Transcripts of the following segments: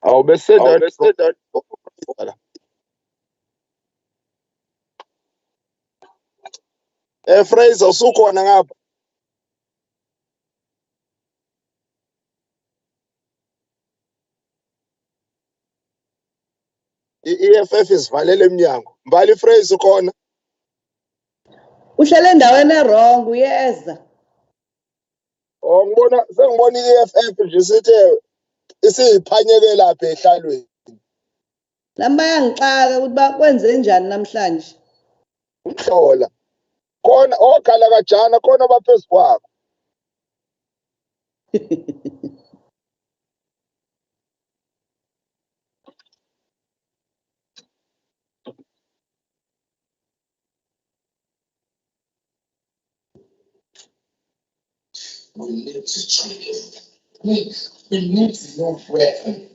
Awubese that Fraser usukhona ngapha. I-EFF isivalele eminyango. Mbali Fraser ukhona. Uhlele endaweni wrong uyeza. Oh sengibona i-EFF nje sithe isiphanyeke lapha ehlalweni. Lamba yangixaka ukuthi bakwenze njani namhlanje. Umhlola. Khona okhala kajana khona baphezulu kwakho. We need to change. We need to know where.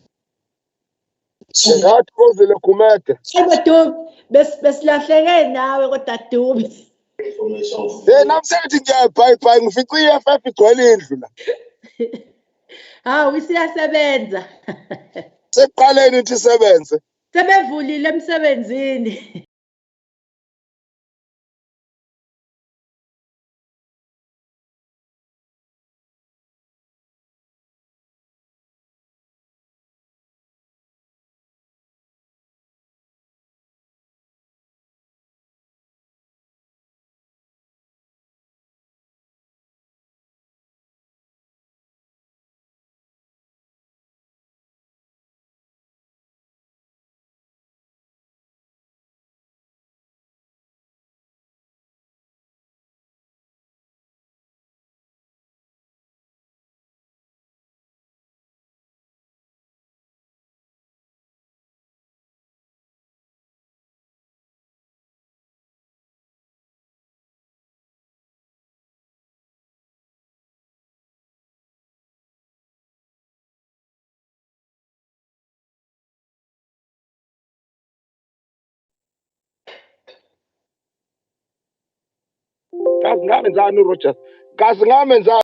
Ngathi kozile khumete. Abadu besilahleke nawe kodwa Dube. Namsethi ngiyabhayi ngifica i-EFF igcwele indlu la. Hawu isiyasebenza. Seqaleni ithi isebenze. Sebevulile emsebenzini. Kazi ngamenzani uRogers? Kazi ngamenzani?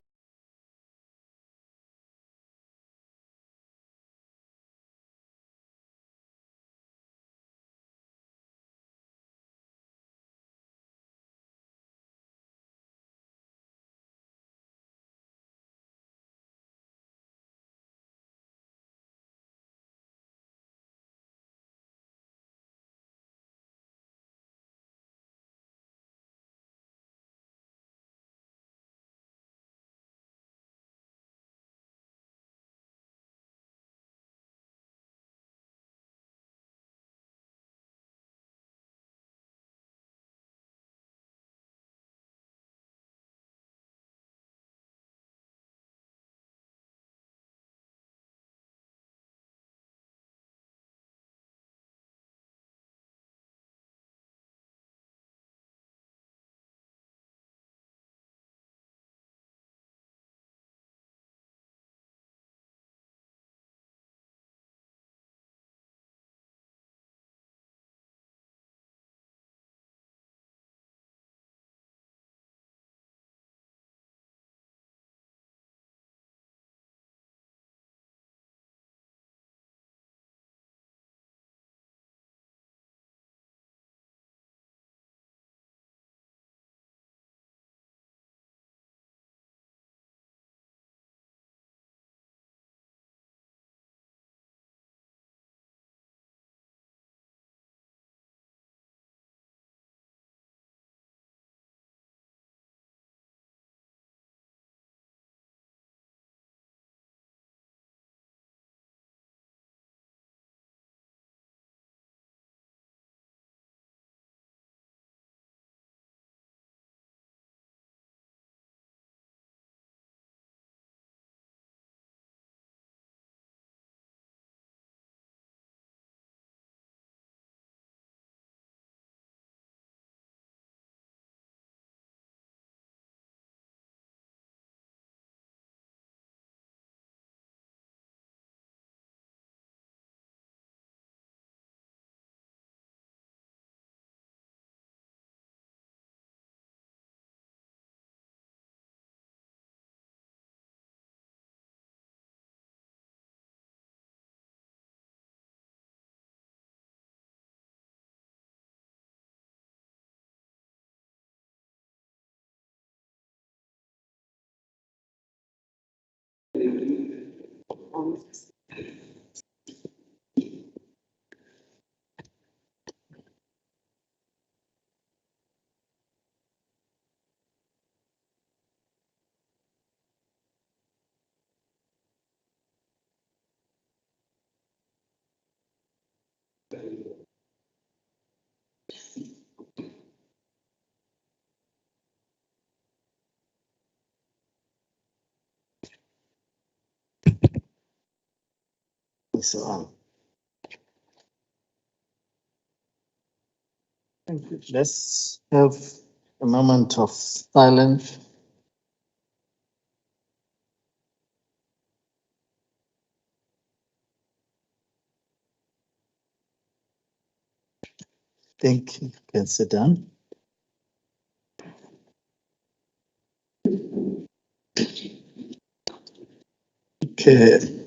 So, let's have a moment of silence. Think you can sit down. Okay.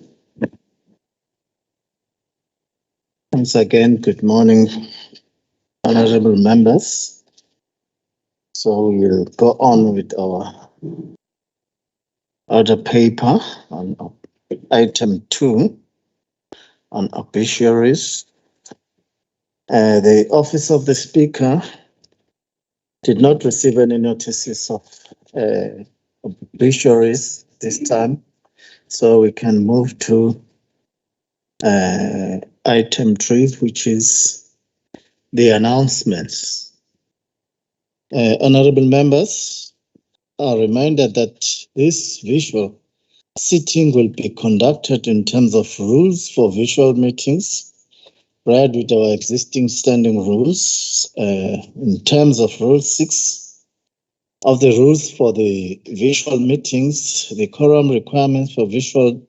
Once again, good morning, honorable members. So we'll go on with our order paper on item 2 on obituaries. The office of the speaker did not receive any notices of obituaries this time, so we can move to item 3, which is the announcements. Honorable members are reminded that this visual sitting will be conducted in terms of rules for visual meetings, read with our existing standing rules. In terms of Rule 6 of the rules for the visual meetings, the quorum requirements for visual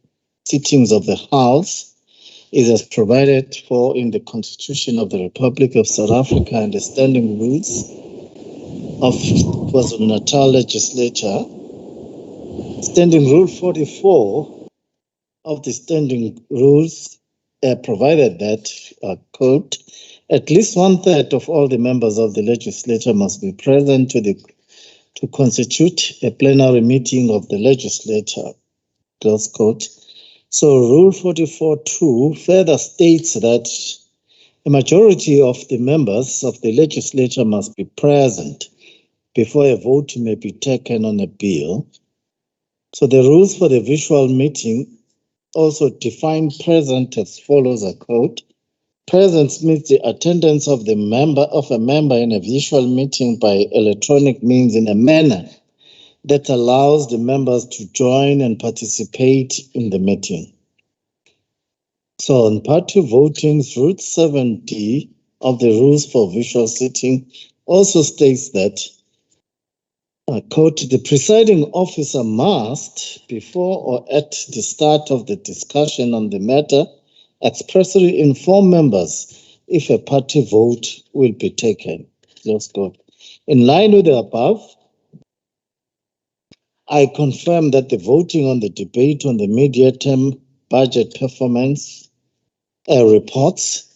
sittings of the House is as provided for in the Constitution of the Republic of South Africa and the standing rules of KwaZulu-Natal Legislature. Standing Rule 44 of the standing rules provided that, quote, at least 1/3 of all the members of the legislature must be present to constitute a plenary meeting of the legislature, close quote. So Rule 44(2) further states that a majority of the members of the legislature must be present before a vote may be taken on a bill. So the rules for the visual meeting also define present as follows, a quote. Presence means the attendance of a member in a visual meeting by electronic means in a manner that allows the members to join and participate in the meeting. So on party voting, Rule 70 of the rules for visual sitting also states that, quote, the presiding officer must, before or at the start of the discussion on the matter, expressly inform members if a party vote will be taken. Close quote. In line with the above, I confirm that the voting on the debate on the medium-term budget performance reports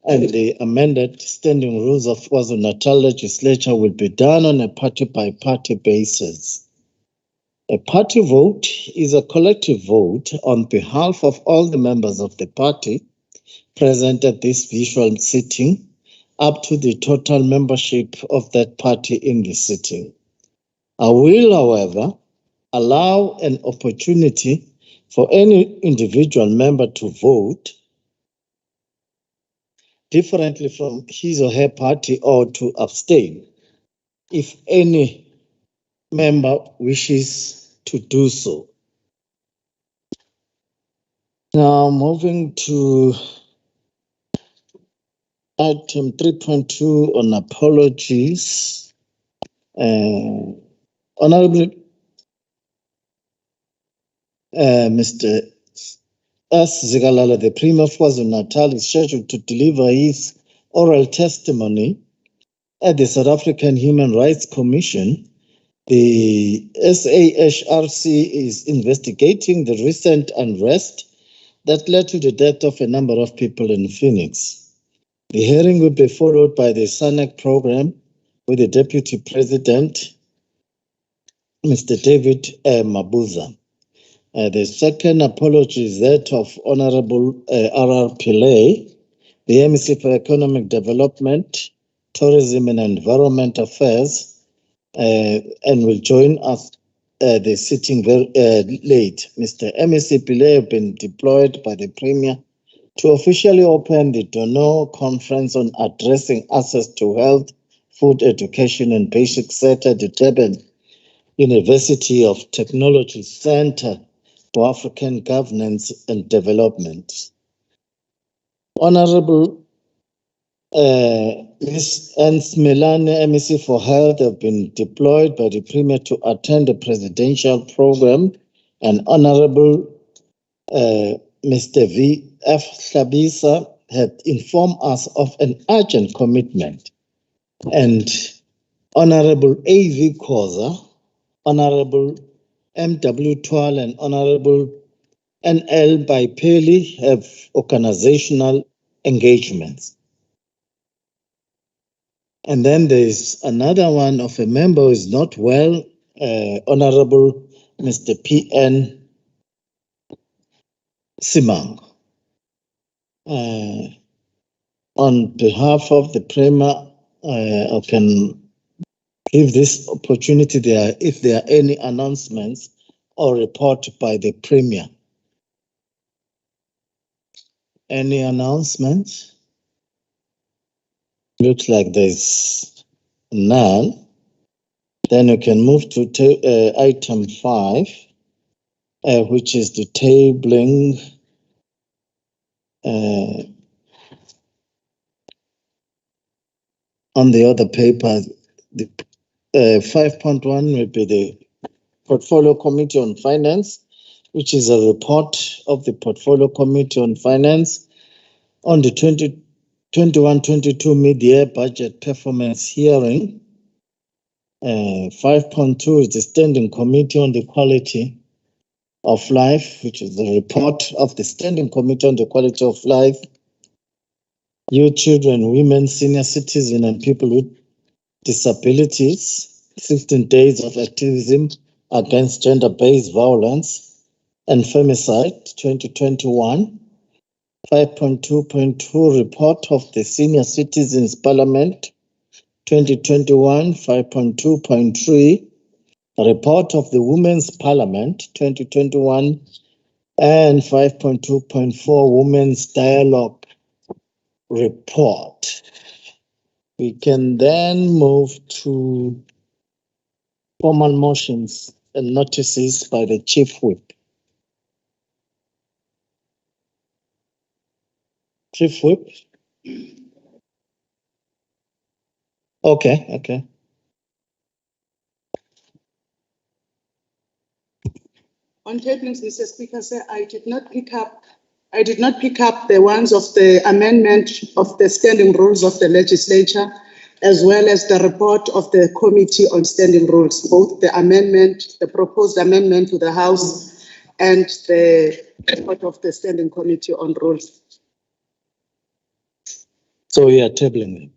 and the amended standing rules of KwaZulu-Natal Legislature will be done on a party-by-party basis. A party vote is a collective vote on behalf of all the members of the party present at this visual sitting, up to the total membership of that party in the sitting. I will, however, allow an opportunity for any individual member to vote differently from his or her party or to abstain if any member wishes to do so. Now, moving to item 3.2 on apologies. Honorable Mr. S. Zigalala, the Premier of KwaZulu-Natal, is scheduled to deliver his oral testimony at the South African Human Rights Commission. The SAHRC is investigating the recent unrest that led to the death of a number of people in Phoenix. The hearing will be followed by the SANEC program with the Deputy President, Mr. David Mabuza. The second apology is that of Honorable R.R. Pillay, the MEC for Economic Development, Tourism and Environment Affairs, and will join us. The sitting very late. Mr. MEC Pillay have been deployed by the Premier to officially open the Dono Conference on addressing access to health, food, education, and basic sector at the Durban University of Technology Center for African Governance and Development. Honorable Ms. Ernst Melane, MEC for Health, have been deployed by the Premier to attend the presidential program, and Honorable Mr. V.F. Hlabisa had informed us of an urgent commitment, and Honorable A.V. Khoza, Honorable M.W. Twal, and Honorable N.L. Baipeli have organizational engagements. And then there's another one of a member who is not well, Honorable Mr. P.N. Simang. On behalf of the Premier, I can give this opportunity there if there are any announcements or report by the Premier. Any announcements? Looks like there's none. Then we can move to item 5, which is the tabling on the other paper. The 5.1 will be the Portfolio Committee on Finance, which is a report of the Portfolio Committee on Finance on the 2021-22 mid-year budget performance hearing. 5.2 is the Standing Committee on the Quality of Life, which is the report of the Standing Committee on the Quality of Life, Youth, Children, Women, Senior Citizens, and People with Disabilities, 16 days of activism against gender-based violence and femicide, 2021. 5.2.2 report of the Senior Citizens Parliament, 2021. 5.2.3 report of the Women's Parliament, 2021. And 5.2.4 Women's Dialogue report. We can then move to formal motions and notices by the Chief Whip. Chief Whip? Okay. On tablings, Mr. Speaker, sir, I did not pick up the ones of the amendment of the standing rules of the legislature, as well as the report of the Committee on Standing Rules, both the proposed amendment to the House and the report of the Standing Committee on Rules. So we are tabling them?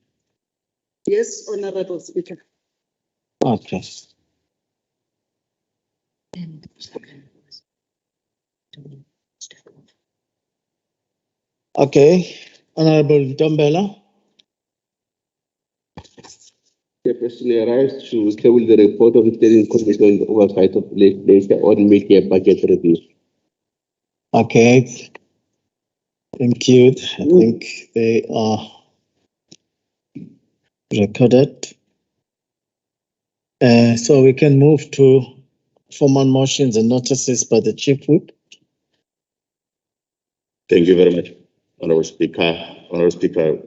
Yes, Honorable Speaker. Okay. Okay, Honorable Dombela. The question arrives to table the report of the Standing Committee on the Oversight of Legislature on mid-year budget review. Okay, thank you. I think they are recorded. So we can move to formal motions and notices by the Chief Whip. Thank you very much, Honorable Speaker. Honorable Speaker,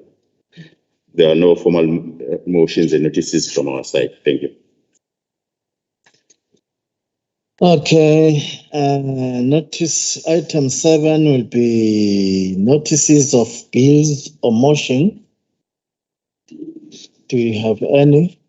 there are no formal motions and notices from our side. Thank you. Okay, notice item 7 will be notices of bills or motion. Do you have any?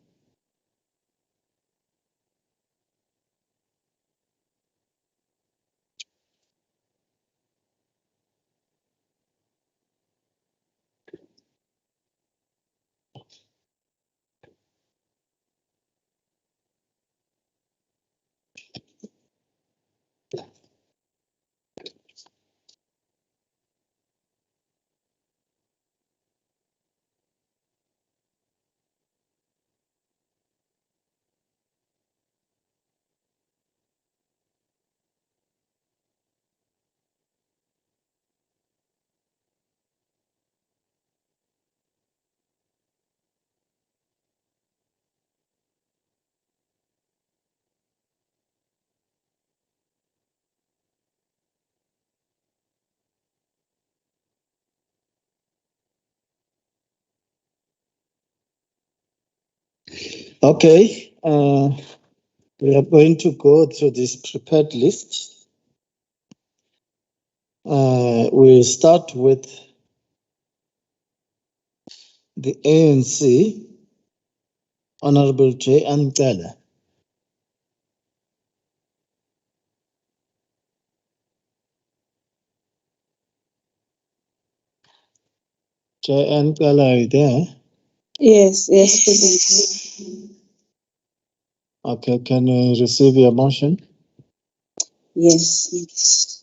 Okay, we are going to go through this prepared list. We'll start with the ANC, Honorable J. Antela. J. Antela, are you there? Yes, please. Okay, can we receive your motion? Yes.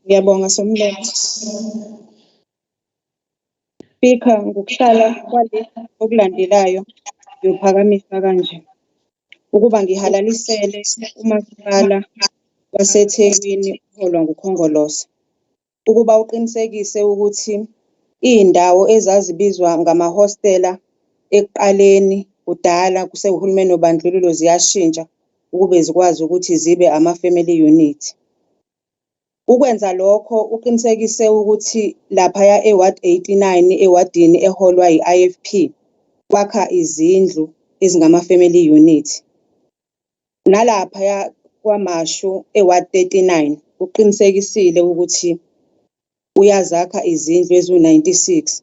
Ngiyabonga somlomo. Speaker, ngokuhlala kwale okulandelayo ngiyophakamisa kanje. Ukuba ngihalalisele umasipala waseThekwini uholwa nguKhongolose. Ukuba uqinisekise ukuthi iy'ndawo ezazibizwa ngamahostela ekuqaleni kudala kusewuhulumeni wobandlululo ziyashintsha ukube zikwazi ukuthi zibe ama-family unit. Ukwenza lokho uqinisekise ukuthi laphaya eWard 89 ewadini eholwa i-IFP kwakha izindlu ezingama-family unit. Nalaphaya kwaMashu eWard 39 uqinisekisile ukuthi uyazakha izindlu eziwu-96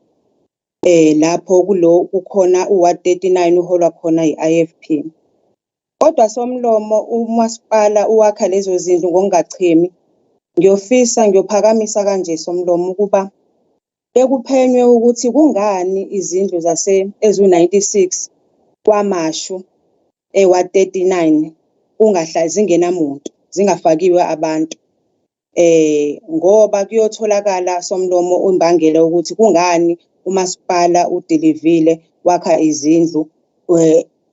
lapho kukhona uWard 39 uholwa khona i-IFP. Kodwa somlomo umasipala uwakha lezo zindlu ngokungachemi. Ngiyophakamisa kanje somlomo ukuba bekuphenywe ukuthi kungani izindlu eziwu-96 kwaMashu eWard 39 zingenamuntu, zingafakiwe abantu. Ngoba kuyotholakala somlomo imbangela ukuthi kungani umasipala udelivile wakha izindlu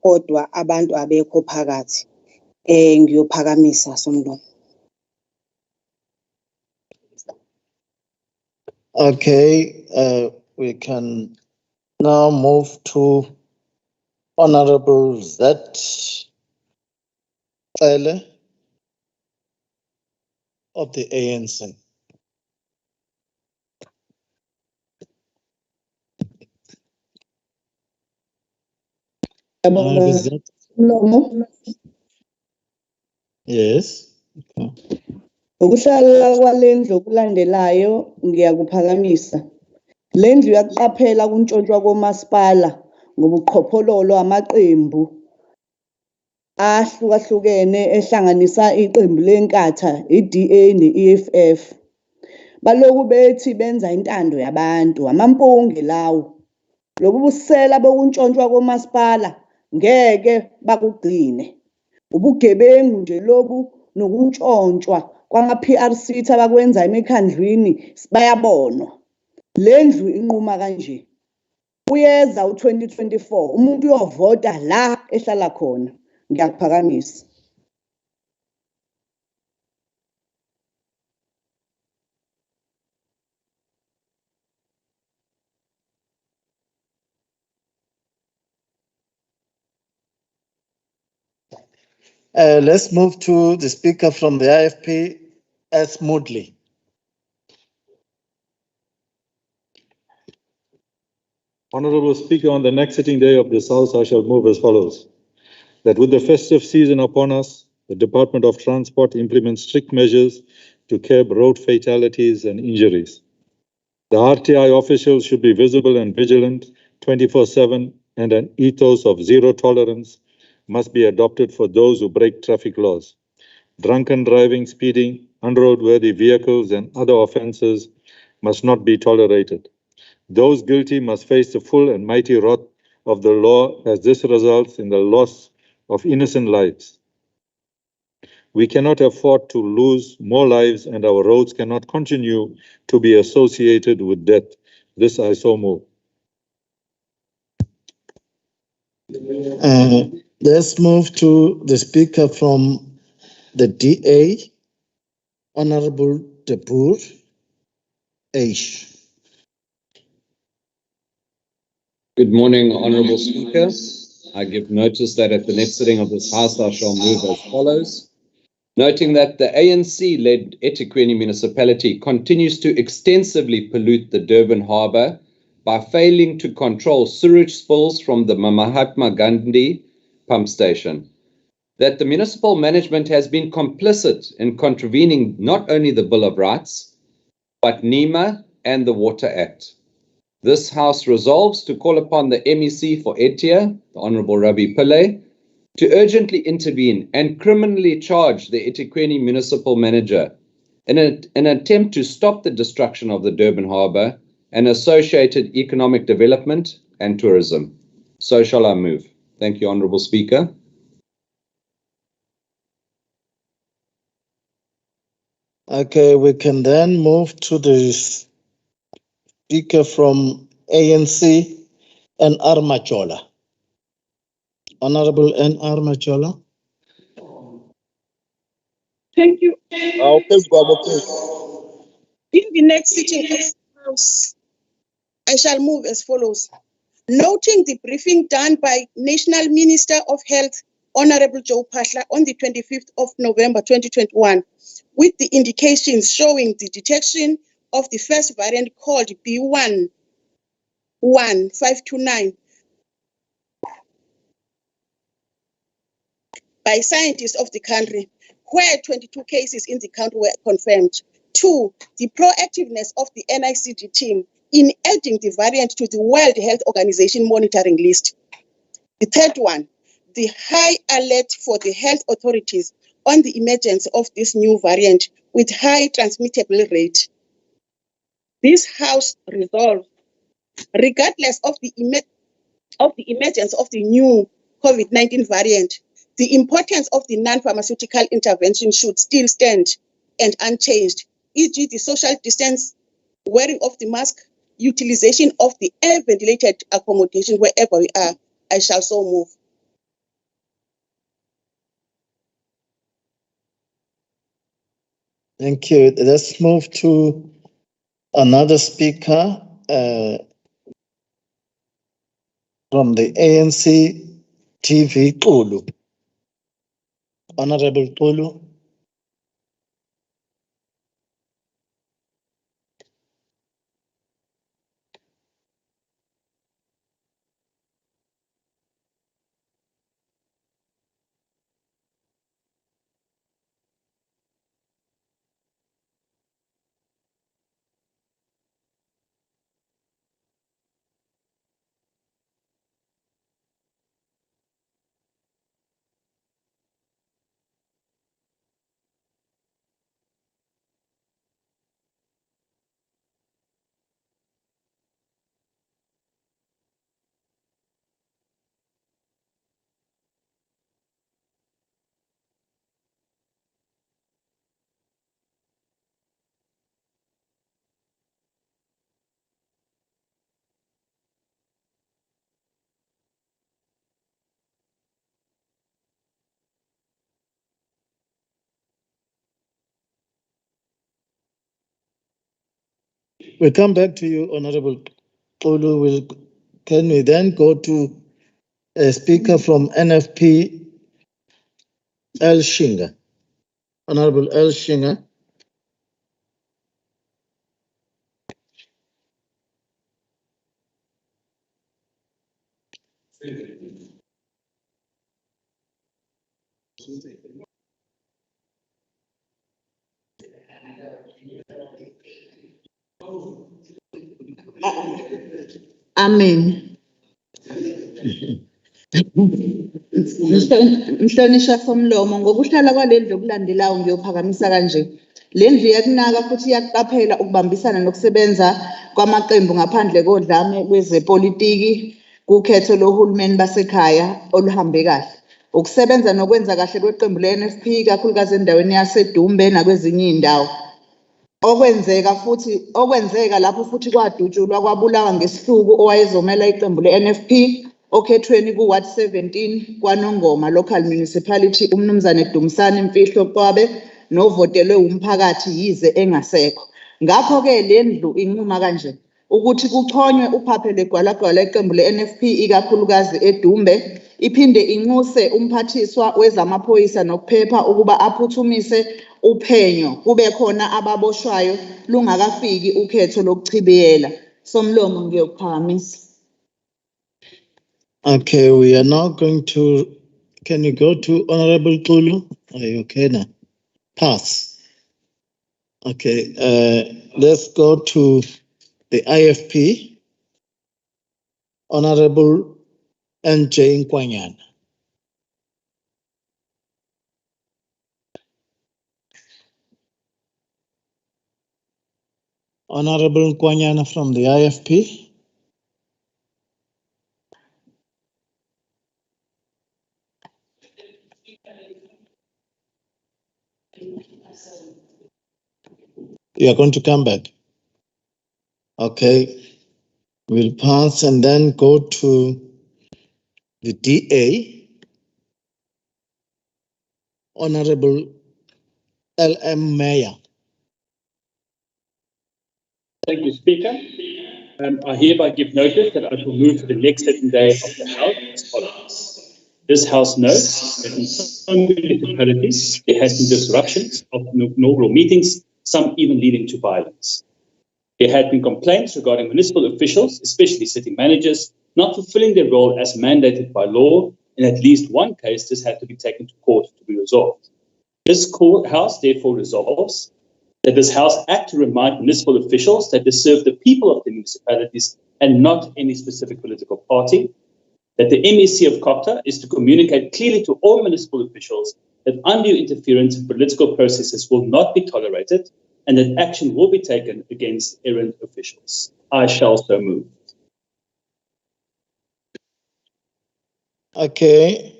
kodwa abantu abekho phakathi. Ngiyophakamisa somlomo. Okay, we can now move to Honorable Z. Ele of the ANC. Yes. Okay. Ukuhlala kwalendlu okulandelayo ngiyakuphakamisa. Lendlu yaqaphela kuntshontshwa komasipala ngobuqhophololo amaqembu ahlukahlukene ehlanganisa iqembu lenkatha iDA neEFF. Baloku bethi benza intando yabantu amampunge lawo. Lobu busela bokuntshontshiwa komasipala ngeke bakugcine. Ubugebengu nje lobu nokuntshontshiwa kwama-PRC abakwenza emikhandlwini bayabonwa. Lendlu inquma kanje. Uyeza u2024 umuntu uyovota la ehlala khona. Ngiyakuphakamisa. Let's move to the speaker from the IFP, S. Moodley. Honorable Speaker, on the next sitting day of this House, I shall move as follows. That with the festive season upon us, the Department of Transport implements strict measures to curb road fatalities and injuries. The RTI officials should be visible and vigilant 24/7, and an ethos of zero tolerance must be adopted for those who break traffic laws. Drunken driving, speeding, unroadworthy vehicles, and other offences must not be tolerated. Those guilty must face the full and mighty wrath of the law, as this results in the loss of innocent lives. We cannot afford to lose more lives, and our roads cannot continue to be associated with death. This I so move. Let's move to the speaker from the DA, Honorable De Boer H. Good morning, Honourable Speaker. I give notice that at the next sitting of this House, I shall move as follows. Noting that the ANC-led eThekwini municipality continues to extensively pollute the Durban harbour by failing to control sewage spills from the Mahatma Gandhi pump station. That the municipal management has been complicit in contravening not only the Bill of Rights, but NEMA and the Water Act. This House resolves to call upon the MEC for Etia, the Honourable Ravi Pillay, to urgently intervene and criminally charge the eThekwini municipal manager in an attempt to stop the destruction of the Durban Harbour and associated economic development and tourism. So shall I move. Thank you, Honourable Speaker. Okay, we can then move to the speaker from ANC, N.R. Machola. Honorable N.R. Machola. Thank you. Phezu kwabo, please. In the next sitting of the House, I shall move as follows. Noting the briefing done by National Minister of Health, Honorable Joe Pahla, on the 25th of November 2021, with the indications showing the detection of the first variant called B11529 by scientists of the country, where 22 cases in the country were confirmed. 2, the proactiveness of the NICD team in adding the variant to the World Health Organization monitoring list. The third one, the high alert for the health authorities on the emergence of this new variant with high transmittable rate. This House resolved, regardless of the emergence of the new COVID-19 variant, the importance of the non-pharmaceutical intervention should still stand and unchanged, e.g. the social distance, wearing of the mask, utilization of the air-ventilated accommodation wherever we are. I shall so move. Thank you. Let's move to another speaker from the ANC TV, Xulu. Honorable Xulu. We'll come back to you, Honorable Xulu. Can we then go to a speaker from NFP, El Shinga? Honorable El Shinga. Amen. Mhlonisha somlomo ngokuhlala kwalendlu okulandelayo ngiyophakamisa kanje. Lendlu yakunaka futhi iyaqaphela ukubambisana nokusebenza kwamaqembu ngaphandle kodlame lwezepolitiki kukhetho lohulumeni basekhaya oluhambe kahle. Ukusebenza nokwenza kahle kweqembu le-NFP kakhulukazi endaweni yaseDumbe nakwezinye indawo. Okwenzeka lapho futhi kwadutshulwa kwabulawa ngesihluku owayezomela iqembu le-NFP okhethweni ku-Ward 17 kwaNongoma Local Municipality umnumzane Dumisani Mfihlo Cwabe novotelwe umphakathi yize engasekho. Ngakho-ke le ndlu inquma kanje ukuthi kuchonywe uphaphe legwalagwala iqembu le-NFP ikakhulukazi eDumbe, iphinde inxuse umphathiswa wezamaphoyisa nokuphepha ukuba aphuthumise uphenyo kube khona ababoshwayo lungakafiki ukhetho lokuchibiyela. somlomo ngiyokuphakamisa. Okay, we are now going to, can you go to Honorable Xulu? Are you okay now? Pass. Okay, let's go to the IFP. Honorable NJ Nkwanyan. Honorable Nkwanyan from the IFP. You are going to come back. Okay, we'll pass and then go to the DA. Honorable LM Mayor. Thank you, Speaker. I hereby give notice that I shall move to the next sitting day of the House as follows. This House notes that in some municipalities there has been disruptions of inaugural meetings, some even leading to violence. There had been complaints regarding municipal officials, especially city managers, not fulfilling their role as mandated by law. In at least one case, this had to be taken to court to be resolved. This House therefore resolves that this House act to remind municipal officials that they serve the people of the municipalities and not any specific political party, that the MEC of COPTA is to communicate clearly to all municipal officials that undue interference in political processes will not be tolerated and that action will be taken against errant officials. I shall so move. Okay,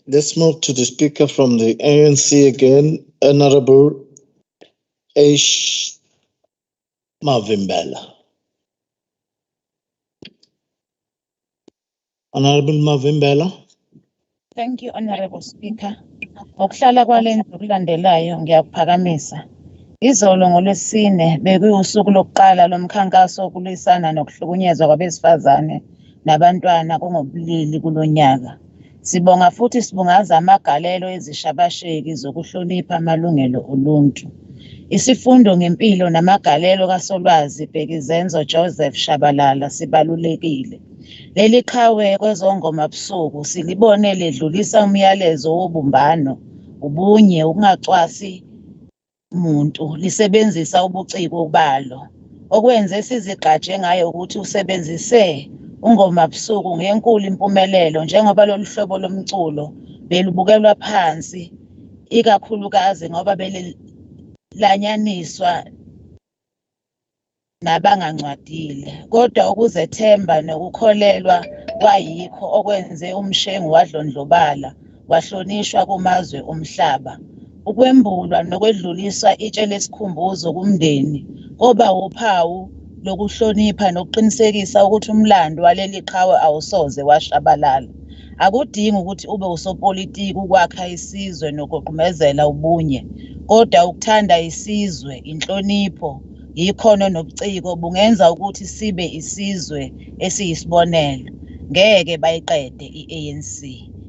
let's move to the Speaker from the ANC again, Honorable H. Mavimbela. Honorable Mavimbela. Thank you, Honorable Speaker. Ngokuhlala kwalendlu okulandelayo ngiyakuphakamisa. Izolo ngolwesine bekuwusuku lokuqala lomkhankaso wokulwisana nokuhlukunyezwa kwabesifazane nabantwana kungobulili kulonyaka. Sibonga futhi sibungaza amagalelo ezishabasheki zokuhlonipha amalungelo oluntu. Isifundo ngempilo namagalelo kaSolwazi Bhekizenzo Joseph Shabalala sibalulekile. Leli qhawe kwezongoma busuku silibone ledlulisa umyalezo wobumbano, ubunye, ukungacwasi umuntu, lisebenzisa ubuciko balo. Okwenze sizigqaje ngayo ukuthi usebenzise ungoma busuku ngenkulu impumelelo njengoba lolu hlobo lomculo belubukelwa phansi, ikakhulukazi ngoba belilanyaniswa nabangancwadile. Kodwa ukuzethemba nokukholelwa kwayikho okwenze umshengu wadlondlobala, wahlonishwa kumazwe omhlaba. Ukwembulwa nokwedluliswa itshe lesikhumbuzo kumndeni koba uphawu lokuhlonipha nokuqinisekisa ukuthi umlando waleli qhawe awusoze washabalala. Akudingi ukuthi ube usopolitiki ukwakha isizwe nokugqumezela ubunye, kodwa ukuthanda isizwe, inhlonipho, ikhono nobuciko bungenza ukuthi sibe isizwe esiyisibonelo. Ngeke bayiqede i-ANC.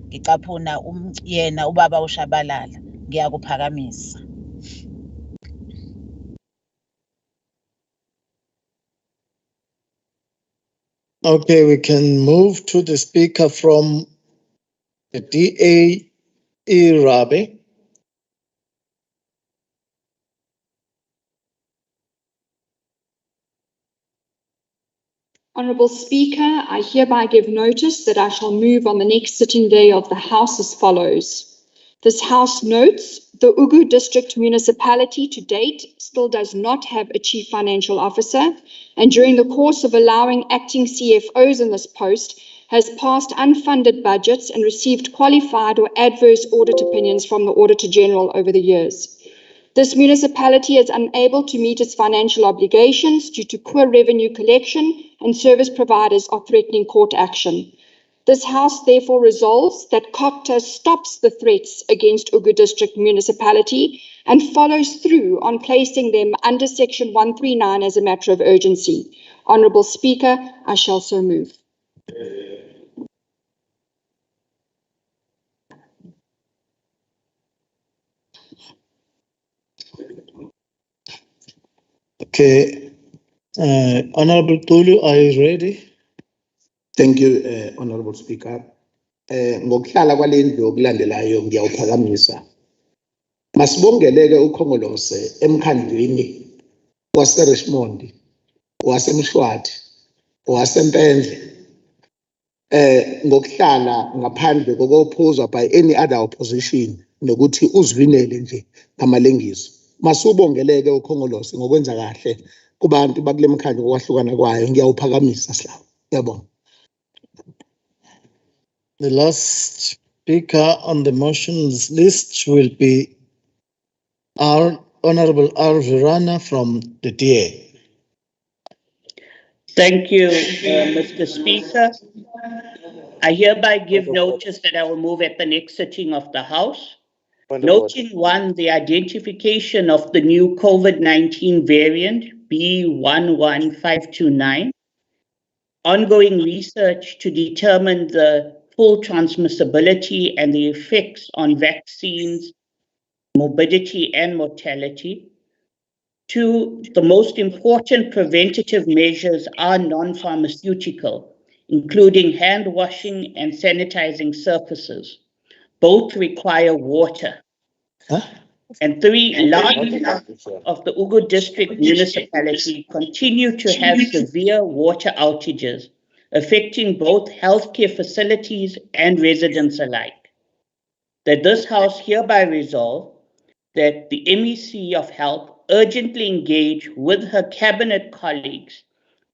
Ngicaphuna yena ubaba uShabalala. Ngiyakuphakamisa. Okay, we can move to the Speaker from the DA, Rabe. Honourable Speaker, I hereby give notice that I shall move on the next sitting day of the House as follows. This House notes the Ugu District Municipality to date still does not have a Chief Financial Officer, and during the course of allowing acting CFOs in this post, has passed unfunded budgets and received qualified or adverse audit opinions from the Auditor General over the years. This municipality is unable to meet its financial obligations due to poor revenue collection, and service providers are threatening court action. This House therefore resolves that COPTA stops the threats against Ugu District Municipality and follows through on placing them under Section 139 as a matter of urgency. Honourable Speaker, I shall so move. Okay, Honorable Tulu, are you ready? Thank you, Honorable Speaker. Ngokuhlala kwalendlu okulandelayo ngiyawuphakamisa. Masibongeleke uKhongolose emkhandlwini waseRichmond, waseMshwathi, waseMpendle. Ngokuhlala ngaphandle kokuphuzwa by any other opposition nokuthi uzwinele nje ngamalengiso. Masubongeleke uKhongolose ngokwenza kahle kubantu bakule mkhandlu okwahlukana kwayo. Ngiyawuphakamisa Silawo. Ngiyabonga. The last speaker on the motions list will be our Honorable R. Virana from the DA. Thank you, Mr. Speaker. I hereby give notice that I will move at the next sitting of the House. Noting one, the identification of the new COVID-19 variant B11529, ongoing research to determine the full transmissibility and the effects on vaccines, morbidity and mortality. Two, the most important preventative measures are non-pharmaceutical, including hand washing and sanitizing surfaces. Both require water. And three, large parts of the Ugu District municipality continue to have severe water outages, affecting both healthcare facilities and residents alike. That this House hereby resolve that the MEC of Health urgently engage with her cabinet colleagues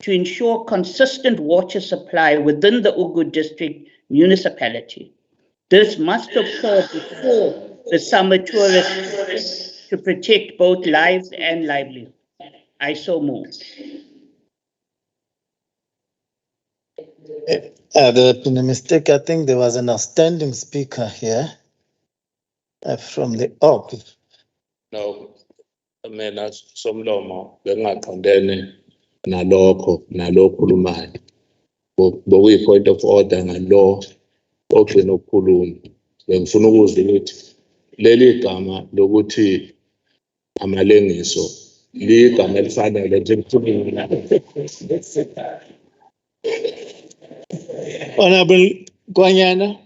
to ensure consistent water supply within the Ugu District municipality. This must occur before the summer tourist to protect both lives and livelihoods. I so move. There's been a mistake. I think there was an outstanding speaker here from the No, mina somlomo bengaqondene nalokho khulumayo. Bokuyi point of order ngalo ogcina ukukhuluma. Bengifuna ukuzwa ukuthi leli gama lokuthi amalengiso ligama elifanele nje kukhuluma. Honorable Kwanyana.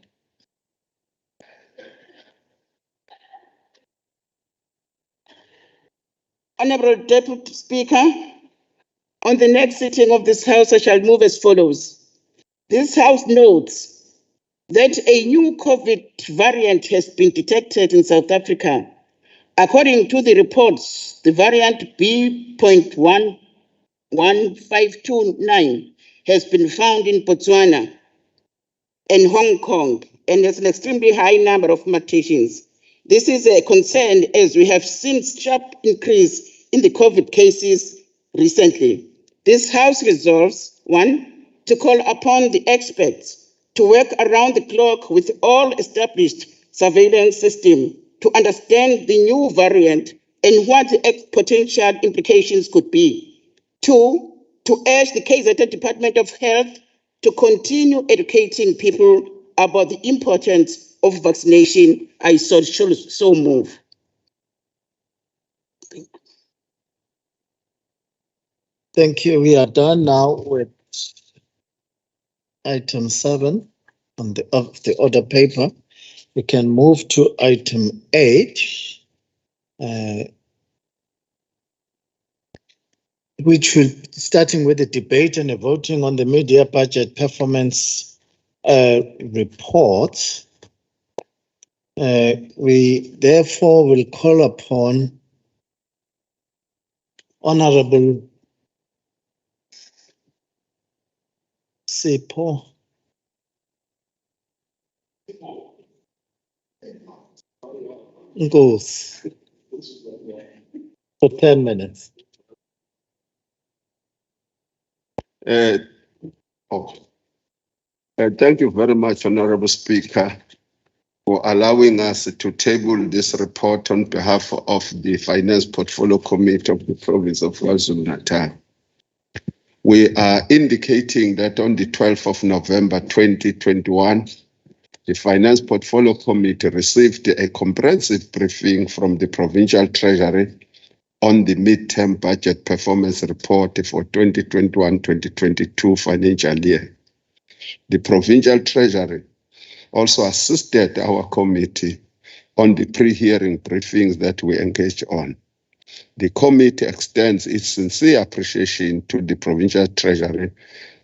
Honorable Deputy Speaker, on the next sitting of this House, I shall move as follows. This House notes that a new COVID variant has been detected in South Africa. According to the reports, the variant B.11529 has been found in Botswana and Hong Kong and has an extremely high number of mutations. This is a concern as we have seen sharp increase in the COVID cases recently. This House resolves, one, to call upon the experts to work around the clock with all established surveillance systems to understand the new variant and what the potential implications could be. Two, to urge the KZN Department of Health to continue educating people about the importance of vaccination. I so move. Thank you. We are done now with item 7 on the order paper. We can move to item 8, which will starting with the debate and the voting on the media budget performance report. We therefore will call upon Honorable Sipho Ngozi for 10 minutes. Thank you very much, Honorable Speaker, for allowing us to table this report on behalf of the Finance Portfolio Committee of the province of KwaZulu-Natal. We are indicating that on the 12th of November 2021, the Finance Portfolio Committee received a comprehensive briefing from the Provincial Treasury on the midterm budget performance report for 2021-2022 financial year. The Provincial Treasury also assisted our committee on the pre-hearing briefings that we engaged on. The committee extends its sincere appreciation to the Provincial Treasury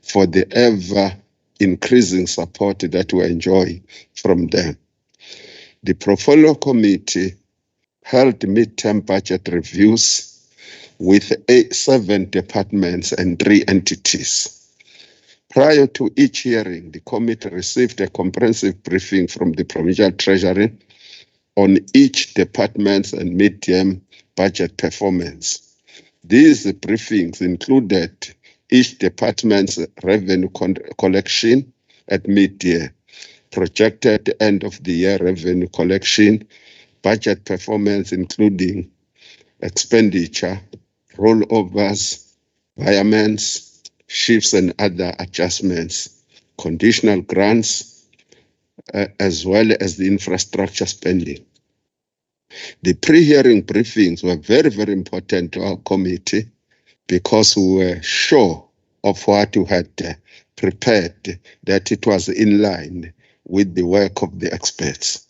for the ever-increasing support that we enjoy from them. The Portfolio Committee held midterm budget reviews with 7 departments and 3 entities. Prior to each hearing, the committee received a comprehensive briefing from the Provincial Treasury on each department's and midterm budget performance. These briefings included each department's revenue collection at mid-year, projected end-of-the-year revenue collection, budget performance including expenditure, rollovers, environments, shifts and other adjustments, conditional grants, as well as the infrastructure spending. The pre-hearing briefings were very, very important to our committee because we were sure of what we had prepared, that it was in line with the work of the experts.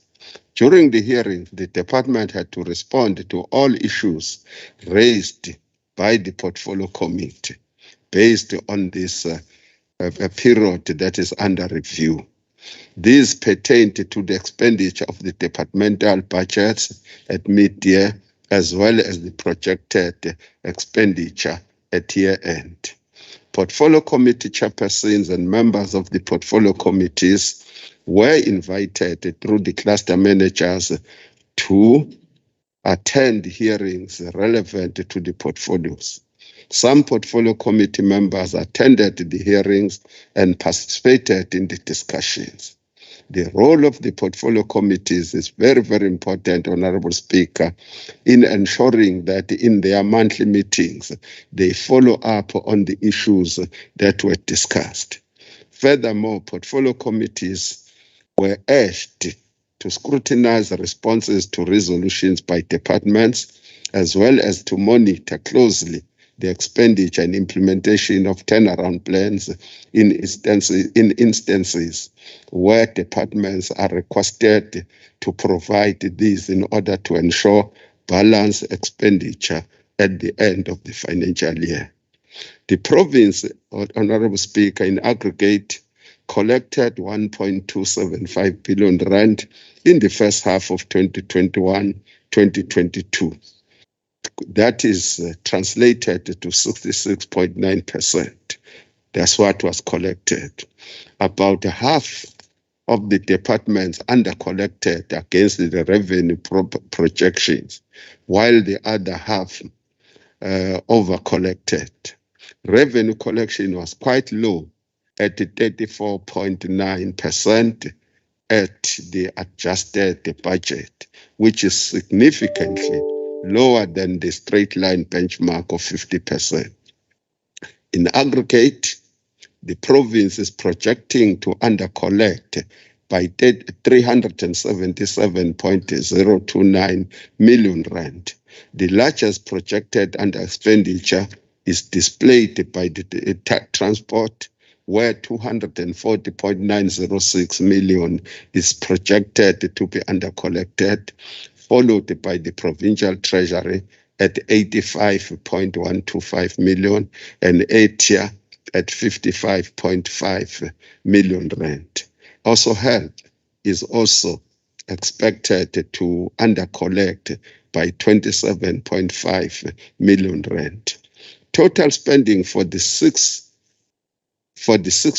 During the hearing, the department had to respond to all issues raised by the Portfolio Committee based on this period that is under review. These pertained to the expenditure of the departmental budgets at mid-year, as well as the projected expenditure at year-end. Portfolio Committee chairpersons and members of the Portfolio Committees were invited through the cluster managers to attend hearings relevant to the portfolios. Some Portfolio Committee members attended the hearings and participated in the discussions. The role of the Portfolio Committees is very, very important, Honorable Speaker, in ensuring that in their monthly meetings, they follow up on the issues that were discussed. Furthermore, Portfolio Committees were urged to scrutinize the responses to resolutions by departments, as well as to monitor closely the expenditure and implementation of turnaround plans in instances where departments are requested to provide these in order to ensure balanced expenditure at the end of the financial year. The province, Honorable Speaker, in aggregate, collected 1.275 billion rand in the first half of 2021-2022. That is translated to 66.9%. That's what was collected. About half of the departments under-collected against the revenue projections, while the other half over-collected. Revenue collection was quite low at 34.9% at the adjusted budget, which is significantly lower than the straight line benchmark of 50%. In aggregate, the province is projecting to undercollect by 377.029 million rand. The largest projected under expenditure is displayed by the transport, where 240.906 million is projected to be undercollected, followed by the Provincial Treasury at 85.125 million and ATIA at 55.5 million rand. Also, health is also expected to undercollect by 27.5 million rand. Total spending for the six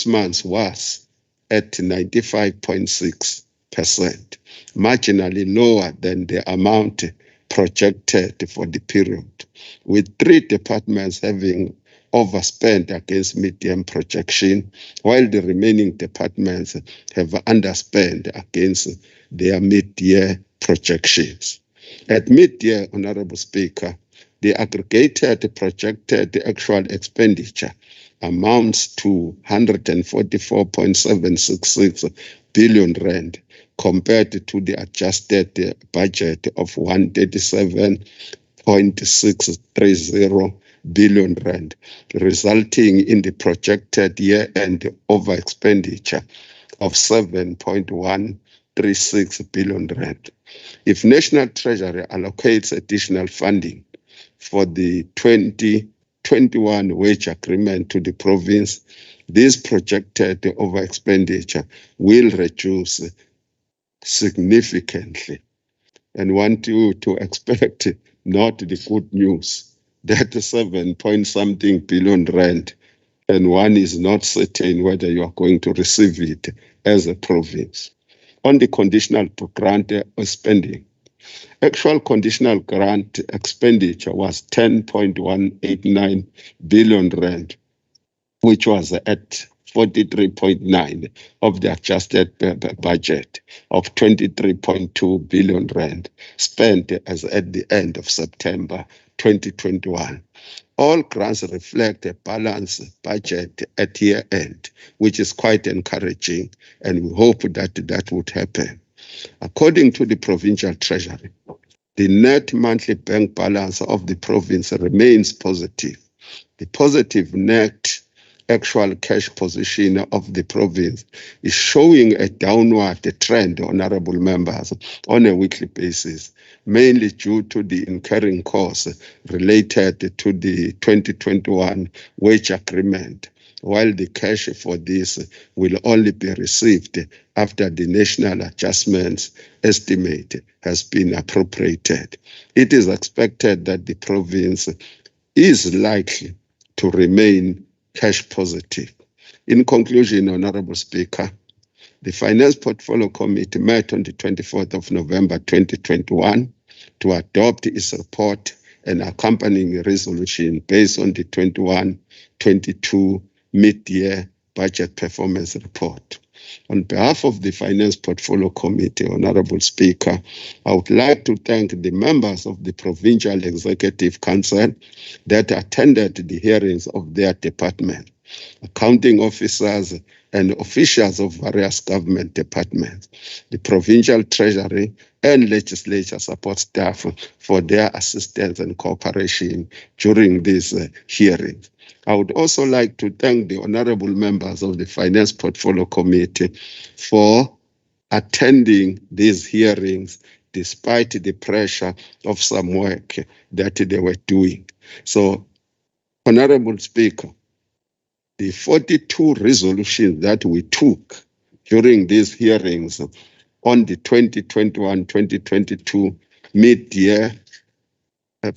months was at 95.6%, marginally lower than the amount projected for the period, with 3 departments having overspent against medium projection, while the remaining departments have underspent against their mid-year projections. At mid-year, Honorable Speaker, the aggregated projected actual expenditure amounts to 144.766 billion rand, compared to the adjusted budget of 137.9 7.630 billion rand, resulting in the projected year-end over expenditure of 7.136 billion rand. If National Treasury allocates additional funding for the 2021 wage agreement to the province, this projected over expenditure will reduce significantly, and want you to expect not the good news that 7-point-something billion rand, and one is not certain whether you are going to receive it as a province. On the conditional grant spending, actual conditional grant expenditure was 10.189 billion rand, which was at 43.9 of the adjusted budget of 23.2 billion rand spent as at the end of September 2021. All grants reflect a balanced budget at year end, which is quite encouraging, and we hope that that would happen. According to the provincial treasury, the net monthly bank balance of the province remains positive. The positive net actual cash position of the province is showing a downward trend, honorable members, on a weekly basis, mainly due to the incurring costs related to the 2021 wage agreement, while the cash for this will only be received after the national adjustments estimate has been appropriated. It is expected that the province is likely to remain cash positive. In conclusion, Honorable Speaker, the Finance Portfolio Committee met on the 24th of November 2021 to adopt its report and accompanying resolution based on the 21-22 mid-year budget performance report. On behalf of the Finance Portfolio Committee, Honorable Speaker, I would like to thank the members of the Provincial Executive Council that attended the hearings of their department, accounting officers and officials of various government departments, the Provincial Treasury and Legislature support staff for their assistance and cooperation during these hearings. I would also like to thank the honorable members of the Finance Portfolio Committee for attending these hearings despite the pressure of some work that they were doing. So, Honorable Speaker, the 42 resolutions that we took during these hearings on the 2021-2022 mid-year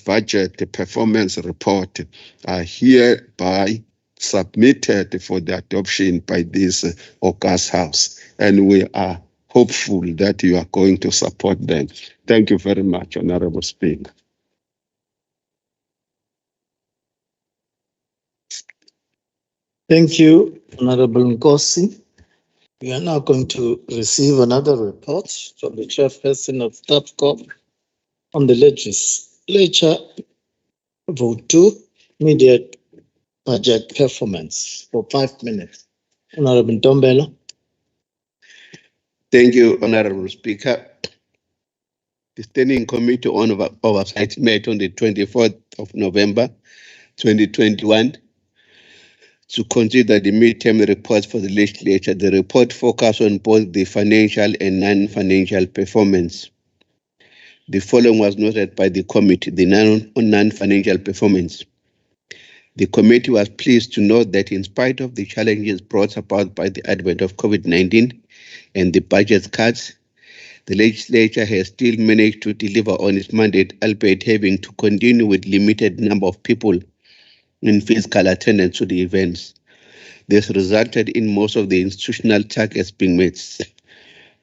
budget performance report are hereby submitted for the adoption by this august House, and we are hopeful that you are going to support them. Thank you very much, Honorable Speaker. Thank you, Honorable Nkosi. We are now going to receive another report from the chairperson of Staff Corp on the Legislature Vote 2 Immediate Budget Performance for 5 minutes. Honorable Ntombela. Thank you, Honorable Speaker. The Standing Committee on Oversight met on the 24th of November 2021 to consider the midterm reports for the Legislature. The report focused on both the financial and non-financial performance. The following was noted by the committee: the non-financial performance. The committee was pleased to note that in spite of the challenges brought about by the advent of COVID-19 and the budget cuts, the Legislature has still managed to deliver on its mandate, albeit having to continue with limited number of people in physical attendance to the events. This resulted in most of the institutional targets being met.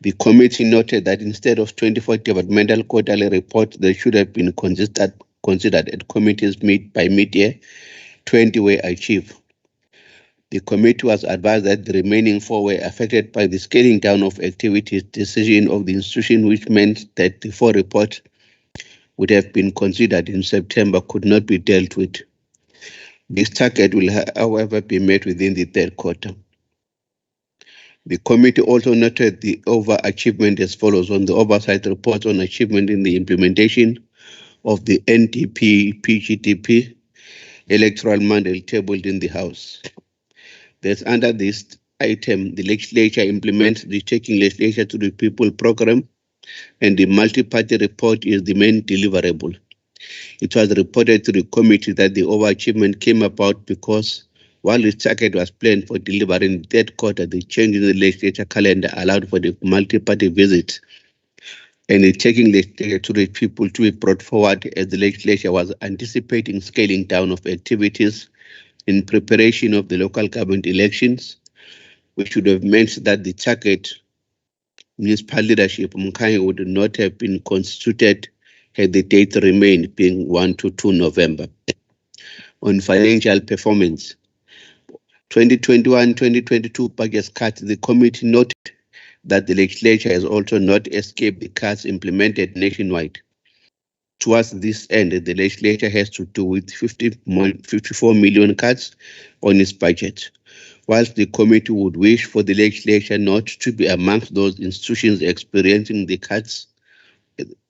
The committee noted that instead of 24 developmental quarterly reports that should have been considered at committees by mid-year, 20 were achieved. The committee was advised that the remaining 4 were affected by the scaling down of activities decision of the institution, which meant that the 4 reports would have been considered in September could not be dealt with. This target will, however, be met within the 3rd quarter. The committee also noted the overachievement as follows: on the oversight report on achievement in the implementation of the NDP-PGDP electoral mandate tabled in the House. That under this item, the legislature implements the Taking Legislature to the People program, and the multi-party report is the main deliverable. It was reported to the committee that the overachievement came about because while the target was planned for delivery in the third quarter, the change in the legislature calendar allowed for the multi-party visit and the Taking Legislature to the People to be brought forward as the legislature was anticipating scaling down of activities in preparation of the local government elections, which would have meant that the target municipal leadership would not have been constituted had the date remained being 1 to 2 November. On financial performance, 2021-2022 budget cuts, the committee noted that the legislature has also not escaped the cuts implemented nationwide. Towards this end, the legislature has to do with 54 million cuts on its budget. Whilst the committee would wish for the legislature not to be amongst those institutions experiencing the cuts,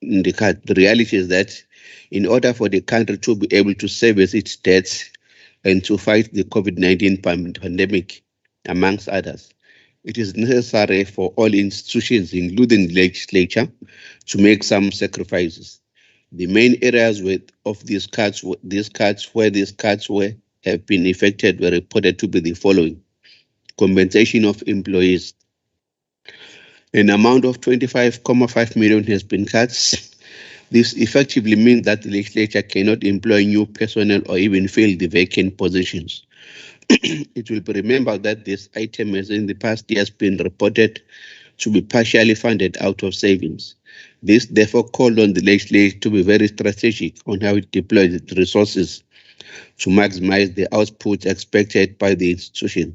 the reality is that in order for the country to be able to service its debts and to fight the COVID-19 pandemic, amongst others, it is necessary for all institutions, including the legislature, to make some sacrifices. The main areas of these cuts have been effected were reported to be the following: compensation of employees. An amount of 25.5 million has been cut. This effectively means that the legislature cannot employ new personnel or even fill the vacant positions. It will be remembered that this item has in the past years been reported to be partially funded out of savings. This therefore called on the legislature to be very strategic on how it deploys its resources to maximize the output expected by the institution,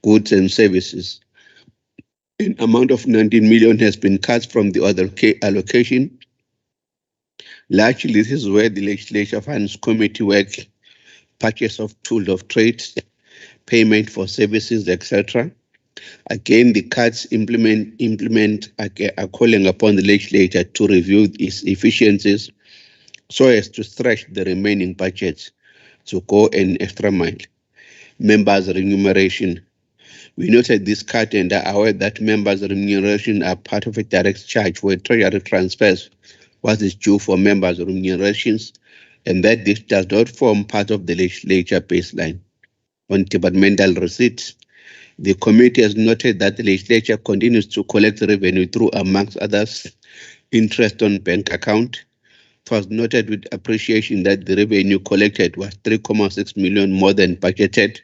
goods and services. An amount of 19 million has been cut from the other allocation. Largely, this is where the Legislature Funds Committee work, purchase of tools of trade, payment for services, etc. Again, the cuts are calling upon the legislature to review its efficiencies so as to stretch the remaining budgets to go an extra mile. Members' remuneration. We noted this cut and are aware that members' remuneration are part of a direct charge where treasury transfers what is due for members' remunerations, and that this does not form part of the legislature baseline. On departmental receipts, the committee has noted that the legislature continues to collect revenue through, amongst others, interest on bank account. It was noted with appreciation that the revenue collected was 3.6 million more than budgeted.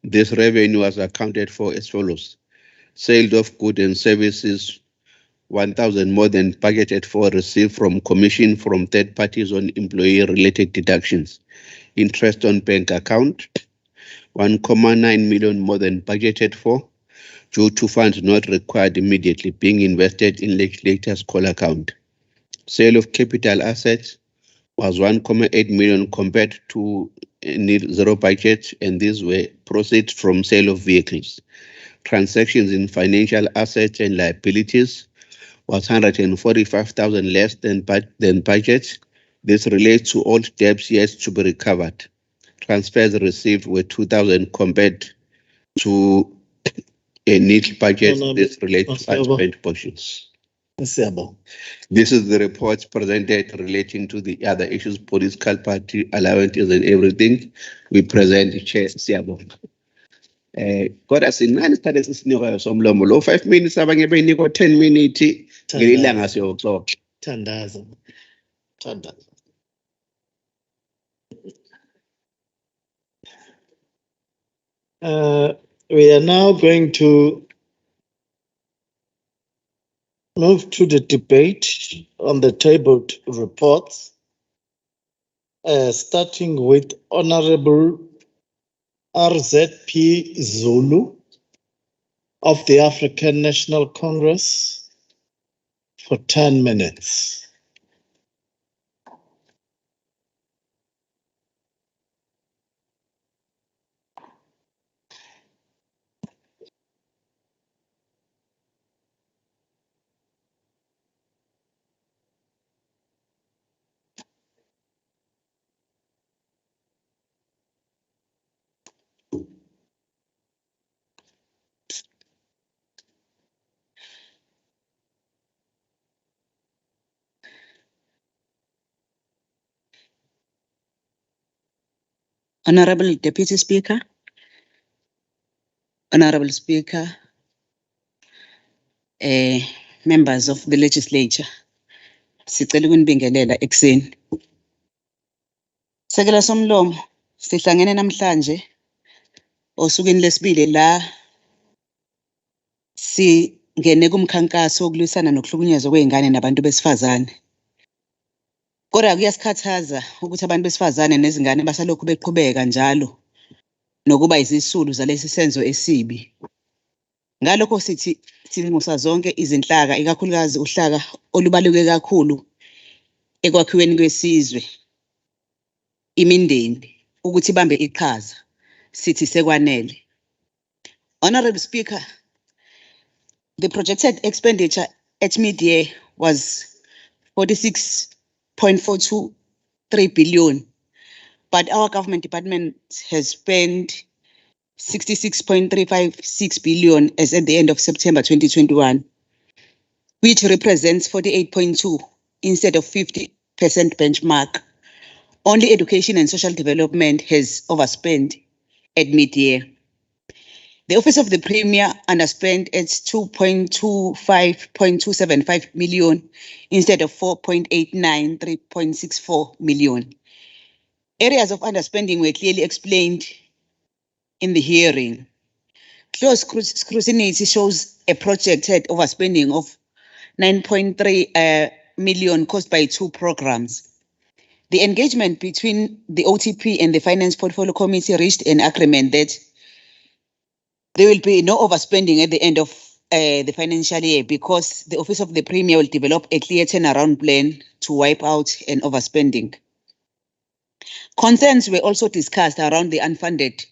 This revenue was accounted for as follows: sale of goods and services, 1,000 more than budgeted for, received from commission from third parties on employee-related deductions. Interest on bank account, 1.9 million more than budgeted for, due to funds not required immediately being invested in legislature's call account. Sale of capital assets was 1.8 million compared to zero budget, and these were proceeds from sale of vehicles. Transactions in financial assets and liabilities was 145,000 less than budget. This relates to all debts yet to be recovered. Transfers received were 2,000 compared to a nil budget. This relates to unspent portions. This is the report presented relating to the other issues, political party allowances and everything. We present the chair, Siyabonga. Kodwa sincane isikhathi esisinikwayo somlomo lo 5 minutes abanye beyinikwa 10 minutes ngelilanga siyoxoxa. Tandaza. We are now going to move to the debate on the tabled reports, starting with Honorable RZP Zulu of the African National Congress for 10 minutes. Honorable Deputy Speaker, Honorable Speaker, members of the Legislature, sicela ukunibingelela ekseni. Sekela somlomo, sihlangene namhlanje osukwini lesibili la singene kumkhankaso wokulwisana nokuhlukunyezwa kwezingane nabantu besifazane. Kodwa kuyasikhathaza ukuthi abantu besifazane nezingane basalokhu beqhubeka njalo nokuba izisulu zalesi senzo esibi. Ngalokho sithi sinxusa zonke izinhlaka, ikakhulukazi uhlaka olubaluleke kakhulu ekwakhiweni kwesizwe, imindeni, ukuthi bambe iqhaza. Sithi sekwanele. Honorable Speaker, the projected expenditure at mid-year was 46.423 billion, but our government department has spent 66.356 billion as at the end of September 2021, which represents 48.2 instead of 50% benchmark. Only education and social development has overspent at mid-year. The Office of the Premier underspent at 2.25.275 million instead of 4.893.64 million. Areas of underspending were clearly explained in the hearing. Close scrutiny shows a projected overspending of 9.3 million caused by 2 programs. The engagement between the OTP and the Finance Portfolio Committee reached an agreement that there will be no overspending at the end of the financial year because the Office of the Premier will develop a clear turnaround plan to wipe out an overspending. Concerns were also discussed around the unfunded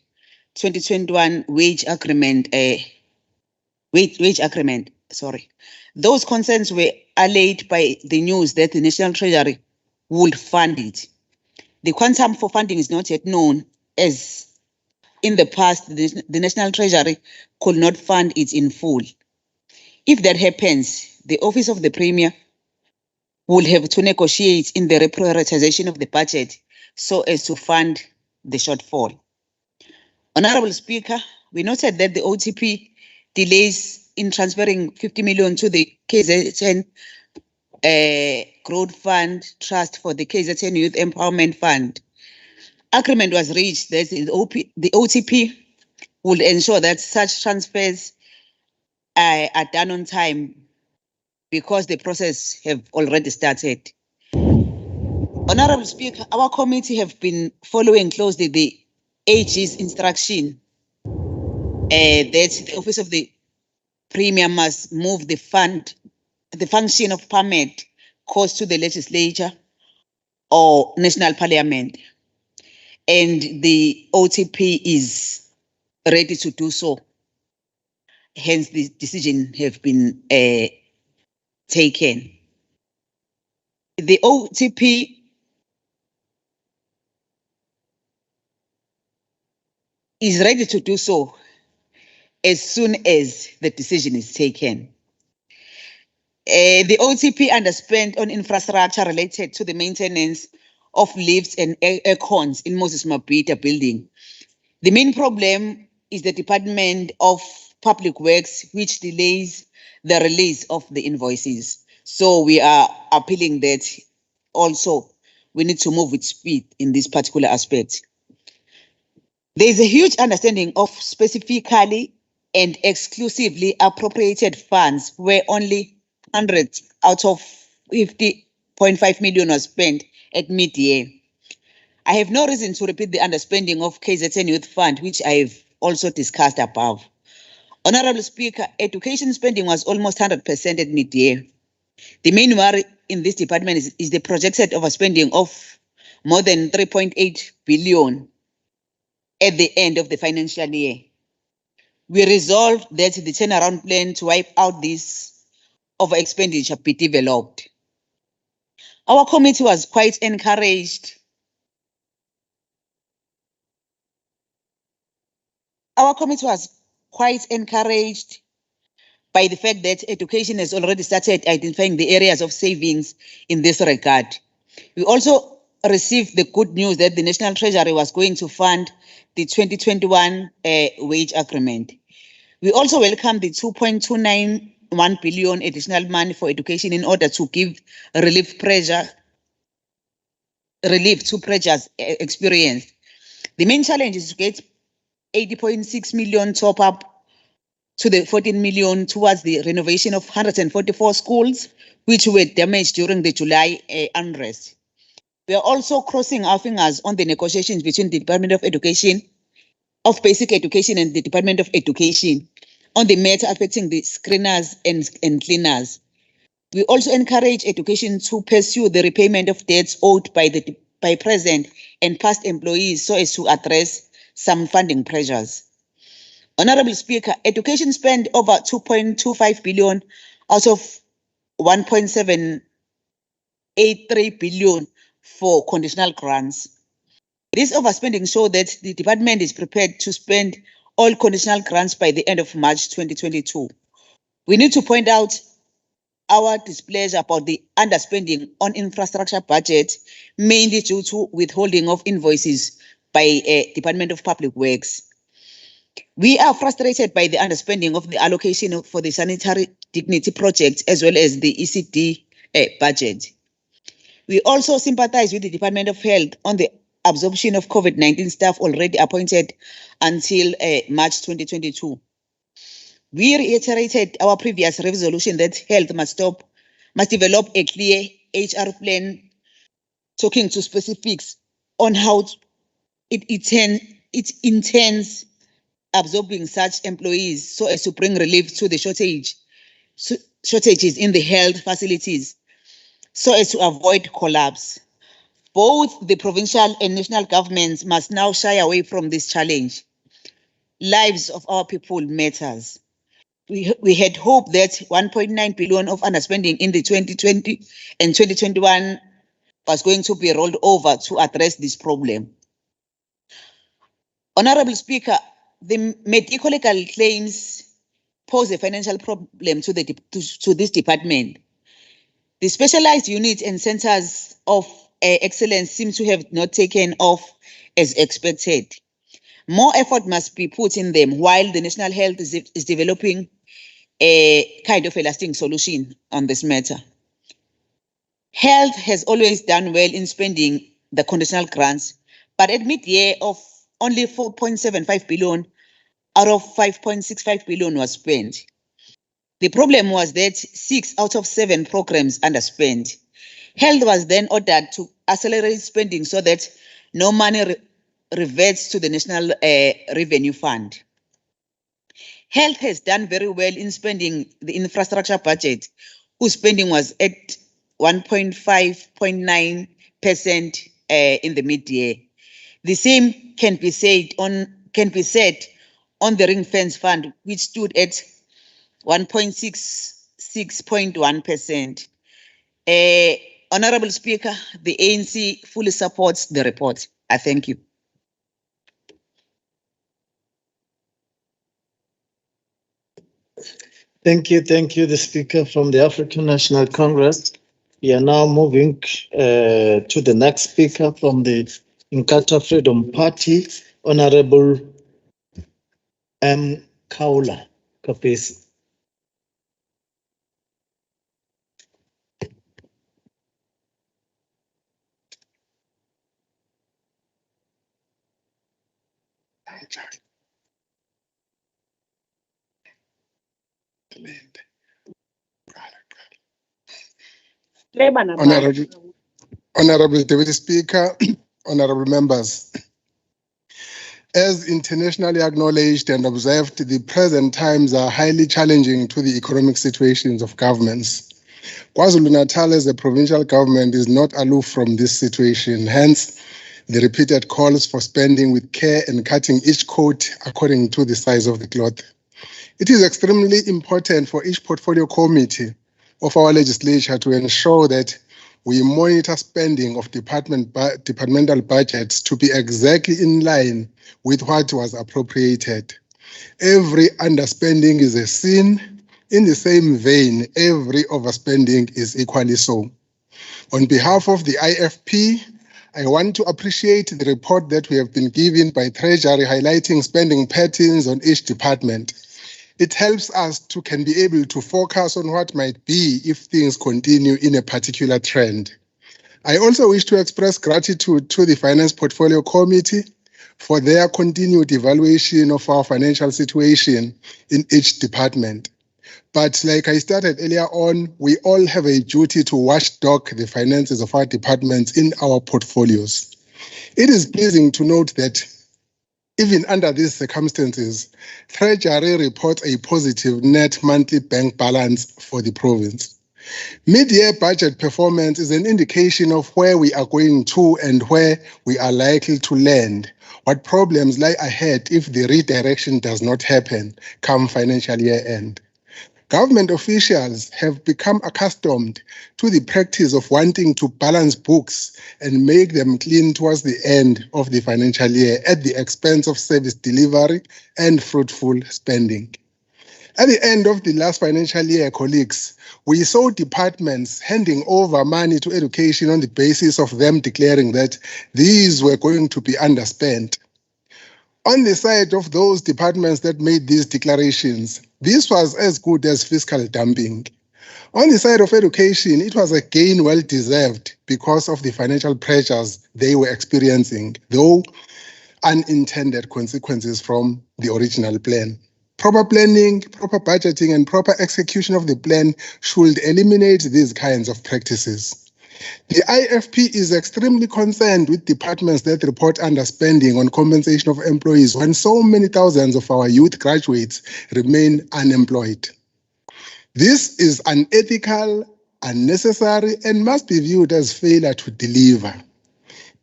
2021 wage agreement. Those concerns were allayed by the news that the National Treasury would fund it. The quantum for funding is not yet known, as in the past, the National Treasury could not fund it in full. If that happens, the Office of the Premier will have to negotiate in the reprioritization of the budget so as to fund the shortfall. Honorable Speaker, we noted that the OTP delays in transferring 50 million to the KZN Growth Fund Trust for the KZN Youth Empowerment Fund. Agreement was reached that the OTP will ensure that such transfers are done on time because the process have already started. Honorable Speaker, our committee have been following closely the AG's instruction that the Office of the Premier must move the function of permit cost to the Legislature or National Parliament. And the OTP is ready to do so. Hence, the decision have been taken. The OTP is ready to do so as soon as the decision is taken. The OTP underspent on infrastructure related to the maintenance of lifts and aircons in Moses Mabhida building. The main problem is the Department of Public Works, which delays the release of the invoices. So we are appealing that also we need to move with speed in this particular aspect. There is a huge understanding of specifically and exclusively appropriated funds where only 100 out of 50.5 million was spent at mid-year. I have no reason to repeat the underspending of KZN Youth Fund, which I have also discussed above. Honorable Speaker, education spending was almost 100% at mid-year. The main worry in this department is the projected overspending of more than 3.8 billion at the end of the financial year. We resolved that the turnaround plan to wipe out this over expenditure be developed. Our committee was quite encouraged. Our committee was quite encouraged by the fact that education has already started identifying the areas of savings in this regard. We also received the good news that the National Treasury was going to fund the 2021 wage agreement. We also welcome the 2.291 billion additional money for education in order to give relief to pressures experienced. The main challenge is to get 80.6 million top up to the 14 million towards the renovation of 144 schools, which were damaged during the July unrest. We are also crossing our fingers on the negotiations between the Department of Education, of Basic Education and the Department of Education on the matter affecting the screeners and cleaners. We also encourage education to pursue the repayment of debts owed by present and past employees so as to address some funding pressures. Honorable Speaker, education spent over 2.25 billion out of 1.783 billion for conditional grants. This overspending shows that the department is prepared to spend all conditional grants by the end of March 2022. We need to point out our displeasure about the underspending on infrastructure budget, mainly due to withholding of invoices by Department of Public Works. We are frustrated by the underspending of the allocation for the sanitary dignity project as well as the ECD budget. We also sympathize with the Department of Health on the absorption of COVID-19 staff already appointed until March 2022. We reiterated our previous resolution that health must develop a clear HR plan talking to specifics on how it intends absorbing such employees so as to bring relief to the shortages in the health facilities so as to avoid collapse. Both the provincial and national governments must now shy away from this challenge. Lives of our people matters. We had hoped that 1.9 billion of underspending in the 2020 and 2021 was going to be rolled over to address this problem. Honorable Speaker, the medical legal claims pose a financial problem to this department. The specialized units and centers of excellence seem to have not taken off as expected. More effort must be put in them while the National Health is developing a kind of a lasting solution on this matter. Health has always done well in spending the conditional grants, but at mid-year of only 4.75 billion out of 5.65 billion was spent. The problem was that 6 out of 7 programs underspent. Health was then ordered to accelerate spending so that no money reverts to the National Revenue Fund. Health has done very well in spending the infrastructure budget, whose spending was at 1.9% in the mid-year. The same can be said on the ring fence fund, which stood at 1.66.1%. Honorable Speaker, the ANC fully supports the report. I thank you. Thank you, the Speaker from the African National Congress. We are now moving to the next speaker from the Inkatha Freedom Party, Honorable M. Kaula Kapesi. Honorable Deputy Speaker, honorable members. As internationally acknowledged and observed, the present times are highly challenging to the economic situations of governments. KwaZulu-Natal as a provincial government is not aloof from this situation, hence the repeated calls for spending with care and cutting each coat according to the size of the cloth. It is extremely important for each portfolio committee of our legislature to ensure that we monitor spending of departmental budgets to be exactly in line with what was appropriated. Every underspending is a sin. In the same vein, every overspending is equally so. On behalf of the IFP, I want to appreciate the report that we have been given by Treasury highlighting spending patterns on each department. It helps us to can be able to focus on what might be if things continue in a particular trend. I also wish to express gratitude to the Finance Portfolio Committee for their continued evaluation of our financial situation in each department. But like I started earlier on, we all have a duty to watchdog the finances of our departments in our portfolios. It is pleasing to note that even under these circumstances, Treasury reports a positive net monthly bank balance for the province. Mid-year budget performance is an indication of where we are going to and where we are likely to land, what problems lie ahead if the redirection does not happen come financial year end. Government officials have become accustomed to the practice of wanting to balance books and make them clean towards the end of the financial year at the expense of service delivery and fruitful spending. At the end of the last financial year, colleagues, we saw departments handing over money to education on the basis of them declaring that these were going to be underspent. On the side of those departments that made these declarations, this was as good as fiscal dumping. On the side of education, it was a gain well deserved because of the financial pressures they were experiencing, though unintended consequences from the original plan. Proper planning, proper budgeting, and proper execution of the plan should eliminate these kinds of practices. The IFP is extremely concerned with departments that report underspending on compensation of employees when so many thousands of our youth graduates remain unemployed. This is unethical, unnecessary, and must be viewed as failure to deliver.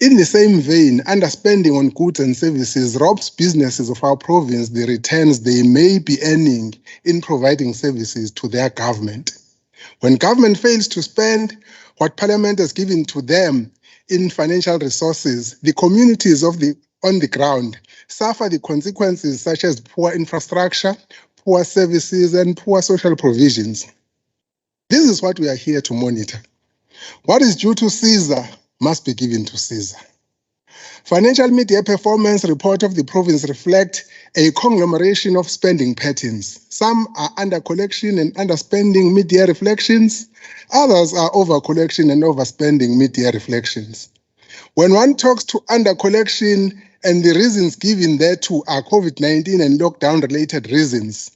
In the same vein, underspending on goods and services robs businesses of our province the returns they may be earning in providing services to their government. When government fails to spend what Parliament has given to them in financial resources, the communities on the ground suffer the consequences such as poor infrastructure, poor services, and poor social provisions. This is what we are here to monitor. What is due to Caesar must be given to Caesar. Financial mid-year performance report of the province reflect a conglomeration of spending patterns. Some are under collection and underspending mid-year reflections. Others are over collection and overspending mid-year reflections. When one talks to under collection and the reasons given thereto are COVID-19 and lockdown-related reasons,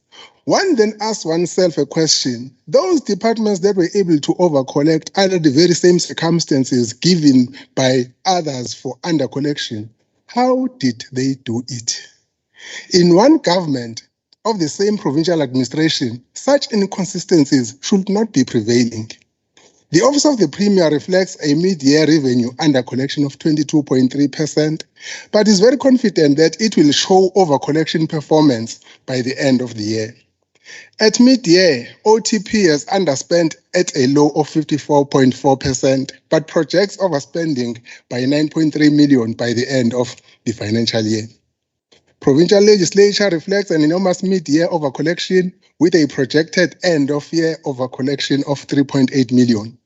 one then asks oneself a question. Those departments that were able to overcollect under the very same circumstances given by others for undercollection, how did they do it? In one government of the same provincial administration, such inconsistencies should not be prevailing. The Office of the Premier reflects a mid-year revenue undercollection of 22.3%, but is very confident that it will show overcollection performance by the end of the year. At mid-year, OTP has underspent at a low of 54.4%, but projects overspending by 9.3 million by the end of the financial year. Provincial legislature reflects an enormous mid-year overcollection with a projected end-of-year overcollection of 3.8 million.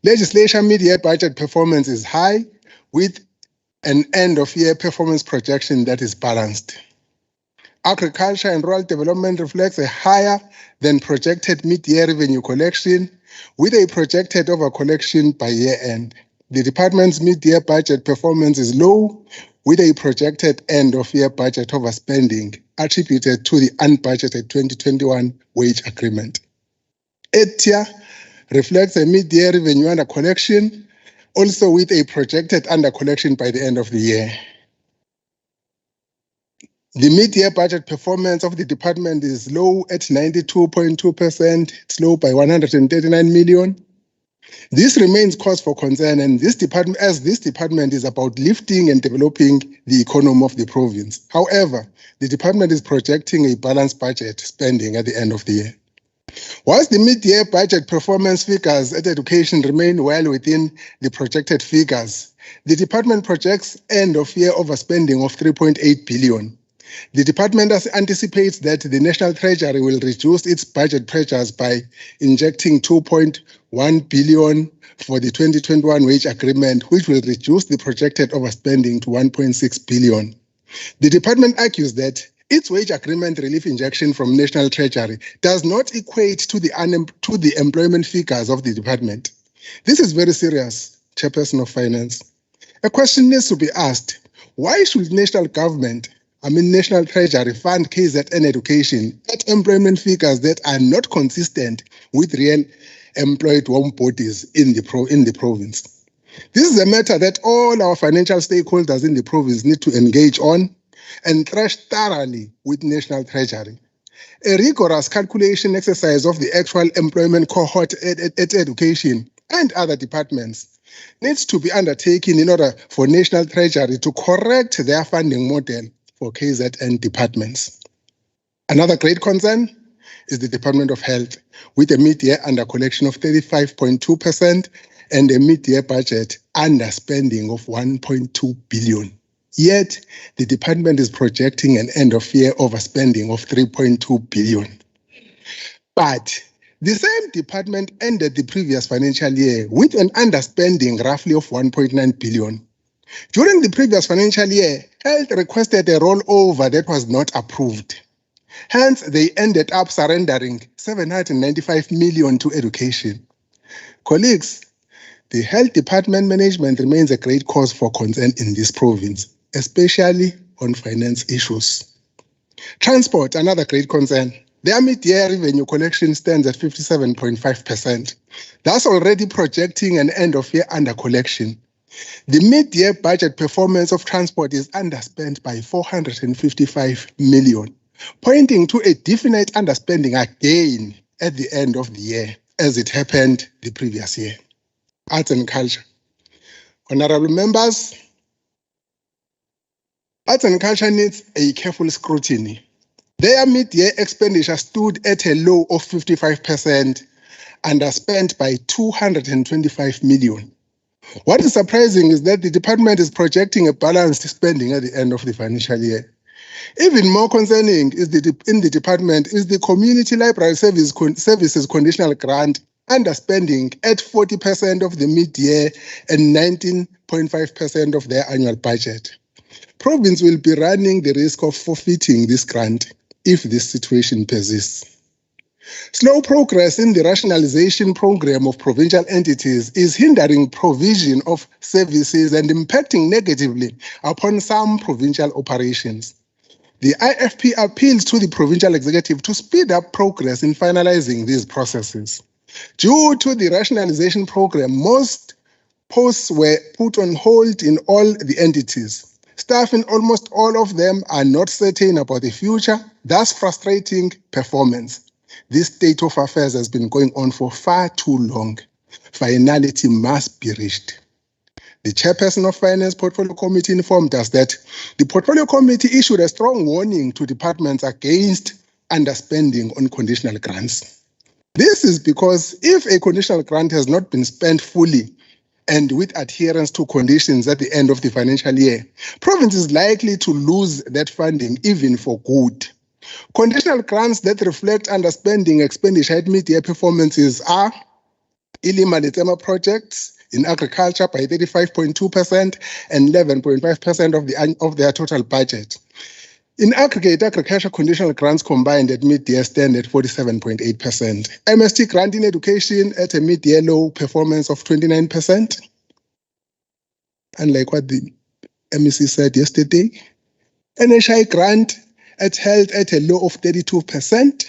Legislature mid-year budget performance is high with an end-of-year performance projection that is balanced. Agriculture and rural development reflects a higher than projected mid-year revenue collection with a projected overcollection by year-end. The department's mid-year budget performance is low with a projected end-of-year budget overspending attributed to the unbudgeted 2021 wage agreement. ETIA reflects a mid-year revenue undercollection, also with a projected undercollection by the end of the year. The mid-year budget performance of the department is low at 92.2%. It's low by 139 million. This remains cause for concern, and this department is about lifting and developing the economy of the province. However, the department is projecting a balanced budget spending at the end of the year. Whilst the mid-year budget performance figures at education remain well within the projected figures, the department projects end-of-year overspending of 3.8 billion. The department anticipates that the National Treasury will reduce its budget pressures by injecting 2.1 billion for the 2021 wage agreement, which will reduce the projected overspending to 1.6 billion. The department argues that its wage agreement relief injection from National Treasury does not equate to the employment figures of the department. This is very serious, Chairperson of Finance. A question needs to be asked. Why should National Treasury fund KZN education at employment figures that are not consistent with real employed home bodies in the province? This is a matter that all our financial stakeholders in the province need to engage on and thrash thoroughly with National Treasury. A rigorous calculation exercise of the actual employment cohort at education and other departments needs to be undertaken in order for National Treasury to correct their funding model for KZN departments. Another great concern is the Department of Health, with a mid-year under-collection of 35.2% and a mid-year budget underspending of 1.2 billion. Yet, the department is projecting an end-of-year overspending of 3.2 billion. But the same department ended the previous financial year with an underspending roughly of 1.9 billion. During the previous financial year, Health requested a rollover that was not approved. Hence, they ended up surrendering 795 million to education. Colleagues, the Health Department management remains a great cause for concern in this province, especially on finance issues. Transport, another great concern. Their mid-year revenue collection stands at 57.5%. That's already projecting an end-of-year under-collection. The mid-year budget performance of transport is underspent by 455 million, pointing to a definite underspending again at the end of the year, as it happened the previous year. Arts and culture. Honorable members, arts and culture needs a careful scrutiny. Their mid-year expenditure stood at a low of 55%, underspent by 225 million. What is surprising is that the department is projecting a balanced spending at the end of the financial year. Even more concerning is in the department is the Community Library Services Conditional Grant underspending at 40% of the mid-year and 19.5% of their annual budget. Province will be running the risk of forfeiting this grant if this situation persists. Slow progress in the rationalization program of provincial entities is hindering provision of services and impacting negatively upon some provincial operations. The IFP appeals to the provincial executive to speed up progress in finalizing these processes. Due to the rationalization program, most posts were put on hold in all the entities. Staff in almost all of them are not certain about the future, thus frustrating performance. This state of affairs has been going on for far too long. Finality must be reached. The chairperson of Finance Portfolio Committee informed us that the Portfolio Committee issued a strong warning to departments against underspending on conditional grants. This is because if a conditional grant has not been spent fully and with adherence to conditions at the end of the financial year, province is likely to lose that funding even for good. Conditional grants that reflect underspending expenditure at mid-year performances are Ilima Letema projects in agriculture by 35.2% and 11.5% of their total budget. In aggregate, agriculture conditional grants combined at mid-year stand at 47.8%. MST grant in education at a mid-year low performance of 29%. Unlike what the MEC said yesterday. NHI grant at health at a low of 32%.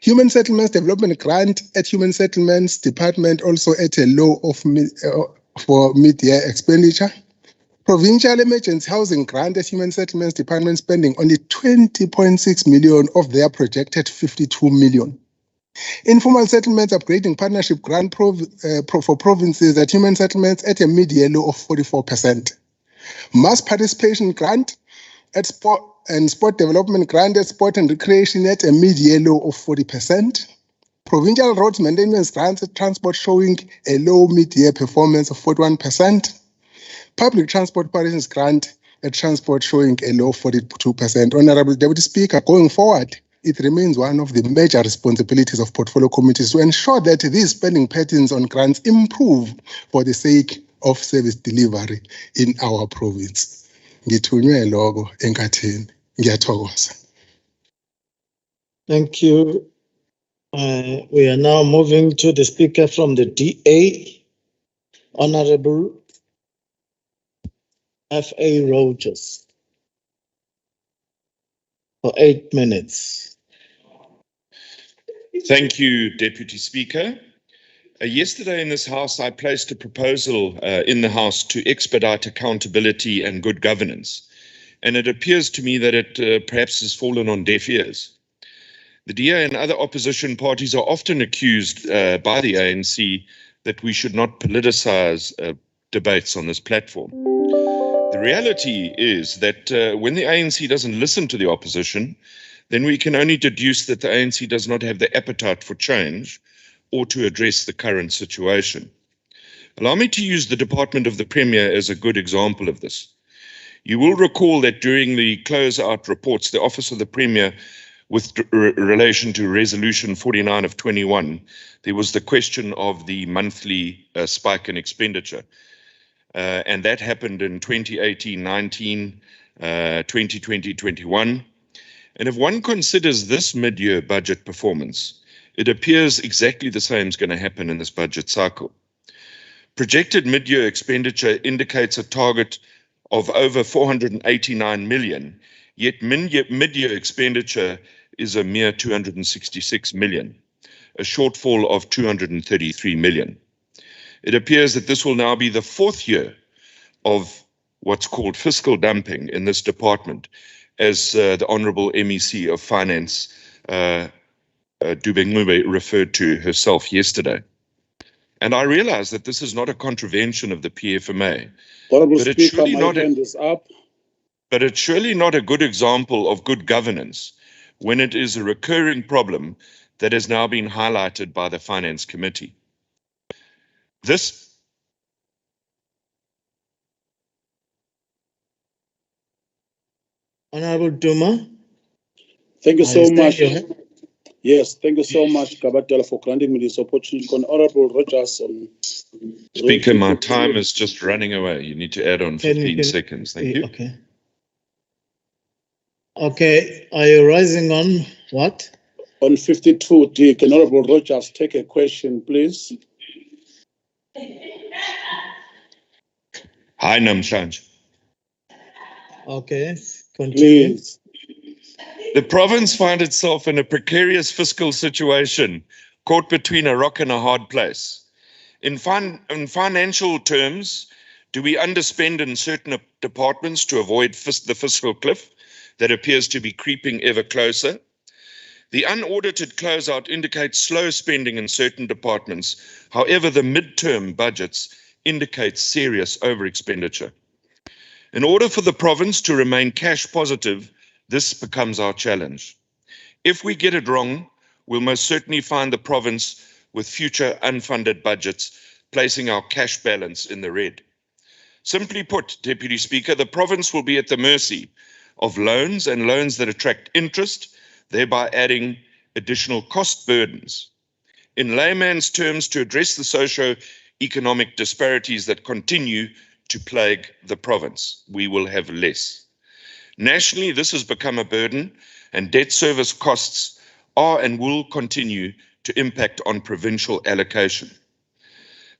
Human Settlements Development Grant at Human Settlements Department also at a low of for mid-year expenditure. Provincial Emergency Housing Grant at Human Settlements Department spending only 20.6 million of their projected 52 million. Informal Settlements Upgrading Partnership Grant for provinces at Human Settlements at a mid-year low of 44%. Mass Participation Grant at Sport and Sport Development Grant at Sport and Recreation at a mid-year low of 40%. Provincial Roads Maintenance Grants at Transport showing a low mid-year performance of 41%. Public Transport Operations Grant at transport showing a low 42%. Honorable Deputy Speaker, going forward, it remains one of the major responsibilities of portfolio committees to ensure that these spending patterns on grants improve for the sake of service delivery in our province. Ngithunywe lokho enkathini. Ngiyathokoza. Thank you. We are now moving to the speaker from the DA, Honorable F.A. Rogers, for 8 minutes. Thank you, Deputy Speaker. Yesterday in this House, I placed a proposal in the House to expedite accountability and good governance. And it appears to me that it perhaps has fallen on deaf ears. The DA and other opposition parties are often accused by the ANC that we should not politicize debates on this platform. The reality is that when the ANC doesn't listen to the opposition, then we can only deduce that the ANC does not have the appetite for change or to address the current situation. Allow me to use the Department of the Premier as a good example of this. You will recall that during the closeout reports, the Office of the Premier, with relation to Resolution 49 of 21, there was the question of the monthly spike in expenditure. And that happened in 2018-19, 2020-21. And if one considers this mid-year budget performance, it appears exactly the same is going to happen in this budget cycle. Projected mid-year expenditure indicates a target of over 489 million, yet mid-year expenditure is a mere 266 million, a shortfall of 233 million. It appears that this will now be the fourth year of what's called fiscal dumping in this department, as the Honourable MEC of Finance, Dubengube, referred to herself yesterday. And I realize that this is not a contravention of the PFMA, Honourable but it's Speaker, my hand is up. But it's surely not a good example of good governance when it is a recurring problem that has now been highlighted by the Finance Committee. This Honorable Duma. Thank you so much. Yes, thank you so much, Kabatela, for granting me this opportunity. Honorable Rogers. Speaker, my time is just running away. You need to add on 15 seconds. Thank you. Okay. Okay, are you rising on what? On 52D, can Honorable Rogers take a question, please? Hi, Namhlanje. Okay, continue. Please. The province finds itself in a precarious fiscal situation, caught between a rock and a hard place. In financial terms, do we underspend in certain departments to avoid the fiscal cliff that appears to be creeping ever closer? The unaudited closeout indicates slow spending in certain departments. However, the midterm budgets indicate serious overexpenditure. In order for the province to remain cash positive, this becomes our challenge. If we get it wrong, we'll most certainly find the province with future unfunded budgets, placing our cash balance in the red. Simply put, Deputy Speaker, the province will be at the mercy of loans and loans that attract interest, thereby adding additional cost burdens. In layman's terms, to address the socio-economic disparities that continue to plague the province, we will have less. Nationally, this has become a burden, and debt service costs are and will continue to impact on provincial allocation.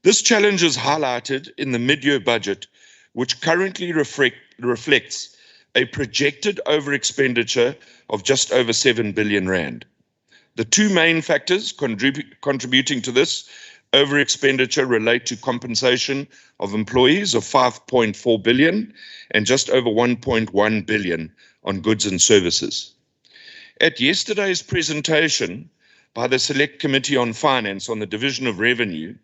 This challenge is highlighted in the mid-year budget, which currently reflects a projected over-expenditure of just over 7 billion rand. The two main factors contributing to this over-expenditure relate to compensation of employees of 5.4 billion and just over 1.1 billion on goods and services. At yesterday's presentation by the Select Committee on Finance on the Division of Revenue,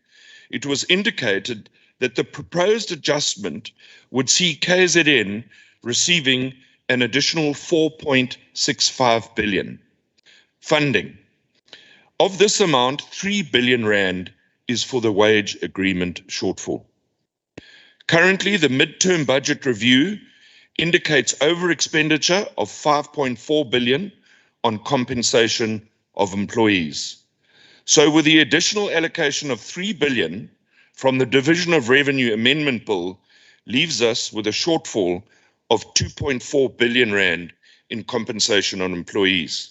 it was indicated that the proposed adjustment would see KZN receiving an additional 4.65 billion funding. Of this amount, 3 billion rand is for the wage agreement shortfall. Currently, the midterm budget review indicates over expenditure of 5.4 billion on compensation of employees. So with the additional allocation of 3 billion from the Division of Revenue Amendment Bill leaves us with a shortfall of 2.4 billion rand in compensation on employees.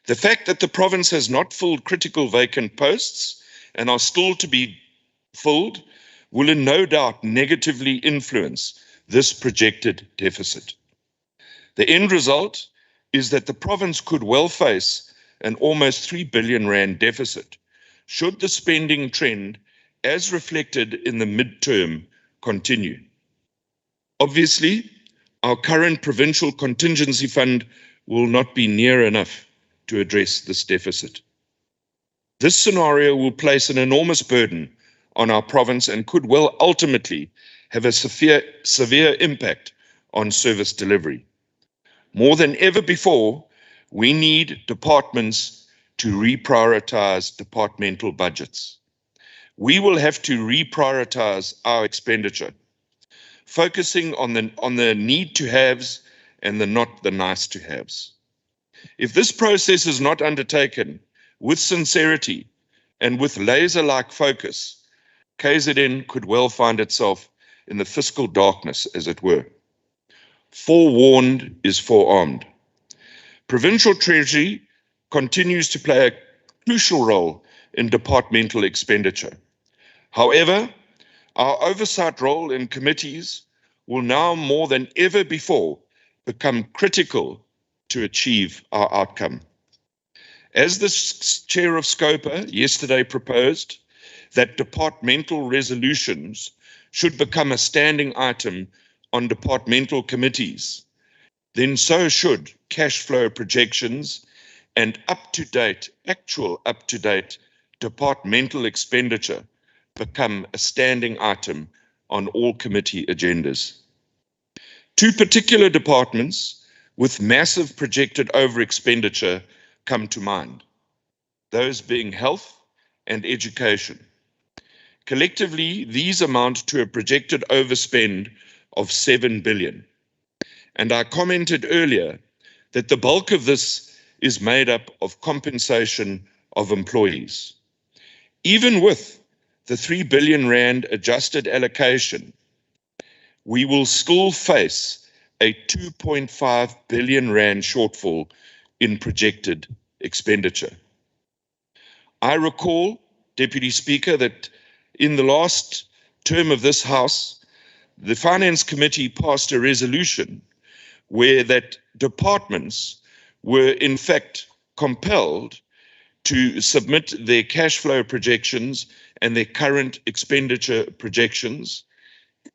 The fact that the province has not filled critical vacant posts and are still to be filled will in no doubt negatively influence this projected deficit. The end result is that the province could well face an almost 3 billion rand deficit should the spending trend as reflected in the midterm continue. Obviously, our current provincial contingency fund will not be near enough to address this deficit. This scenario will place an enormous burden on our province and could well ultimately have a severe impact on service delivery. More than ever before, we need departments to reprioritize departmental budgets. We will have to reprioritize our expenditure, focusing on the need to haves and not the nice to haves. If this process is not undertaken with sincerity and with laser-like focus, KZN could well find itself in the fiscal darkness, as it were. Forewarned is forearmed. Provincial Treasury continues to play a crucial role in departmental expenditure. However, our oversight role in committees will now more than ever before become critical to achieve our outcome. As the chair of SCOPA yesterday proposed that departmental resolutions should become a standing item on departmental committees, then so should cash flow projections and actual up-to-date departmental expenditure become a standing item on all committee agendas. Two particular departments with massive projected over-expenditure come to mind, those being health and education. Collectively, these amount to a projected overspend of 7 billion. And I commented earlier that the bulk of this is made up of compensation of employees. Even with the 3 billion rand adjusted allocation, we will still face a 2.5 billion rand shortfall in projected expenditure. I recall, Deputy Speaker, that in the last term of this House, the Finance Committee passed a resolution where that departments were in fact compelled to submit their cash flow projections and their current expenditure projections.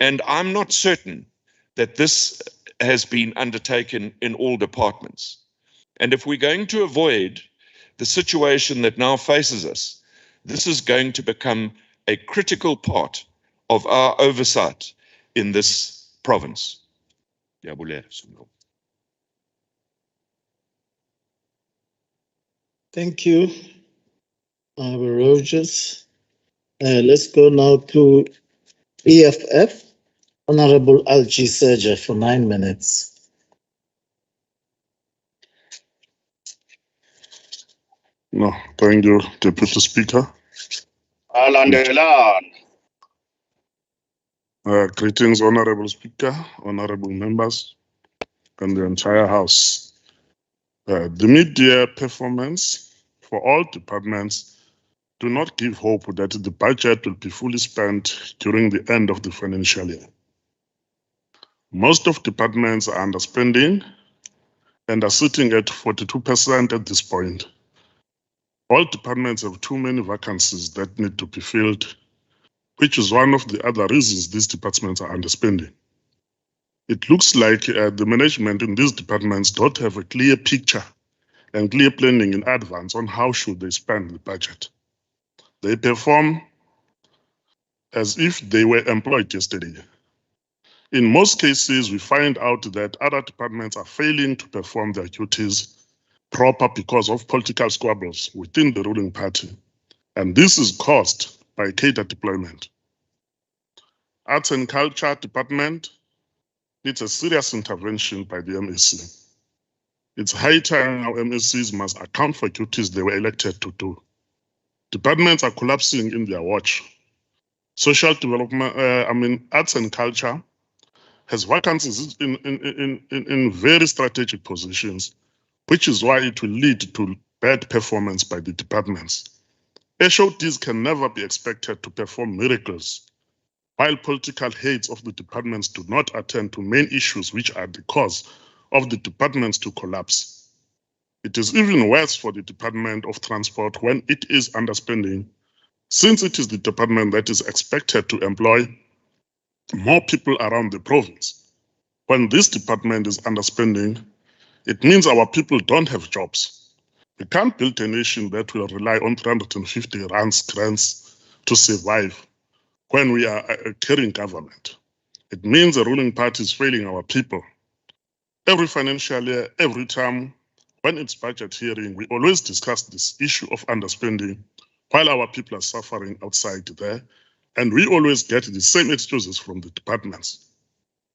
And I'm not certain that this has been undertaken in all departments. And if we're going to avoid the situation that now faces us, this is going to become a critical part of our oversight in this province. Thank you, Rogers. Let's go now to EFF. Honorable Algie Serger for 9 minutes. No, thank you, Deputy Speaker. Greetings, Honorable Speaker, honorable members, and the entire House. The mid-year performance for all departments do not give hope that the budget will be fully spent during the end of the financial year. Most of departments are underspending and are sitting at 42% at this point. All departments have too many vacancies that need to be filled, which is one of the other reasons these departments are underspending. It looks like the management in these departments don't have a clear picture and clear planning in advance on how should they spend the budget. They perform as if they were employed yesterday. In most cases, we find out that other departments are failing to perform their duties proper because of political squabbles within the ruling party. And this is caused by cadre deployment. Arts and Culture Department needs a serious intervention by the MEC. It's high time now MECs must account for duties they were elected to do. Departments are collapsing in their watch. Social development, arts and culture has vacancies in very strategic positions, which is why it will lead to bad performance by the departments. HODs can never be expected to perform miracles, while political heads of the departments do not attend to main issues which are the cause of the departments to collapse. It is even worse for the Department of Transport when it is underspending, since it is the department that is expected to employ more people around the province. When this department is underspending, it means our people don't have jobs. We can't build a nation that will rely on 350 rands grants to survive when we are a caring government. It means the ruling party is failing our people. Every financial year, every time, when it's budget hearing, we always discuss this issue of underspending while our people are suffering outside there, and we always get the same excuses from the departments.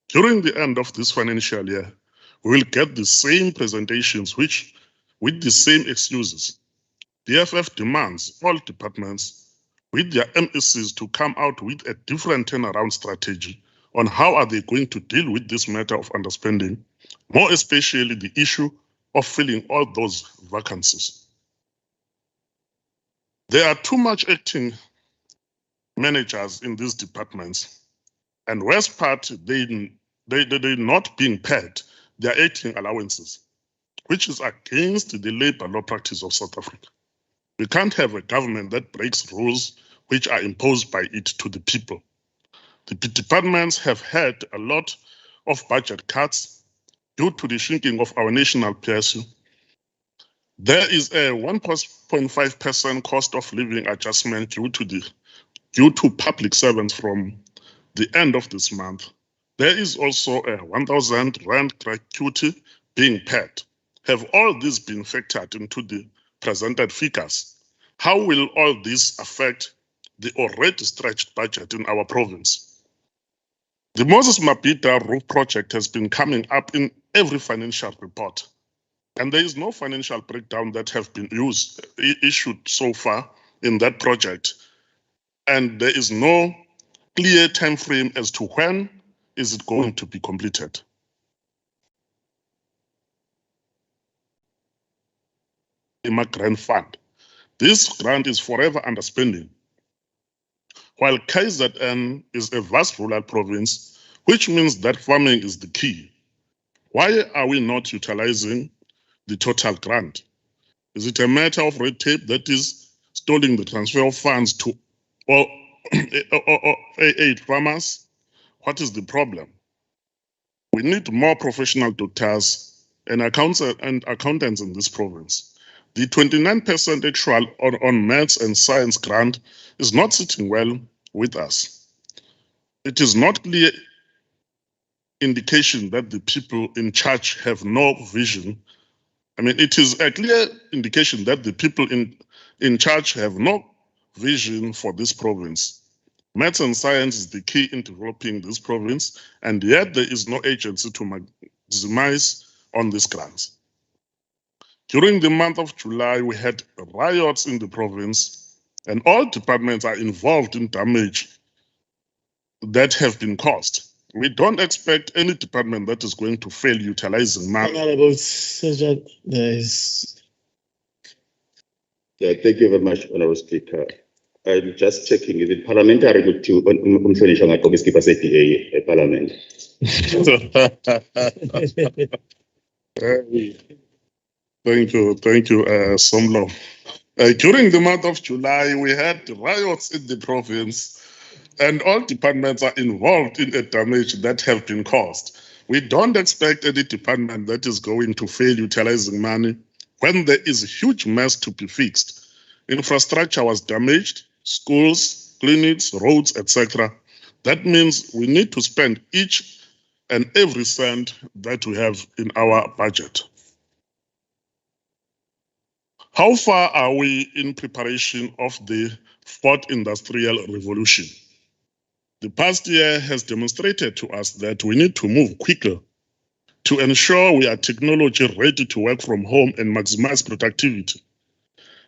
During the end of this financial year, we will get the same presentations with the same excuses. The FF demands all departments with their MECs to come out with a different turnaround strategy on how are they going to deal with this matter of underspending, more especially the issue of filling all those vacancies. There are too much acting managers in these departments, and worst part, they're not being paid their acting allowances, which is against the labor law practice of South Africa. We can't have a government that breaks rules which are imposed by it to the people. The departments have had a lot of budget cuts due to the shrinking of our national PSU. There is a 1.5% cost of living adjustment due to public servants from the end of this month. There is also a 1,000 rand gratuity being paid. Have all these been factored into the presented figures? How will all this affect the already stretched budget in our province? The Moses Mabhida roof project has been coming up in every financial report, and there is no financial breakdown that have been issued so far in that project, and there is no clear time frame as to when is it going to be completed. IMA Grant Fund. This grant is forever underspending. While KZN is a vast rural province, which means that farming is the key. Why are we not utilizing the total grant? Is it a matter of red tape that is stalling the transfer of funds to all aid farmers? What is the problem? We need more professional doctors and accountants in this province. The 29% actual on maths and science grant is not sitting well with us. It is not clear indication that the people in charge have no vision. It is a clear indication that the people in charge have no vision for this province. Maths and science is the key in developing this province, and yet there is no agency to maximize on these grants. During the month of July, we had riots in the province, and all departments are involved in damage that have been caused. We don't expect any department that is going to fail utilizing money. Honorable Sajak, there is. Yeah, thank you very much, Honorable Speaker. I'm just checking, is it parliamentary to umhlonishwa ngaqoka iskipa se-DA eParliament? Thank you, Somlo. During the month of July, we had riots in the province, and all departments are involved in the damage that have been caused. We don't expect any department that is going to fail utilizing money when there is a huge mess to be fixed. Infrastructure was damaged, schools, clinics, roads, etc. That means we need to spend each and every cent that we have in our budget. How far are we in preparation of the fourth industrial revolution? The past year has demonstrated to us that we need to move quicker to ensure we are technology ready to work from home and maximize productivity.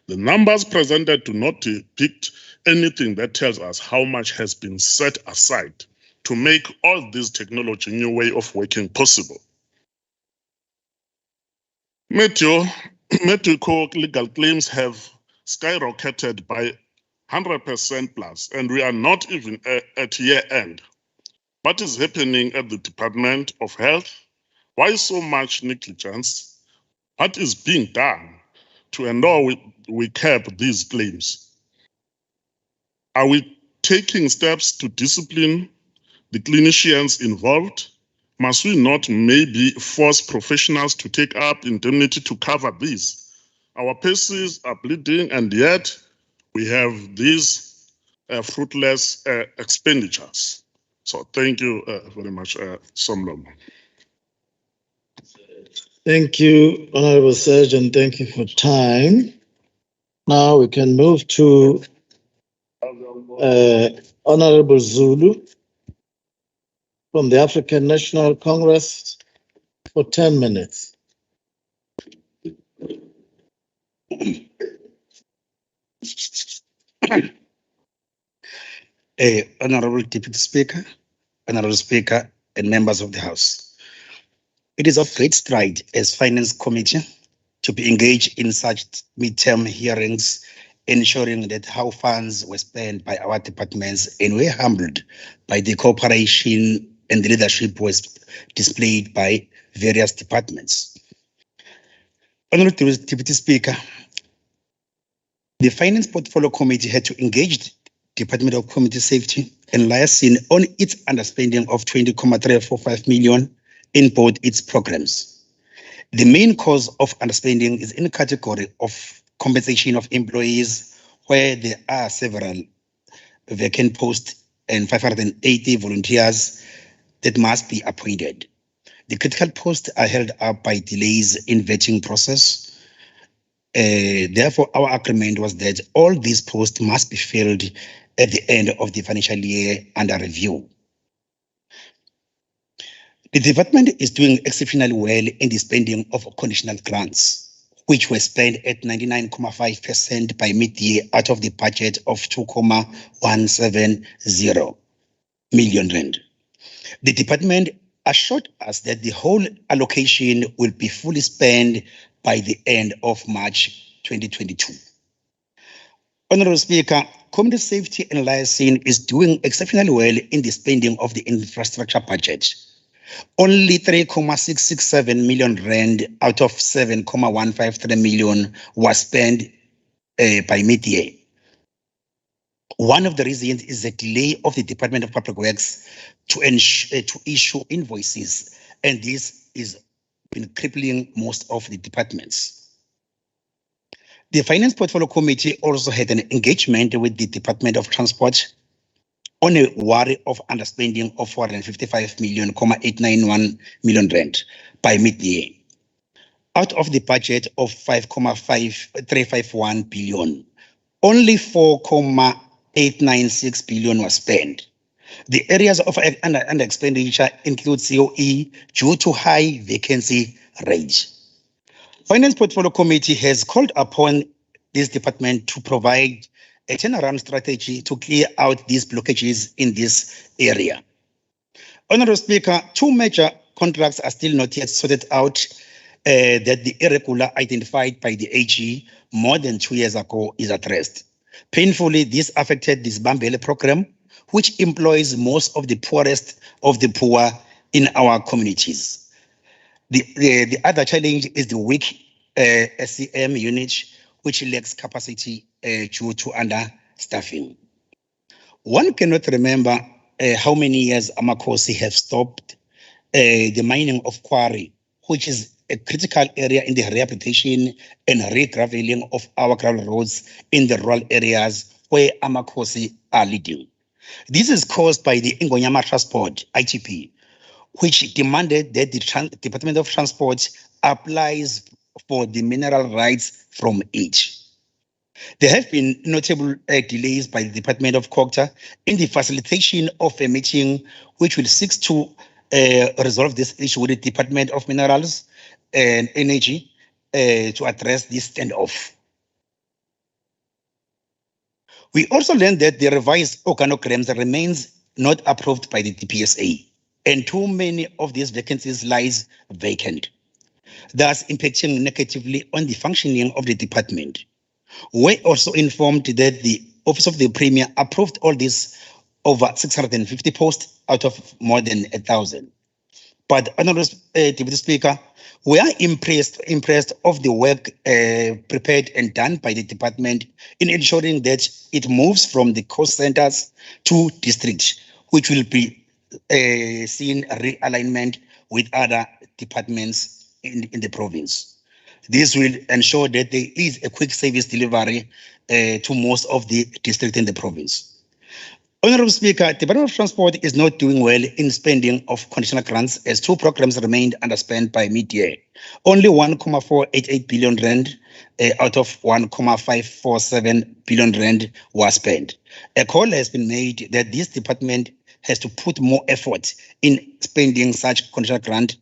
The numbers presented do not depict anything that tells us how much has been set aside to make all this technology new way of working possible. Medical legal claims have skyrocketed by 100% plus, and we are not even at year end. What is happening at the Department of Health? Why so much negligence? What is being done to ensure we cap these claims? Are we taking steps to discipline the clinicians involved? Must we not maybe force professionals to take up indemnity to cover this? Our purses are bleeding, and yet we have these fruitless expenditures. So thank you very much, Somlomo. Thank you, Honorable Surgeon. Thank you for time. Now we can move to Honorable Zulu from the African National Congress for 10 minutes. Honorable Deputy Speaker, Honorable Speaker, and members of the House. It is of great stride as Finance Committee to be engaged in such midterm hearings, ensuring that how funds were spent by our departments and were humbled by the cooperation and the leadership was displayed by various departments. Honorable Deputy Speaker, the Finance Portfolio Committee had to engage Department of Community Safety and Liaison on its underspending of 20.345 million in both its programs. The main cause of underspending is in the category of compensation of employees, where there are several vacant posts and 580 volunteers that must be appointed. The critical posts are held up by delays in vetting process. Therefore, our agreement was that all these posts must be filled at the end of the financial year under review. The department is doing exceptionally well in the spending of conditional grants, which were spent at 99.5% by mid-year out of the budget of 2.170 million rand. The department assured us that the whole allocation will be fully spent by the end of March 2022. Honorable Speaker, Community Safety and Liaison is doing exceptionally well in the spending of the infrastructure budget. Only 3.667 million rand out of 7.153 million was spent by mid-year. One of the reasons is the delay of the Department of Public Works to issue invoices, and this is been crippling most of the departments. The Finance Portfolio Committee also had an engagement with the Department of Transport on a worry of underspending of 455.891 million rand by mid-year. Out of the budget of 5.351 billion, only 4.896 billion was spent. The areas of under expenditure include COE due to high vacancy rate. Finance Portfolio Committee has called upon this department to provide a turnaround strategy to clear out these blockages in this area. Honorable Speaker, two major contracts are still not yet sorted out that the irregular identified by the AG more than 2 years ago is addressed. Painfully, this affected this Bambele program, which employs most of the poorest of the poor in our communities. The other challenge is the weak SCM unit, which lacks capacity due to understaffing. One cannot remember how many years Amakosi have stopped the mining of quarry, which is a critical area in the rehabilitation and regraveling of our gravel roads in the rural areas where Amakosi are leading. This is caused by the Ingonyama Transport, ITP, which demanded that the Department of Transport applies for the mineral rights from each. There have been notable delays by the Department of Culture in the facilitation of a meeting which will seek to resolve this issue with the Department of Minerals and Energy to address this standoff. We also learned that the revised organograms remains not approved by the DPSA, and too many of these vacancies lies vacant, thus impacting negatively on the functioning of the department. We're also informed that the Office of the Premier approved all these over 650 posts out of more than 1,000. But, Honorable Deputy Speaker, we are impressed of the work prepared and done by the department in ensuring that it moves from the cost centers to districts, which will be seen realignment with other departments in the province. This will ensure that there is a quick service delivery to most of the districts in the province. Honorable Speaker, the Department of Transport is not doing well in spending of conditional grants as two programs remained underspent by mid-year. Only 1.488 billion rand out of 1.547 billion rand was spent. A call has been made that this department has to put more effort in spending such conditional grant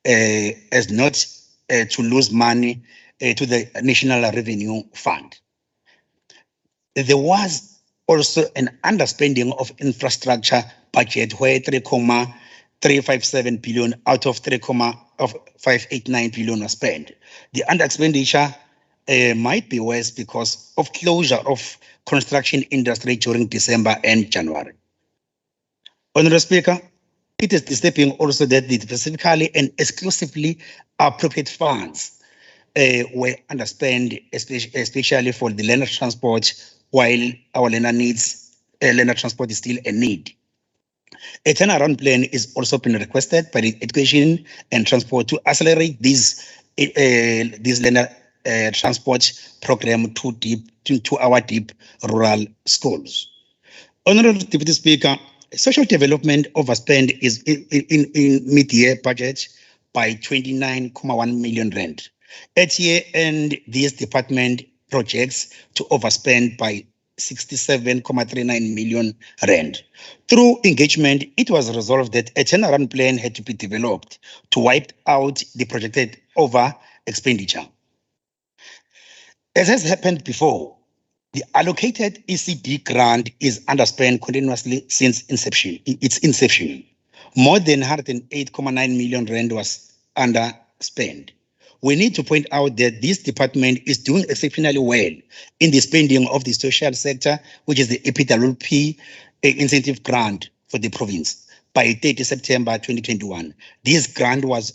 as not to lose money to the National Revenue Fund. There was also an underspending of infrastructure budget where 3.357 billion out of 3.589 billion was spent. The under expenditure might be worse because of closure of construction industry during December and January. Honorable Speaker, it is disturbing also that the specifically and exclusively appropriate funds were underspent, especially for the land transport, while our land transport is still a need. A turnaround plan is also been requested by the Education and Transport to accelerate this land transport program to our deep rural schools. Honorable Deputy Speaker, social development overspend is in mid-year budget by 29.1 million rand. At year end, this department projects to overspend by 67.39 million rand. Through engagement, it was resolved that a turnaround plan had to be developed to wipe out the projected over expenditure. As has happened before, the allocated ECD grant is underspent continuously since its inception. More than 108.9 million rand was underspent. We need to point out that this department is doing exceptionally well in the spending of the social sector, which is the EPWP incentive grant for the province. By 30 September 2021, this grant was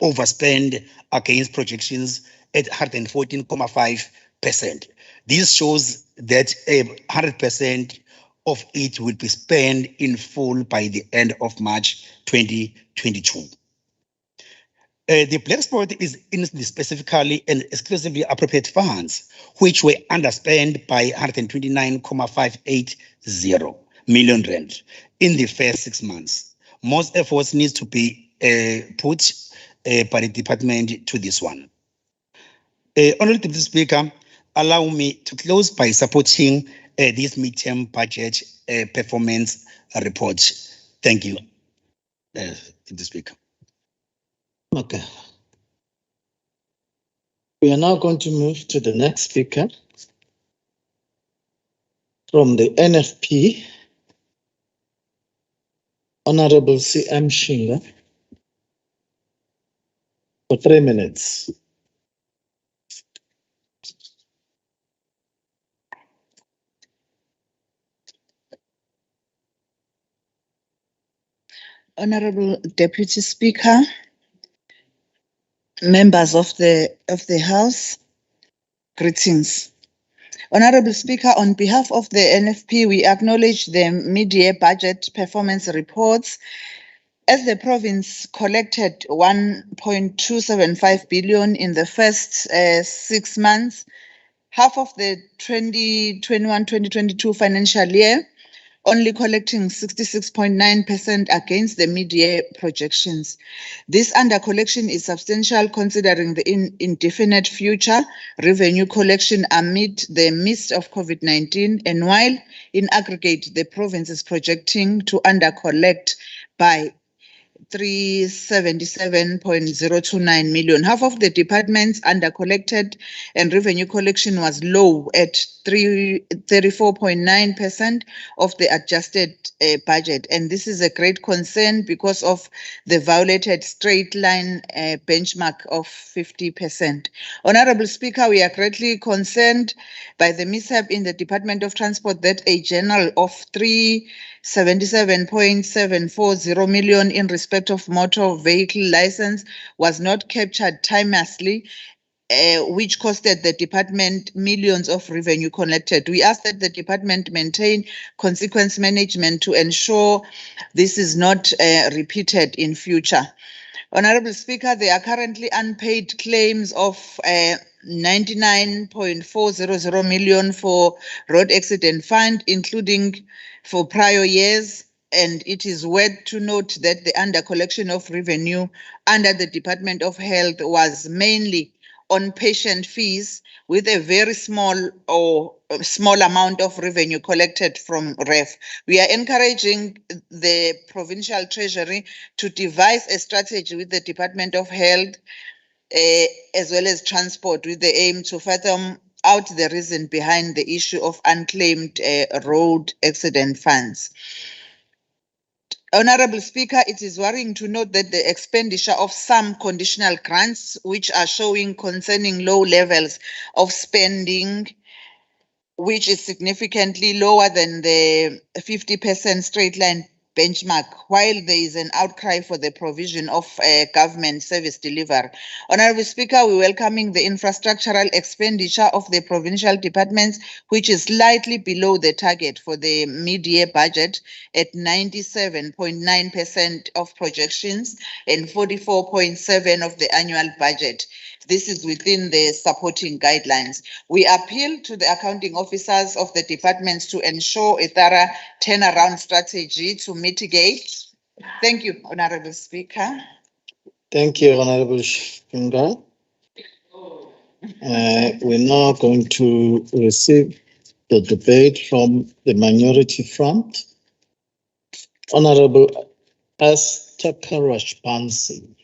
overspent against projections at 114.5%. This shows that 100% of it will be spent in full by the end of March 2022. The black spot is in specifically and exclusively appropriate funds, which were underspent by 129.580 million rand in the first 6 months. Most efforts need to be put by the department to this one. Honorable Deputy Speaker, allow me to close by supporting this midterm budget performance report. Thank you, Deputy Speaker. Okay. We are now going to move to the next speaker from the NFP, Honorable CM Shinga, for 3 minutes. Honorable Deputy Speaker, members of the House, greetings. Honorable Speaker, on behalf of the NFP, we acknowledge the mid-year budget performance reports. As the province collected 1.275 billion in the first 6 months, half of the 2021-2022 financial year, only collecting 66.9% against the mid-year projections. This under-collection is substantial considering the indefinite future revenue collection amid the midst of COVID-19, and while in aggregate, the province is projecting to under-collect by 377.029 million. Half of the departments under collected and revenue collection was low at 34.9% of the adjusted budget. And this is a great concern because of the violated straight line benchmark of 50%. Honorable Speaker, we are greatly concerned by the mishap in the Department of Transport that a journal of 377.740 million in respect of motor vehicle license was not captured timelessly, which costed the department millions of revenue collected. We ask that the department maintain consequence management to ensure this is not repeated in future. Honorable Speaker, there are currently unpaid claims of 99.400 million for road accident fund, including for prior years, and it is worth to note that the under collection of revenue under the Department of Health was mainly on patient fees, with a very small amount of revenue collected from REF. We are encouraging the provincial treasury to devise a strategy with the Department of Health as well as transport, with the aim to fathom out the reason behind the issue of unclaimed road accident funds. Honorable Speaker, it is worrying to note that the expenditure of some conditional grants, which are showing concerning low levels of spending, which is significantly lower than the 50% straight line benchmark, while there is an outcry for the provision of government service delivery. Honorable Speaker, we welcoming the infrastructural expenditure of the provincial departments, which is slightly below the target for the mid-year budget at 97.9% of projections and 44.7% of the annual budget. This is within the supporting guidelines. We appeal to the accounting officers of the departments to ensure a thorough turnaround strategy to mitigate. Thank you, Honorable Speaker. Thank you, Honorable Shpinga. We're now going to receive the debate from the minority front. Honorable Esther Rashpansi.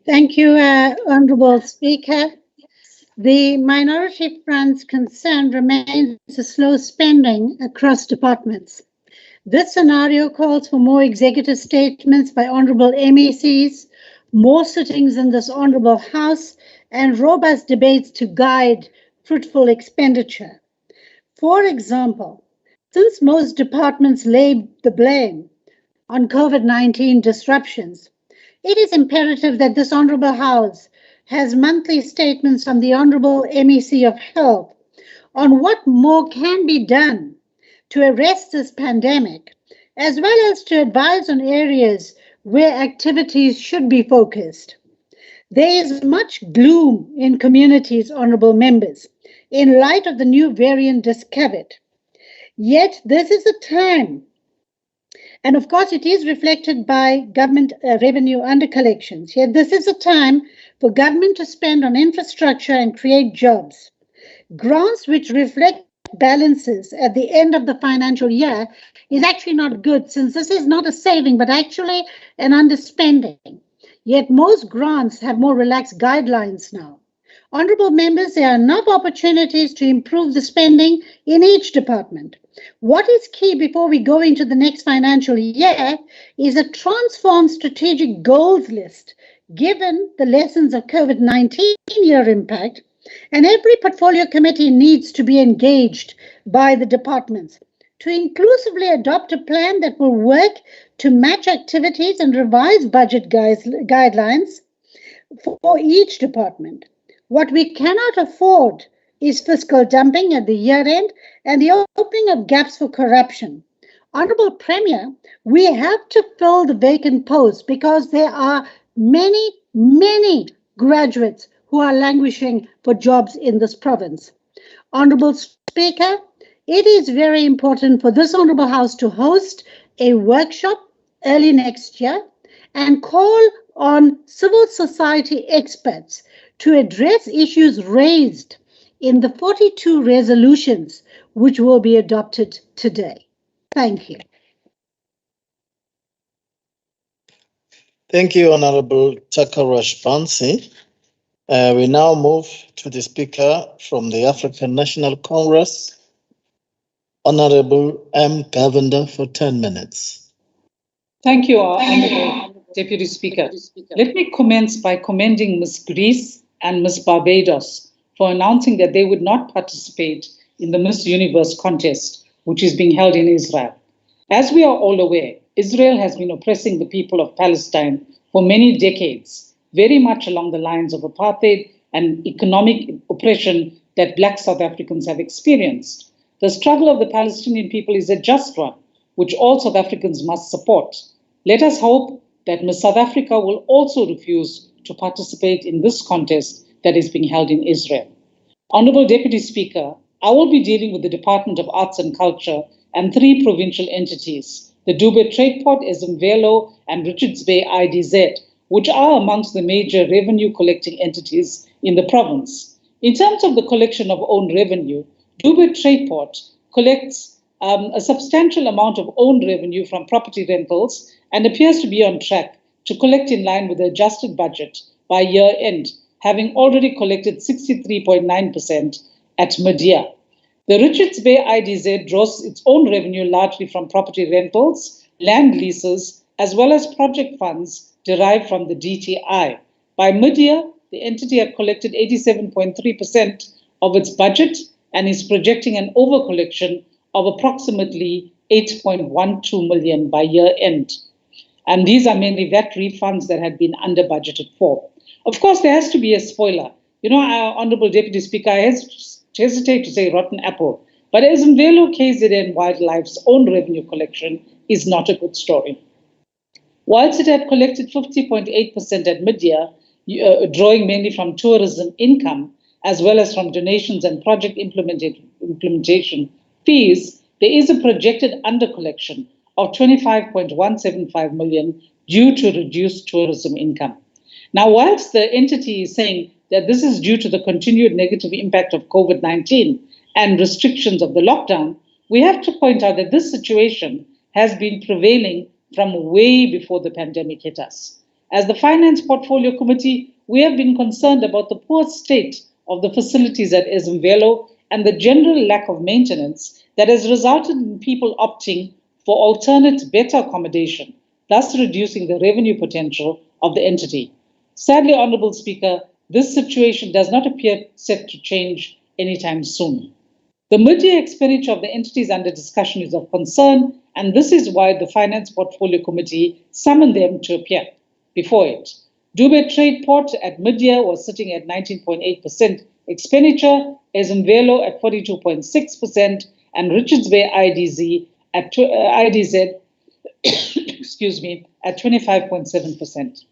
Thank you, Honourable Speaker. The minority front's concern remains the slow spending across departments. This scenario calls for more executive statements by Honourable MECs, more sittings in this Honourable House, and robust debates to guide fruitful expenditure. For example, since most departments lay the blame on COVID-19 disruptions, it is imperative that this Honourable House has monthly statements from the Honourable MEC of Health on what more can be done to arrest this pandemic, as well as to advise on areas where activities should be focused. There is much gloom in communities, Honourable Members, in light of the new variant discovered. Yet this is a time, and of course, it is reflected by government revenue under collections. Yet this is a time for government to spend on infrastructure and create jobs. Grants which reflect balances at the end of the financial year is actually not good, since this is not a saving, but actually an underspending. Yet most grants have more relaxed guidelines now. Honourable members, there are enough opportunities to improve the spending in each department. What is key before we go into the next financial year is a transformed strategic goals list, given the lessons of COVID-19 year impact, and every portfolio committee needs to be engaged by the departments to inclusively adopt a plan that will work to match activities and revise budget guidelines for each department. What we cannot afford is fiscal dumping at the year end and the opening of gaps for corruption. Honourable Premier, we have to fill the vacant posts because there are many graduates who are languishing for jobs in this province. Honourable Speaker, it is very important for this Honourable House to host a workshop early next year and call on civil society experts to address issues raised in the 42 resolutions which will be adopted today. Thank you. Thank you, Honorable Takarash Bansi. We now move to the Speaker from the African National Congress, Honorable M. Govender, for 10 minutes. Thank you, Honorable Deputy Speaker. Let me commence by commending Ms. Greece and Ms. Barbados for announcing that they would not participate in the Miss Universe contest, which is being held in Israel. As we are all aware, Israel has been oppressing the people of Palestine for many decades, very much along the lines of apartheid and economic oppression that Black South Africans have experienced. The struggle of the Palestinian people is a just one, which all South Africans must support. Let us hope that Miss South Africa will also refuse to participate in this contest that is being held in Israel. Honorable Deputy Speaker, I will be dealing with the Department of Arts and Culture and 3 provincial entities, the Dube Trade Port, Ezemvelo, and Richards Bay IDZ, which are amongst the major revenue collecting entities in the province. In terms of the collection of own revenue, Dube Trade Port collects a substantial amount of owned revenue from property rentals and appears to be on track to collect in line with the adjusted budget by year end, having already collected 63.9% at mid-year. The Richards Bay IDZ draws its own revenue largely from property rentals, land leases, as well as project funds derived from the DTI. By mid-year, the entity had collected 87.3% of its budget and is projecting an over-collection of approximately 8.12 million by year end. And these are mainly VAT refunds that had been under budgeted for. Of course, there has to be a spoiler. You know, Honorable Deputy Speaker, I hesitate to say rotten apple, but Ezemvelo KZN Wildlife's own revenue collection is not a good story. Whilst it had collected 50.8% at mid-year, drawing mainly from tourism income, as well as from donations and project implementation fees, there is a projected undercollection of 25.175 million due to reduced tourism income. Now, whilst the entity is saying that this is due to the continued negative impact of COVID-19 and restrictions of the lockdown, we have to point out that this situation has been prevailing from way before the pandemic hit us. As the Finance Portfolio Committee, we have been concerned about the poor state of the facilities at Ezemvelo and the general lack of maintenance that has resulted in people opting for alternate, better accommodation, thus reducing the revenue potential of the entity. Sadly, Honourable Speaker, this situation does not appear set to change anytime soon. The mid-year expenditure of the entities under discussion is of concern, and this is why the Finance Portfolio Committee summoned them to appear before it. Dube Trade Port at mid-year was sitting at 19.8% expenditure, Ezemvelo at 42.6%, and Richards Bay IDZ at excuse me, at 25.7%.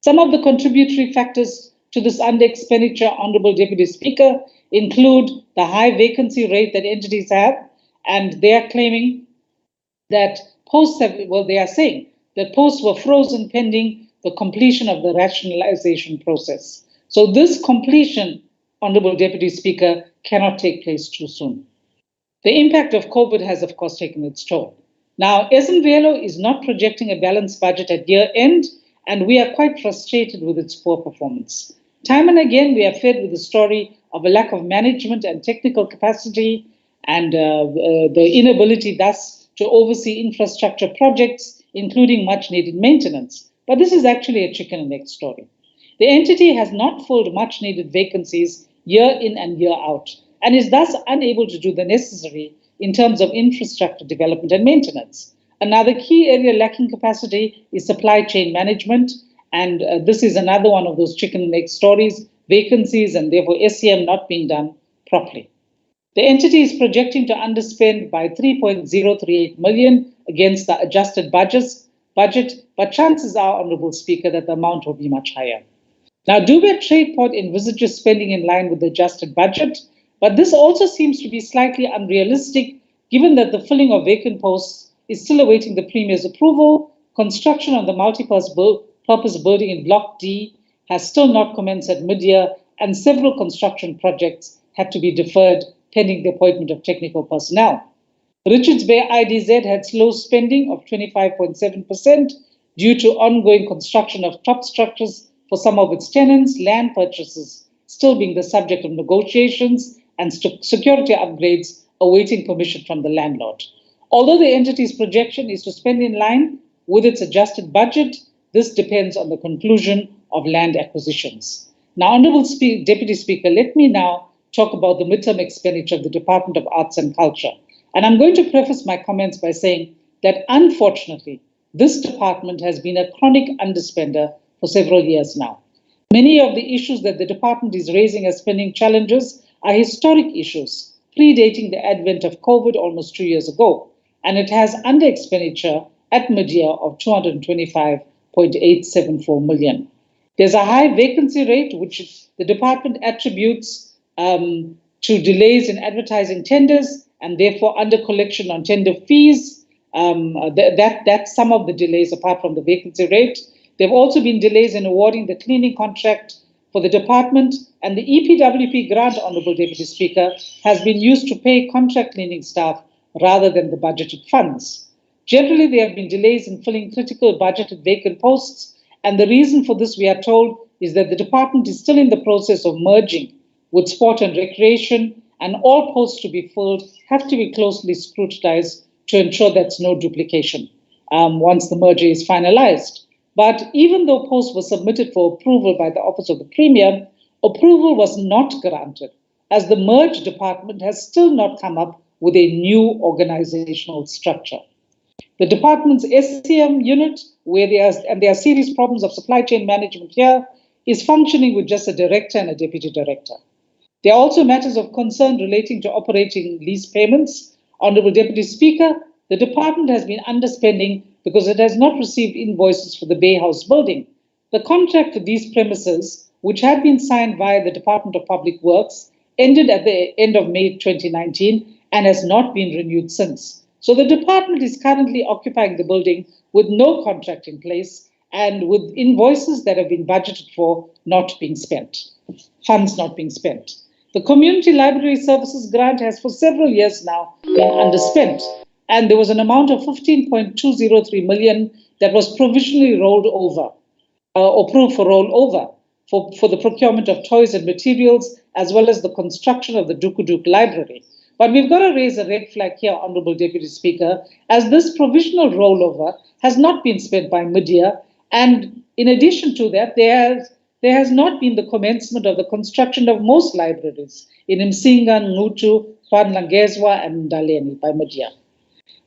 Some of the contributory factors to this under-expenditure, Honourable Deputy Speaker, include the high vacancy rate that entities have, and they are claiming that they are saying that posts were frozen pending the completion of the rationalization process. So this completion, Honourable Deputy Speaker, cannot take place too soon. The impact of COVID has, of course, taken its toll. Now, Ezemvelo is not projecting a balanced budget at year end, and we are quite frustrated with its poor performance. Time and again, we are fed with the story of a lack of management and technical capacity and the inability thus to oversee infrastructure projects, including much-needed maintenance. But this is actually a chicken and egg story. The entity has not filled much-needed vacancies year in and year out, and is thus unable to do the necessary in terms of infrastructure development and maintenance. Another key area lacking capacity is supply chain management, and this is another one of those chicken and egg stories, vacancies and therefore SCM not being done properly. The entity is projecting to underspend by 3.038 million against the adjusted budget, but chances are, Honourable Speaker, that the amount will be much higher. Now, Dube Trade Port envisages spending in line with the adjusted budget, But this also seems to be slightly unrealistic, given that the filling of vacant posts is still awaiting the Premier's approval. Construction on the multi-purpose building in Block D has still not commenced at mid-year, and several construction projects had to be deferred pending the appointment of technical personnel. Richards Bay IDZ had slow spending of 25.7% due to ongoing construction of top structures for some of its tenants, land purchases still being the subject of negotiations, and security upgrades awaiting permission from the landlord. Although the entity's projection is to spend in line with its adjusted budget, this depends on the conclusion of land acquisitions. Now, Honourable Deputy Speaker, let me now talk about the midterm expenditure of the Department of Arts and Culture. And I'm going to preface my comments by saying that, unfortunately, this department has been a chronic underspender for several years now. Many of the issues that the department is raising as spending challenges are historic issues, predating the advent of COVID almost 2 years ago, and it has under expenditure at mid-year of 225.874 million. There's a high vacancy rate, which the department attributes to delays in advertising tenders and therefore under collection on tender fees. That's some of the delays apart from the vacancy rate. There have also been delays in awarding the cleaning contract for the department, and the EPWP grant, Honourable Deputy Speaker, has been used to pay contract cleaning staff rather than the budgeted funds. Generally, there have been delays in filling critical budgeted vacant posts, and the reason for this, we are told, is that the department is still in the process of merging with sport and recreation, and all posts to be filled have to be closely scrutinized to ensure there's no duplication once the merger is finalized. But even though posts were submitted for approval by the Office of the Premier, approval was not granted, as the merged department has still not come up with a new organizational structure. The department's SCM unit, where there are serious problems of supply chain management here, is functioning with just a director and a deputy director. There are also matters of concern relating to operating lease payments. Honourable Deputy Speaker, the department has been underspending because it has not received invoices for the Bay House building. The contract for these premises, which had been signed via the Department of Public Works, ended at the end of May 2019 and has not been renewed since. So the department is currently occupying the building with no contract in place and with invoices that have been budgeted for not being spent, funds not being spent. The Community Library Services grant has for several years now been underspent, and there was an amount of 15.203 million that was provisionally rolled over, approved for rollover for the procurement of toys and materials, as well as the construction of the Dukuduk Library. But we've got to raise a red flag here, Honourable Deputy Speaker, as this provisional rollover has not been spent by mid-year, and in addition to that, there has not been the commencement of the construction of most libraries in Msinga, Ngutu, Langezwa, and Ndaleni by mid-year.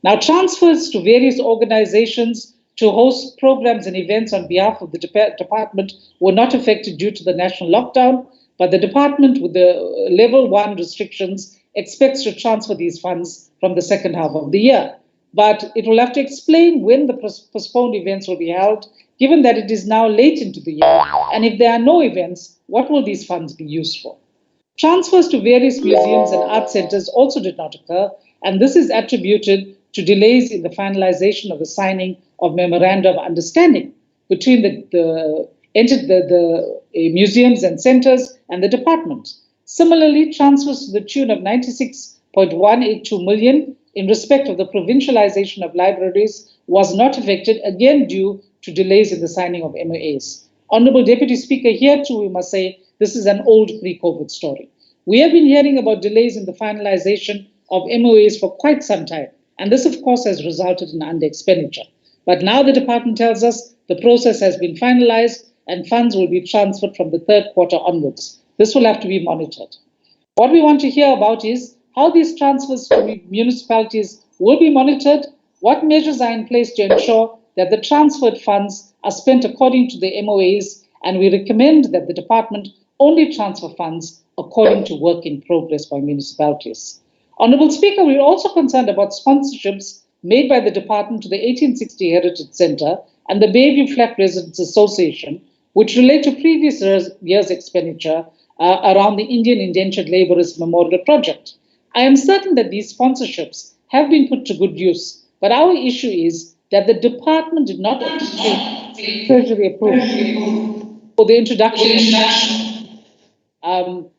Now, transfers to various organizations to host programs and events on behalf of the department were not affected due to the national lockdown, but the department, with the level 1 restrictions, expects to transfer these funds from the second half of the year. But it will have to explain when the postponed events will be held, given that it is now late into the year, and if there are no events, what will these funds be used for? Transfers to various museums and art centers also did not occur, and this is attributed to delays in the finalization of the signing of memoranda of understanding between the museums and centers and the department. Similarly, transfers to the tune of 96.182 million in respect of the provincialization of libraries was not affected, again due to delays in the signing of MOAs. Honourable Deputy Speaker, here too we must say this is an old pre-COVID story. We have been hearing about delays in the finalization of MOAs for quite some time, and this of course has resulted in under-expenditure. But now the department tells us the process has been finalized and funds will be transferred from the third quarter onwards. This will have to be monitored. What we want to hear about is how these transfers to municipalities will be monitored, what measures are in place to ensure that the transferred funds are spent according to the MOAs, and we recommend that the department only transfer funds according to work in progress by municipalities. Honourable Speaker, we are also concerned about sponsorships made by the department to the 1860 Heritage Centre and the Bayview Flat Residents Association, which relate to previous year's expenditure around the Indian Indentured Labourers Memorial Project. I am certain that these sponsorships have been put to good use, but our issue is that the department did not obtain Treasury approval for the introduction. And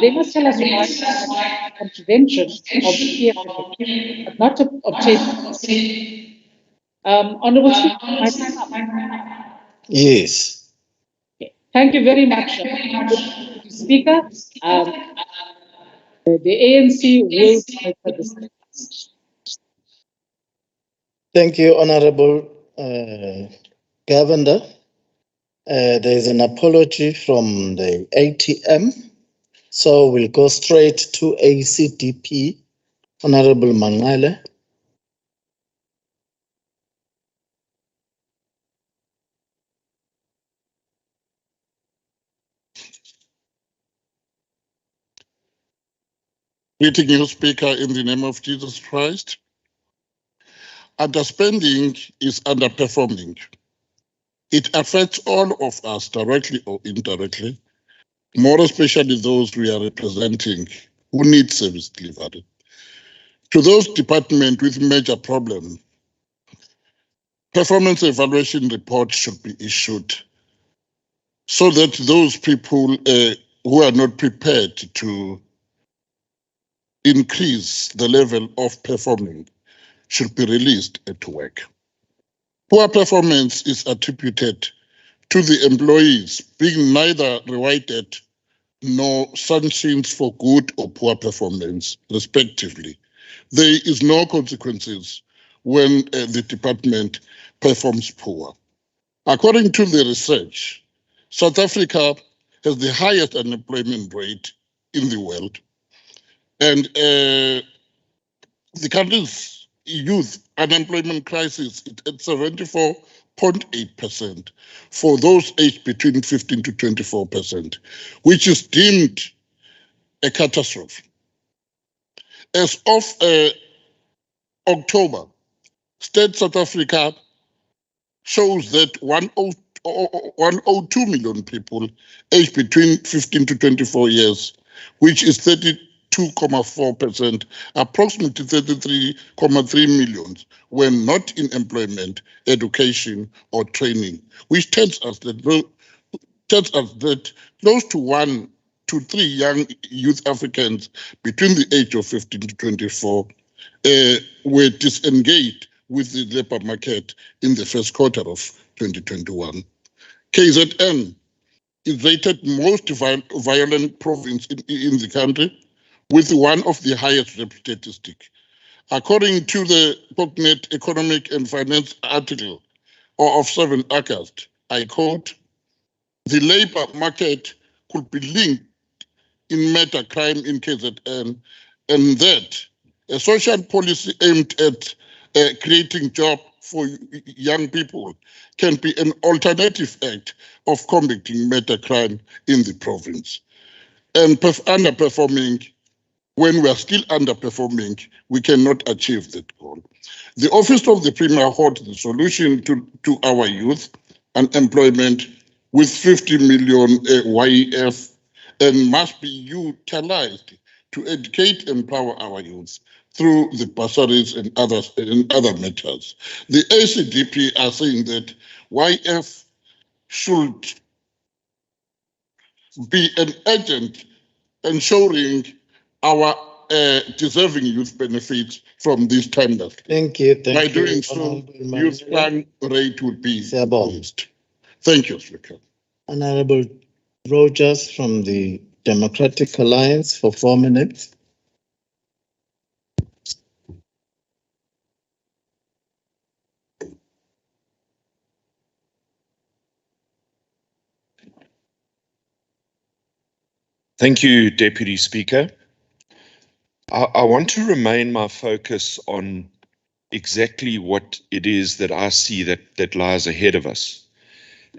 they must tell us why contravention of the PFMA, but not to obtain. Honourable Speaker, my time up. Yes. Thank you very much, Speaker. The ANC will monitor this. Thank you, Honorable Governor. There is an apology from the ATM. So we'll go straight to ACDP. Honorable Mangale. Greeting you, Speaker, in the name of Jesus Christ. Underspending is underperforming. It affects all of us directly or indirectly, more especially those we are representing who need service delivery. To those departments with major problems, performance evaluation reports should be issued so that those people who are not prepared to increase the level of performing should be released at work. Poor performance is attributed to the employees being neither rewarded nor sanctioned for good or poor performance, respectively. There is no consequences when the department performs poor. According to the research, South Africa has the highest unemployment rate in the world, and the country's youth unemployment crisis is at 74.8% for those aged between 15 to 24%, which is deemed a catastrophe. As of October, State South Africa shows that 102 million people aged between 15 to 24 years, which is 32.4%, approximately 33.3 million, were not in employment, education, or training, which tells us that close to 1 to 3 young youth Africans between the age of 15 to 24 were disengaged with the labor market in the first quarter of 2021. KZN is rated most violent province in the country, with one of the highest rape statistics. According to the Pognet Economic and Finance article of 7 August, I quote, "The labor market could be linked in murder crime in KZN, and that a social policy aimed at creating jobs for young people can be an alternative act of combating murder crime in the province. And underperforming, when we are still underperforming, we cannot achieve that goal. The Office of the Premier holds the solution to our youth unemployment with 50 million YEF and must be utilized to educate and empower our youth through the bursaries and other matters. The ACDP are saying that YF should be an agent ensuring our deserving youth benefits from this timeless. Thank you. By doing so, youth crime rate would be reduced. Thank you, Speaker. Honorable Rogers from the Democratic Alliance for 4 minutes. Thank you, Deputy Speaker. I want to remain my focus on exactly what it is that I see that lies ahead of us.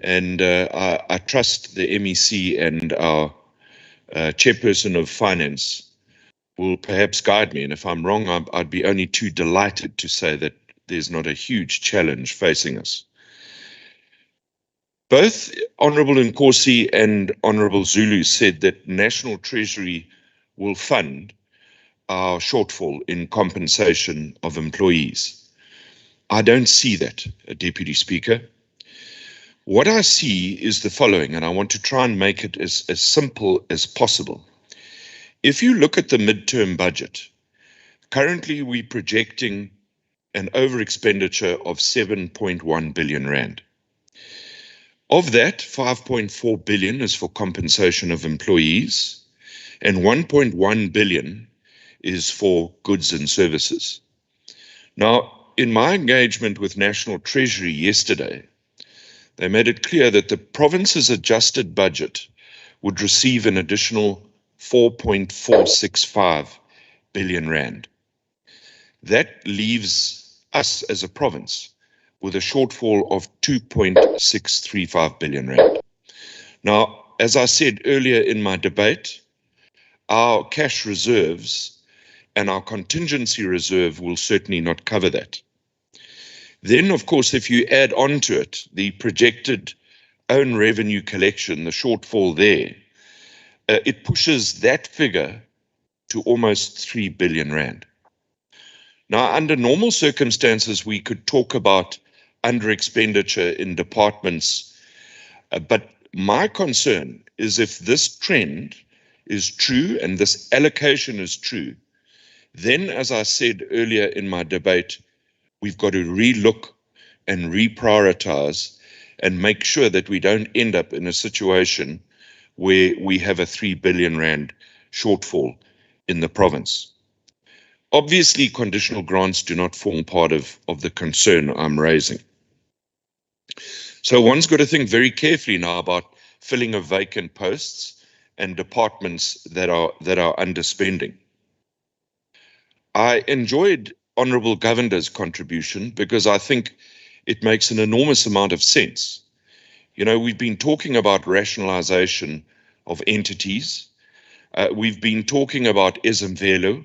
And I trust the MEC and our chairperson of finance will perhaps guide me. And if I'm wrong, I'd be only too delighted to say that there's not a huge challenge facing us. Both Honourable Nkosi and Honourable Zulu said that National Treasury will fund our shortfall in compensation of employees. I don't see that, Deputy Speaker. What I see is the following, and I want to try and make it as simple as possible. If you look at the midterm budget, currently we're projecting an over-expenditure of 7.1 billion rand. Of that, 5.4 billion is for compensation of employees, and 1.1 billion is for goods and services. Now, in my engagement with National Treasury yesterday, they made it clear that the province's adjusted budget would receive an additional 4.465 billion rand. That leaves us as a province with a shortfall of 2.635 billion rand. Now, as I said earlier in my debate, our cash reserves and our contingency reserve will certainly not cover that. Then, of course, if you add on to it the projected own revenue collection, the shortfall there, it pushes that figure to almost 3 billion rand. Now, under normal circumstances, we could talk about under expenditure in departments, but my concern is if this trend is true and this allocation is true, then, as I said earlier in my debate, we've got to relook and reprioritize and make sure that we don't end up in a situation where we have a 3 billion rand shortfall in the province. Obviously, conditional grants do not form part of the concern I'm raising. So one's got to think very carefully now about filling of vacant posts and departments that are underspending. I enjoyed Honourable Governor's contribution because I think it makes an enormous amount of sense. You know, we've been talking about rationalization of entities. We've been talking about Ezemvelo.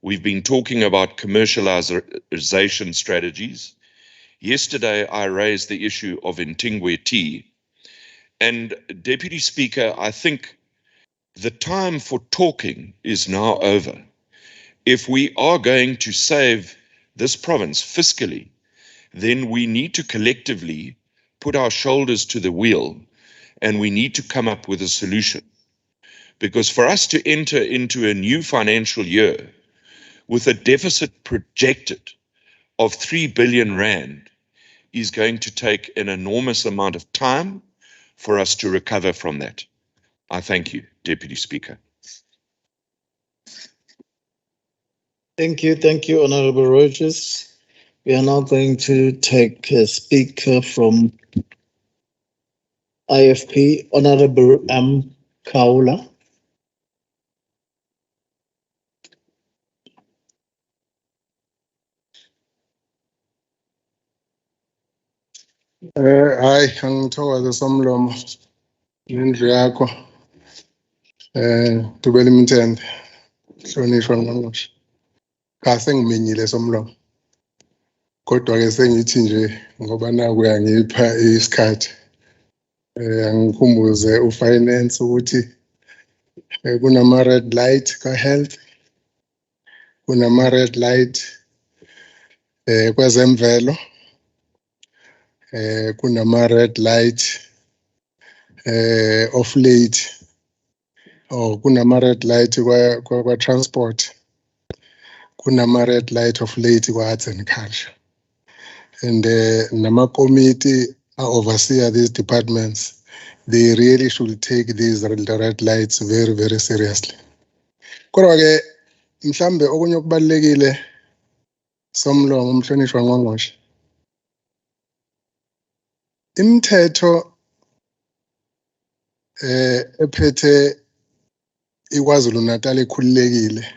We've been talking about commercialization strategies. Yesterday, I raised the issue of Ntingwe tea. And Deputy Speaker, I think the time for talking is now over. If we are going to save this province fiscally, then we need to collectively put our shoulders to the wheel and we need to come up with a solution. Because for us to enter into a new financial year with a deficit projected of 3 billion rand is going to take an enormous amount of time for us to recover from that. I thank you, Deputy Speaker. Thank you, Honourable Rogers. We are now going to take a speaker from IFP, Honourable M. Kaula. Hayi angithokoze Somlomo ngendlu yakho Dubeli Mthembe hlonishwa ngqongqoshe kase ngimenyile Somlomo kodwa ke sengithi nje ngoba naku uyangipha isikhathi angikhumbuze ufinance ukuthi kunama red light ka health kunama red light kwezemvelo kunama red light of late kunama red light kwa transport kunama red light of late kwa arts and culture and nama committee oversee these departments. They really should take these red lights very, very seriously. Kodwa ke mhlambe okunye okubalekile Somlomo umhlonishwa ngqongqoshe imithetho ephethe iKwaZulu-Natal ekhululekile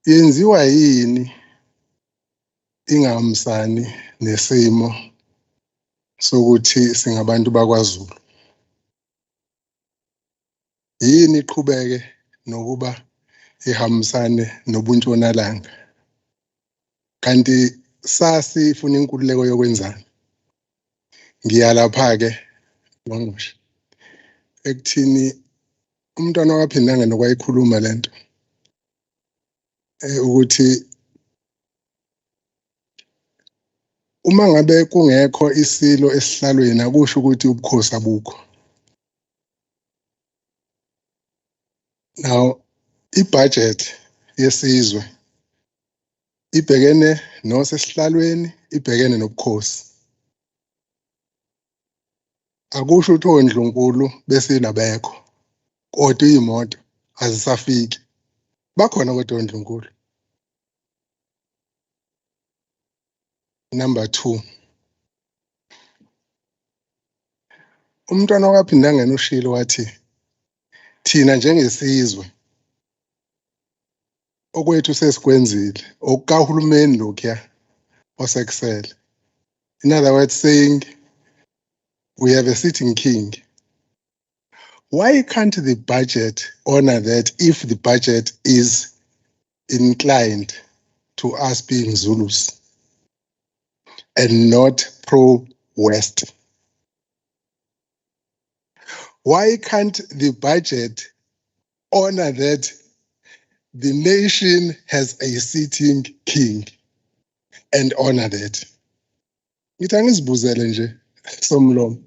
yenziwa yini ingahambisani nesimo sokuthi singabantu bakwaZulu yini iqhubeke nokuba ihambisane nobuntshonalanga kanti sasi ifuna inkululeko yokwenzana ngiyalapha ke Wangisho. Ekuthini umntwana waphindanga nokwayikhuluma lento. Ukuthi uma ngabe kungekho isilo esihlalweni akusho ukuthi ubukhosi abukho. Now i-budget yesizwe ibhekene nosesihlalweni, ibhekene nobukhosi. Akusho ukuthi oNdlunkulu bese nabekho kodwa imoto azisafiki. Bakhona kodwa oNdlunkulu. Number 2. Umntwana wakwaphindangene ushilo wathi thina njengesizwe okwethu sesikwenzile okukahulumeni lokhuya osekusele. In other words saying we have a sitting king. Why can't the budget honor that if the budget is inclined to us being Zulus and not pro-West? Why can't the budget honor that the nation has a sitting king and honor that? Ngithi angizibuzele nje somlomo.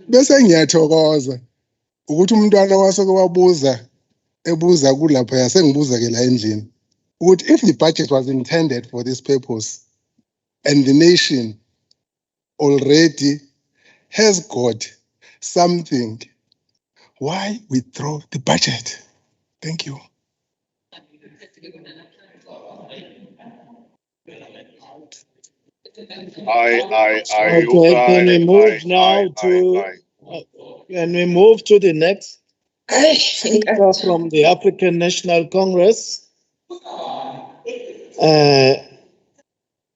Bese ngiyathokoza ukuthi umntwana waseke wabuza ebuza kulapha yasengibuza ke la endlini ukuthi if the budget was intended for this purpose and the nation already has got something, why withdraw the budget? Thank you. Okay, can we move now to? Can we move to the next speaker from the African National Congress?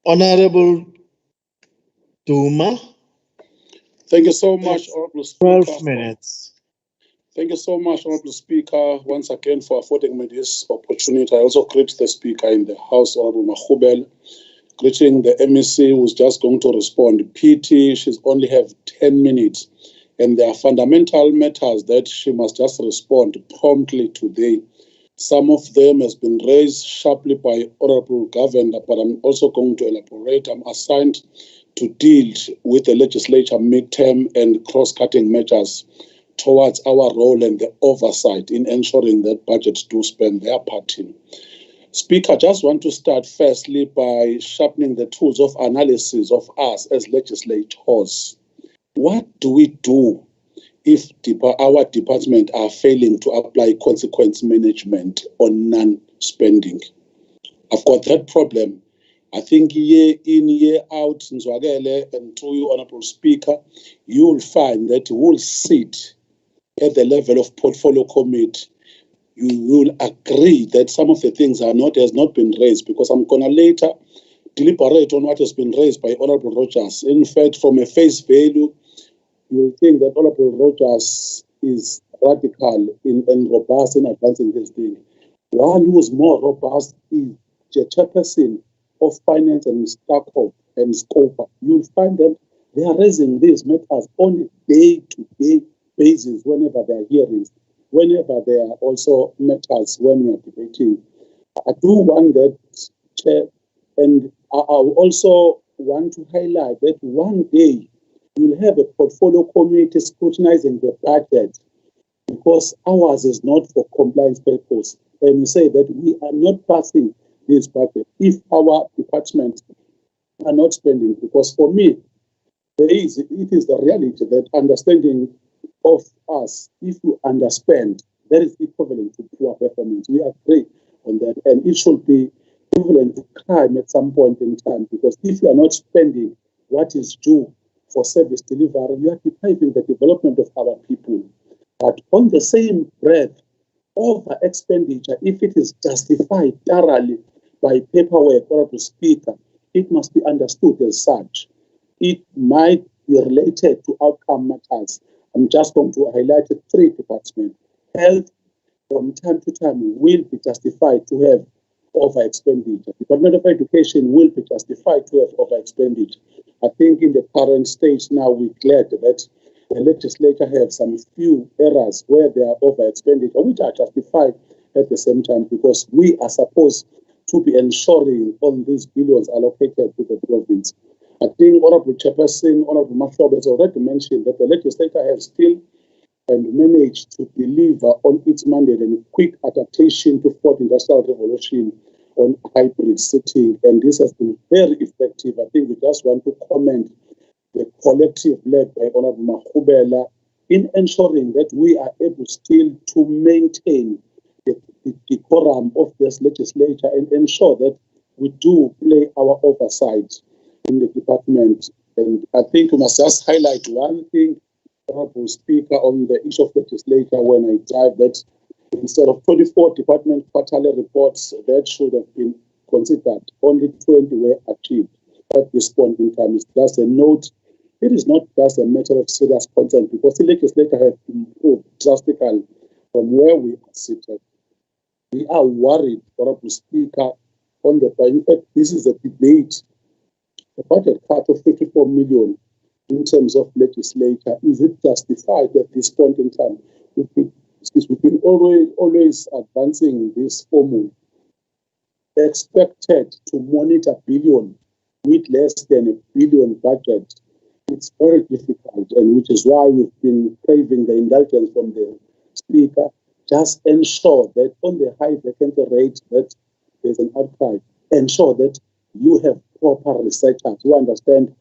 Honorable Duma. Thank you so much, Honorable Speaker. 12 minutes. Thank you so much, Honorable Speaker, once again for affording me this opportunity. I also greet the Speaker in the House, Honorable Mahubel, greeting the MEC who's just going to respond. PT, she's only have 10 minutes, and there are fundamental matters that she must just respond promptly today. Some of them has been raised sharply by Honorable Governor, but I'm also going to elaborate. I'm assigned to deal with the legislature midterm and cross-cutting measures towards our role and the oversight in ensuring that budgets do spend their part in. Speaker, I just want to start firstly by sharpening the tools of analysis of us as legislators. What do we do if our department are failing to apply consequence management on non-spending? I've got that problem. I think year in, year out, and through you, Honorable Speaker, you will find that you will sit at the level of portfolio committee. You will agree that some of the things has not been raised, because I'm going to later deliberate on what has been raised by Honorable Rogers. In fact, from a face value, you think that Honorable Rogers is radical and robust in advancing this thing. One who is more robust is the chairperson of finance and Starkov and Scopa. You'll find them, they are raising these matters on a day-to-day basis whenever there are hearings, whenever there are also matters when we are debating. I do want that, Chair, and I also want to highlight that one day you'll have a portfolio committee scrutinizing the budget, because ours is not for compliance purpose. And we say that we are not passing this budget if our department are not spending. Because for me, it is the reality that understanding of us, if you underspend, that is equivalent to poor performance. We agree on that, and it should be equivalent to crime at some point in time, because if you are not spending what is due for service delivery, you are depriving the development of our people. But on the same breath, over expenditure, if it is justified thoroughly by paperwork or the Speaker, it must be understood as such. It might be related to outcome matters. I'm just going to highlight 3 departments. Health, from time to time, will be justified to have over expenditure. Department of Education will be justified to have over expenditure. I think in the current stage now, we're glad that the legislature has some few errors where there are over expenditure, which are justified at the same time, because we are supposed to be ensuring all these billions allocated to the province. I think Honorable Chairperson, Honorable Mahlobo has already mentioned that the legislature has still and managed to deliver on its mandate and quick adaptation to fourth industrial revolution on hybrid setting, and this has been very effective. I think we just want to commend the collective led by Honorable Mahlobo in ensuring that we are able still to maintain the decorum of this legislature and ensure that we do play our oversight in the department. And I think we must just highlight one thing, Honorable Speaker, on the issue of legislature when I type that instead of 24 department quarterly reports that should have been considered, only 20 were achieved at this point in time. It's just a note. It is not just a matter of serious concern, because the legislature has improved drastically from where we are seated. We are worried, Honorable Speaker, on the budget. In fact, this is a debate. A budget cut of 54 million in terms of legislature, is it justified at this point in time? We've been always advancing this formula. Expected to monitor billion with less than a billion budget. It's very difficult, and which is why we've been craving the indulgence from the Speaker. Just ensure that on the high vacancy rate that there's an outcry, ensure that you have proper researchers who understand,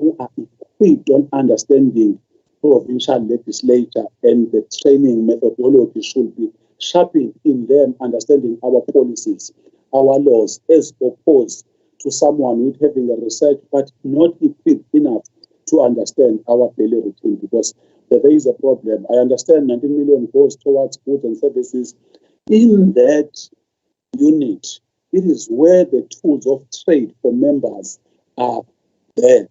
who are equipped on understanding provincial legislature, and the training methodology should be sharpened in them understanding our policies, our laws, as opposed to someone with having a research but not equipped enough to understand our daily routine, because there is a problem. I understand 19 million goes towards goods and services. In that unit, it is where the tools of trade for members are there.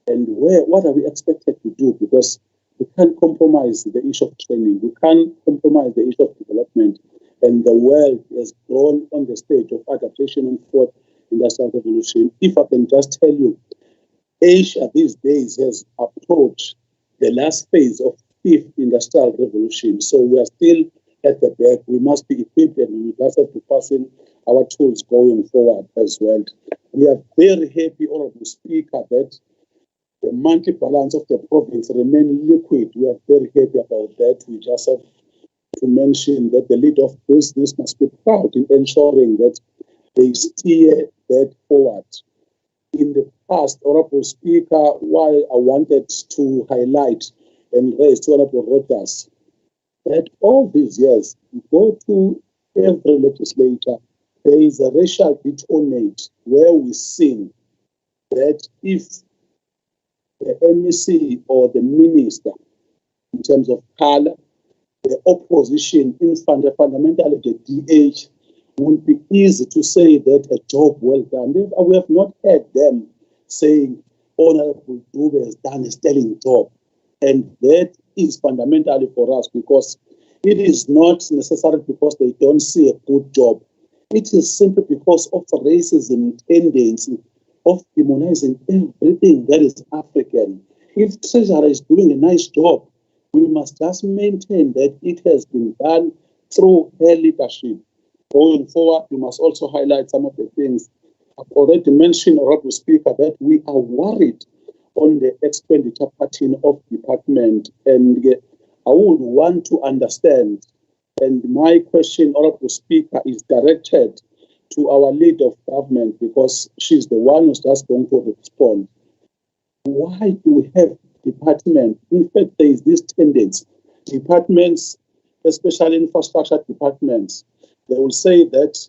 And what are we expected to do? Because we can't compromise the issue of training. We can't compromise the issue of development. And the world has grown on the stage of adaptation and fourth industrial revolution. If I can just tell you, Asia these days has approached the last phase of fifth industrial revolution. So we are still at the back. We must be equipped, and we just have to pass in our tools going forward as well. We are very happy, Honorable Speaker, that the monthly balance of the province remain liquid. We are very happy about that. We just have to mention that the leader of business must be proud in ensuring that they steer that forward. In the past, Honorable Speaker, while I wanted to highlight and raise to Honorable Rogers, that all these years, we go to every legislature, there is a racial detonate where we sing that if the MEC or the minister, in terms of color, the opposition, fundamentally the DH, would be easy to say that a job well done. We have not heard them saying, Honorable Dube has done a sterling job. And that is fundamentally for us, because it is not necessarily because they don't see a good job. It is simply because of racism tendency of demonizing everything that is African. If Treasury is doing a nice job, we must just maintain that it has been done through her leadership. Going forward, we must also highlight some of the things I've already mentioned, Honorable Speaker, that we are worried on the expenditure pattern of department. And I would want to understand, and my question, Honorable Speaker, is directed to our leader of government, because she's the one who's just going to respond. Why do we have department? In fact, there is this tendency. Departments, especially infrastructure departments, they will say that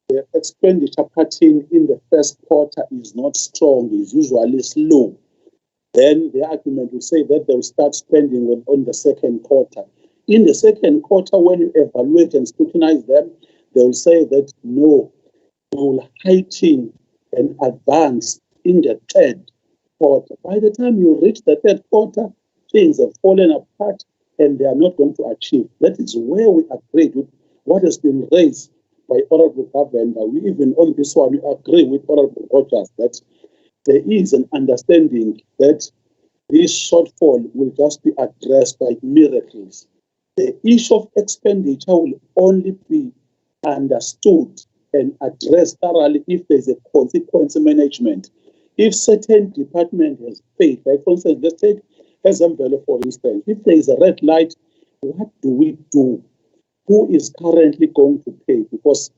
the expenditure pattern in the first quarter is not strong, is usually slow. Then the argument will say that they will start spending on the second quarter. In the second quarter, when you evaluate and scrutinize them, they will say that no, they will heighten and advance in the third quarter. By the time you reach the third quarter, things have fallen apart and they are not going to achieve. That is where we agree with what has been raised by Honorable Governor. We even on this one, we agree with Honorable Rogers that there is an understanding that this shortfall will just be addressed by miracles. The issue of expenditure will only be understood and addressed thoroughly if there's a consequence management. If certain department has failed, like for instance, let's take Ezemvelo for instance, if there is a red light, what do we do? Who is currently going to pay? Because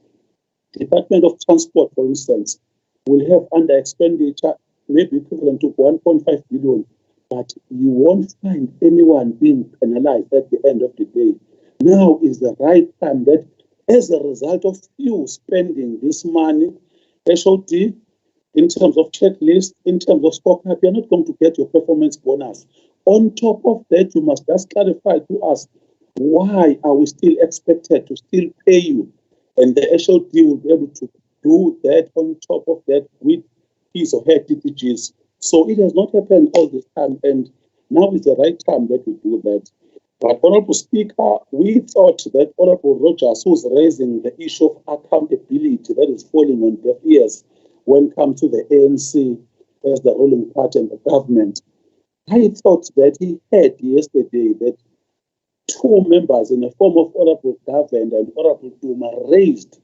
Department of Transport, for instance, will have under expenditure maybe equivalent to 1.5 billion, but you won't find anyone being penalized at the end of the day. Now is the right time that as a result of you spending this money, HOD, in terms of checklist, in terms of scorecard, you're not going to get your performance bonus. On top of that, you must just clarify to us, why are we still expected to still pay you? And the HOD will be able to do that on top of that with his or her TTGs. So it has not happened all this time, and now is the right time that we do that. But Honorable Speaker, we thought that Honorable Rogers, who's raising the issue of accountability that is falling on deaf ears when it comes to the ANC as the ruling party and the government, I thought that he heard yesterday that two members in the form of Honorable Government and Honorable Duma raised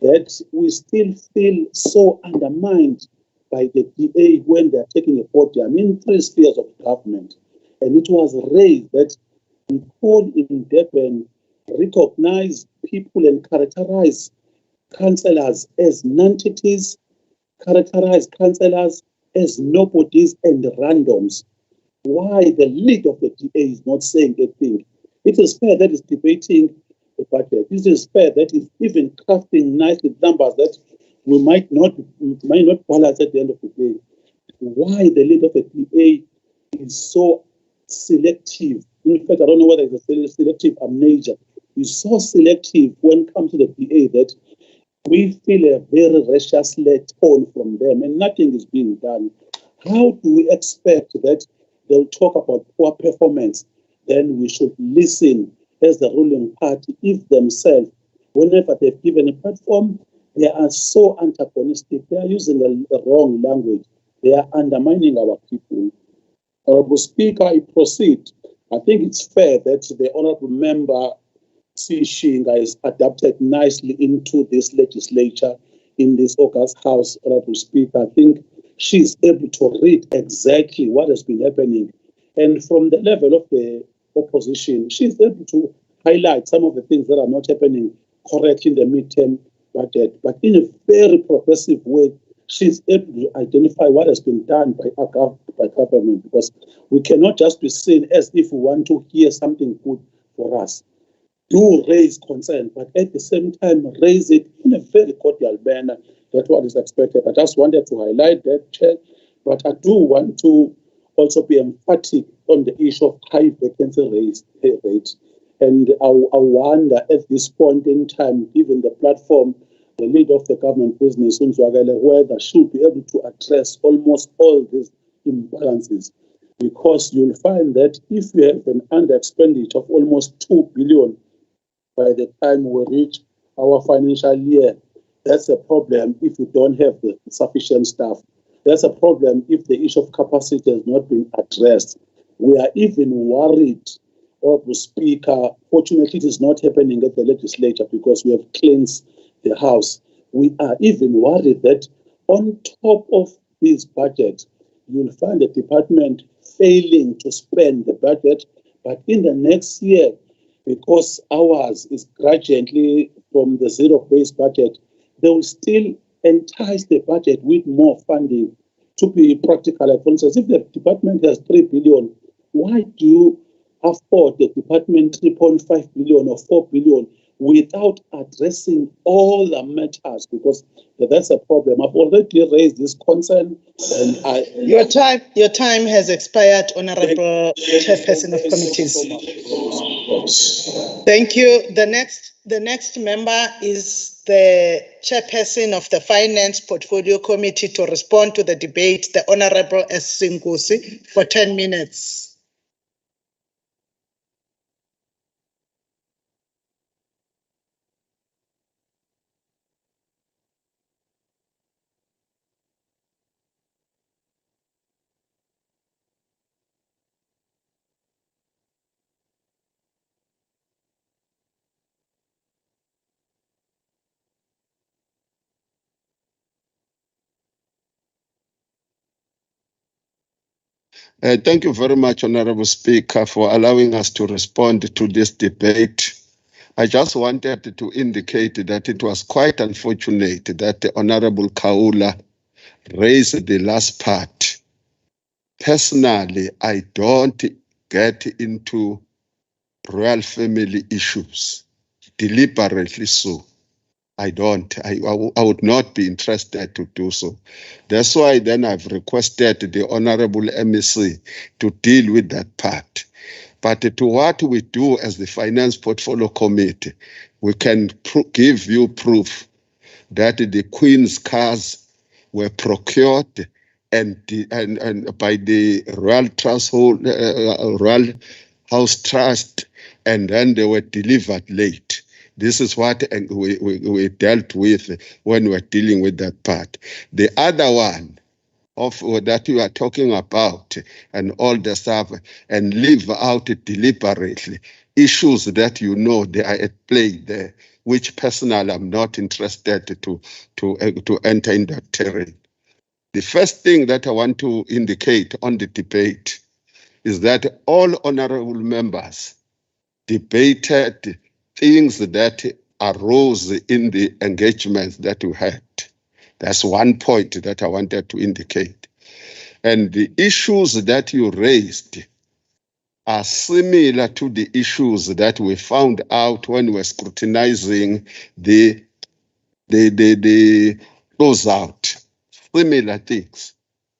that we still feel so undermined by the DA when they're taking a podium in three spheres of government. And it was raised that we could in Durban recognize people and characterize councillors as nonentities, characterize councillors as nobodies and randoms. Why the lead of the DA is not saying a thing? It is fair that is debating the budget. It is fair that is even crafting nice numbers that we might not balance at the end of the day. Why the lead of the DA is so selective? In fact, I don't know whether it's a selective amnesia. He's so selective when it comes to the DA that we feel a very restless tone from them and nothing is being done. How do we expect that they'll talk about poor performance? Then we should listen as the ruling party if themselves, whenever they've given a platform, they are so antagonistic. They are using the wrong language. They are undermining our people. Honorable Speaker, I proceed. I think it's fair that the honorable member Sishinga is adapted nicely into this legislature in this August House, Honorable Speaker. I think she's able to read exactly what has been happening. And from the level of the opposition, she's able to highlight some of the things that are not happening correctly in the midterm budget. But in a very progressive way, she's able to identify what has been done by government, because we cannot just be seen as if we want to hear something good for us. Do raise concern, but at the same time, raise it in a very cordial manner. That's what is expected. I just wanted to highlight that, Chair, but I do want to also be emphatic on the issue of high vacancy rate. And I wonder at this point in time, given the platform, the leader of the government business, whether should be able to address almost all these imbalances. Because you'll find that if we have an under expenditure of almost 2 billion by the time we reach our financial year, that's a problem if you don't have the sufficient staff. That's a problem if the issue of capacity has not been addressed. We are even worried, Honorable Speaker. Fortunately, it is not happening at the legislature because we have cleansed the House. We are even worried that on top of this budget, you'll find the department failing to spend the budget, but in the next year, because ours is gradually from the zero-based budget, they will still entice the budget with more funding. To be practical, like for instance, if the department has 3 billion, why do you afford the department 3.5 billion or 4 billion without addressing all the matters? Because that's a problem. I've already raised this concern, and Your time has expired, Honorable Chairperson of Committees. Thank you. The next member is the Chairperson of the Finance Portfolio Committee to respond to the debate, the Honorable S. Singusi, for 10 minutes. Thank you very much, Honorable Speaker, for allowing us to respond to this debate. I just wanted to indicate that it was quite unfortunate that the Honorable Kaula raised the last part. Personally, I don't get into royal family issues, deliberately so. I don't. I would not be interested to do so. That's why then I've requested the Honorable MEC to deal with that part. But to what we do as the Finance Portfolio Committee, we can give you proof that the Queen's cars were procured and by the Royal House Trust, and then they were delivered late. This is what we dealt with when we were dealing with that part. The other one of that you are talking about and all the stuff and leave out deliberately issues that you know they are at play there, which personally I'm not interested to enter in that terrain. The first thing that I want to indicate on the debate is that all honorable members debated things that arose in the engagements that we had. That's one point that I wanted to indicate. And the issues that you raised are similar to the issues that we found out when we were scrutinizing the closeout. Similar things.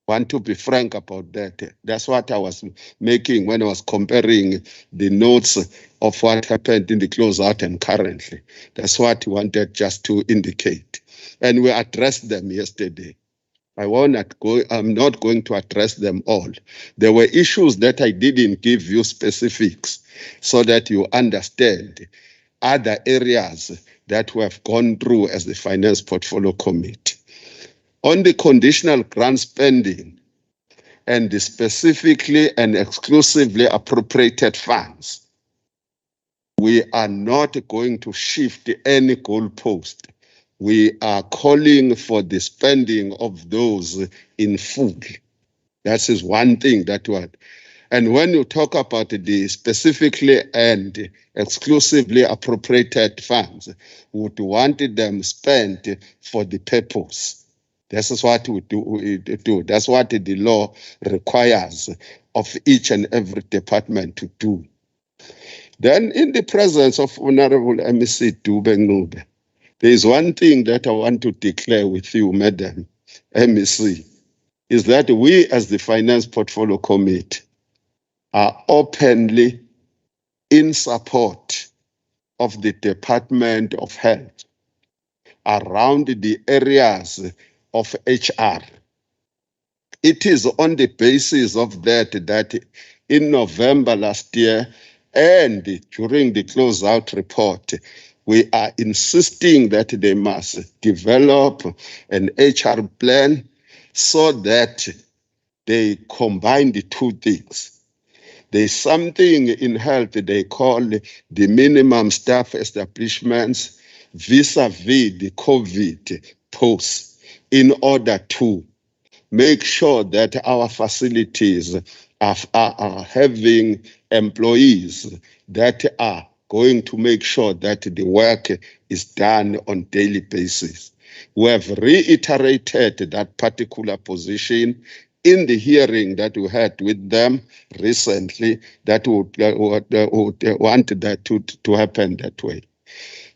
Want to be frank about that. That's what I was making when I was comparing the notes of what happened in the closeout and currently. That's what I wanted just to indicate. And we addressed them yesterday. I'm not going to address them all. There were issues that I didn't give you specifics so that you understand other areas that we have gone through as the Finance Portfolio Committee. On the conditional grant spending and the specifically and exclusively appropriated funds, we are not going to shift any goalpost. We are calling for the spending of those in full. That is one thing that one. And when you talk about the specifically and exclusively appropriated funds, we would want them spent for the purpose. This is what we do. That's what the law requires of each and every department to do. Then in the presence of Honorable MEC Dube Ngube, there is one thing that I want to declare with you, Madam MEC, is that we as the Finance Portfolio Committee are openly in support of the Department of Health around the areas of HR. It is on the basis of that in November last year and during the closeout report, we are insisting that they must develop an HR plan so that they combine the two things. There's something in health they call the minimum staff establishments vis-a-vis the COVID posts in order to make sure that our facilities are having employees that are going to make sure that the work is done on a daily basis. We have reiterated that particular position in the hearing that we had with them recently, that would want that to happen that way.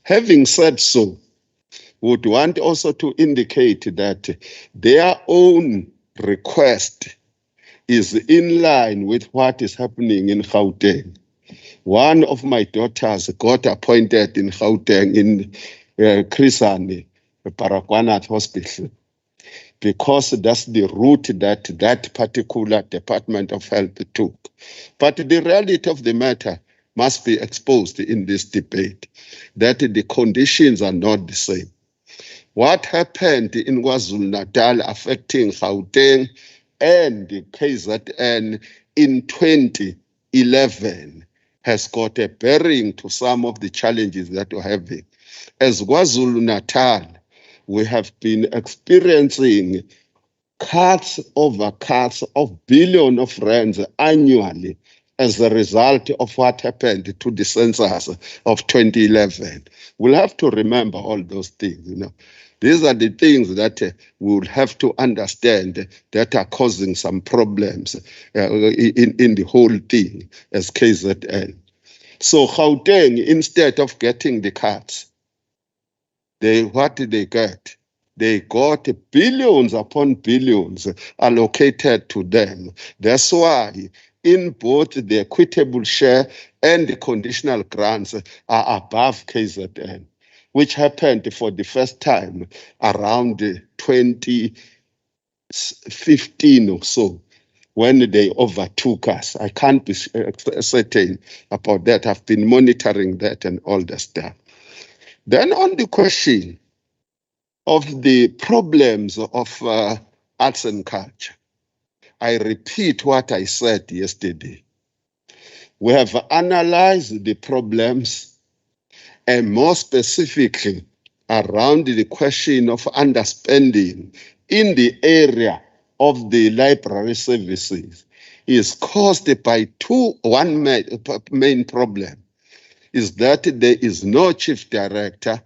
Having said so, would want also to indicate that their own request is in line with what is happening in Gauteng. One of my daughters got appointed in Gauteng in Krisani, Baragwanath Hospital, because that's the route that that particular Department of Health took. But the reality of the matter must be exposed in this debate, that the conditions are not the same. What happened in KwaZulu-Natal affecting Gauteng and the KZN in 2011 has got a bearing to some of the challenges that we're having. As KwaZulu-Natal, we have been experiencing cuts over cuts of billions of rands annually as a result of what happened to the census of 2011. We'll have to remember all those things, you know. These are the things that we will have to understand that are causing some problems in the whole thing as KZN. So Gauteng, instead of getting the cuts, what did they get? They got billions upon billions allocated to them. That's why in both the equitable share and the conditional grants are above KZN, which happened for the first time around 2015 or so, when they overtook us. I can't be certain about that. I've been monitoring that and all that stuff. Then on the question of the problems of arts and culture, I repeat what I said yesterday. We have analyzed the problems, and more specifically around the question of underspending in the area of the library services is caused by one main problem, is that there is no chief director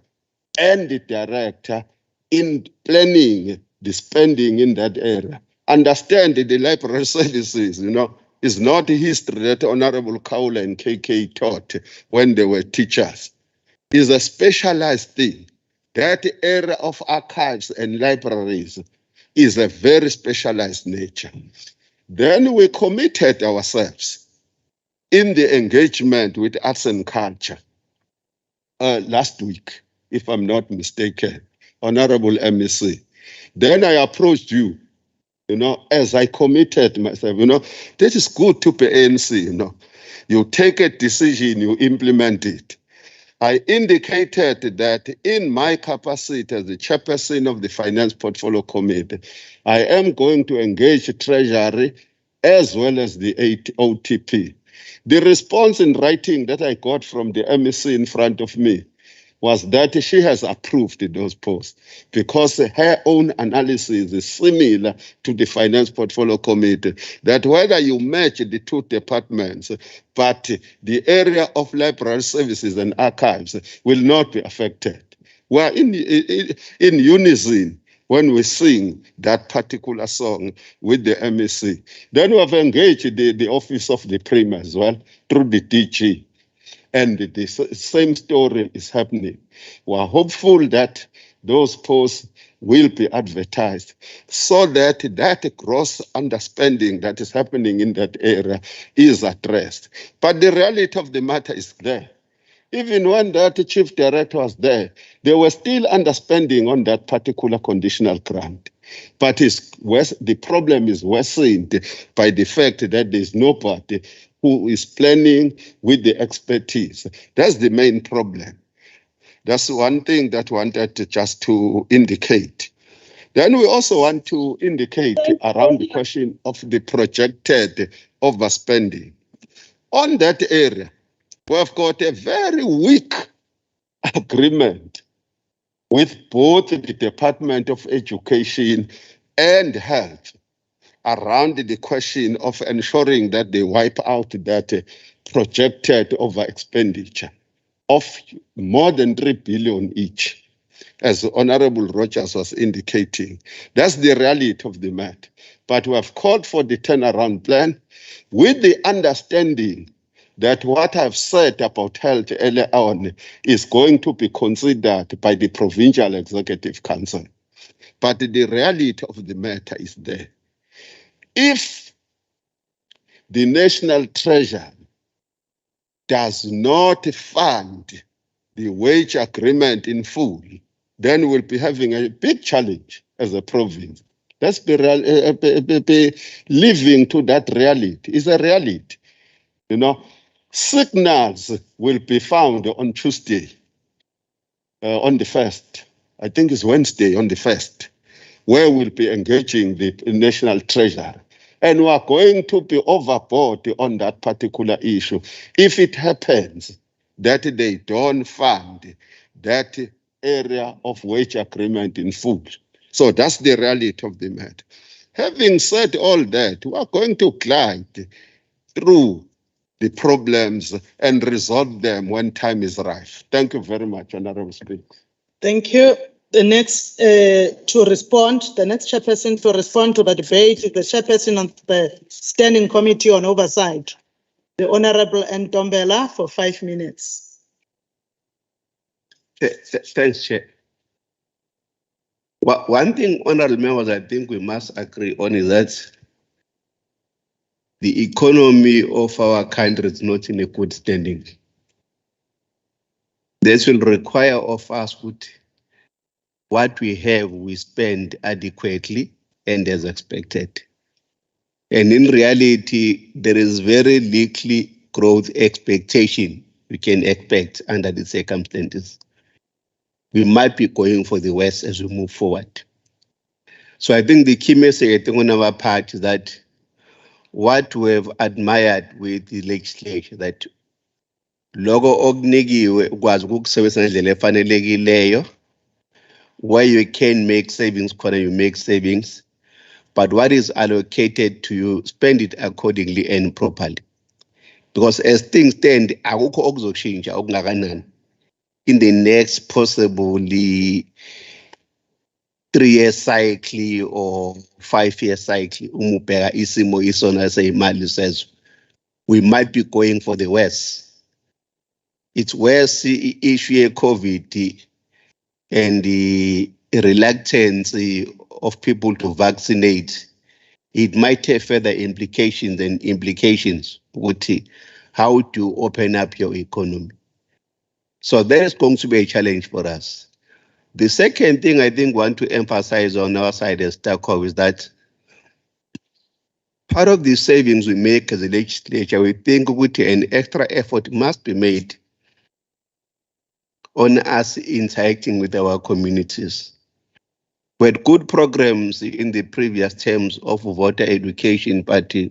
and the director in planning the spending in that area. Understand that the library services, you know, is not history that Honorable Kaula and KK taught when they were teachers. It's a specialized thing. That area of archives and libraries is a very specialized nature. Then we committed ourselves in the engagement with arts and culture last week, if I'm not mistaken, Honorable MEC. Then I approached you, you know, as I committed myself, you know, this is good to ANC, you know. You take a decision, you implement it. I indicated that in my capacity as the chairperson of the Finance Portfolio Committee, I am going to engage Treasury as well as the OTP. The response in writing that I got from the MEC in front of me was that she has approved those posts because her own analysis is similar to the Finance Portfolio Committee, that whether you match the two departments, but the area of library services and archives will not be affected. We're in unison when we sing that particular song with the MEC. Then we have engaged the Office of the Prim as well through the DG. And the same story is happening. We're hopeful that those posts will be advertised so that that gross underspending that is happening in that area is addressed. But the reality of the matter is there. Even when that chief director was there, they were still underspending on that particular conditional grant. But the problem is worsened by the fact that there's nobody who is planning with the expertise. That's the main problem. That's one thing that I wanted just to indicate. Then we also want to indicate around the question of the projected overspending. On that area, we have got a very weak agreement with both the Department of Education and Health around the question of ensuring that they wipe out that projected over expenditure of more than 3 billion each, as Honorable Rogers was indicating. That's the reality of the matter. But we have called for the turnaround plan with the understanding that what I've said about health earlier on is going to be considered by the Provincial Executive Council. But the reality of the matter is there. If the National Treasury does not fund the wage agreement in full, then we'll be having a big challenge as a province. Let's be living to that reality. It's a reality. You know, signals will be found on Tuesday, on the 1st. I think it's Wednesday on the 1st, where we'll be engaging the National Treasury. And we are going to be overboard on that particular issue if it happens that they don't fund that area of wage agreement in full. So that's the reality of the matter. Having said all that, we are going to glide through the problems and resolve them when time is right. Thank you very much, Honorable Speaker. Thank you. The next the next chairperson to respond to the debate is the chairperson of the Standing Committee on Oversight, the Honorable Ntombela, for 5 minutes. Thanks, Chair. One thing, honorable members, I think we must agree on is that the economy of our country is not in a good standing. This will require of us what we have, we spend adequately and as expected. And in reality, there is very little growth expectation we can expect under the circumstances. We might be going for the worst as we move forward. So I think the key message on our part is that what we have admired with the legislature, that logo okunikiwe ukwazi ukukusebenzisa ngendlela efanelekileyo, where you can make savings, you make savings, but what is allocated to you, spend it accordingly and properly. Because as things stand, akukho okuzoshintsha okungakanani in the next possibly 3-year cycle or 5-year cycle, umubheka isimo isona seyimali says we might be going for the worst. It's worse the issue of COVID and the reluctance of people to vaccinate. It might have further implications with how to open up your economy. So that is going to be a challenge for us. The second thing I think we want to emphasize on our side as TACO is that part of the savings we make as a legislature, we think an extra effort must be made on us interacting with our communities. We had good programs in the previous terms of voter education, but we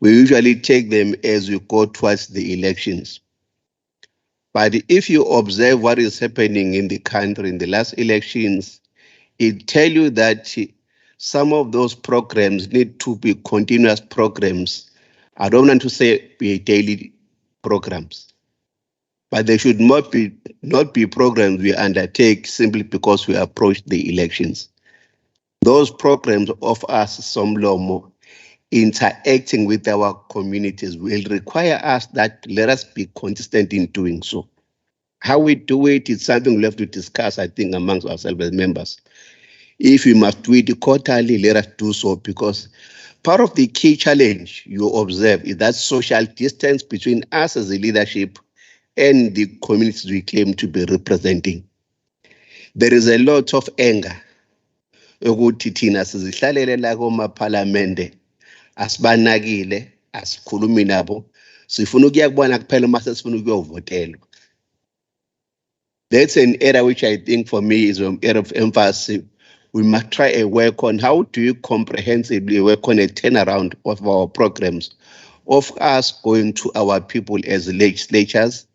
usually take them as we go towards the elections. But if you observe what is happening in the country in the last elections, it tells you that some of those programs need to be continuous programs. I don't want to say be daily programs, but they should not be programs we undertake simply because we approach the elections. Those programs of us, some more interacting with our communities will require us that let us be consistent in doing so. How we do it is something we have to discuss, I think, amongst ourselves as members. If we must do it quarterly, let us do so, because part of the key challenge you observe is that social distance between us as a leadership and the communities we claim to be representing. There is a lot of anger. Ukuthi thina sizihlalele la komaPhalamende asibanakile asikhulumi nabo sifuna ukuyakubona kuphela uma sesifuna ukuyovotelwa. That's an area which I think for me is an area of emphasis. We must try and work on how do you comprehensively work on a turnaround of our programs, of us going to our people as legislatures,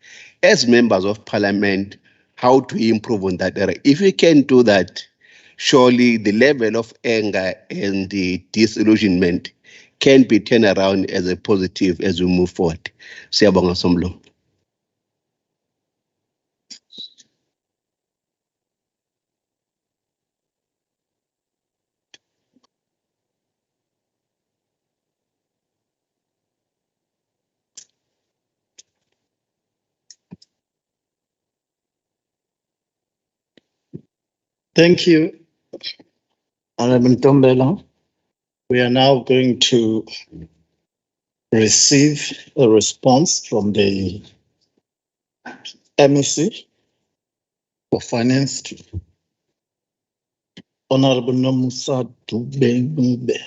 as members of parliament, how to improve on that area. If we can do that, surely the level of anger and the disillusionment can be turned around as a positive as we move forward. Siyabonga Somlo. Thank you, Honorable Ntombela. We are now going to receive a response from the MEC for Finance, Honorable Nomusa Dube.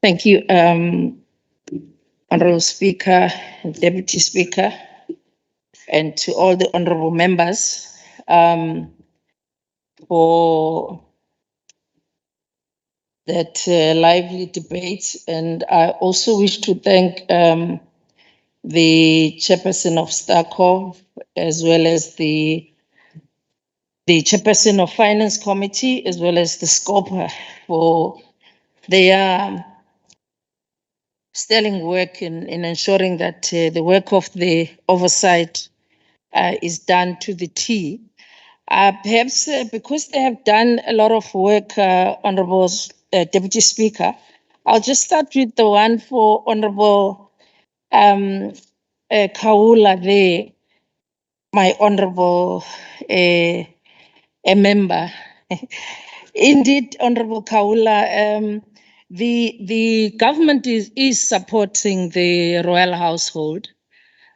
Thank you, Honorable Speaker, Deputy Speaker, and to all the honorable members for that lively debate. And I also wish to thank the chairperson of STACO, as well as the chairperson of Finance Committee, as well as the SCOPA for their sterling work in ensuring that the work of the oversight is done to the T. Perhaps because they have done a lot of work, Honorable Deputy Speaker, I'll just start with the one for Honorable Kaula there, my Honorable a member. Indeed, Honorable Kaula, the government is supporting the royal household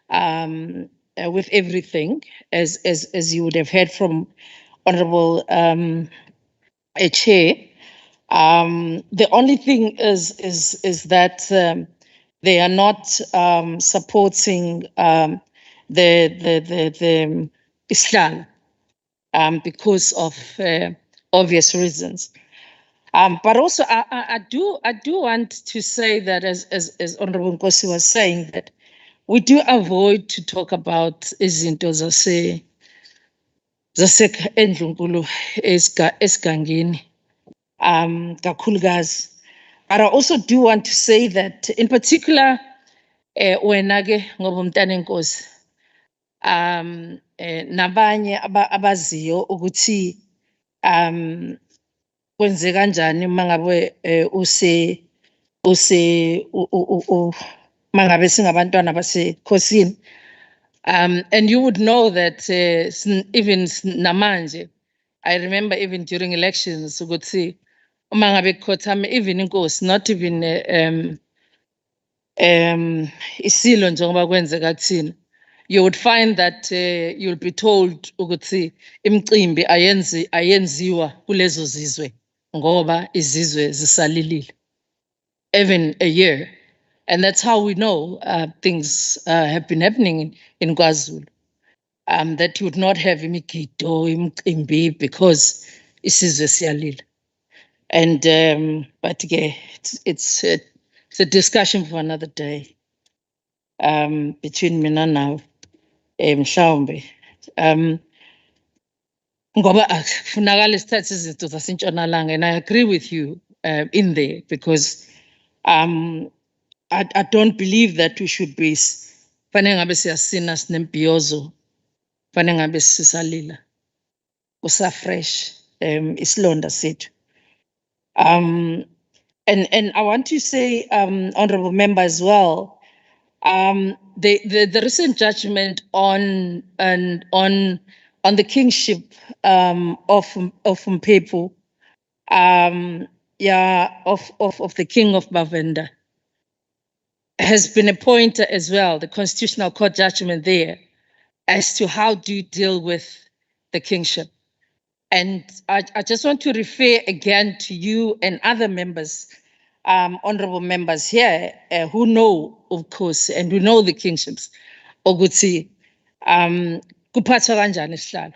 with everything, as you would have heard from Honorable Chair. The only thing is that they are not supporting the Islam because of obvious reasons. But also, I do want to say that, as Honorable Nkosi was saying, that we do avoid to talk about izinto zaseNdlunkulu esigangeni, kakhulukazi. But I also do want to say that, in particular, wena ke ngoba umntana enkosi, nabanye abaziyo ukuthi kwenze kanjani mangabe mangabe singabantwana basekhosini. And you would know that even namanje, I remember even during elections, ukuthi uma ngabe kukhothame even inkosi, not even isilo njengoba kwenzeka kuthina, you would find that you'll be told ukuthi imicimbi ayenziwa kulezo zizwe ngoba izizwe zisalilile, even a year. And that's how we know things have been happening in KwaZulu. That you would not have imigidi, imicimbi, because isizwe siyalile. And but yeah, it's a discussion for another day between mina now mhlawumbe ngoba akufunakala isithathe izinto zasentshonalanga, and I agree with you in there, because I don't believe that we should be fanele ngabe siyasina sinembhiyozo, fanele ngabe sisalila kusafresh isilonda sethu. And I want to say, honorable member as well, the recent judgment on the kingship of Mpepu, of the King of Bavenda, has been a pointer as well, the Constitutional Court judgment there, as to how do you deal with the kingship. And I just want to refer again to you and other members, honorable members here, who know, of course, and who know the kingships, ukuthi kuphathwa kanjani isihlalo.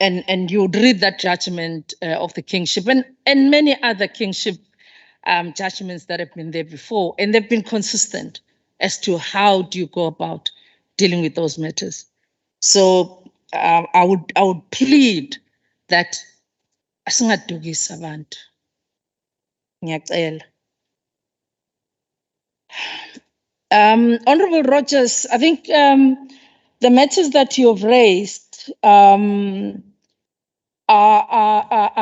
And you would read that judgment of the kingship and many other kingship judgments that have been there before, and they've been consistent as to how do you go about dealing with those matters. So I would plead that asingadukisi abantu. Ngiyacela. Honorable Rogers, I think the matters that you have raised are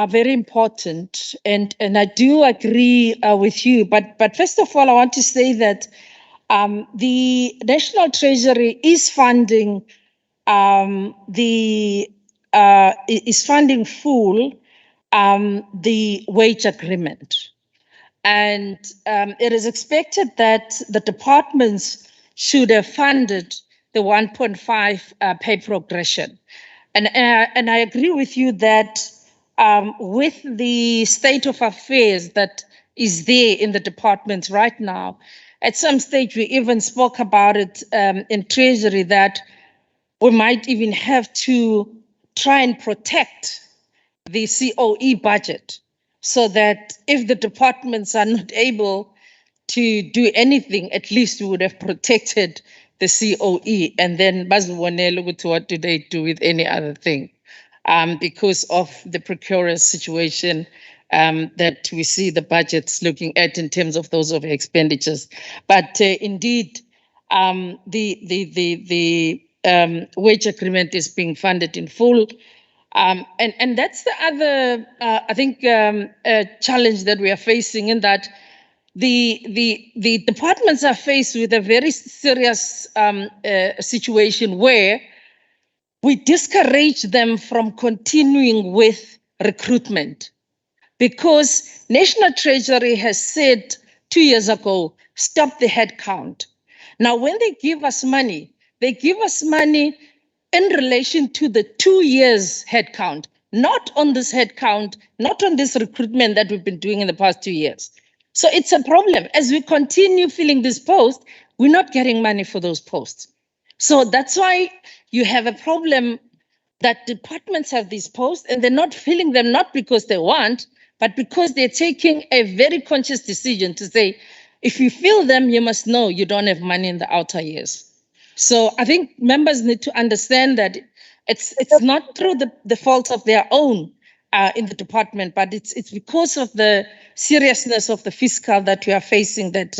very important, and I do agree with you. But first of all, I want to say that the National Treasury is funding is funding full the wage agreement, and it is expected that the departments should have funded the 1.5 pay progression. And I agree with you that with the state of affairs that is there in the department right now, At some stage, we even spoke about it in Treasury that we might even have to try and protect the COE budget so that if the departments are not able to do anything, at least we would have protected the COE, and then bazibonele ukuthi what do they do with any other thing, because of the precarious situation that we see the budgets looking at in terms of those of expenditures. But indeed, the wage agreement is being funded in full. And that's the other, I think, challenge that we are facing, in that the departments are faced with a very serious situation where we discourage them from continuing with recruitment, because National Treasury has said 2 years ago, stop the headcount. Now, when they give us money, they give us money in relation to the 2 years headcount, not on this headcount, not on this recruitment that we've been doing in the past 2 years. So it's a problem. As we continue filling this post, we're not getting money for those posts. So that's why you have a problem that departments have these posts and they're not filling them, not because they want, but because they're taking a very conscious decision to say, if you fill them, you must know you don't have money in the outer years. So I think members need to understand that it's not through the fault of their own in the department, but it's because of the seriousness of the fiscal that we are facing that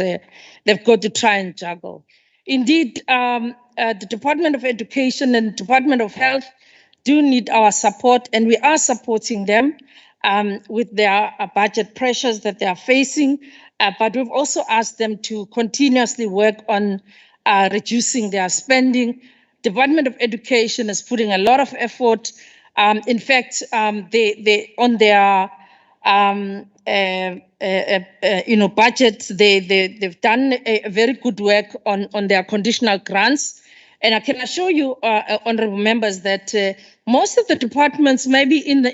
they've got to try and juggle. Indeed, the Department of Education and Department of Health do need our support, and we are supporting them with their budget pressures that they are facing. But we've also asked them to continuously work on reducing their spending. Department of Education is putting a lot of effort. In fact, they on their budgets, they've done a very good work on their conditional grants. And I can assure you, honorable members, that most of the departments, maybe in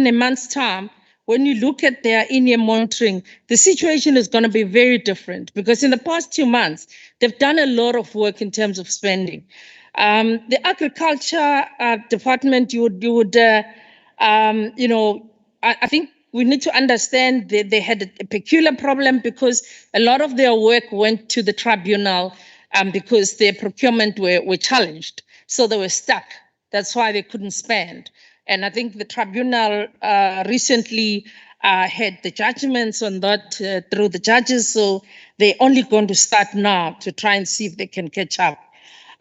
a month's time, when you look at their in-year monitoring, the situation is going to be very different, because in the past 2 months, they've done a lot of work in terms of spending. The agriculture department, I think we need to understand that they had a peculiar problem, because a lot of their work went to the tribunal because their procurement were challenged. So they were stuck. That's why they couldn't spend. And I think the tribunal recently had the judgments on that through the judges. So they're only going to start now to try and see if they can catch up.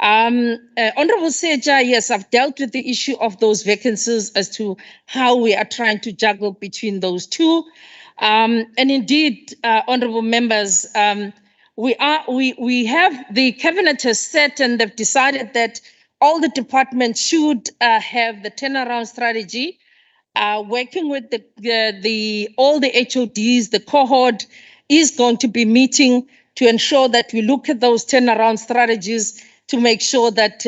Honorable Seja, yes, I've dealt with the issue of those vacancies as to how we are trying to juggle between those two. And indeed, honorable members, we have the cabinet has set, and they've decided that all the departments should have the turnaround strategy, working with all the HODs. The cohort is going to be meeting to ensure that we look at those turnaround strategies to make sure that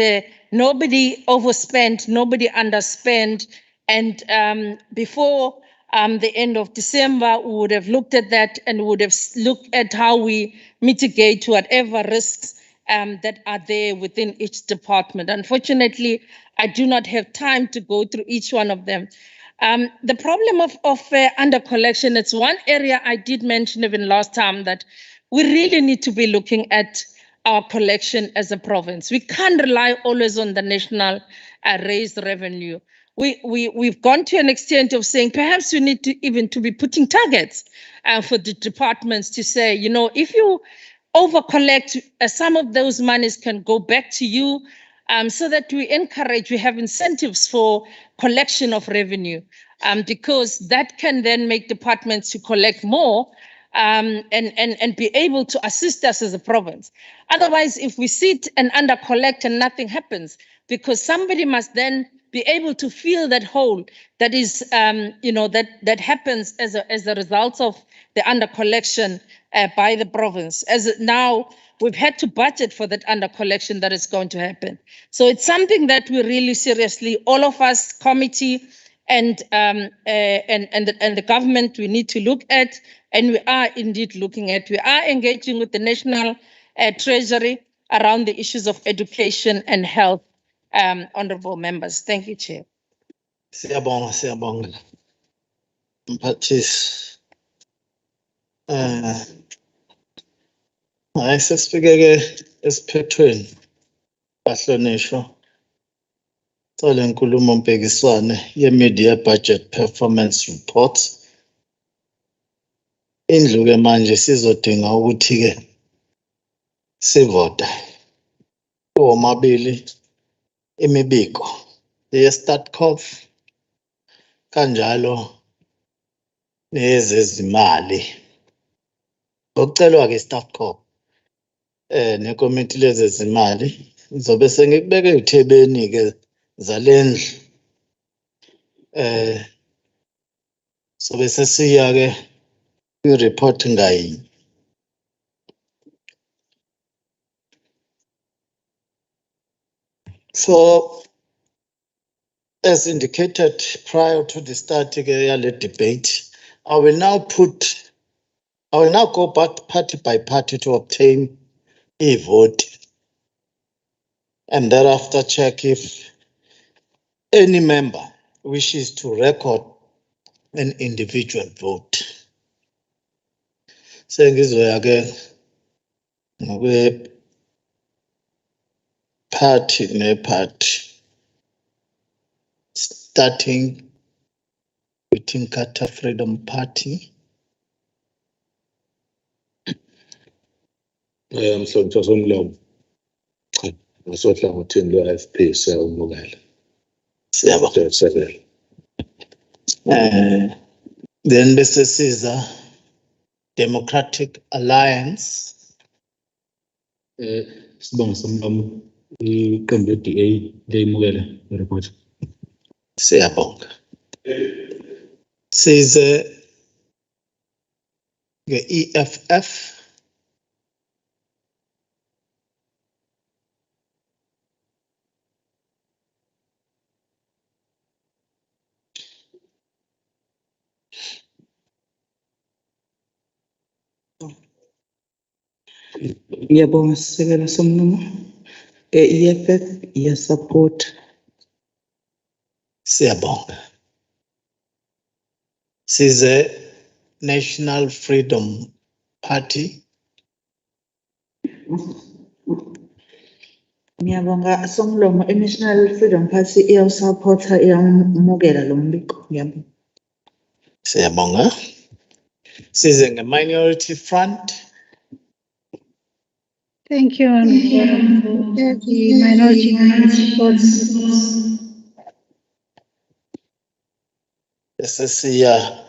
nobody overspent, nobody underspent. And before the end of December, we would have looked at that and would have looked at how we mitigate whatever risks that are there within each department. Unfortunately, I do not have time to go through each one of them. The problem of under collection, it's one area I did mention even last time, that we really need to be looking at our collection as a province. We can't rely always on the national raised revenue. We've gone to an extent of saying perhaps we need to even to be putting targets for the departments to say, if you over collect, some of those monies can go back to you, so that we have incentives for collection of revenue, because that can then make departments to collect more and be able to assist us as a province. Otherwise, if we sit and under collect and nothing happens, because somebody must then be able to fill that hole that is, that happens as a result of the under collection by the province. As now, we've had to budget for that under collection that is going to happen. So it's something that we really seriously, all of us, committee and the government we need to look at, and we are indeed looking at. We are engaging with the National Treasury around the issues of education and health, honorable members. Thank you, Chair. Siyabonga, siyabonga. Mphathisi. Hayi sesifike-ke esiphethweni bahlonishwa. Cala inkulumo mpikiswane ye-Media Budget Performance Report. Indlu-ke manje sizodinga ukuthi-ke sivote womabili imibiko ye-Startcov kanjalo nezezimali. Ngokucelwa-ke Startcov nekomiti lezezimali ngizobe sengikubeka ey'thebeni-ke zalendlu sobe sesiya-ke kwi-report ngayinye. So, as indicated prior to the start of the debate, I will now go back party by party to obtain a vote and thereafter check if any member wishes to record an individual vote. Sengizoya-ke ngokwe party ne-party, starting with Inkatha Freedom Party. Mhlonishwa somlomo. Ngasohlangothini lwe-FP siyawumukela. Siyabonga. Then bese siza Democratic Alliance. Sibonga somlomo iqembu le-DA liyimukela i-report. Siyabonga. Size nge-EFF. Ngiyabonga sisekela somlomo. EFF iyasupport. Siyabonga. Size National Freedom Party. Ngiyabonga somlomo, i-National Freedom Party iyawusupporta, iyamukela lo mbiko. Ngiyabonga. Siyabonga. Size nge-Minority Front. Thank you, Honorable. The minority supports. Sesiya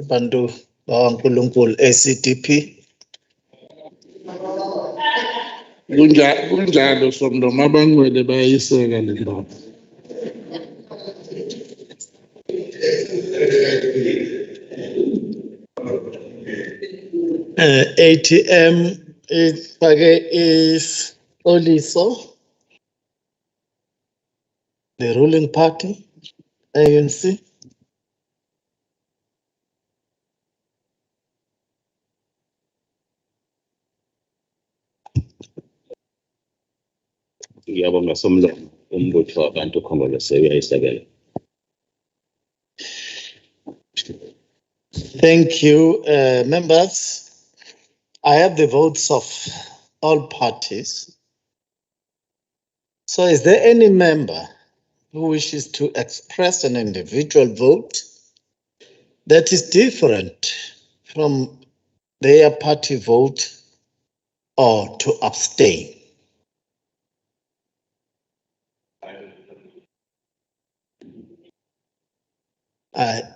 abantu bawaNkulunkulu ACDP. Kunjalo somlomo abangcwele bayayiseka le ndaba. ATM ifake isoliso. The ruling party, ANC. Ngiyabonga somlomo umbutho wabantu ukhongolose uyayisekela. Thank you, members. I have the votes of all parties. So is there any member who wishes to express an individual vote that is different from their party vote or to abstain?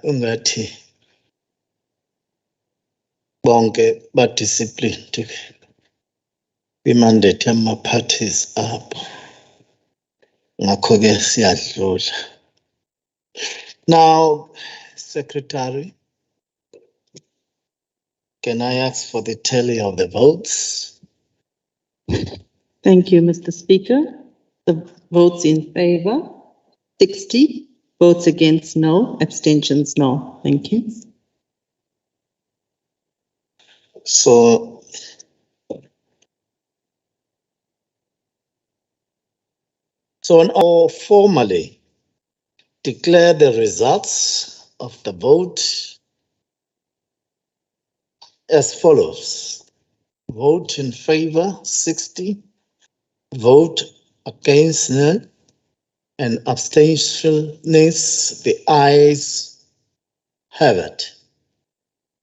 Ungathi bonke ba-disciplined kwimandate yama-parties apho. Ngakho-ke siyadlula. Now, Secretary, can I ask for the tally of the votes? Thank you, Mr. Speaker. The votes in favor, 60. Votes against, no. Abstentions, no. Thank you. So now formally declare the results of the vote as follows. Vote in favor 60, vote against none, and abstentions, the ayes have it.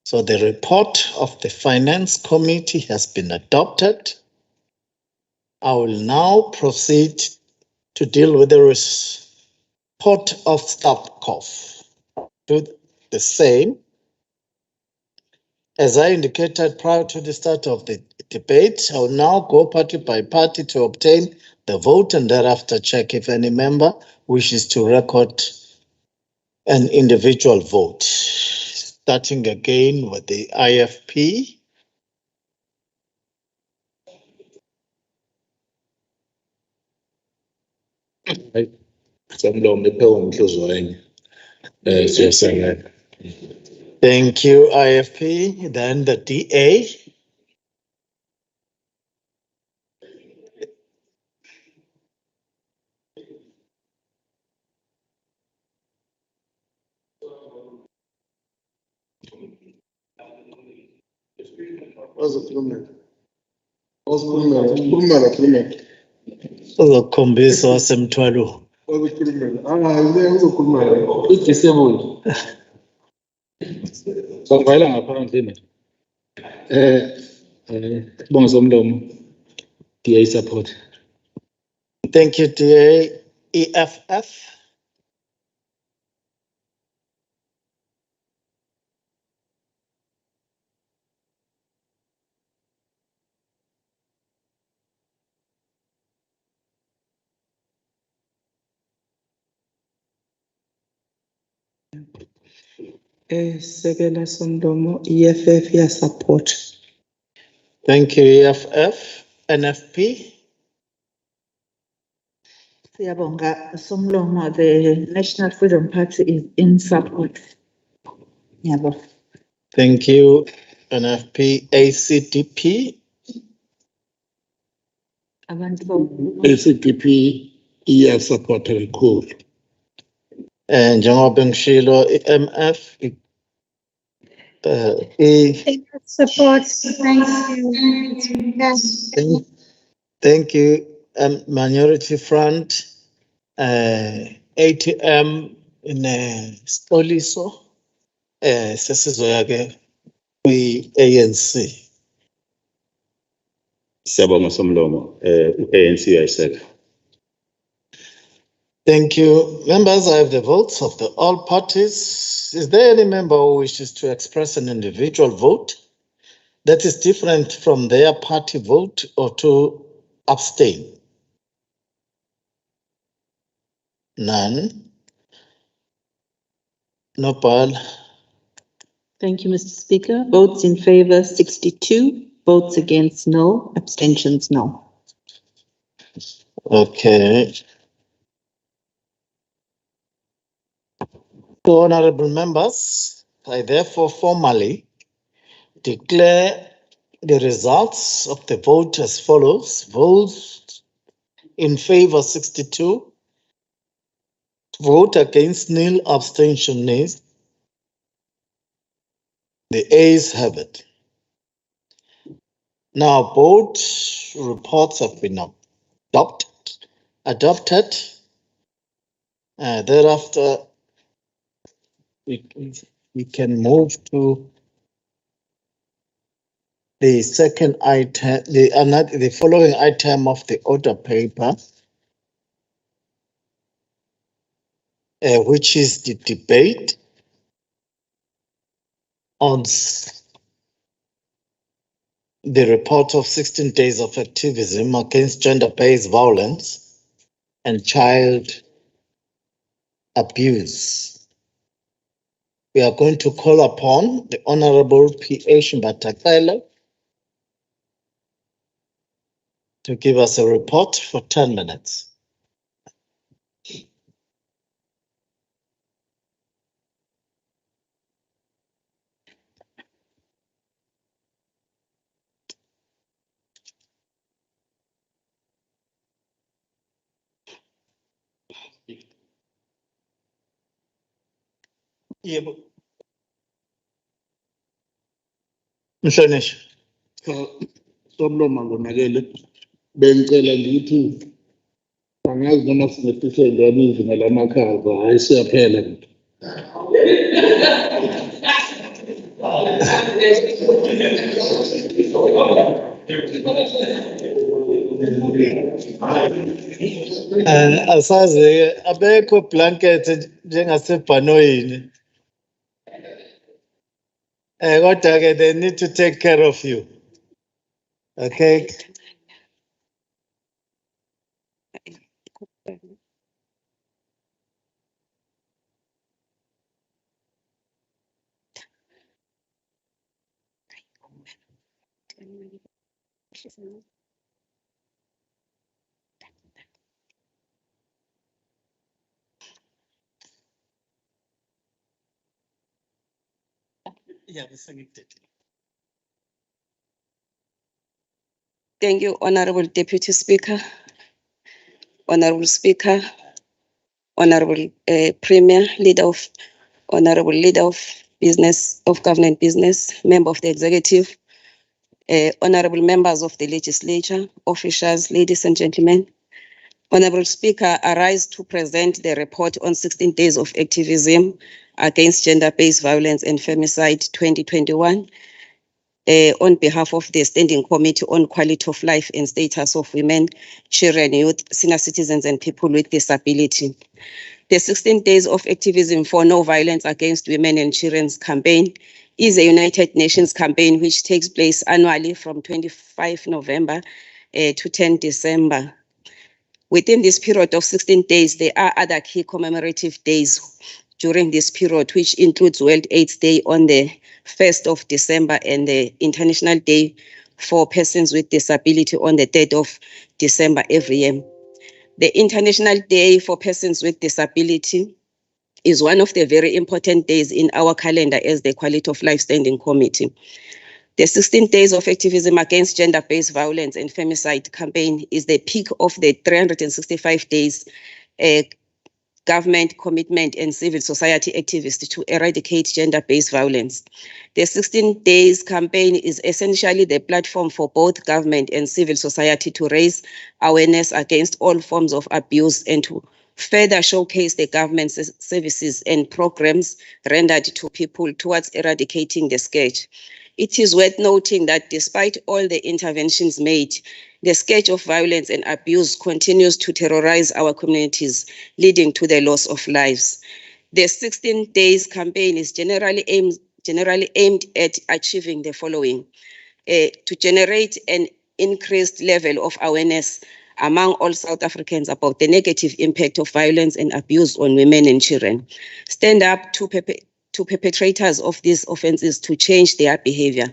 So the report of the Finance Committee has been adopted. I will now proceed to deal with the report of staff cost. Do the same. As I indicated prior to the start of the debate, I will now go party by party to obtain the vote and thereafter check if any member wishes to record an individual vote. Starting again with the IFP. Thank you, IFP. Then the DA. Uzokhombisa wasemthwalo. Disabled. Sangwayela ngaphandle mina. Sibonga somlomo. DA support. Thank you, DA. EFF. Sekela Somlomo, EFF ya support. Thank you, EFF. NFP. Siyabonga Somlomo, the National Freedom Party is in support. Yabo. Thank you, NFP. ACDP. ACDP support cool. And njengoba ngishilo MF Support. Thank you. Thank you. Minority Front, ATM in Stoliso, sesizoya ke kwi-ANC. Siyabonga Somlomo, ANC uyayiseka. Thank you. Members, I have the votes of the all parties. Is there any member who wishes to express an individual vote that is different from their party vote or to abstain? None. No, Paul. Thank you, Mr. Speaker. Votes in favor 62, votes against, no. Abstentions, no. Okay. So, honorable members, I therefore formally declare the results of the vote as follows. Votes in favor 62, vote against nil, abstention nil. The ayes have it. Now, both reports have been adopted. Thereafter, we can move to the second item, the following item of the order paper, which is the debate on the report of 16 days of activism against gender-based violence and child abuse. We are going to call upon the Honorable P.H. Mbatakela to give us a report for 10 minutes. Yebo. Mhlonishwa. Somloma ngonakele bengicela ngithi angazi noma sinefisela izinga lamakhaza hayi siyaphela nje. Asazi abekho blanket njengasebhanoyini. Kodwa ke they need to take care of you. Okay. Yeah, Thank you, Honorable Deputy Speaker, Honorable Speaker, Honorable Premier, Honorable Leader of Business, of Government Business, Member of the Executive, Honorable Members of the Legislature, officials, ladies and gentlemen. Honorable Speaker, I rise to present the report on 16 days of activism against gender-based violence and femicide 2021 on behalf of the Standing Committee on Quality of Life and Status of Women, Children, Youth, Senior Citizens and People with Disability. The 16 days of activism for no violence against women and children's campaign is a United Nations campaign which takes place annually from 25 November to 10 December. Within this period of 16 days, there are other key commemorative days during this period, which includes World AIDS Day on the 1st of December and the International Day for Persons with Disability on the 3rd of December every year. The International Day for Persons with Disability is one of the very important days in our calendar as the Quality of Life Standing Committee. The 16 days of activism against gender-based violence and femicide campaign is the peak of the 365 days government commitment and civil society activists to eradicate gender-based violence. The 16 days campaign is essentially the platform for both government and civil society to raise awareness against all forms of abuse and to further showcase the government's services and programs rendered to people towards eradicating the scourge. It is worth noting that despite all the interventions made, the scourge of violence and abuse continues to terrorize our communities, leading to the loss of lives. The 16 days campaign is generally aimed at achieving the following: to generate an increased level of awareness among all South Africans about the negative impact of violence and abuse on women and children, stand up to perpetrators of these offenses to change their behavior,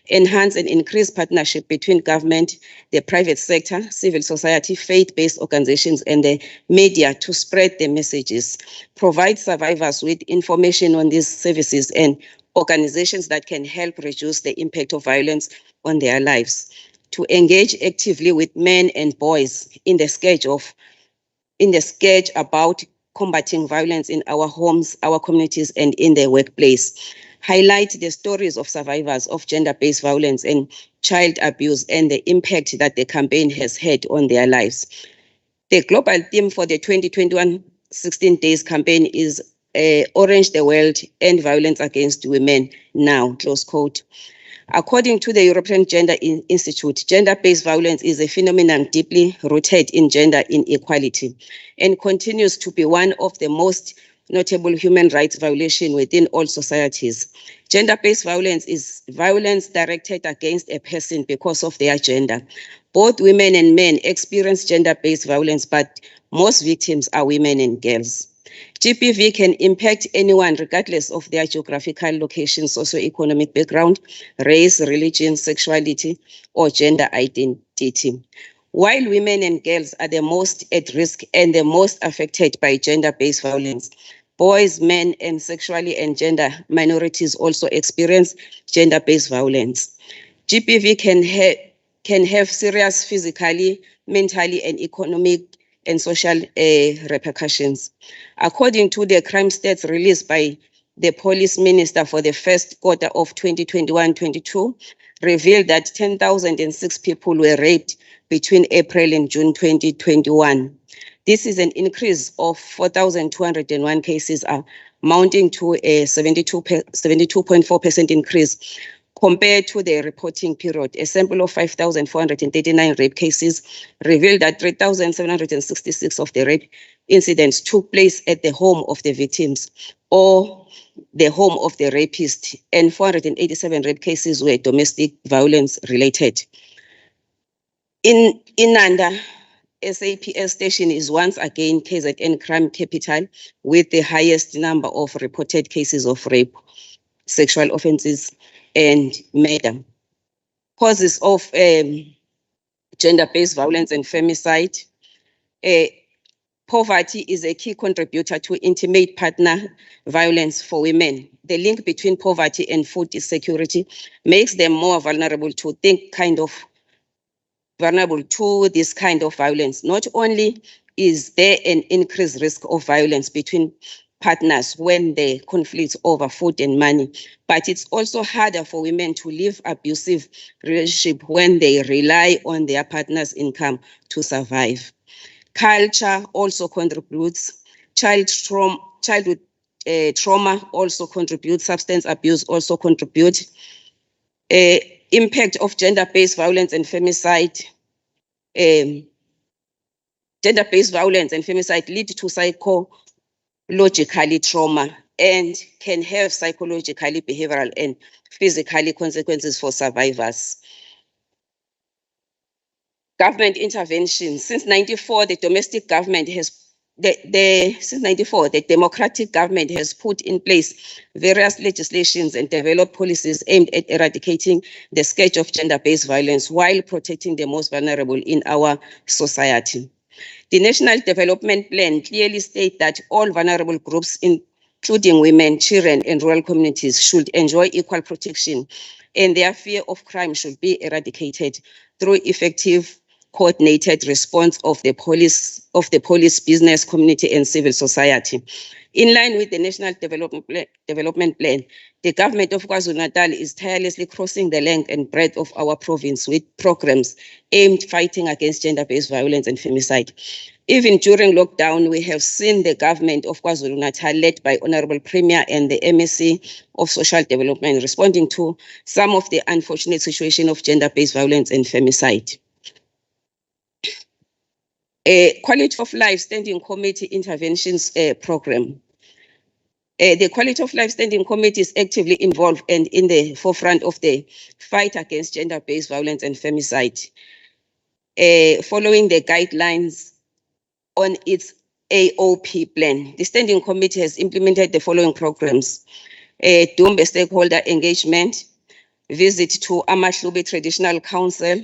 enhance and increase partnership between government, the private sector, civil society, faith-based organizations, and the media to spread the messages, provide survivors with information on these services and organizations that can help reduce the impact of violence on their lives, to engage actively with men and boys in the sketch about combating violence in our homes, our communities, and in the workplace. Highlight the stories of survivors of gender-based violence and child abuse and the impact that the campaign has had on their lives. The global theme for the 2021 16 Days campaign is Orange the World, End Violence Against Women Now, close quote. According to the European Gender Institute, gender-based violence is a phenomenon deeply rooted in gender inequality and continues to be one of the most notable human rights violations within all societies. Gender-based violence is violence directed against a person because of their gender. Both women and men experience gender-based violence, but most victims are women and girls. GBV can impact anyone regardless of their geographical location, socioeconomic background, race, religion, sexuality, or gender identity. While women and girls are the most at risk and the most affected by gender-based violence, boys, men, and sexually and gender minorities also experience gender-based violence. GBV can have serious physically, mentally, and economic and social repercussions. According to the crime stats released by the police minister for the first quarter of 2021-22 revealed that 10,006 people were raped between April and June 2021. This is an increase of 4,201 cases, amounting to a 72.4% increase compared to the reporting period. A sample of 5,439 rape cases revealed that 3,766 of the rape incidents took place at the home of the victims or the home of the rapist, and 487 rape cases were domestic violence related. In Nanda, SAPS station is once again KZN crime capital with the highest number of reported cases of rape, sexual offenses, and murder. Causes of gender-based violence and femicide. Poverty is a key contributor to intimate partner violence for women. The link between poverty and food insecurity makes them more vulnerable to this kind of violence. Not only is there an increased risk of violence between partners when they conflict over food and money, but it's also harder for women to live abusive relationship when they rely on their partner's income to survive. Culture also contributes. Childhood trauma also contributes. Substance abuse also contributes. Impact of gender-based violence and femicide. Gender-based violence and femicide lead to psychological trauma and can have psychologically, behavioral, and physically consequences for survivors. Government intervention. Since '94, the democratic government has put in place various legislations and developed policies aimed at eradicating the scourge of gender-based violence while protecting the most vulnerable in our society. The National Development Plan clearly states that all vulnerable groups, including women, children, and rural communities, should enjoy equal protection, and their fear of crime should be eradicated through effective coordinated response of the police, business community, and civil society. In line with the National Development Plan, the government of KwaZulu-Natal is tirelessly crossing the length and breadth of our province with programs aimed at fighting against gender-based violence and femicide. Even during lockdown, we have seen the government of KwaZulu-Natal, led by Honorable Premier and the MSc of Social Development, responding to some of the unfortunate situation of gender-based violence and femicide. A Quality of Life Standing Committee Interventions Program. The Quality of Life Standing Committee is actively involved and in the forefront of the fight against gender-based violence and femicide. Following the guidelines on its AOP plan, the Standing Committee has implemented the following programs: Dumbe stakeholder engagement, visit to Amahlubi Traditional Council,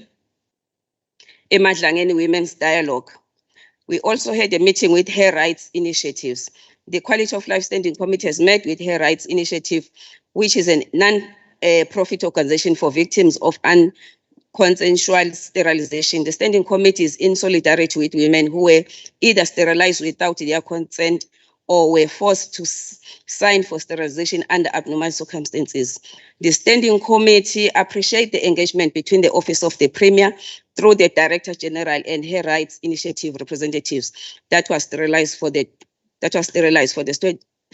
Emadlangeni Women's Dialogue. We also had a meeting with Her Rights Initiatives. The Quality of Life Standing Committee has met with Her Rights Initiative, which is a non-profit organization for victims of unconsensual sterilization. The Standing Committee is in solidarity with women who were either sterilized without their consent or were forced to sign for sterilization under abnormal circumstances. The Standing Committee appreciates the engagement between the Office of the Premier through the Director General and Her Rights Initiative representatives that was sterilized for the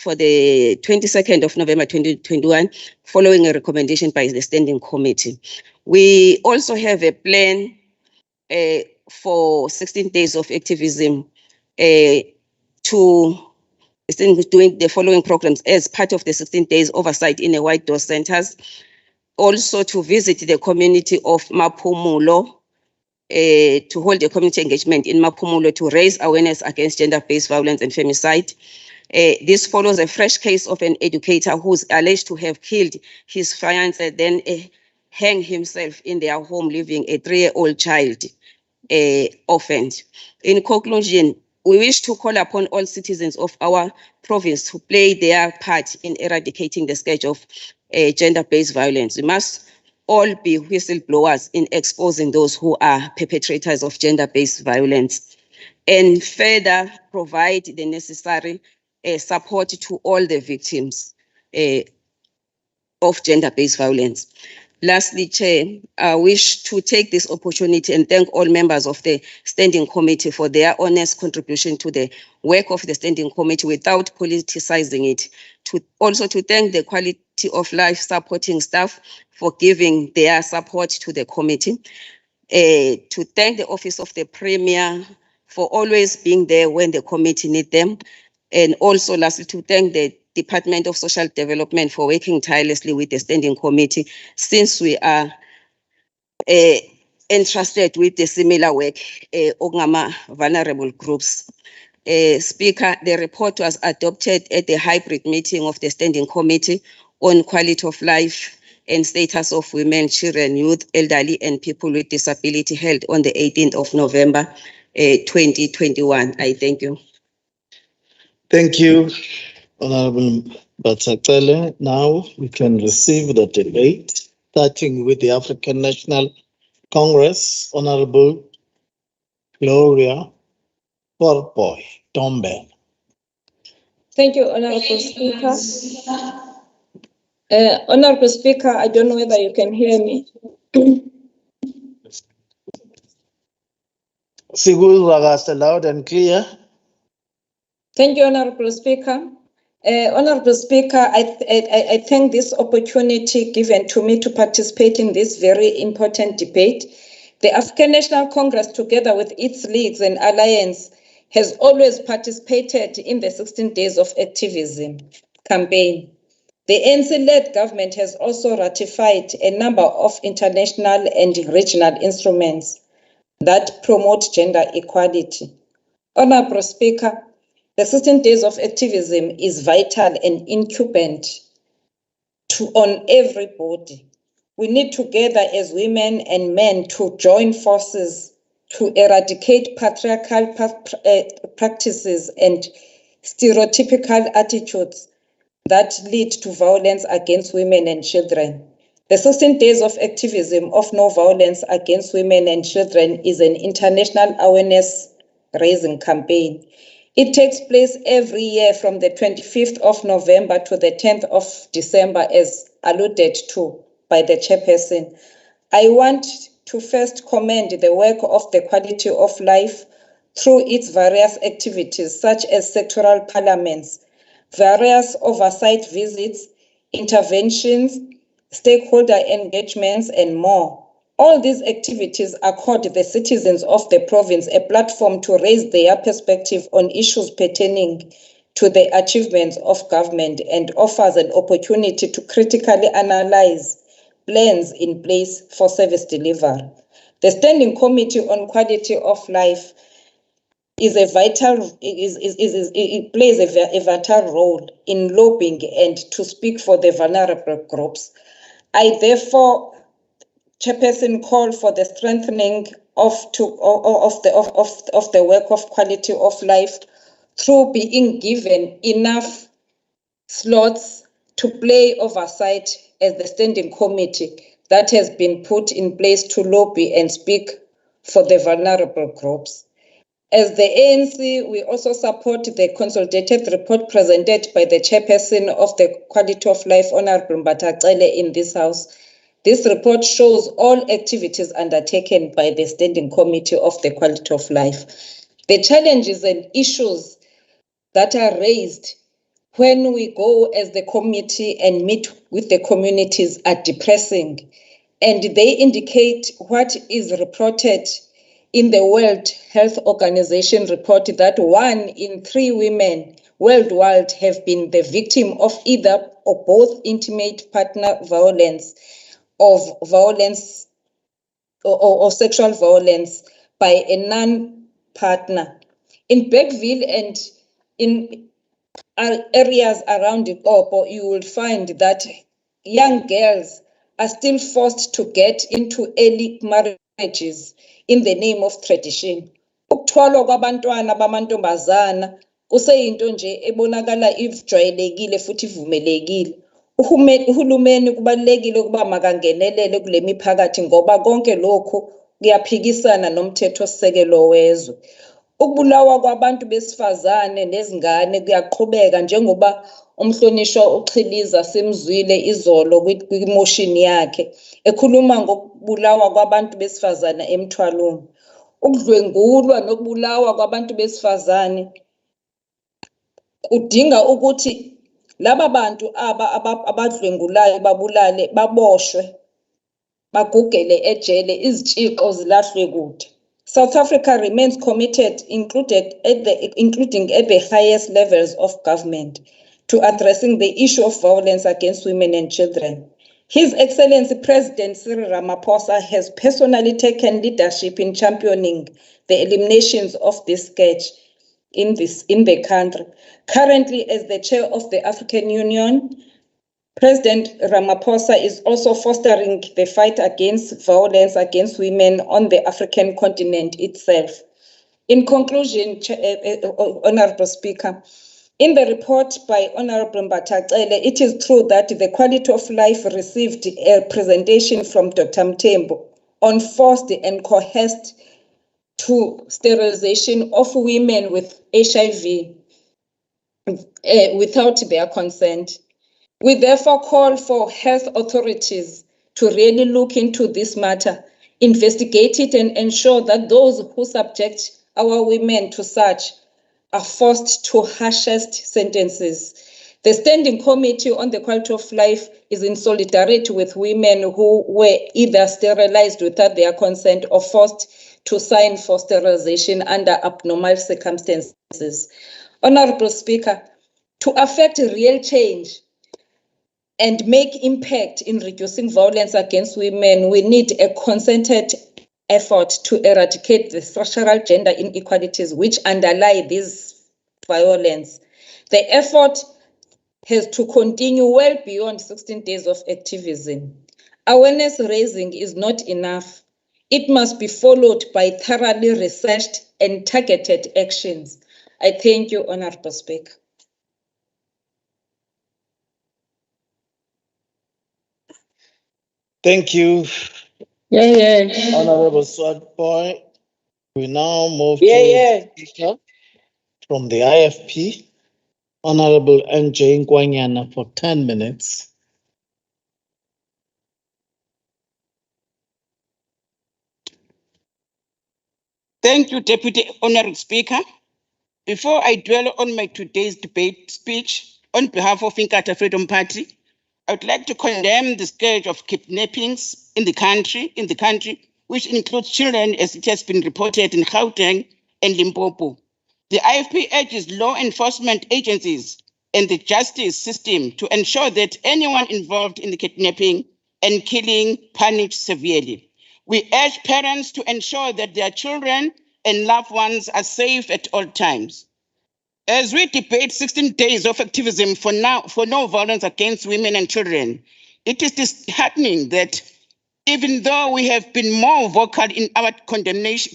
22nd of November 2021, following a recommendation by the Standing Committee. We also have a plan for 16 days of activism to doing the following programs as part of the 16 days oversight in the White Door Centers. Also to visit the community of Mapumulo, to hold a community engagement in Mapumulo to raise awareness against gender-based violence and femicide. This follows a fresh case of an educator who's alleged to have killed his fiancée, then hanged himself in their home, leaving a 3-year-old child orphaned. In conclusion, we wish to call upon all citizens of our province to play their part in eradicating the scourge of gender-based violence. We must all be whistleblowers in exposing those who are perpetrators of gender-based violence, and further provide the necessary support to all the victims. of gender-based violence. Lastly, Chair, I wish to take this opportunity and thank all members of the Standing Committee for their honest contribution to the work of the Standing Committee without politicizing it. Also to thank the Quality of Life supporting staff for giving their support to the committee. To thank the Office of the Premier for always being there when the committee needs them. And also lastly, to thank the Department of Social Development for working tirelessly with the Standing Committee, since we are entrusted with the similar work, Ogama vulnerable groups. Speaker, the report was adopted at the hybrid meeting of the Standing Committee on Quality of Life and Status of Women, Children, Youth, Elderly, and People with Disability held on the 18th of November, 2021. I thank you. Thank you, Honorable Batakele. Now we can receive the debate, starting with the African National Congress, Honorable Gloria Porboy Tombe. Thank you, Honorable Speaker. Honorable Speaker, I don't know whether you can hear me. Sigul Ragasa, loud and clear. Thank you, Honorable Speaker. Honorable Speaker, I thank this opportunity given to me to participate in this very important debate. The African National Congress, together with its leagues and alliance, has always participated in the 16 Days of Activism campaign. The ANC-led government has also ratified a number of international and regional instruments that promote gender equality. Honorable Speaker, the 16 Days of Activism is vital and incumbent on everybody. We need together as women and men to join forces to eradicate patriarchal practices and stereotypical attitudes that lead to violence against women and children. The 16 Days of Activism of No Violence Against Women and Children is an international awareness-raising campaign. It takes place every year from the 25th of November to the 10th of December, as alluded to by the chairperson. I want to first commend the work of the Quality of Life through its various activities, such as sectoral parliaments, various oversight visits, interventions, stakeholder engagements, and more. All these activities accord the citizens of the province a platform to raise their perspective on issues pertaining to the achievements of government and offers an opportunity to critically analyze plans in place for service delivery. The Standing Committee on Quality of Life is a vital, it plays a vital role in lobbying and to speak for the vulnerable groups. I therefore, Chairperson, call for the strengthening of the work of Quality of Life through being given enough slots to play oversight as the Standing Committee that has been put in place to lobby and speak for the vulnerable groups. As the ANC, we also support the consolidated report presented by the chairperson of the Quality of Life, Honorable Batakele, in this House. This report shows all activities undertaken by the Standing Committee of the Quality of Life. The challenges and issues that are raised when we go as the committee and meet with the communities are depressing, and they indicate what is reported in the World Health Organization report that 1 in 3 women worldwide have been the victim of either or both intimate partner violence or sexual violence by a non-partner. In Bergville and in areas around the Kopo, you will find that young girls are still forced to get into early marriages in the name of tradition. Ukuthwalwa kwabantwana bamantombazana kuseyinto nje ebonakala ijwayelekile futhi ivumelekile. Uhulumeni kubalekile ukuba makangenelele kule miphakathi ngoba konke lokho kuyaphikisana nomthetho sisekelo wezwe. Ukubulawa kwabantu besifazane nezingane kuyaqhubeka njengoba umhlonishwa uChiliza simzwile izolo kwimotion yakhe ekhuluma ngokubulawa kwabantu besifazane emthwalweni. Ukudlwengulwa nokubulawa kwabantu besifazane kudinga ukuthi laba bantu abadlwengulayo babulale baboshwe bagugele ejele izitshixo zilahlwe kude. South Africa remains committed, including at the highest levels of government, to addressing the issue of violence against women and children. His Excellency President Cyril Ramaphosa has personally taken leadership in championing the eliminations of this scourge in the country. Currently, as the chair of the African Union, President Ramaphosa is also fostering the fight against violence against women on the African continent itself. In conclusion, Honorable Speaker, in the report by Honorable Mbatacele, it is true that the quality of life received a presentation from Dr. Mthembu on forced and coerced to sterilization of women with HIV without their consent. We therefore call for health authorities to really look into this matter, investigate it, and ensure that those who subject our women to such are forced to harshest sentences. The Standing Committee on the Quality of Life is in solidarity with women who were either sterilized without their consent or forced to sign for sterilization under abnormal circumstances. Honorable Speaker, to affect real change and make impact in reducing violence against women, we need a concerted effort to eradicate the structural gender inequalities which underlie this violence. The effort has to continue well beyond 16 days of activism. Awareness raising is not enough. It must be followed by thoroughly researched and targeted actions. I thank you, Honorable Speaker. Thank you, Honorable Swadboy. We now move to the speaker from the IFP, Honorable NJ Nkwanyana, for 10 minutes. Thank you, Deputy Honorable Speaker. Before I dwell on my today's debate speech on behalf of Inkatha Freedom Party, I would like to condemn the scourge of kidnappings in the country, which includes children, as it has been reported in Gauteng and Limpopo. The IFP urges law enforcement agencies and the justice system to ensure that anyone involved in the kidnapping and killing punished severely. We urge parents to ensure that their children and loved ones are safe at all times. As we debate 16 days of activism for no violence against women and children, it is disheartening that even though we have been more vocal in our condemnation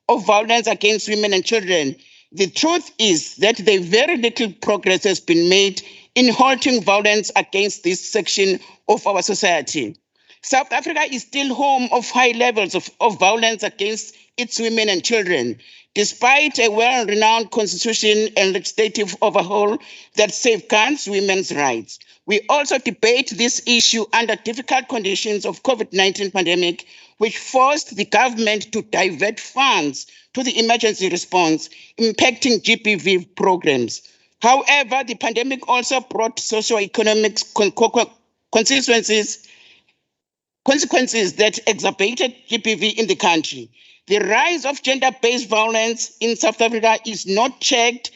of violence against women and children, the truth is that very little progress has been made in halting violence against this section of our society. South Africa is still home of high levels of violence against its women and children, despite a well-renowned constitution and legislative overhaul that safeguards women's rights. We also debate this issue under difficult conditions of COVID-19 pandemic, which forced the government to divert funds to the emergency response, impacting GBV programs. However, the pandemic also brought socio-economic consequences that exacerbated GBV in the country. The rise of gender-based violence in South Africa is not checked.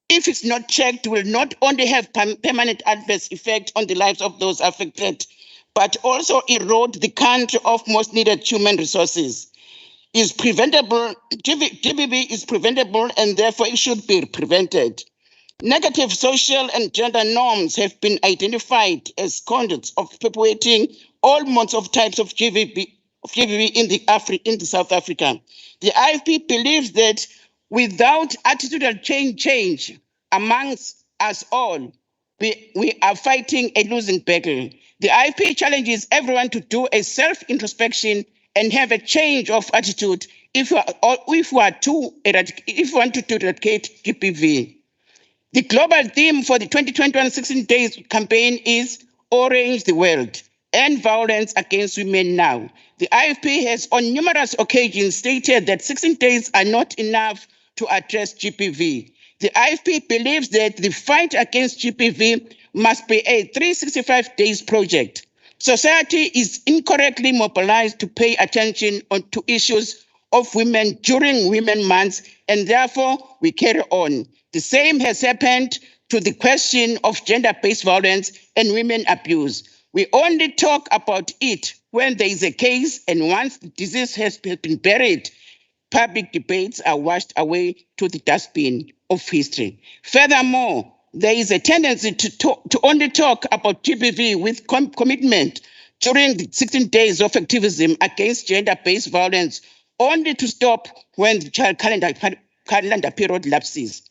If it's not checked, will not only have permanent adverse effect on the lives of those affected, but also erode the country of most needed human resources. Is preventable, GBV is preventable, and therefore it should be prevented. Negative social and gender norms have been identified as conduits of perpetuating all modes of types of GBV in South Africa. The IFP believes that without attitudinal change amongst us all, we are fighting a losing battle. The IFP challenges everyone to do a self-introspection and have a change of attitude if we want to eradicate GBV. The global theme for the 2021 16 Days campaign is Orange the World, End Violence Against Women Now. The IFP has on numerous occasions stated that 16 days are not enough to address GBV. The IFP believes that the fight against GBV must be a 365 days project. Society is incorrectly mobilized to pay attention to issues of women during Women Months, and therefore we carry on. The same has happened to the question of gender-based violence and women abuse. We only talk about it when there is a case, and once the disease has been buried, public debates are washed away to the dustbin of history. Furthermore, there is a tendency to only talk about GBV with commitment during the 16 days of activism against gender-based violence, only to stop when the child calendar period lapses.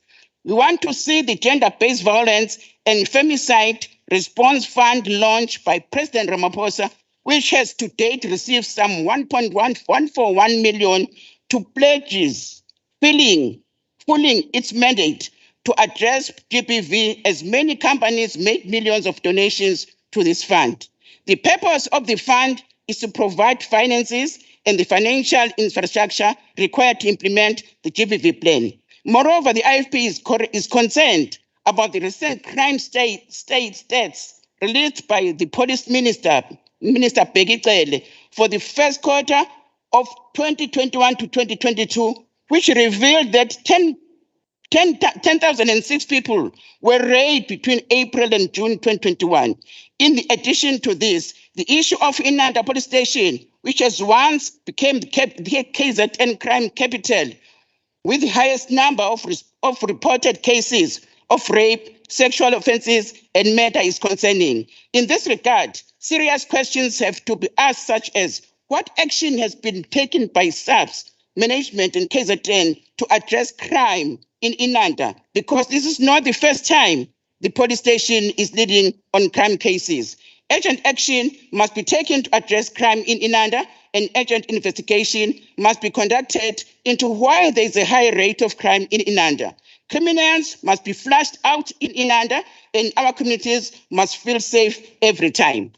We want to see the Gender-Based Violence and Femicide Response Fund launched by President Ramaphosa, which has to date received some 1.141 million to pledges, fulfilling its mandate to address GBV, as many companies make millions of donations to this fund. The purpose of the fund is to provide finances and the financial infrastructure required to implement the GBV plan. Moreover, the IFP is concerned about the recent crime stats released by the police minister, Minister Bheki Cele, for the first quarter of 2021 to 2022, which revealed that 10,006 people were raped between April and June 2021. In addition to this, the issue of Inanda police station, which has once became the KZN crime capital, with the highest number of reported cases of rape, sexual offenses, and murder, is concerning. In this regard, serious questions have to be asked, such as what action has been taken by SAPS management in KZN to address crime in Inanda, because this is not the first time the police station is leading on crime cases. Urgent action must be taken to address crime in Inanda, and urgent investigation must be conducted into why there is a high rate of crime in Inanda. Criminals must be flushed out in Inanda, and our communities must feel safe every time.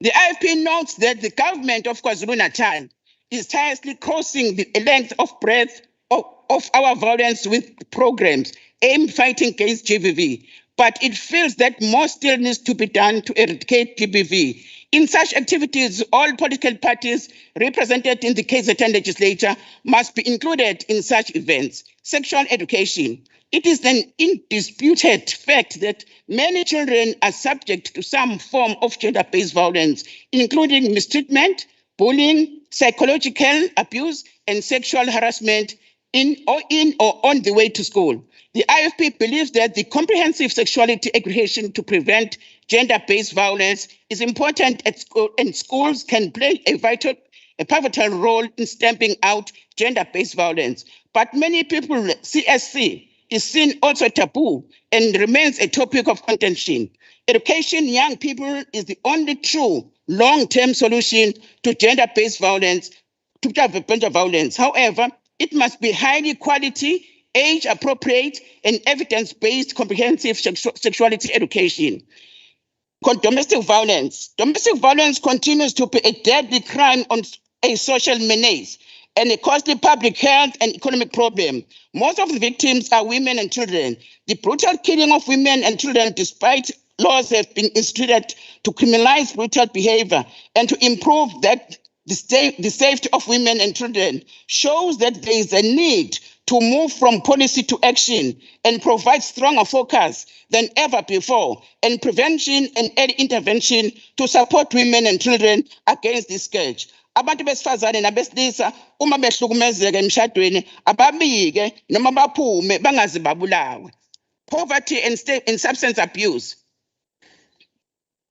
The IFP notes that the government of KwaZulu-Natal is tirelessly crossing the length of breadth of our violence with programs aimed fighting against GBV, but it feels that more still needs to be done to eradicate GBV. In such activities, all political parties represented in the KZN legislature must be included in such events. Sexual education. It is an undisputed fact that many children are subject to some form of gender-based violence, including mistreatment, bullying, psychological abuse, and sexual harassment in or on the way to school. The IFP believes that the comprehensive sexuality education to prevent gender-based violence is important at school, and schools can play a pivotal role in stamping out gender-based violence. But many people, CSC is seen also taboo and remains a topic of contention. Education young people is the only true long-term solution to gender-based violence, However, it must be highly quality, age-appropriate, and evidence-based comprehensive sexuality education. Domestic violence. Domestic violence continues to be a deadly crime on a social menace and a costly public health and economic problem. Most of the victims are women and children. The brutal killing of women and children, despite laws have been instituted to criminalize brutal behavior and to improve that the safety of women and children, shows that there is a need to move from policy to action and provide stronger focus than ever before in prevention and early intervention to support women and children against this scourge. Abantu besifazane nabesilisa uma behlukumezeka emshadweni ababike noma baphume bangaze babulawe. Poverty and substance abuse.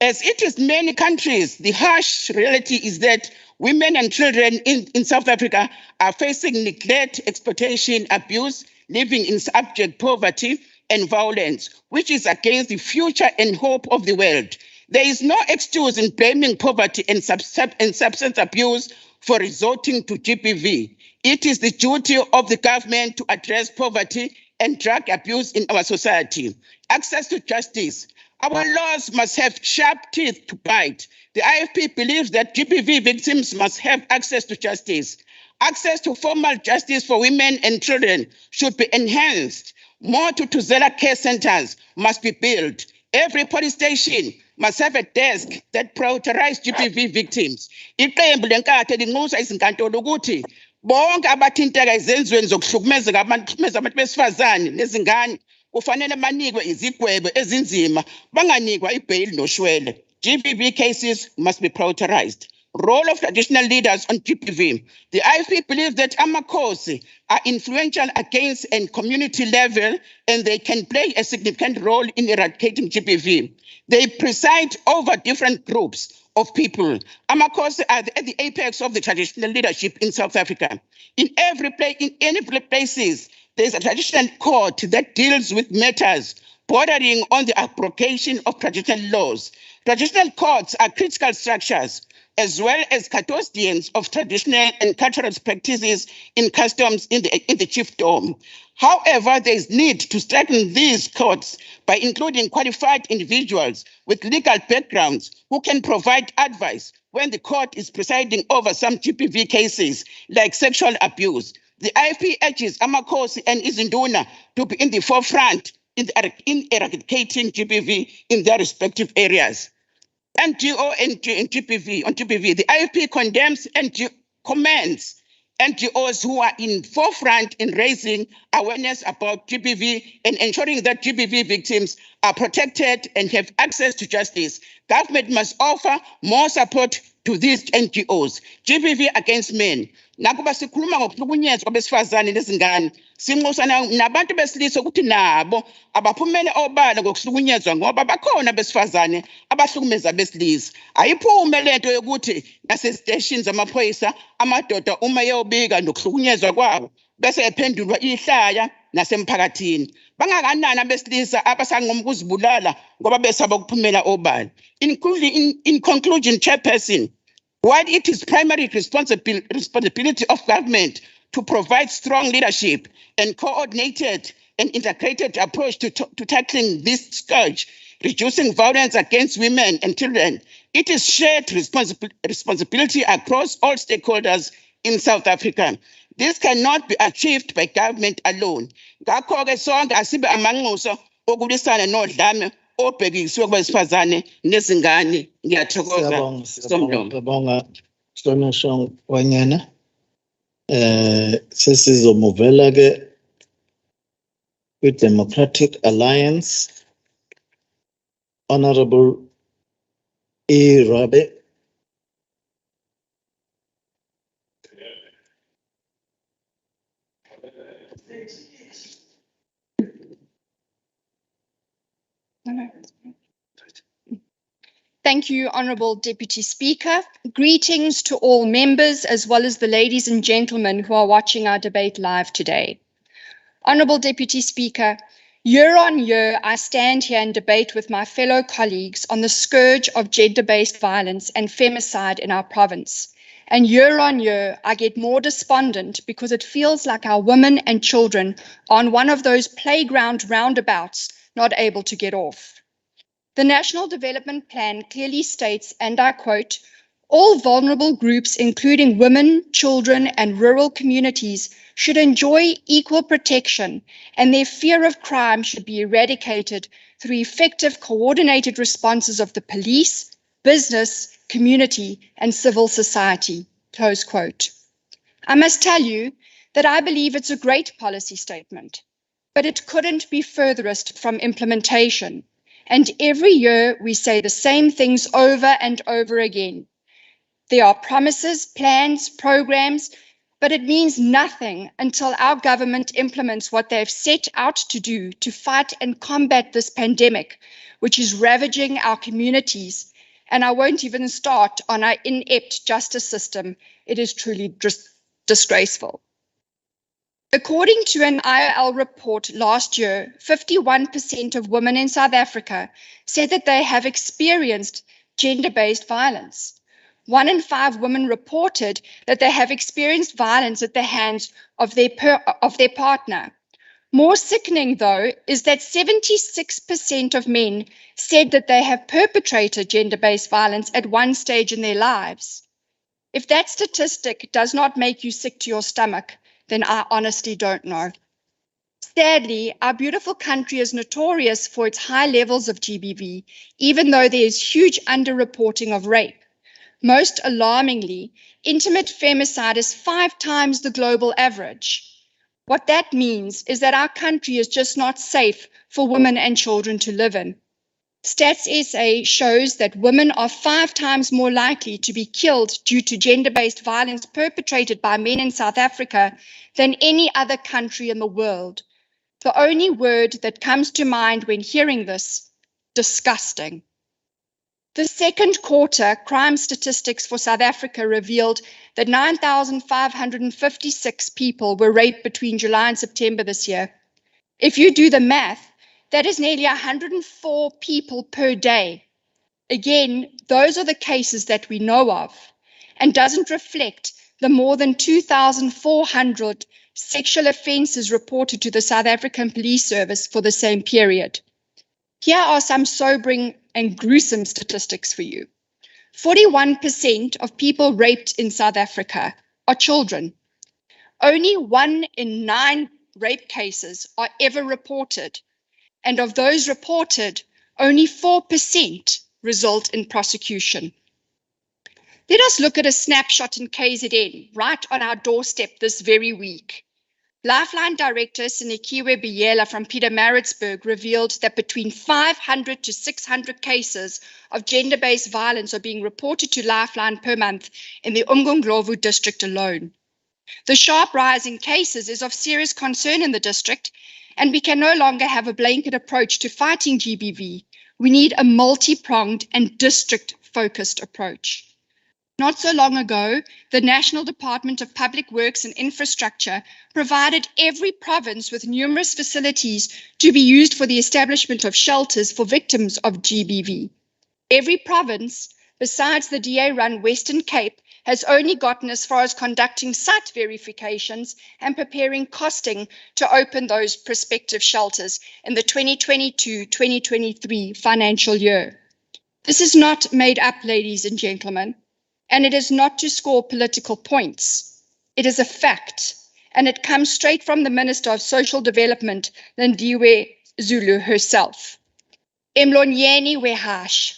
As it is many countries, the harsh reality is that women and children in South Africa are facing neglect, exploitation, abuse, living in abject poverty and violence, which is against the future and hope of the world. There is no excuse in blaming poverty and substance abuse for resorting to GBV. It is the duty of the government to address poverty and drug abuse in our society. Access to justice. Our laws must have sharp teeth to bite. The IFP believes that GBV victims must have access to justice. Access to formal justice for women and children should be enhanced. More Tutuzela care centers must be built. Every police station must have a desk that prioritizes GBV victims. Iqembu lenkatho linxusa izinkantolo ukuthi bonke abathinteka ezenzweni zokuhlukumezeka abantu besifazane nezingane kufanele banikwe izigwebo ezinzima banganikwa ibhayili noshwele. GBV cases must be prioritized. Role of traditional leaders on GBV. The IFP believes that amakhosi are influential against and community level, and they can play a significant role in eradicating GBV. They preside over different groups of people. Amakhosi are at the apex of the traditional leadership in South Africa. In any places, there's a traditional court that deals with matters bordering on the abrogation of traditional laws. Traditional courts are critical structures, as well as custodians of traditional and cultural practices in customs in the chiefdom. However, there is need to strengthen these courts by including qualified individuals with legal backgrounds who can provide advice when the court is presiding over some GBV cases like sexual abuse. The IFP urges amakhosi and izinduna to be in the forefront in eradicating GBV in their respective areas. NGO and GBV, on GBV, the IFP condemns and commends NGOs who are in forefront in raising awareness about GBV and ensuring that GBV victims are protected and have access to justice. Government must offer more support to these NGOs. GBV against men. Nakuba sikhuluma ngokuhlukunyezwa kwabesifazane nezingane, sinxusa nabantu besilisa ukuthi nabo abaphumele obala ngokuhlukunyezwa ngoba bakhona besifazane abahlukumeza besilisa. Ayiphume lento yokuthi nasesitations zamaphoyisa amadoda uma yobika nokuhlukunyezwa kwabo bese ephendulwa ihlaya nasemphakathini. Bangakanani abesilisa abasangoma ukuzibulala ngoba besaba ukuphumela obala. In conclusion, Chairperson, while it is primary responsibility of government to provide strong leadership and coordinated and integrated approach to tackling this scourge, reducing violence against women and children, it is shared responsibility across all stakeholders in South Africa. This cannot be achieved by government alone. Ngakho-ke sonke asibe amanxusa okulisana nodlame obhekiswe kwabesifazane nezingane. Ngiyathokoza. Siyabonga Sonashong Wanyana. Sesizomuvela ke with Democratic Alliance, Honorable E. Rabe. Thank you, Honourable Deputy Speaker. Greetings to all members, as well as the ladies and gentlemen who are watching our debate live today. Honourable Deputy Speaker, year on year, I stand here and debate with my fellow colleagues on the scourge of gender-based violence and femicide in our province. And year on year, I get more despondent because it feels like our women and children are on one of those playground roundabouts, not able to get off. The National Development Plan clearly states, and I quote, all vulnerable groups, including women, children, and rural communities, should enjoy equal protection, and their fear of crime should be eradicated through effective coordinated responses of the police, business, community, and civil society, close quote. I must tell you that I believe it's a great policy statement, but it couldn't be furthest from implementation. And every year we say the same things over and over again. There are promises, plans, programs, but it means nothing until our government implements what they've set out to do to fight and combat this pandemic, which is ravaging our communities. And I won't even start on our inept justice system. It is truly disgraceful. According to an IOL report last year, 51% of women in South Africa said that they have experienced gender-based violence. 1 in 5 women reported that they have experienced violence at the hands of their partner. More sickening, though, is that 76% of men said that they have perpetrated gender-based violence at one stage in their lives. If that statistic does not make you sick to your stomach, then I honestly don't know. Sadly, our beautiful country is notorious for its high levels of GBV, even though there is huge underreporting of rape. Most alarmingly, intimate femicide is 5 times the global average. What that means is that our country is just not safe for women and children to live in. Stats SA shows that women are 5 times more likely to be killed due to gender-based violence perpetrated by men in South Africa than any other country in the world. The only word that comes to mind when hearing this, disgusting. The second quarter crime statistics for South Africa revealed that 9,556 people were raped between July and September this year. If you do the math, that is nearly 104 people per day. Again, those are the cases that we know of and doesn't reflect the more than 2,400 sexual offences reported to the South African Police Service for the same period. Here are some sobering and gruesome statistics for you. 41% of people raped in South Africa are children. Only 1 in 9 rape cases are ever reported, and of those reported, only 4% result in prosecution. Let us look at a snapshot in KZN, right on our doorstep this very week. Lifeline Director Sinikiwe Biyela from Pietermaritzburg revealed that between 500 to 600 cases of gender-based violence are being reported to Lifeline per month in the Umgungundlovu district alone. The sharp rise in cases is of serious concern in the district, and we can no longer have a blanket approach to fighting GBV. We need a multi-pronged and district-focused approach. Not so long ago, the National Department of Public Works and Infrastructure provided every province with numerous facilities to be used for the establishment of shelters for victims of GBV. Every province, besides the DA-run Western Cape, has only gotten as far as conducting site verifications and preparing costing to open those prospective shelters in the 2022-2023 financial year. This is not made up, ladies and gentlemen. And it is not to score political points. It is a fact, and it comes straight from the Minister of Social Development, Lindiwe Zulu herself. Emlonyeni wehash.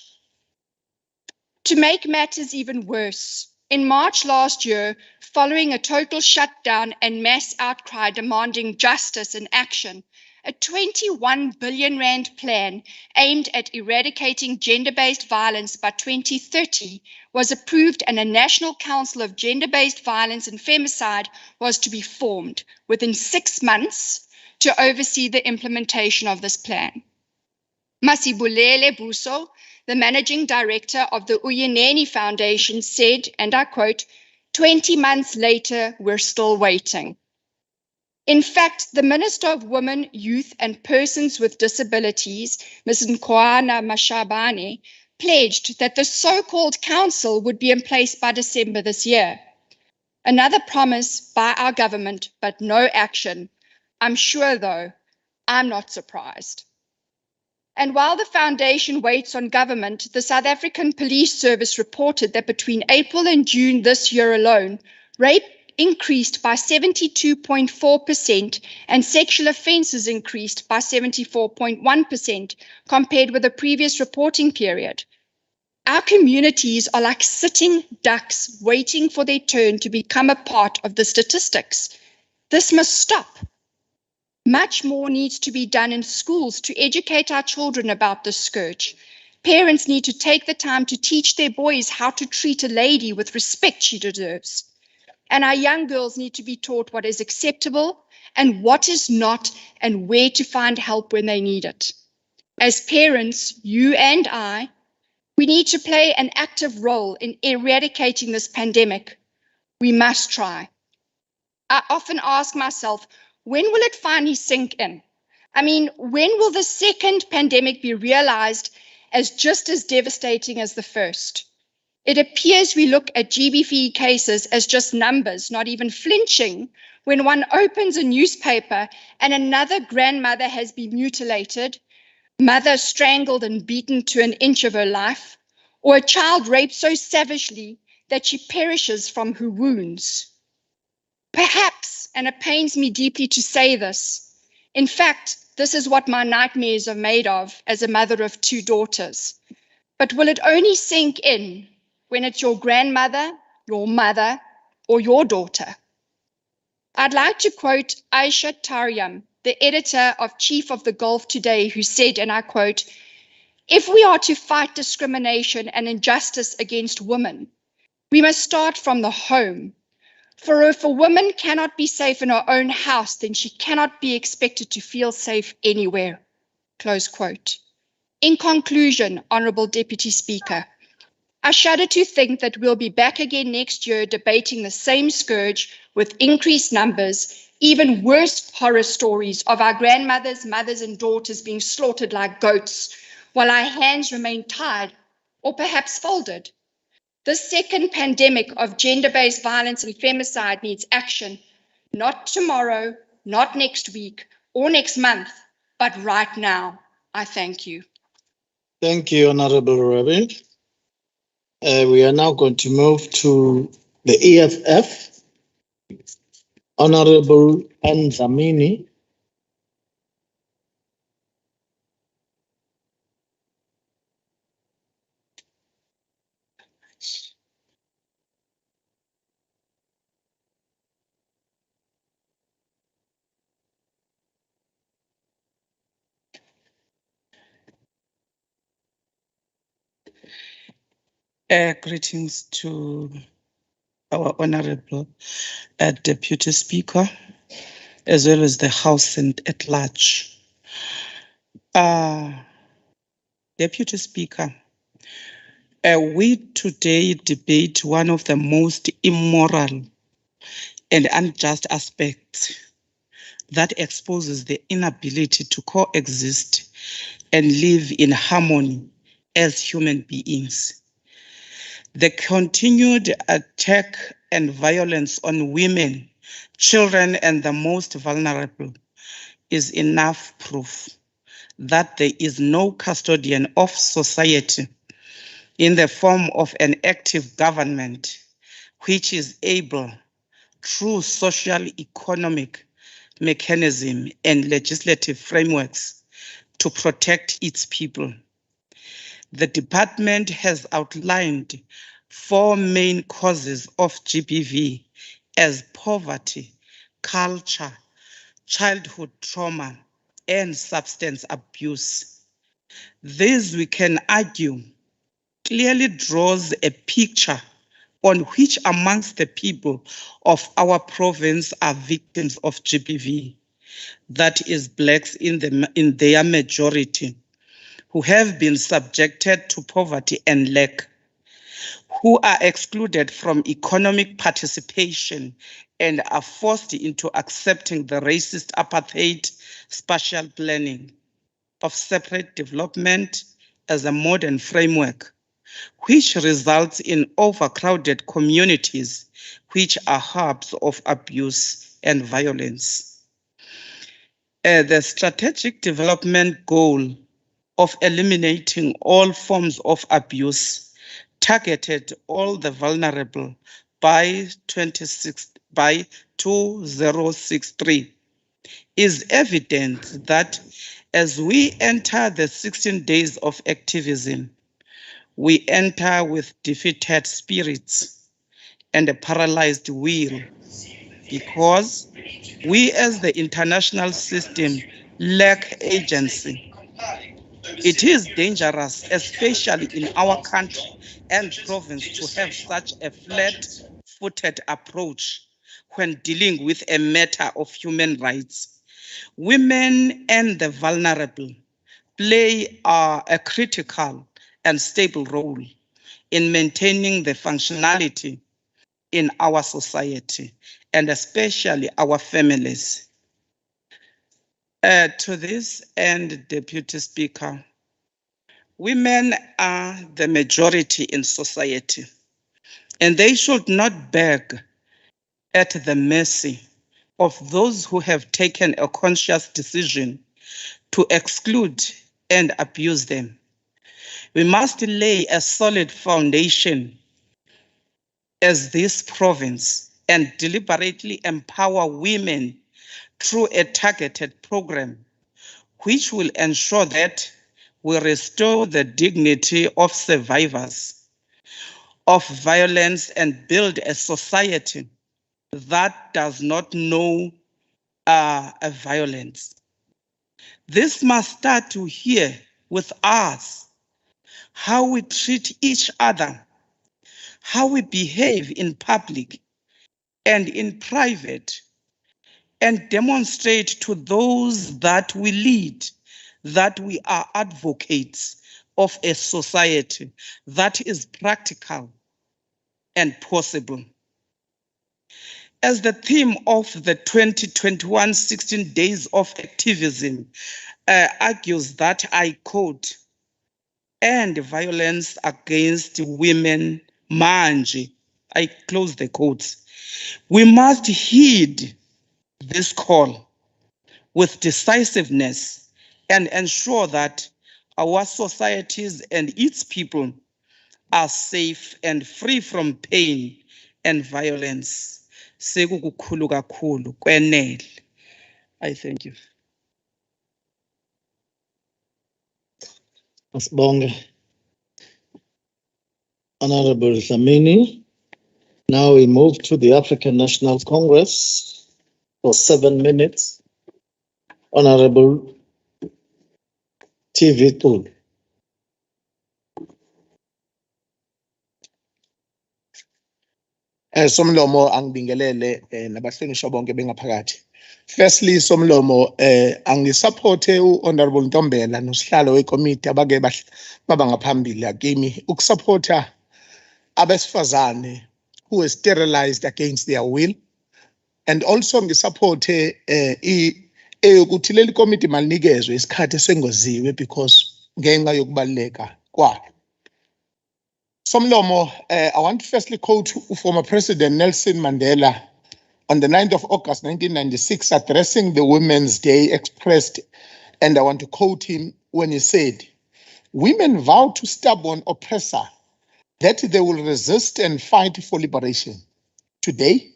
To make matters even worse, in March last year, following a total shutdown and mass outcry demanding justice and action, a 21 billion rand plan aimed at eradicating gender-based violence by 2030 was approved, and a National Council of Gender-Based Violence and Femicide was to be formed within 6 months to oversee the implementation of this plan. Masibulele Buso, the managing director of the Uyeneni Foundation, said, and I quote, 20 months later, we're still waiting. In fact, the Minister of Women, Youth and Persons with Disabilities, Ms. Nkwana Mashabane, pledged that the so-called council would be in place by December this year. Another promise by our government, but no action. I'm sure, though, I'm not surprised. And while the foundation waits on government, the South African Police Service reported that between April and June this year alone, rape increased by 72.4% and sexual offences increased by 74.1% compared with the previous reporting period. Our communities are like sitting ducks waiting for their turn to become a part of the statistics. This must stop. Much more needs to be done in schools to educate our children about this scourge. Parents need to take the time to teach their boys how to treat a lady with respect she deserves. And our young girls need to be taught what is acceptable and what is not, and where to find help when they need it. As parents, you and I, we need to play an active role in eradicating this pandemic. We must try. I often ask myself, when will it finally sink in? I mean, when will the second pandemic be realized as just as devastating as the first? It appears we look at GBV cases as just numbers, not even flinching when one opens a newspaper and another grandmother has been mutilated, mother strangled and beaten to an inch of her life, or a child raped so savagely that she perishes from her wounds. Perhaps, and it pains me deeply to say this, in fact, this is what my nightmares are made of as a mother of 2 daughters. But will it only sink in when it's your grandmother, your mother, or your daughter? I'd like to quote Aisha Taryam, the editor of Chief of the Gulf Today, who said, and I quote, "If we are to fight discrimination and injustice against women, we must start from the home. For if a woman cannot be safe in her own house, then she cannot be expected to feel safe anywhere." Close quote. In conclusion, Honourable Deputy Speaker, I shudder to think that we'll be back again next year debating the same scourge with increased numbers, even worse horror stories of our grandmothers, mothers, and daughters being slaughtered like goats, while our hands remain tied or perhaps folded. The second pandemic of gender-based violence and femicide needs action, not tomorrow, not next week, or next month, but right now. I thank you. Thank you, Honorable Rabi. We are now going to move to the EFF. Honorable Anzamini. Greetings to our Honorable Deputy Speaker, as well as the House and at large. Deputy Speaker, we today debate one of the most immoral and unjust aspects that exposes the inability to coexist and live in harmony as human beings. The continued attack and violence on women, children, and the most vulnerable is enough proof that there is no custodian of society in the form of an active government which is able, through social economic mechanism and legislative frameworks, to protect its people. The department has outlined 4 main causes of GBV as poverty, culture, childhood trauma, and substance abuse. This, we can argue, clearly draws a picture on which amongst the people of our province are victims of GBV, that is blacks in their majority, who have been subjected to poverty and lack, who are excluded from economic participation and are forced into accepting the racist apartheid spatial planning of separate development as a modern framework, which results in overcrowded communities, which are hubs of abuse and violence. The strategic development goal of eliminating all forms of abuse targeted all the vulnerable by 2063 is evident that as we enter the 16 days of activism, we enter with defeated spirits and a paralyzed will, because we as the international system lack agency. It is dangerous, especially in our country and province, to have such a flat-footed approach when dealing with a matter of human rights. Women and the vulnerable play a critical and stable role in maintaining the functionality in our society, and especially our families. To this end, Deputy Speaker, women are the majority in society, and they should not beg at the mercy of those who have taken a conscious decision to exclude and abuse them. We must lay a solid foundation as this province and deliberately empower women through a targeted program which will ensure that we restore the dignity of survivors of violence and build a society that does not know a violence. This must start here with us, how we treat each other, how we behave in public and in private, and demonstrate to those that we lead that we are advocates of a society that is practical and possible. As the theme of the 2021 16 Days of Activism argues that, I quote, "End violence against women manje," I close the quotes. We must heed this call with decisiveness and ensure that our societies and its people are safe and free from pain and violence. Sekukukhulu kakhulu, kwenele. I thank you. Masibonge. Honorable Dlamini. Now we move to the African National Congress for 7 minutes. Honorable TV Tool. Somlomo angibingelele nabahlonishwa bonke bengaphakathi. Firstly, Somlomo angisupporte uHonorable Ntombela nosihlalo wekomiti abake baba ngaphambili akimi ukusupporta abesifazane who were sterilized against their will, and also ngisupporte ukuthi leli komiti malinikezwe isikhathi sengoziwe because ngenxa yokubaleka kwalo. Somlomo, I want to firstly quote former President Nelson Mandela on the 9th of August 1996 addressing the Women's Day expressed, and I want to quote him when he said, "Women vow to stubborn oppressor that they will resist and fight for liberation. Today,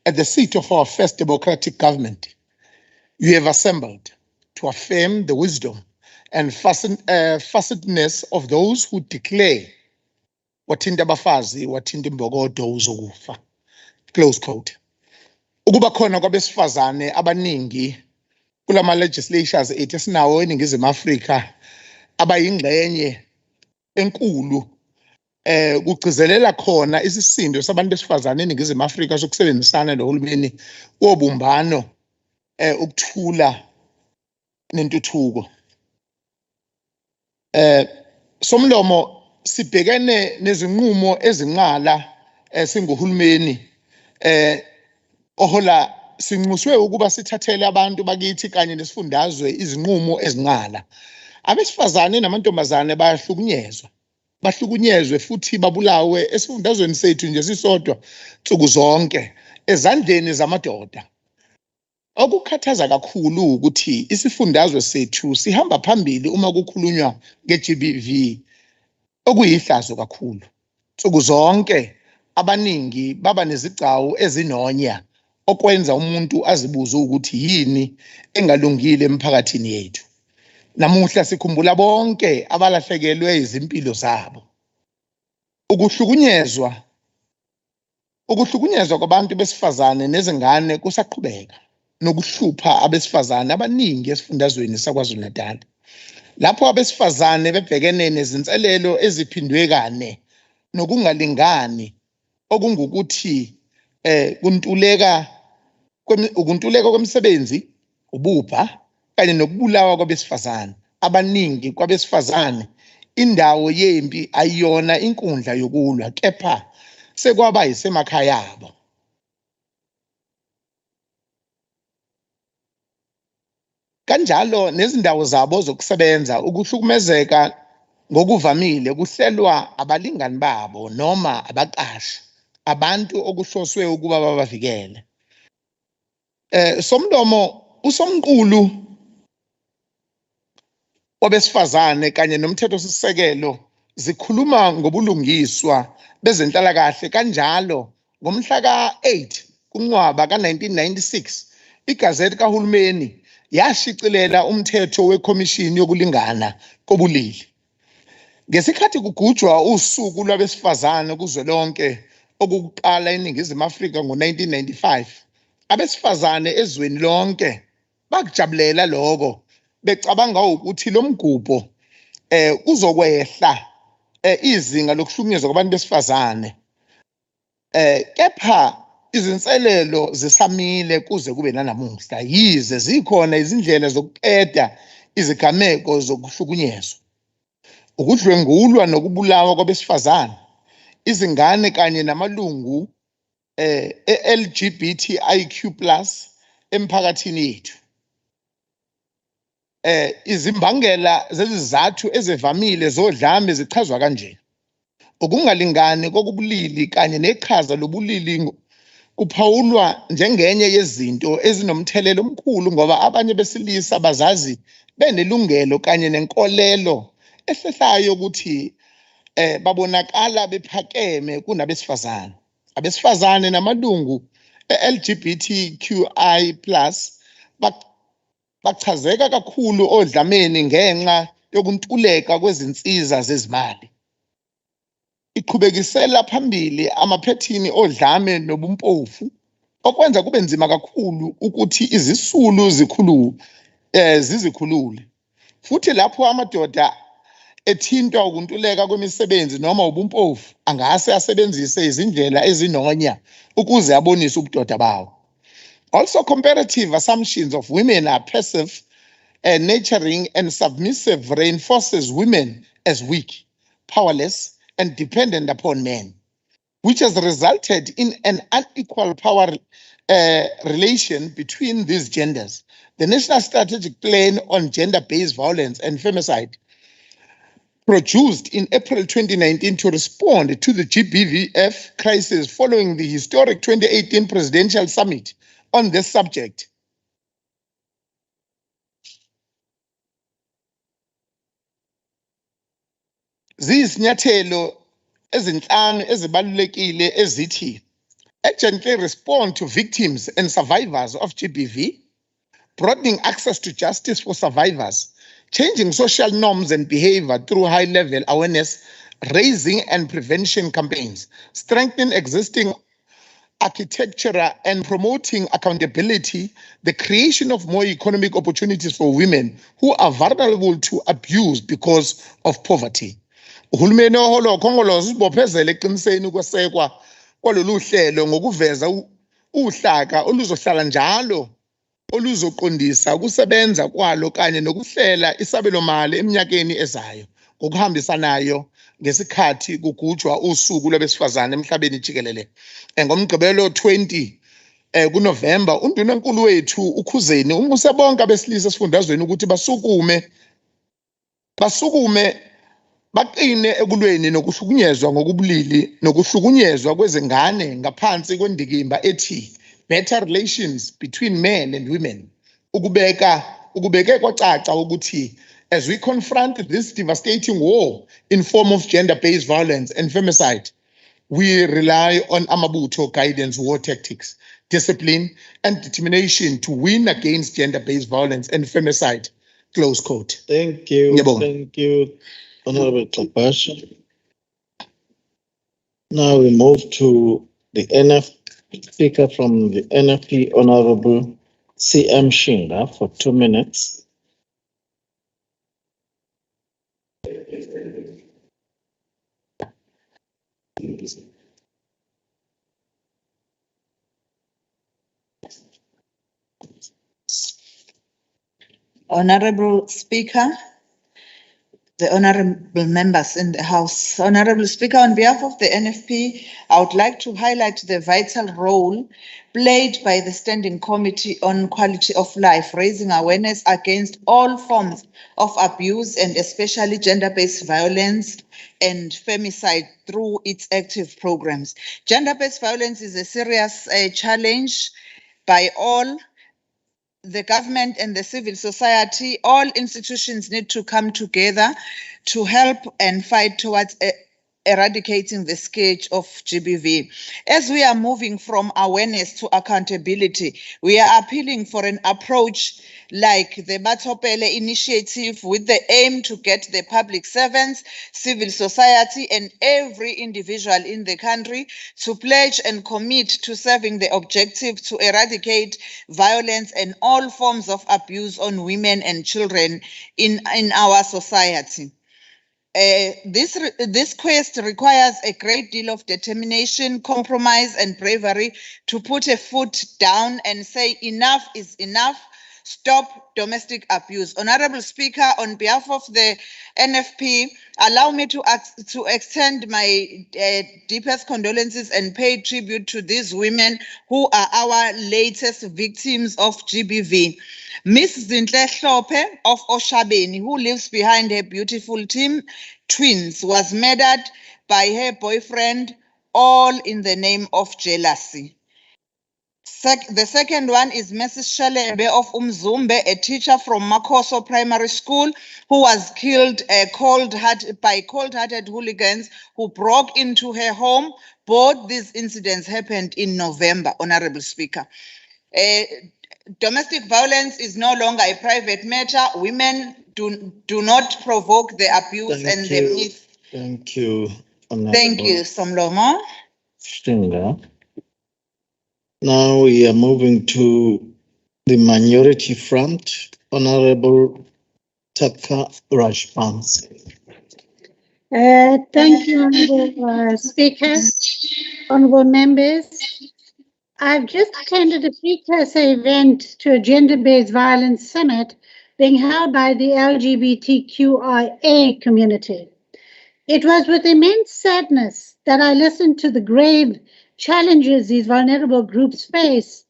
at the seat of our first democratic government, you have assembled to affirm the wisdom and facetedness of those who declare wathinta abafazi wathinta imbokodo uzokufa." Close quote. Ukuba khona kwabesifazane abaningi kulama legislatures ethu esinawo eNingizimu Afrika abayingxenye enkulu kugcizelela khona isisindo sabantu besifazane eNingizimu Afrika sokusebenzisana nohulumeni wobumbano ukuthula nentuthuko. Somlomo, sibhekene nezinqumo ezinqala singuhulumeni ohola sinxuswe ukuba sithathele abantu bakithi kanye nesifundazwe izinqumo ezinqala. Abesifazane namantombazane bahlukunyezwe futhi babulawe esifundazweni sethu nje sisodwa nsuku zonke ezandleni zamadoda. Okukhathaza kakhulu ukuthi isifundazwe sethu sihamba phambili uma kukhulunywa nge-GBV, okuyihlazo kakhulu. Nsuku zonke abaningi baba nezigcawu ezinonya okwenza umuntu azibuze ukuthi yini engalungile emphakathini yethu. Namuhla sikhumbula bonke abalahlekelwe izimpilo zabo. Ukuhlukunyezwa kwabantu besifazane nezingane kusaqhubeka nokuhlupha abesifazane abaningi esifundazweni saKwaZulu-Natal. Lapho abesifazane bebhekene nezinselelo eziphindwe kane nokungalingani okungukuthi ukuntuleka kwemisebenzi, ubupha kanye nokubulawa kwabesifazane. Abaningi kwabesifazane indawo yempi ayiyona inkundla yokulwa, kepha sekwaba yisemakhaya abo. Kanjalo nezindawo zabo zokusebenza, ukuhlukumezeka ngokuvamile kuhlelwa abalingani babo noma abaqashi, abantu okuhloswe ukuba babavikele. Somlomo usomqulu wabesifazane kanye nomthethosisekelo zikhuluma ngobulungiswa bezenhlalakahle kanjalo ngomhla ka-8 kuNcwaba ka-1996 igazethi kahulumeni yashicilela umthetho wekhomishini yokulingana kobulili. Ngesikhathi kugujwa usuku lwabesifazane kuzwelonke okuqala eNingizimu Afrika ngo-1995, abesifazane ezweni lonke bakujabulela lokho becabanga ukuthi lo mgubho uzokwehla izinga lokuhlukunyezwa kwabantu besifazane. Kepha izinselelo zisamile kuze kube nanamuhla, yize zikhona izindlela zokuqeda izigameko zokuhlukunyezwa. Ukudlwengulwa nokubulawa kwabesifazane, izingane kanye namalungu LGBTIQ+ emphakathini yethu. Izimbangela zezizathu ezivamile zodlame zichazwa kanje: ukungalingani kokubulili kanye neqhaza lobulili kuphawulwa njengenye yezinto ezinomthelelo omkhulu ngoba abanye besilisa bazazi benelungelo kanye nenkolelo ehlehlayo ukuthi babonakala bephakeme kunabesifazane. Abesifazane namalungu LGBTQI+ bachazeka kakhulu odlameni ngenxa yokuntuleka kwezinsiza zezimali. Iqhubekisela phambili amaphethini odlame nobumpofu okwenza kube nzima kakhulu ukuthi izisulu zizikhulule. Futhi lapho amadoda ethintwa ukuntuleka kwemisebenzi noma ubumpofu, angase asebenzise izindlela ezinonya ukuze abonise ubudoda bawo. Also, comparative assumptions of women are passive, nurturing, and submissive reinforces women as weak, powerless, and dependent upon men, which has resulted in an unequal power relation between these genders. The National Strategic Plan on Gender-Based Violence and Femicide, produced in April 2019 to respond to the GBVF crisis following the historic 2018 Presidential Summit on this subject, ziyisinyathelo ezinhlanu ezibalulekile ezithi urgently respond to victims and survivors of GBV, broadening access to justice for survivors, changing social norms and behavior through high-level awareness, raising and prevention campaigns, strengthening existing architecture and promoting accountability, the creation of more economic opportunities for women who are vulnerable to abuse because of poverty. Uhulumeni oholo Khongolose uzibophezele eqiniseni ukwesekwa kwalolu hlelo ngokuveza uhlaka oluzohlala njalo oluzoqondisa ukusebenza kwalo kanye nokuhlela isabelomali eminyakeni ezayo ngokuhambisanayo ngesikhathi kugujwa usuku lwabesifazane emhlabeni jikelele. Ngomgqibelo 20 kuNovemba, undunankulu wethu uKhuzeni umuse bonke abesilisa esifundazweni ukuthi basukume baqine ekulweni nokuhlukunyezwa ngokubulili nokuhlukunyezwa kwezingane ngaphansi kwendikimba ethi better relations between men and women. Ukubeke kwacaca ukuthi as we confront this devastating war in form of gender-based violence and femicide, we rely on Amabutho guidance war tactics, discipline, and determination to win against gender-based violence and femicide. Close quote. Thank you. Thank you, Honorable Tlhapashe. Now we move to the Speaker from the NFP, Honorable CM Shinga, for 2 minutes. Honorable Speaker, the honorable members in the House. Honorable Speaker, on behalf of the NFP, I would like to highlight the vital role played by the Standing Committee on Quality of Life, raising awareness against all forms of abuse and especially gender-based violence and femicide through its active programs. Gender-based violence is a serious challenge by all the government and the civil society. All institutions need to come together to help and fight towards eradicating the scourge of GBV. As we are moving from awareness to accountability, we are appealing for an approach like the Matopele initiative with the aim to get the public servants, civil society, and every individual in the country to pledge and commit to serving the objective to eradicate violence and all forms of abuse on women and children in our society. This quest requires a great deal of determination, compromise, and bravery to put a foot down and say enough is enough. Stop domestic abuse. Honorable Speaker, on behalf of the NFP, allow me to extend my deepest condolences and pay tribute to these women who are our latest victims of GBV. Miss Zinhle Hlophe of Oshabeni, who lives behind her beautiful twins, was murdered by her boyfriend, all in the name of jealousy. The second one is Mrs. Shalembe of Umzumbe, a teacher from Makoso Primary School, who was killed by cold-hearted hooligans who broke into her home. Both these incidents happened in November, Honorable Speaker. Domestic violence is no longer a private matter. Women do not provoke the abuse and the myth. Thank you, Honorable. Thank you, Somlomo. Stringer. Now we are moving to the minority front. Honorable Taka Rajpansi. Thank you, Honorable Speaker, honorable members. I've just attended a precursor event to a gender-based violence summit being held by the LGBTQIA community. It was with immense sadness that I listened to the grave challenges these vulnerable groups face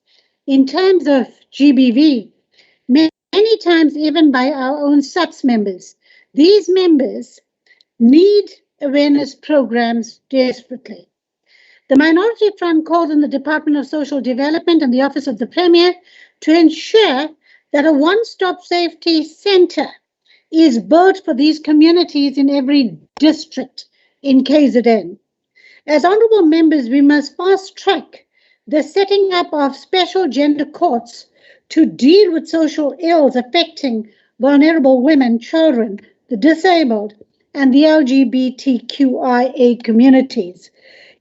in terms of GBV, many times even by our own SAPS members. These members need awareness programs desperately. The Minority Front called on the Department of Social Development and the Office of the Premier to ensure that a one-stop safety center is built for these communities in every district in KZN. As honorable members, we must fast-track the setting up of special gender courts to deal with social ills affecting vulnerable women, children, the disabled, and the LGBTQIA communities.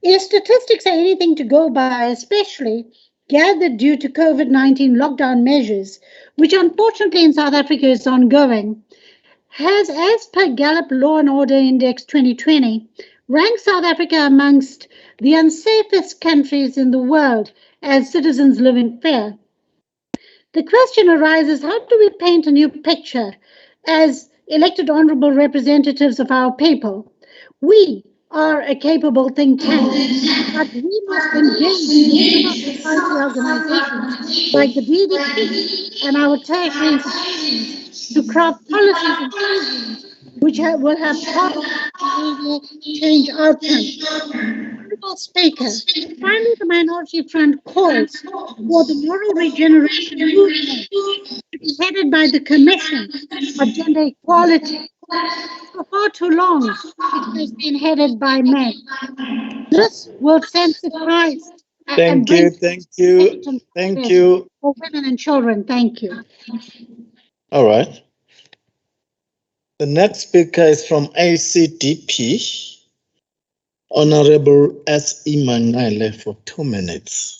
If statistics are anything to go by, especially gathered due to COVID-19 lockdown measures, which unfortunately in South Africa is ongoing, has, as per Gallup Law and Order Index 2020, ranked South Africa amongst the unsafest countries in the world as citizens live in fear. The question arises, how do we paint a new picture as elected honorable representatives of our people? We are a capable think tank, but we must engage civil society organizations like the DDP and our tertiary institutions to craft policies and programs which will have positive change outcomes. Honorable Speaker, finally, the Minority Front calls for the moral regeneration movement to be headed by the Commission of Gender Equality. For far too long, it has been headed by men. This will sensitize and bring Thank you. For women and children. Thank you. All right. The next speaker is from ACDP, Honorable S. Imanale for 2 minutes.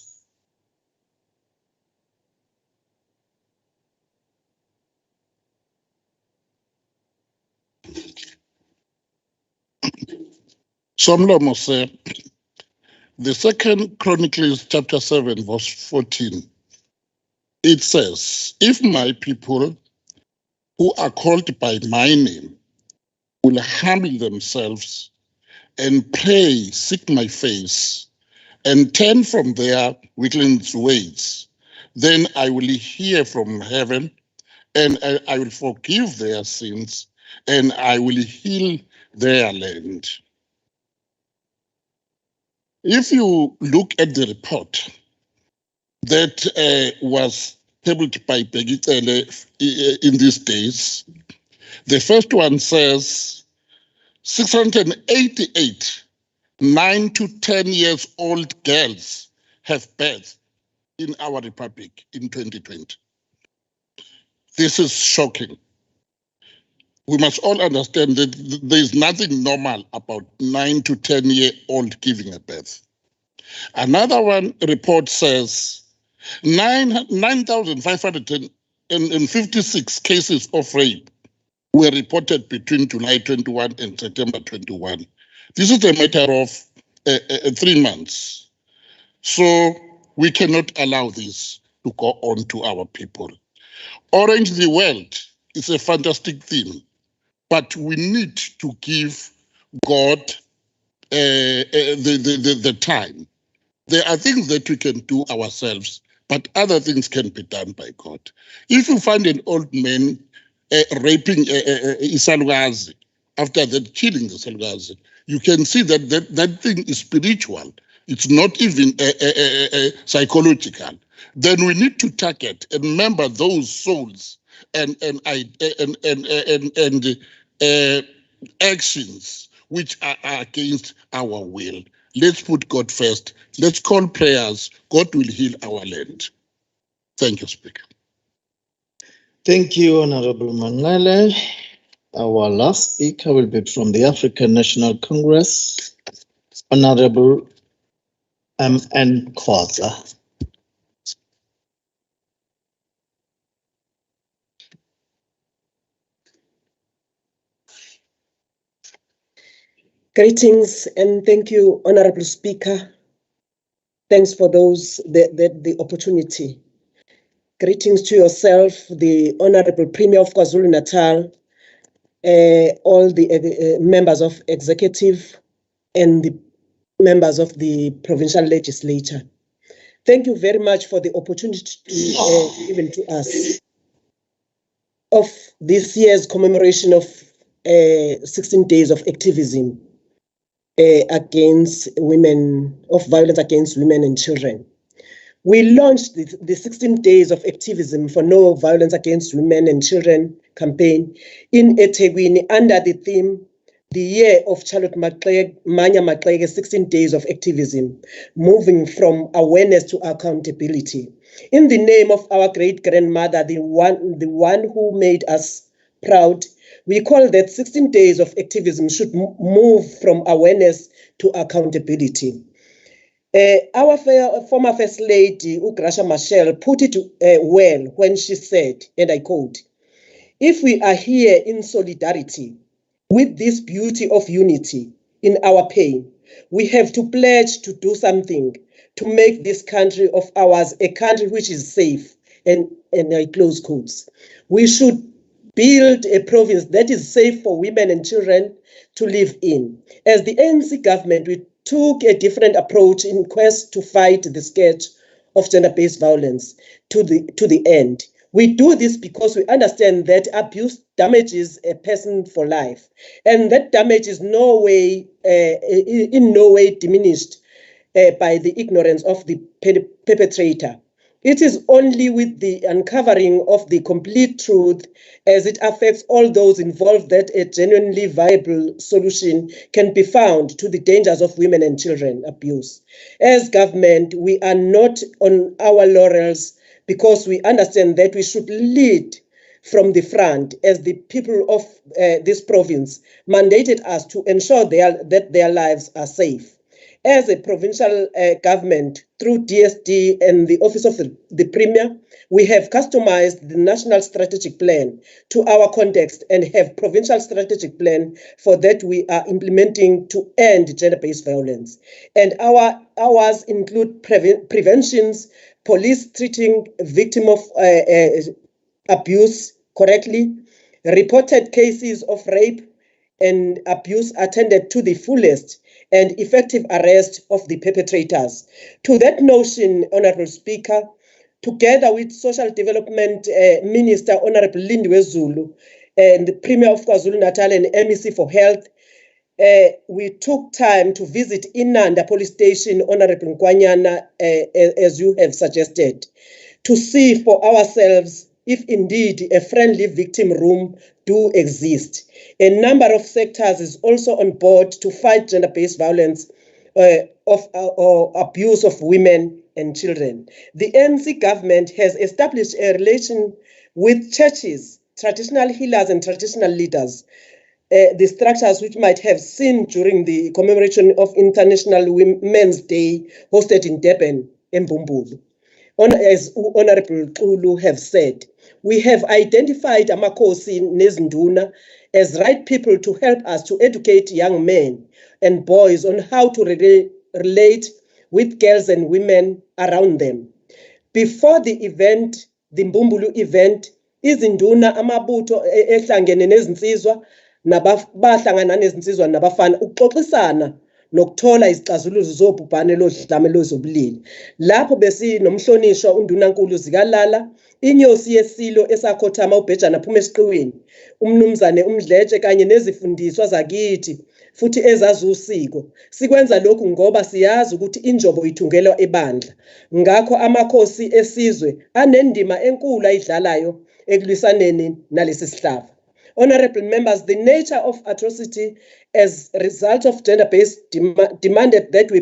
Somlomo said, the second Chronicles chapter 7, verse 14, it says, if my people who are called by my name will humble themselves and pray, seek my face, and turn from their wicked ways, then I will hear from heaven, and I will forgive their sins, and I will heal their land. If you look at the report that was tabled by Begitele in these days, the first one says 688 9 to 10 years old girls have birth in our republic in 2020. This is shocking. We must all understand that there is nothing normal about 9 to 10-year-old giving a birth. Another one report says 9,556 cases of rape were reported between July 21 and September 21. This is a matter of 3 months. So we cannot allow this to go on to our people. Orange the world is a fantastic thing, but we need to give God the time. There are things that we can do ourselves, but other things can be done by God. If you find an old man raping Isalukazi, after that killing Isalukazi, you can see that that thing is spiritual. It's not even psychological. Then we need to target and remember those souls and actions which are against our will. Let's put God first. Let's call prayers. God will heal our land. Thank you, Speaker. Thank you, Honorable Manale. Our last speaker will be from the African National Congress, Honorable M.N. Khoza. Greetings and thank you, Honorable Speaker. Thanks for the opportunity. Greetings to yourself, the Honorable Premier of KwaZulu-Natal, all the members of Executive and the members of the Provincial Legislature. Thank you very much for the opportunity given to us of this year's commemoration of 16 days of activism against women, of violence against women and children. We launched the 16 days of activism for no violence against women and children campaign in eThekwini under the theme, the year of Charlotte Manya Maxeke, 16 days of activism, moving from awareness to accountability. In the name of our great grandmother, the one who made us proud, we call that 16 days of activism should move from awareness to accountability. Our former First Lady, Graça Machel, put it well when she said, and I quote, "If we are here in solidarity with this beauty of unity in our pain, we have to pledge to do something to make this country of ours a country which is safe," and I close quotes. We should build a province that is safe for women and children to live in. As the ANC government, we took a different approach in quest to fight the scourge of gender-based violence to the end. We do this because we understand that abuse damages a person for life, and that damage is in no way diminished by the ignorance of the perpetrator. It is only with the uncovering of the complete truth as it affects all those involved that a genuinely viable solution can be found to the dangers of women and children abuse. As government, we are not on our laurels because we understand that we should lead from the front as the people of this province mandated us to ensure that their lives are safe. As a provincial government, through DSD and the Office of the Premier, we have customized the National Strategic Plan to our context and have provincial strategic plan for that we are implementing to end gender-based violence. And ours include preventions, police treating victim of abuse correctly, reported cases of rape, and abuse attended to the fullest and effective arrest of the perpetrators. To that notion, Honorable Speaker, together with Social Development Minister Honorable Lindiwe Zulu and the Premier of KwaZulu-Natal and MEC for Health, we took time to visit Inanda Police Station, Honorable Nkwanyana, as you have suggested, to see for ourselves if indeed a friendly victim room do exist. A number of sectors is also on board to fight gender-based violence or abuse of women and children. The ANC government has established a relation with churches, traditional healers and traditional leaders, the structures which might have seen during the commemoration of International Women's Day hosted in Durban, Mbumbulu. As Honorable Ulu have said, we have identified Amakosi Nezinduna as right people to help us to educate young men and boys on how to relate with girls and women around them. Before the event, the Mbumbulu event, izinduna amabutho ehlangene nezinsizwa bahlangana nezinsizwa nabafana ukuxoxisana nokuthola izixazuluzo zobhubhane lodlame lozobulili. Lapho besinomhlonishwa undunankulu zikalala, inyosi yesilo esakhothama ubhejana phuma esiqiwini, umnumzane umdletshe kanye nezifundiswa zakithi futhi ezazi usiko. Sikwenza lokhu ngoba siyazi ukuthi injobo ithungelwa ebandla. Ngakho amakhosi esizwe anendima enkulu ayidlalayo ekulwisaneni nalesi sihlava. Honorable members, the nature of atrocity as a result of gender-based demanded that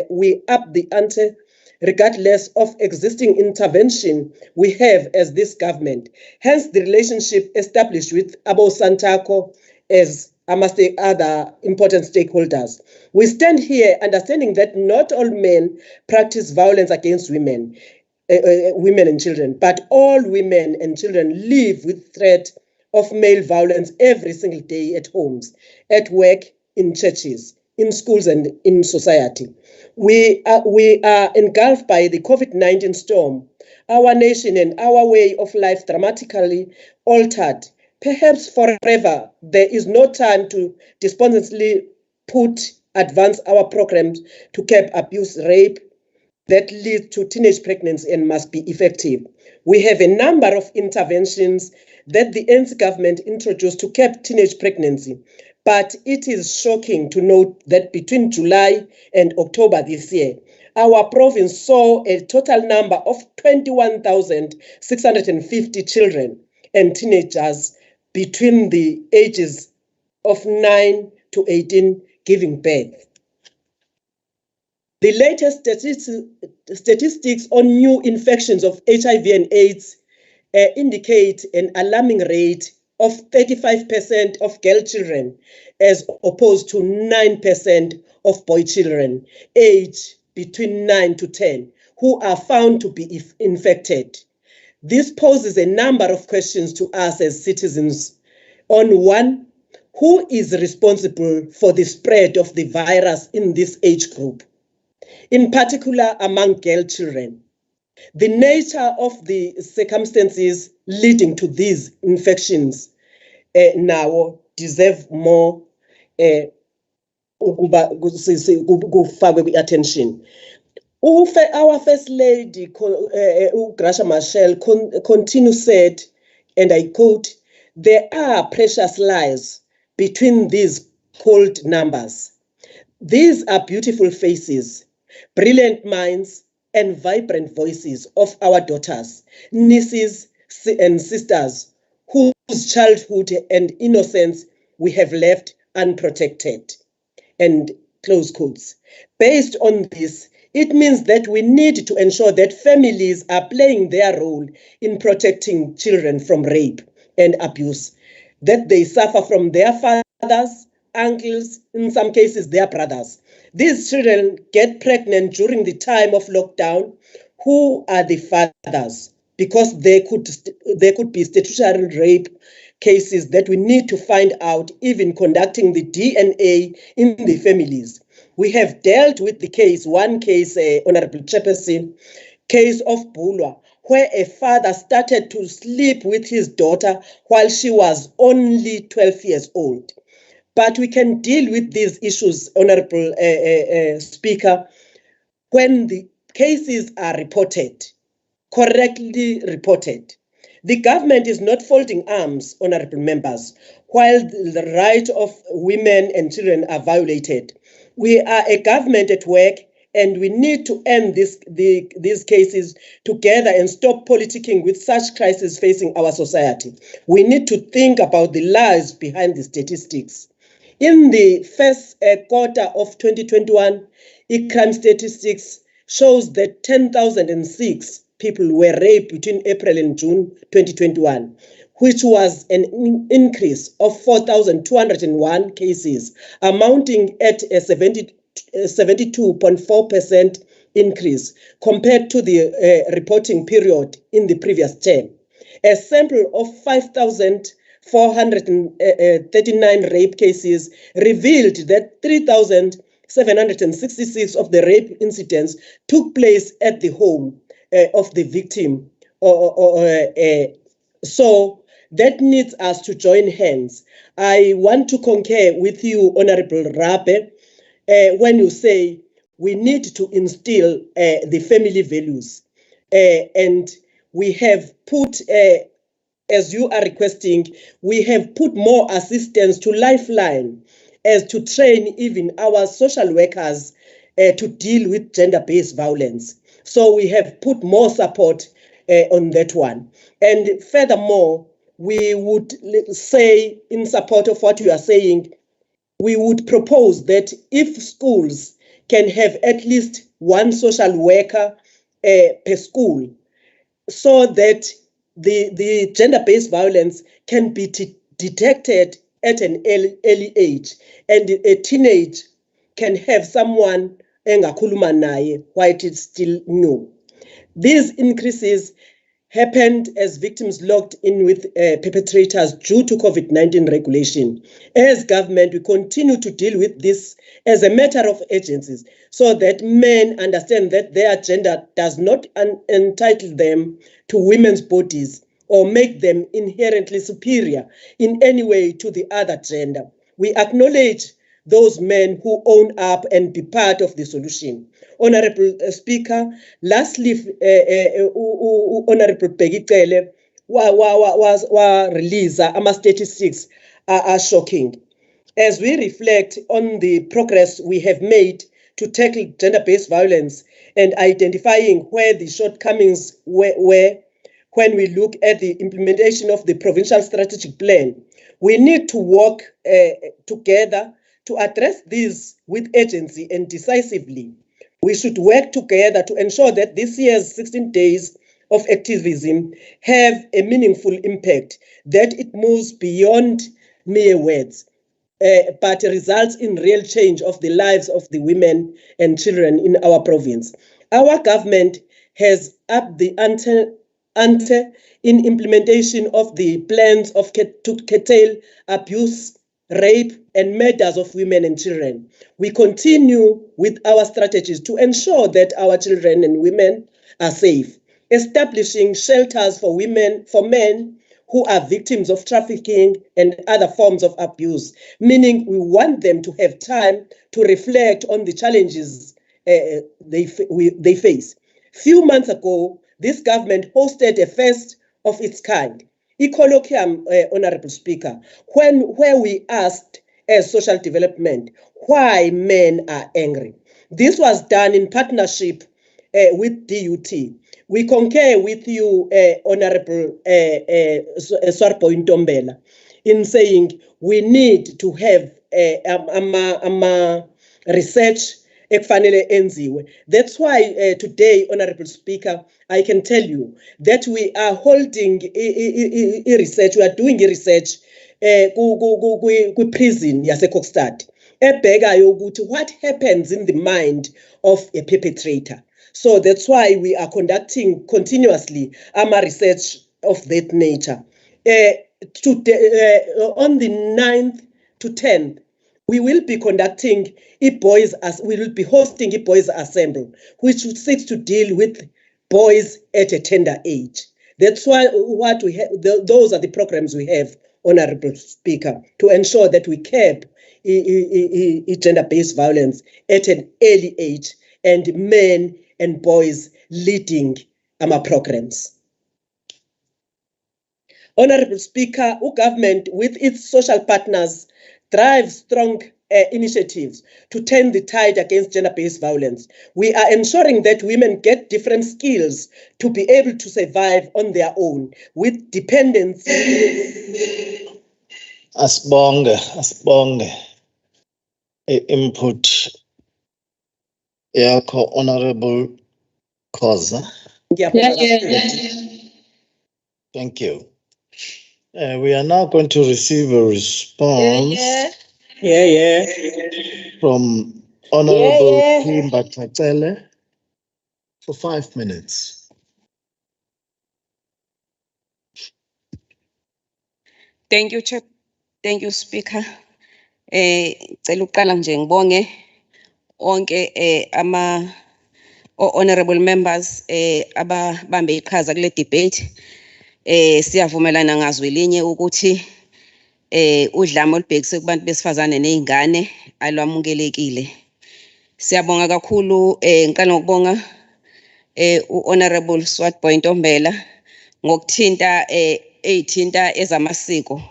we up the ante regardless of existing intervention we have as this government. Hence the relationship established with Abo Santako as amongst the other important stakeholders. We stand here understanding that not all men practice violence against women, women and children, but all women and children live with threat of male violence every single day at homes, at work, in churches, in schools and in society. We are engulfed by the COVID-19 storm. Our nation and our way of life dramatically altered. Perhaps forever, there is no time to despondently advance our programs to curb abuse, rape, that lead to teenage pregnancy and must be effective. We have a number of interventions that the ANC government introduced to curb teenage pregnancy, but it is shocking to note that between July and October this year, our province saw a total number of 21,650 children and teenagers between the ages of 9 to 18 giving birth. The latest statistics on new infections of HIV and AIDS indicate an alarming rate of 35% of girl children as opposed to 9% of boy children aged between 9 to 10 who are found to be infected. This poses a number of questions to us as citizens. On one, who is responsible for the spread of the virus in this age group, in particular among girl children? The nature of the circumstances leading to these infections now deserve more attention. Our First Lady, Graça Machel, said, and I quote, "There are precious lies between these cold numbers. These are beautiful faces, brilliant minds, and vibrant voices of our daughters, nieces, and sisters whose childhood and innocence we have left unprotected." And close quotes. Based on this, it means that we need to ensure that families are playing their role in protecting children from rape and abuse, that they suffer from their fathers, uncles, in some cases their brothers. These children get pregnant during the time of lockdown. Who are the fathers? Because there could be statutory rape cases that we need to find out, even conducting the DNA in the families. We have dealt with the case, one case, Honorable Chairperson, case of Bulwa, where a father started to sleep with his daughter while she was only 12 years old. But we can deal with these issues, Honorable Speaker, when the cases are reported, correctly reported. The government is not folding arms, honorable members, while the rights of women and children are violated. We are a government at work, and we need to end these cases together and stop politicking with such crises facing our society. We need to think about the lies behind the statistics. In the first quarter of 2021, crime statistics shows that 10,006 people were raped between April and June 2021, which was an increase of 4,201 cases, amounting at a 72.4% increase compared to the reporting period in the previous term. A sample of 5,439 rape cases revealed that 3,766 of the rape incidents took place at the home of the victim. So that needs us to join hands. I want to concur with you, Honorable Rabe, when you say we need to instill the family values. And we have put, as you are requesting, we have put more assistance to Lifeline as to train even our social workers to deal with gender-based violence. So we have put more support on that one. And furthermore, we would say, in support of what you are saying, we would propose that if schools can have at least one social worker per school, so that the gender-based violence can be detected at an early age, and a teenage can have someone engakhuluma naye while it is still new. These increases happened as victims locked in with perpetrators due to COVID-19 regulation. As government, we continue to deal with this as a matter of urgency, so that men understand that their gender does not entitle them to women's bodies or make them inherently superior in any way to the other gender. We acknowledge those men who own up and be part of the solution. Honorable Speaker, lastly, Honorable Peggy Cele release statistics are shocking. As we reflect on the progress we have made to tackle gender-based violence and identifying where the shortcomings were when we look at the implementation of the provincial strategic plan, we need to work together to address this with urgency and decisively. We should work together to ensure that this year's 16 days of activism have a meaningful impact, that it moves beyond mere words, but results in real change of the lives of the women and children in our province. Our government has upped the ante in implementation of the plans to curtail abuse, rape, and murders of women and children. We continue with our strategies to ensure that our children and women are safe, establishing shelters for women, for men who are victims of trafficking and other forms of abuse, meaning we want them to have time to reflect on the challenges they face. Few months ago, this government hosted a first of its kind, colloquium, Honorable Speaker, where we asked as social development why men are angry. This was done in partnership with DUT. We concur with you, Honorable Swarpo Ntombela, in saying we need to have research. That's why today, Honorable Speaker, I can tell you that we are holding research, we are doing research prison yaseKokstad ebhekayo ukuthi what happens in the mind of a perpetrator. So that's why we are conducting continuously research of that nature. On the 9th to 10th, we will be conducting we will be hosting a boys' assembly, which seeks to deal with boys at a tender age. That's why what we have. Those are the programs we have, Honorable Speaker, to ensure that we curb gender-based violence at an early age, and men and boys leading programs. Honorable Speaker, government with its social partners drives strong initiatives to turn the tide against gender-based violence. We are ensuring that women get different skills to be able to survive on their own with dependence. Asibonge input yakho Honorable Khoza. Thank you. We are now going to receive a response from Honorable Kimba Tatele for 5 minutes. Thank you, Chair. Thank you, Speaker. Cela uqala nje ngibonge onke ama honorable members ababambe iqhaza kule debate. Siyavumelana ngazwi linye ukuthi udlame olubhekise kubantu besifazane nezingane alwamukelekile. Siyabonga kakhulu ngiqala ngokubonga uHonorable Swartboy Ntombela ngokuthinta ezithinta ezamasiko.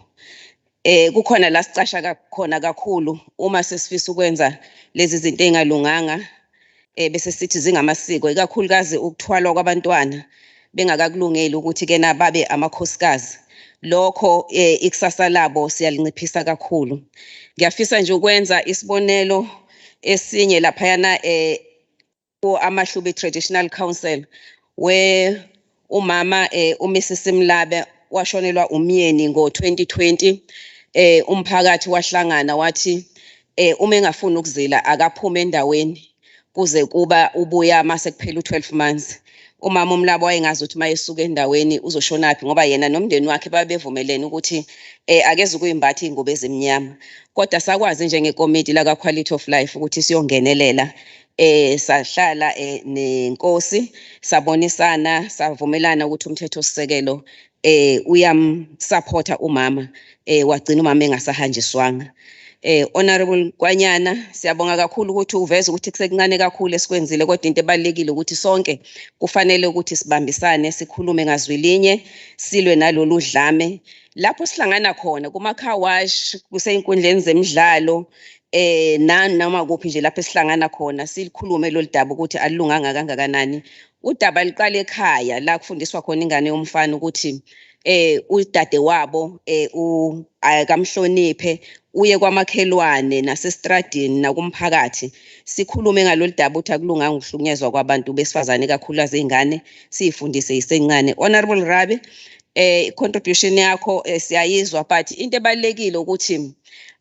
Kukhona la sicasha khona kakhulu uma sesifisa ukwenza lezi zinto ezingalunganga bese sithi zingamasiko, ikakhulukazi ukuthwalwa kwabantwana bengakakulungeli ukuthi ke nababe amakhosikazi. Lokho ikusasa labo siyalinciphisa kakhulu. Ngiyafisa nje ukwenza isibonelo esinye laphayana ku-Amahlubi Traditional Council where umama uMrs Mlabe washonelwa umyeni ngo-2020. Umphakathi wahlangana wathi uma engafuni ukuzila akaphume endaweni kuze kuba ubuya mase kuphela u12 months. Umama uMlaba wayengazi ukuthi mayesuka endaweni uzoshonaphi ngoba yena nomndeni wakhe babevumelene ukuthi akeze ukuyimbatha ingubo ezimnyama. Kodwa sakwazi njengekomiti la Quality of Life ukuthi siyongenelela sahlala nenkosi sabonisana savumelana ukuthi umthetho sisekelo uyamsupporta umama wagcina umama engasahanjiswanga. Honorable Kwanyana, siyabonga kakhulu ukuthi uveze ukuthi kusekuncane kakhulu esikwenzile, kodwa into ebalekile ukuthi sonke kufanele ukuthi sibambisane sikhulume ngazwi linye silwe nalolu dlame. Lapho sihlangana khona kuma car wash kusey'inkundleni zemidlalo noma kuphi nje lapho esihlangana khona silikhulume lolu daba ukuthi alilunganga kangakanani. Udaba liqala ekhaya la kufundiswa khona ingane yomfana ukuthi udade wabo akamhloniphe uye kwamakhelwane nasestradini nakumphakathi. Sikhulume ngalolu daba ukuthi akulunganga ukuhlukunyezwa kwabantu besifazane kakhulukazi izingane sifundise isencane. Honorable Rabe, contribution yakho siyayizwa, but into ebalekile ukuthi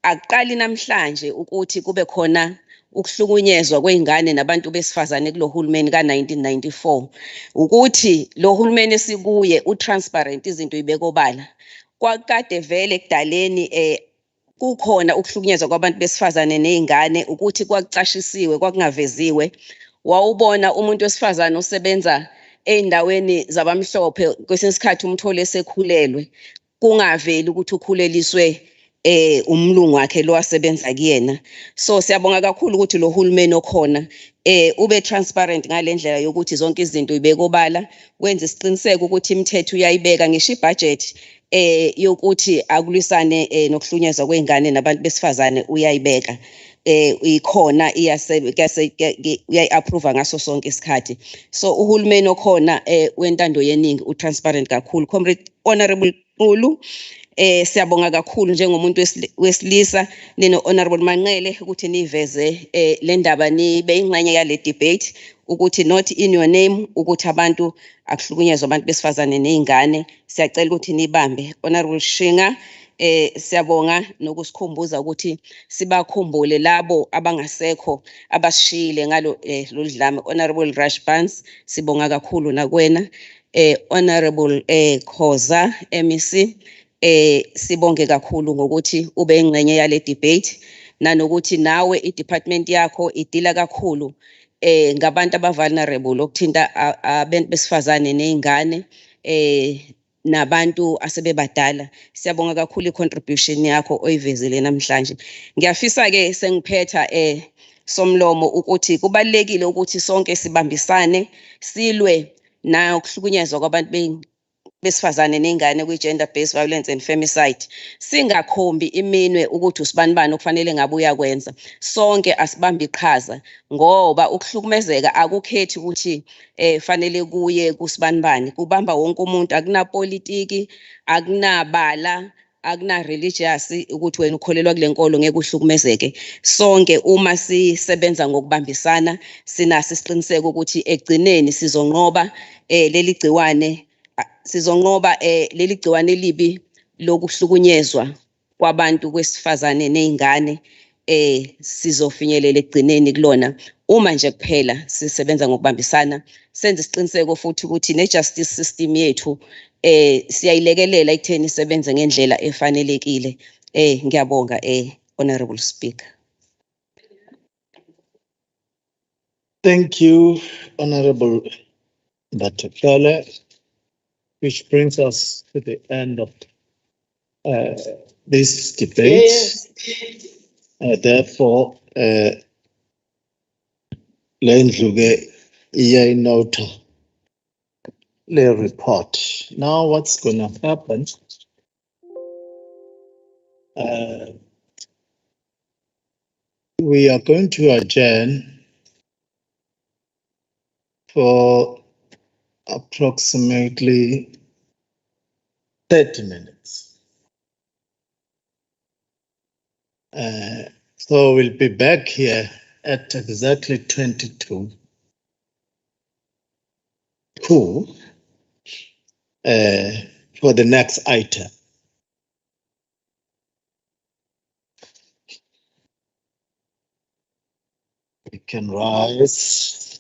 akuqali namhlanje ukuthi kube khona ukuhlukunyezwa kwezingane nabantu besifazane kulo hulumeni ka1994. Ukuthi lo hulumeni esikuye utransparent, izinto ibeka obala. Kwakade vele ekudaleni kukhona ukuhlukunyezwa kwabantu besifazane nezingane ukuthi kwakucashisiwe kwakungaveziwe. Wawubona umuntu wesifazane osebenza eindaweni zabamhlophe kwesinye isikhathi umthole esekhulelwe kungaveli ukuthi ukhuleliswe umlungu wakhe lo wasebenza kuyena. So siyabonga kakhulu ukuthi lo hulumeni okhona ube transparent ngalendlela yokuthi zonke izinto ibeka obala, wenza isiqiniseko ukuthi imithetho uyayibeka, ngisho ibudget yokuthi akulwisane nokuhlunyezwa kwezingane nabantu besifazane uyayibeka. Ikhona uyayi-approve ngaso sonke isikhathi. So uhulumeni okhona wentando yeningi utransparent kakhulu. Comrade Honorable Ulu, siyabonga kakhulu njengomuntu wesilisa nino Honorable Manqele ukuthi niveze le ndaba nibe ingxenye yale debate ukuthi not in your name ukuthi abantu akuhlukunyezwa abantu besifazane nezingane. Siyacela ukuthi nibambe. Honorable Shinga, siyabonga nokusikhumbuza ukuthi sibakhumbule labo abangasekho abasishile ngalo lolu dlame. Honorable Rashbans, sibonga kakhulu nakwena. Honorable Khoza MEC, sibonge kakhulu ngokuthi ube ingxenye yale debate nanokuthi nawe i-department yakho idila kakhulu ngabantu aba-vulnerable okuthinta abantu besifazane nezingane nabantu asebebadala. Siyabonga kakhulu i-contribution yakho oyivezile namhlanje. Ngiyafisa ke sengiphetha somlomo ukuthi kubalekile ukuthi sonke sibambisane silwe na ukuhlukunyezwa kwabantu besifazane nengane kwi-gender based violence and femicide. Singakhombi iminwe ukuthi usibanibani okufanele ngabe uyakwenza. Sonke asibambe iqhaza ngoba ukuhlukumezeka akukhethi ukuthi fanele kuye kusibanibani. Kubamba wonke umuntu, akunapolitiki, akunabala, akuna-religious ukuthi wena ukholelwa kule nkolo ngeke uhlukumezeke. Sonke uma sisebenza ngokubambisana sinaso isiqiniseko ukuthi ekugcineni sizonqoba leli gciwane libi lokuhlukunyezwa kwabantu kwesifazane nezingane sizofinyelela ekugcineni kulona uma nje kuphela sisebenza ngokubambisana, senze isiqiniseko futhi ukuthi ne-justice system yethu siyayilekelela ekutheni isebenze ngendlela efanelekile. Ngiyabonga Honorable Speaker. Thank you, Honorable Batakala, which brings us to the end of this debate. Yes. Therefore, Lendluge Iyainota the report. Now, what's going to happen? We are going to adjourn for approximately 30 minutes. So we'll be back here at exactly 22. Cool. For the next item. We can rise.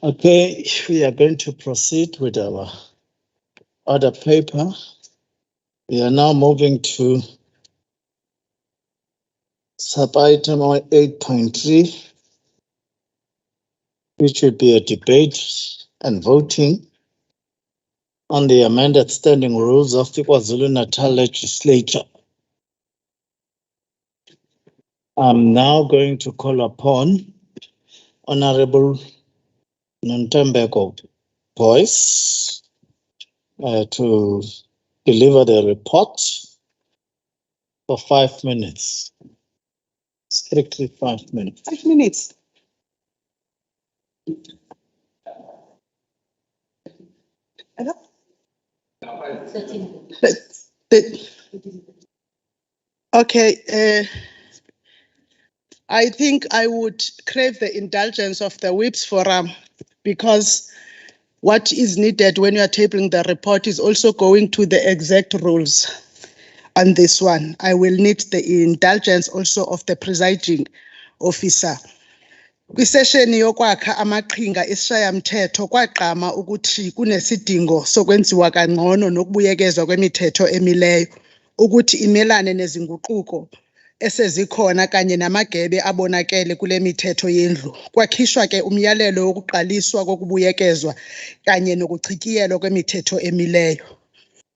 Okay, we are going to proceed with our other paper. We are now moving to sub-item 8.3, which will be a debate and voting on the amended standing rules of the KwaZulu-Natal Legislature. I'm now going to call upon Honorable Nontembeko Boyce to deliver the report for 5 minutes. Strictly 5 minutes. 5 minutes. Okay, I think I would crave the indulgence of the Whips Forum because what is needed when you are tabling the report is also going to the exact rules on this one. I will need the indulgence also of the presiding officer. Kwisesheni yokwakha amaqhinga esishayamthetho kwagqama ukuthi kunesidingo sokwenziwa kangcono nokubuyekezwa kwemithetho emileyo ukuthi imelane nezinguquko esezikhona kanye namagebe abonakele kule mithetho yendlu. Kwakhishwa ke umyalelo wokuqaliswa kokubuyekezwa kanye nokuchitshiyelwa kwemithetho emileyo.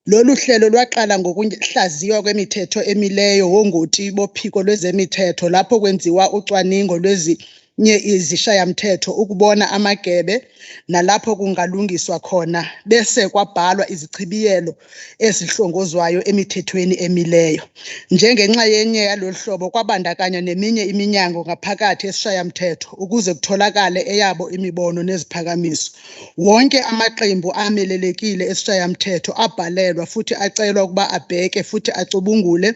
Lolu hlelo lwaqala ngokuhlaziywa kwemithetho emileyo wongoti bophiko lwezemithetho lapho kwenziwa ucwaningo lwezinye izishayamthetho ukubona amagebe nalapho kungalungiswa khona bese kwabhalwa izichibiyelo ezihlongozwayo emithethweni emileyo. Njengenxa yenye yalolu hlobo kwabandakanya neminye iminyango ngaphakathi esishayamthetho ukuze kutholakale eyabo imibono neziphakamiso. Wonke amaqembu amelelekile esishayamthetho abhalelwa futhi acelwa ukuba abheke futhi acubungule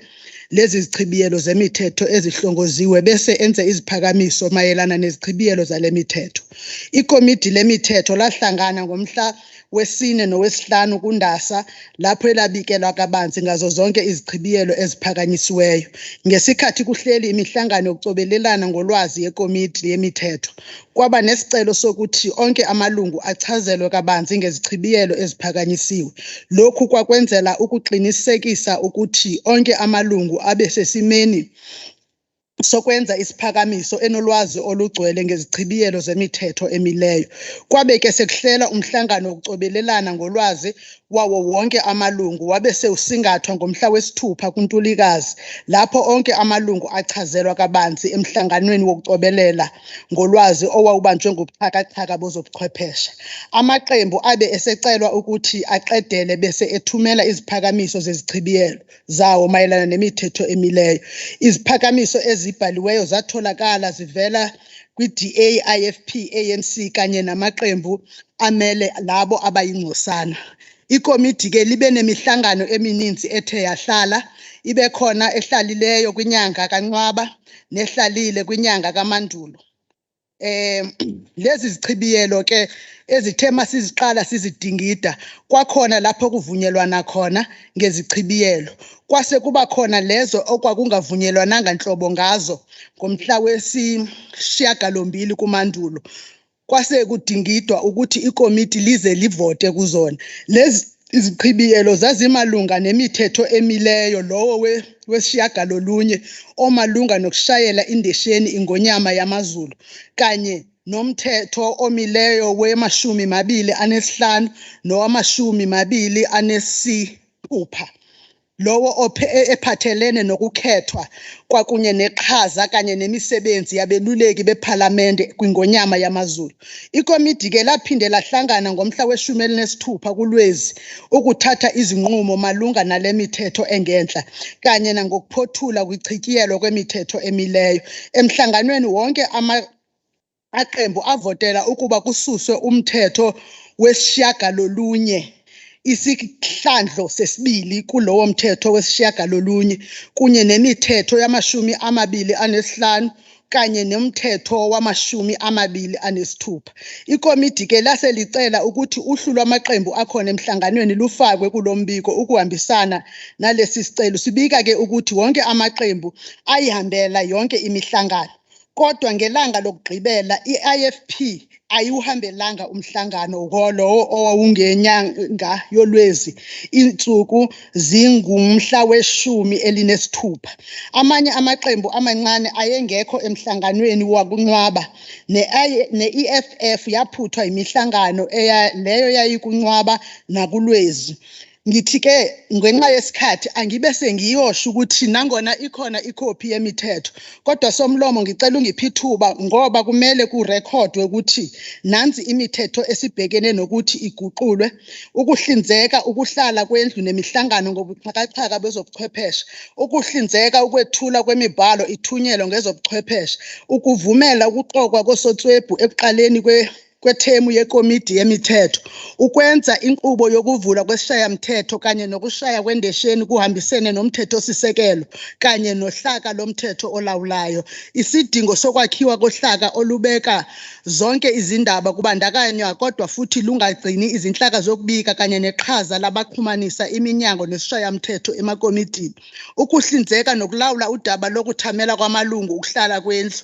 lezi zichibiyelo zemithetho ezihlongoziwe bese enze iziphakamiso mayelana nezichibiyelo zale mithetho. Ikomiti lemithetho lahlangana ngomhla wesine nowesihlanu kuNdasa lapho elabikelwa kabanzi ngazo zonke izichibiyelo eziphakanyisiweyo. Ngesikhathi kuhleli imihlangano yokucobelelana ngolwazi yekomiti yemithetho, kwaba nesicelo sokuthi onke amalungu achazelwe kabanzi ngezichibiyelo eziphakanyisiwe. Lokhu kwakwenzela ukuqinisekisa ukuthi onke amalungu abe sesimeni sokwenza isiphakamiso enolwazi olugcwele ngezichibiyelo zemithetho emileyo. Kwabe ke sekuhlela umhlangano wokucobelelana ngolwazi wawo wonke amalungu wabe sewusingathwa ngomhla wesithupha kuNtulikazi lapho onke amalungu achazelwa kabanzi emhlanganweni wokucobelela ngolwazi owawubanjwe ngobuxhakaxhaka bozobuchwepheshe. Amaqembu abe esecelwa ukuthi aqedele bese ethumela iziphakamiso zezichibiyelo zawo mayelana nemithetho emileyo. Iziphakamiso ezibhaliweyo zatholakala zivela kwi-DA, IFP, ANC kanye namaqembu amele labo abayingcosana. Ikomiti ke libe nemihlangano emininzi ethe yahlala, ibe khona ehlalileyo kwinyanga kaNcwaba nehlalile kwinyanga kaMandulo. Lezi zichibiyelo ke ezithe masiziqala sizidingida kwakhona lapho kuvunyelwana khona ngezichibiyelo. Kwase kuba khona lezo okwakungavunyelwananga nhlobo ngazo ngomhla wesishiyagalombili kuMandulo. Kwase kudingidwa ukuthi ikomiti lize livote kuzona. Lezi izichibiyelo zazimalunga nemithetho emileyo lowo wesishiyagalolunye omalunga nokushayela indesheni ingonyama yamaZulu kanye nomthetho omileyo we-25 nowama-26 lowo ephathelene nokukhethwa kwakunye neqhaza kanye nemisebenzi yabeluleki bephalamende kwingonyama yamaZulu. Ikomiti ke laphinde lahlangana ngomhla we-16 kuLwezi ukuthatha izinqumo malunga nale mithetho engenhla kanye nangokuphothula kwichitshiyelo kwemithetho emileyo. Emhlanganweni wonke amaqembu avotela ukuba kususwe umthetho wesishiyagalolunye isihlandlo sesibili kulowo mthetho wesishiyagalolunye kunye nemithetho yama-25 kanye nomthetho wamashumi amabili anesithupha. Ikomiti ke lase licela ukuthi uhlu lwamaqembu akhona emhlanganweni lufakwe kulombiko ukuhambisana nalesi sicelo. Sibika ke ukuthi wonke amaqembu ayihambela yonke imihlangano. Kodwa ngelanga lokugqibela i-IFP ayiwuhambelanga umhlangano lowo owawungenyanga yoLwezi insuku zingumhla we-16. Amanye amaqembu amancane ayengekho emhlanganweni wakunqwaba ne-EFF yaphuthwa imihlangano leyo yayikunqwaba nakuLwezi. Ngithi ke ngenxa yesikhathi angibe sengiyosho ukuthi nangona ikhona ikopi yemithetho kodwa somlomo ngicela ungiphe ithuba ngoba kumele kurekhodwe ukuthi nansi imithetho esibhekene nokuthi iguqulwe, ukuhlinzeka ukuhlala kwendlu nemihlangano ngobuxhakaxhaka bezobuchwepheshe, ukuhlinzeka ukwethula kwemibhalo ithunyelwe ngezobuchwepheshe, ukuvumela ukuxoxwa kosotswebhu ekuqaleni kwethemu yekomidi yemithetho, ukwenza inqubo yokuvulwa kwesishayamthetho kanye nokushaya kwendesheni kuhambisene nomthethosisekelo kanye nohlaka lomthetho olawulayo, isidingo sokwakhiwa kohlaka olubeka zonke izindaba kubandakanywa kodwa futhi lungagcini izinhlaka zokubika kanye neqhaza labaxhumanisa iminyango nesishayamthetho emakomidini, ukuhlinzeka nokulawula udaba lokuthamela kwamalungu ukuhlala kwendlu,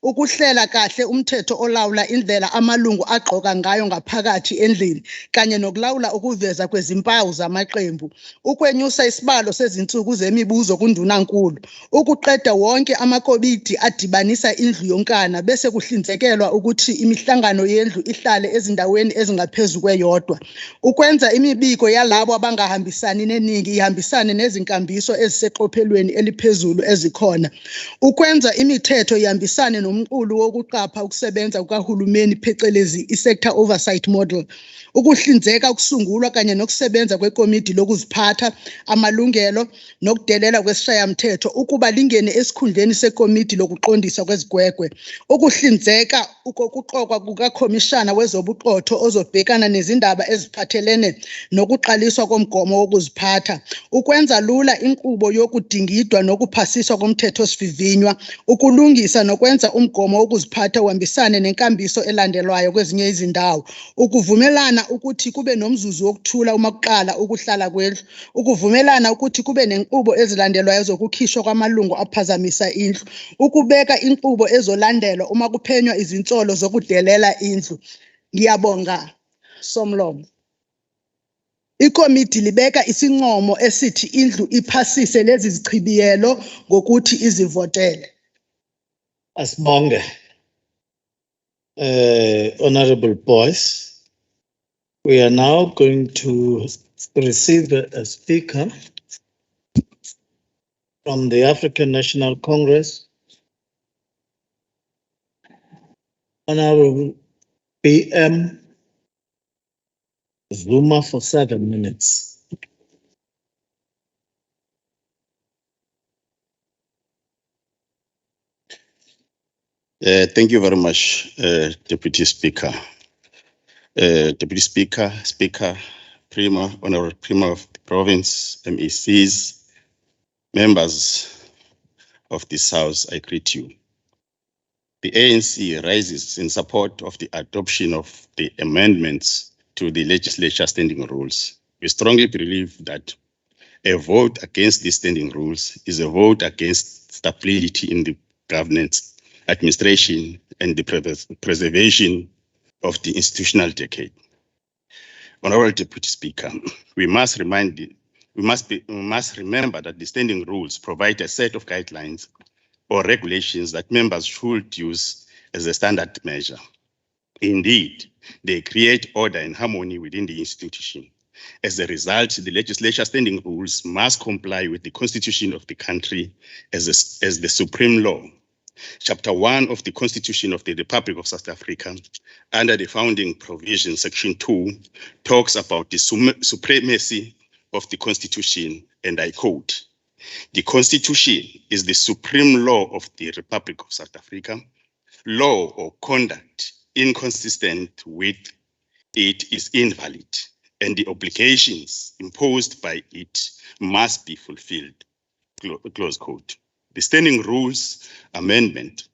ukuhlela kahle umthetho olawula indlela amalungu agqoka ngayo ngaphakathi endlini kanye nokulawula ukuveza kwezimpawu zamaqembu, ukwenyusa isibalo sezinsuku zemibuzo kundunankulu, ukuqeda wonke amakomiti adibanisa indlu yonkana bese kuhlinzekelwa ukuthi imihlangano yendlu ihlale ezindaweni ezingaphezu kweyodwa, ukwenza imibiko yalabo abangahambisani neningi ihambisane nezinkambiso eziseqophelweni eliphezulu ezikhona, ukwenza imithetho ihambisane nomqulu wokuqapha ukusebenza kukahulumeni phecelezi i-sector oversight model, ukuhlinzeka ukusungulwa kanye nokusebenza kwekomidi lokuziphatha, amalungelo nokudelela kwesishayamthetho ukuba lingene esikhundleni sekomidi lokuqondisa kwezigwegwe, ukuhlinzeka ukuqokwa kukakhomishana wezobuqotho ozobhekana nezindaba eziphathelene nokuqaliswa komgomo wokuziphatha, ukwenza lula inqubo yokudingidwa nokuphasiswa komthethosivivinywa, ukulungisa nokwenza umgomo wokuziphatha uhambisane nenkambiso elandelwayo kwezinye izindawo, ukuvumelana ukuthi kube nomzuzu wokuthula uma kuqala ukuhlala kwendlu, ukuvumelana ukuthi kube nenqubo ezilandelwayo zokukhishwa kwamalungu aphazamisa indlu, ukubeka inqubo ezolandelwa uma kuphenywa izinsolo zokudelela indlu. Ngiyabonga somlomo. Ikomiti libeka isincomo esithi indlu iphasise lezi zichibiyelo ngokuthi izivotele. Asibonge. Honorable Boyce. We are now going to receive a speaker from the African National Congress, Honorable PM Zuma for 7 minutes. Thank you very much, Deputy Speaker. Deputy Speaker, Speaker, Premier, Honorable Premier of the Province, MECs, members of this House, I greet you. The ANC rises in support of the adoption of the amendments to the Legislature Standing Rules. We strongly believe that a vote against these standing rules is a vote against stability in the governance, administration, and the preservation of the institutional decade. Honorable Deputy Speaker, we must remember that the standing rules provide a set of guidelines or regulations that members should use as a standard measure. Indeed, they create order and harmony within the institution. As a result, the Legislature Standing Rules must comply with the Constitution of the country as the supreme law. Chapter 1 of the Constitution of the Republic of South Africa, under the founding provision, Section 2, talks about the supremacy of the Constitution, and I quote, "The Constitution is the supreme law of the Republic of South Africa. Law or conduct inconsistent with it is invalid, and the obligations imposed by it must be fulfilled." Close quote. The Standing Rules Amendment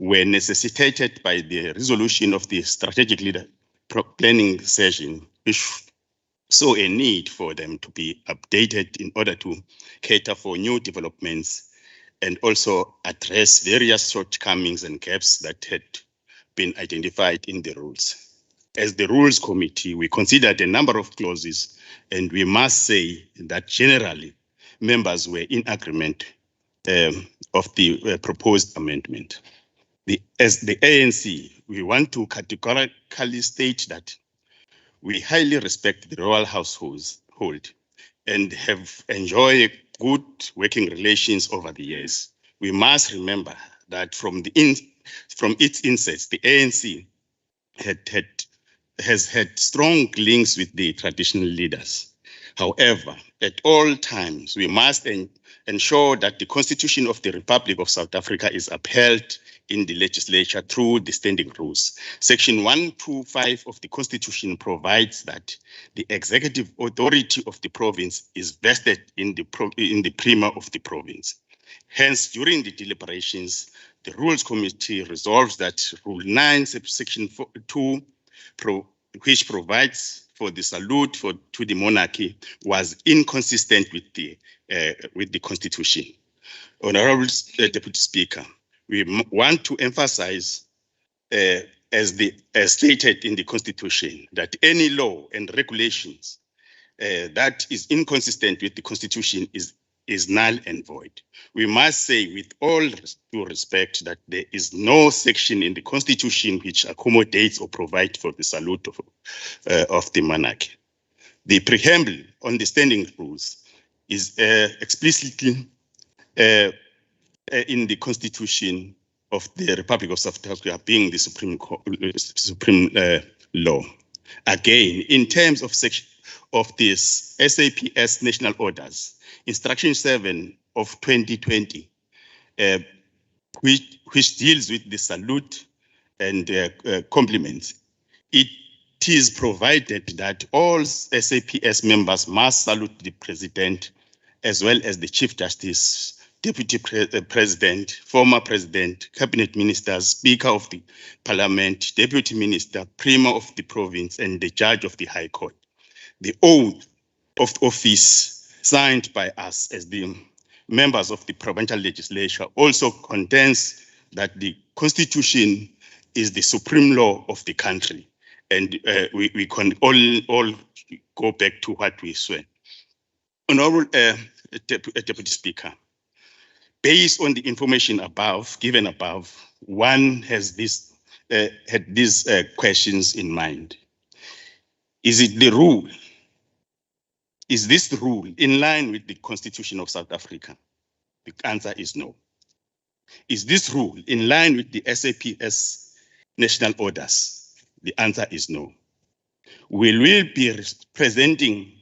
were necessitated by the resolution of the strategic leader planning session, which saw a need for them to be updated in order to cater for new developments and also address various shortcomings and gaps that had been identified in the rules. As the Rules Committee, we considered a number of clauses, and we must say that generally members were in agreement of the proposed amendment. As the ANC, we want to categorically state that we highly respect the royal household and have enjoyed good working relations over the years. We must remember that from its inception, the ANC has had strong links with the traditional leaders. However, at all times, we must ensure that the Constitution of the Republic of South Africa is upheld in the legislature through the standing rules. Section 125 of the Constitution provides that the executive authority of the province is vested in the Premier of the province. Hence, during the deliberations, the Rules Committee resolves that Rule 9, Section 2, which provides for the salute to the monarchy, was inconsistent with the Constitution. Honorable Deputy Speaker, we want to emphasize, as stated in the Constitution, that any law and regulations that is inconsistent with the Constitution is null and void. We must say with all due respect that there is no section in the Constitution which accommodates or provides for the salute of the monarchy. The preamble on the standing rules is explicitly in the Constitution of the Republic of South Africa being the supreme law. Again, in terms of this SAPS national orders, Instruction 7 of 2020, which deals with the salute and compliments, it is provided that all SAPS members must salute the President as well as the Chief Justice, Deputy President, former President, Cabinet Ministers, Speaker of the Parliament, Deputy Minister, Premier of the Province, and the Judge of the High Court. The oath of office signed by us as the members of the provincial legislature also contains that the Constitution is the supreme law of the country. And we can all go back to what we swear. Honorable Deputy Speaker, based on the information given above, one has had these questions in mind. Is it the rule? Is this the rule in line with the Constitution of South Africa? The answer is no. Is this rule in line with the SAPS national orders? The answer is no. Will we be presenting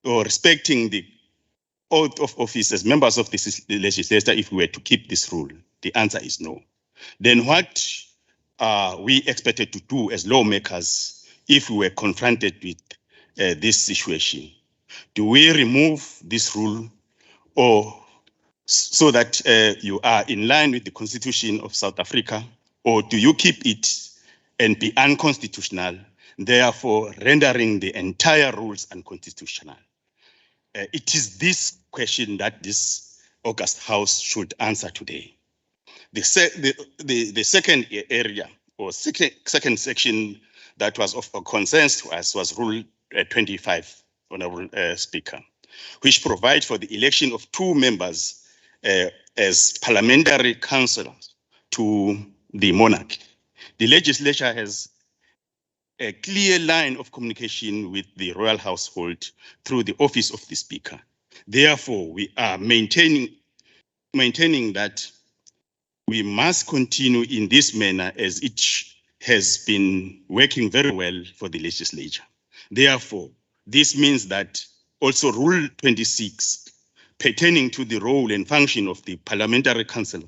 or respecting the oath of office as members of the legislature if we were to keep this rule? The answer is no. Then what are we expected to do as lawmakers if we were confronted with this situation? Do we remove this rule or so that you are in line with the Constitution of South Africa, or do you keep it and be unconstitutional, therefore rendering the entire rules unconstitutional? It is this question that this August House should answer today. The second area or second section that was of concern to us was Rule 25, Honorable Speaker, which provides for the election of 2 members as parliamentary councillors to the monarch. The legislature has a clear line of communication with the royal household through the office of the Speaker. Therefore, we are maintaining that we must continue in this manner as it has been working very well for the legislature. Therefore, this means that also Rule 26, pertaining to the role and function of the Parliamentary Council,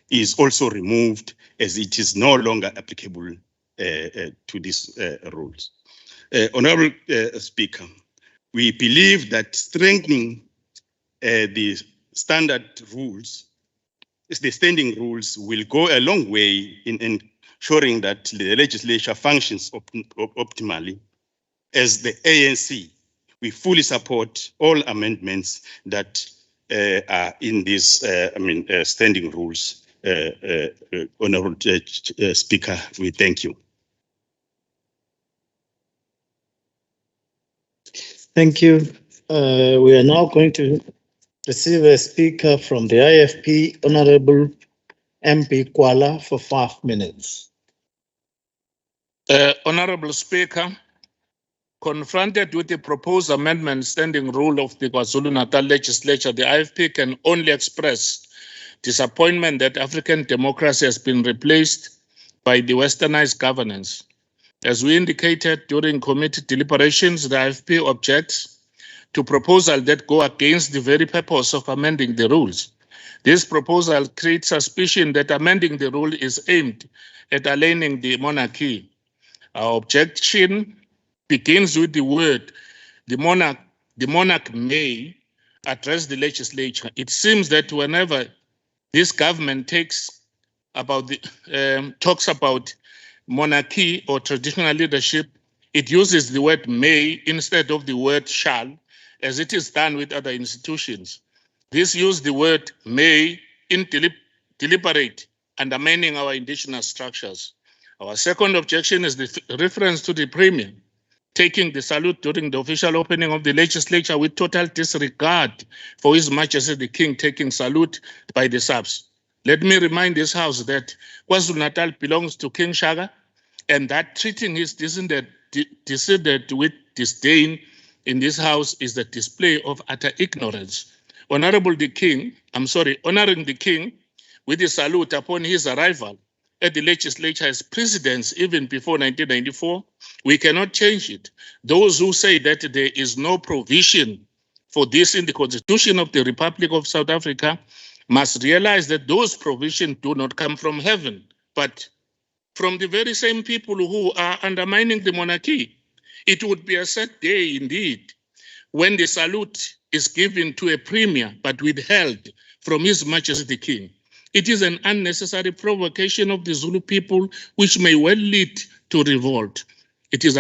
is also removed as it is no longer applicable to these rules. Honorable Speaker, we believe that strengthening the standard rules the standing rules will go a long way in ensuring that the legislature functions optimally. As the ANC, we fully support all amendments that are in these standing rules. Honorable Speaker, we thank you. Thank you. We are now going to receive a speaker from the IFP, Honorable MP Kwala, for 5 minutes. Honorable Speaker, confronted with the proposed amendment standing rule of the KwaZulu-Natal Legislature, the IFP can only express disappointment that African democracy has been replaced by the westernized governance. As we indicated during committee deliberations, the IFP objects to proposals that go against the very purpose of amending the rules. This proposal creates suspicion that amending the rule is aimed at aligning the monarchy. Our objection begins with the word, the monarch may address the legislature. It seems that whenever this government talks about monarchy or traditional leadership, it uses the word may instead of the word shall, as it is done with other institutions. This use the word may in deliberate, undermining our indigenous structures. Our second objection is the reference to the Premier taking the salute during the official opening of the legislature with total disregard for His Majesty the King taking salute by the subs. Let me remind this House that KwaZulu-Natal belongs to King Shaka, and that treating his descendant with disdain in this House is the display of utter ignorance. Honoring the King with a salute upon his arrival at the legislature as precedence even before 1994, we cannot change it. Those who say that there is no provision for this in the Constitution of the Republic of South Africa must realize that those provisions do not come from heaven, but from the very same people who are undermining the monarchy. It would be a sad day indeed when the salute is given to a premier but withheld from His Majesty the King. It is an unnecessary provocation of the Zulu people which may well lead to revolt. It is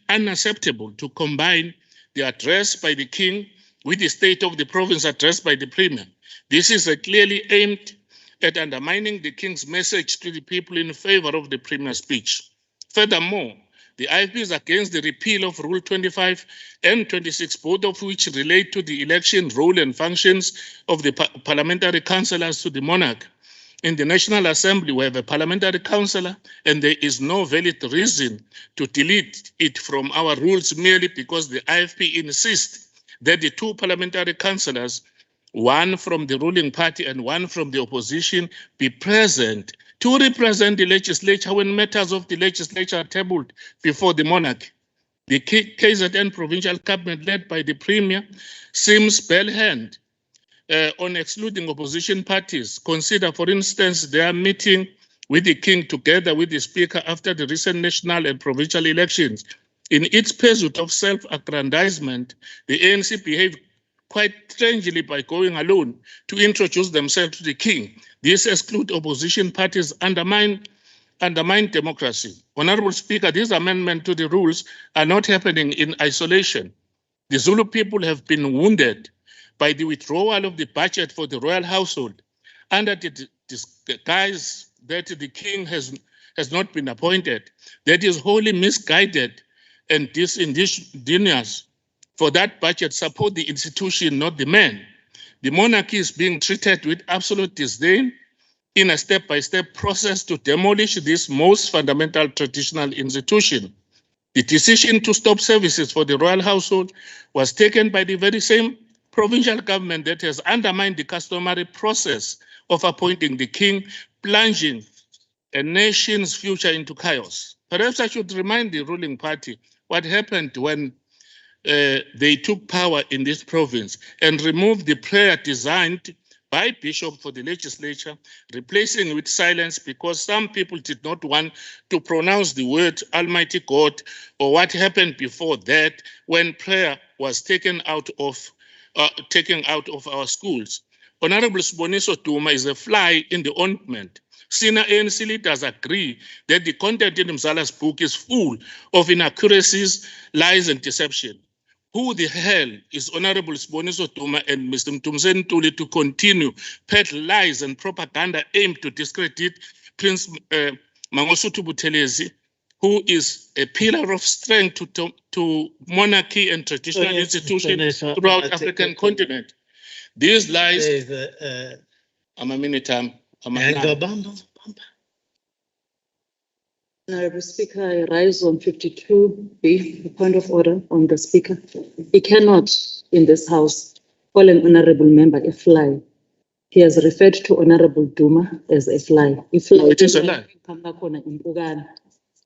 unacceptable to combine the address by the King with the state of the province addressed by the Premier. This is clearly aimed at undermining the King's message to the people in favor of the Premier's speech. Furthermore, the IFP is against the repeal of Rule 25 and 26, both of which relate to the election role and functions of the parliamentary councillors to the monarch. In the National Assembly, we have a parliamentary councillor, and there is no valid reason to delete it from our rules merely because the IFP insists that the two parliamentary councillors, one from the ruling party and one from the opposition, be present to represent the legislature when matters of the legislature are tabled before the monarch. The KZN provincial cabinet led by the Premier seems bell-hand on excluding opposition parties. Consider, for instance, their meeting with the King together with the Speaker after the recent national and provincial elections. In its pursuit of self-aggrandizement, the ANC behaved quite strangely by going alone to introduce themselves to the King. This excludes opposition parties, undermine democracy. Honorable Speaker, these amendments to the rules are not happening in isolation. The Zulu people have been wounded by the withdrawal of the budget for the royal household under the disguise that the King has not been appointed. That is wholly misguided and disingenuous. For that budget, support the institution, not the man. The monarchy is being treated with absolute disdain in a step-by-step process to demolish this most fundamental traditional institution. The decision to stop services for the royal household was taken by the very same provincial government that has undermined the customary process of appointing the King, plunging a nation's future into chaos. Perhaps I should remind the ruling party what happened when they took power in this province and removed the prayer designed by Bishop for the legislature, replacing it with silence because some people did not want to pronounce the word Almighty God, or what happened before that when prayer was taken out of our schools. Honorable Siboniso Duma is a fly in the ointment. Senior ANC leaders agree that the content in Mzala's book is full of inaccuracies, lies, and deception. Who the hell is Honorable Siboniso Duma and Mr. Mtumzeni Ntuli to continue peddle lies and propaganda aimed to discredit Prince Mangosuthu Buthelezi, who is a pillar of strength to monarchy and traditional institutions throughout African continent? These lies. I'm a minute time. Honorable Speaker, I rise on 52B, the point of order on the Speaker. He cannot, in this House, call an honorable member a fly. He has referred to Honorable Duma as a fly. No, it is a lie.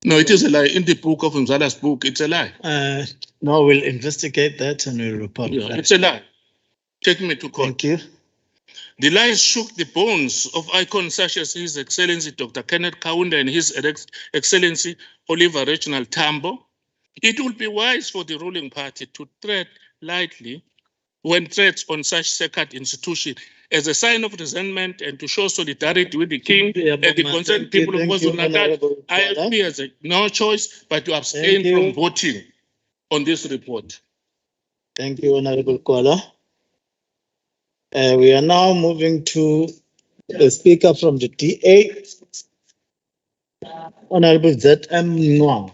No, it is a lie. In the book of Mzala's book, it's a lie. No, we'll investigate that and we'll report back. It's a lie. Take me to court. Thank you. The lies shook the bones of icons such as His Excellency Dr. Kenneth Kaunda and His Excellency Oliver Reginald Tambo. It would be wise for the ruling party to tread lightly when threats on such sacred institution as a sign of resentment and to show solidarity with the King and the concerned people of KwaZulu-Natal. IFP has no choice but to abstain from voting on this report. Thank you, Honorable Kwala. We are now moving to the Speaker from the DA, Honorable Z.M. Nwang.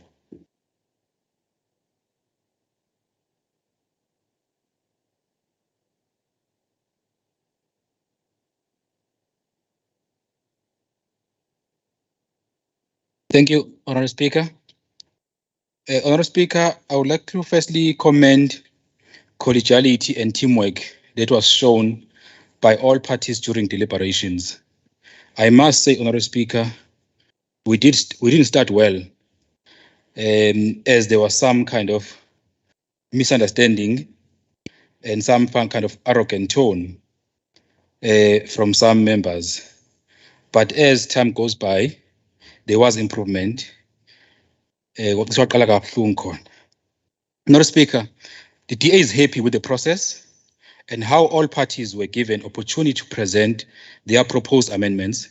Thank you, Honorable Speaker. Honorable Speaker, I would like to firstly commend collegiality and teamwork that was shown by all parties during deliberations. I must say, Honorable Speaker, we didn't start well, as there was some kind of misunderstanding and some kind of arrogant tone from some members. But as time goes by, there was improvement. Honorable Speaker, the DA is happy with the process and how all parties were given opportunity to present their proposed amendments.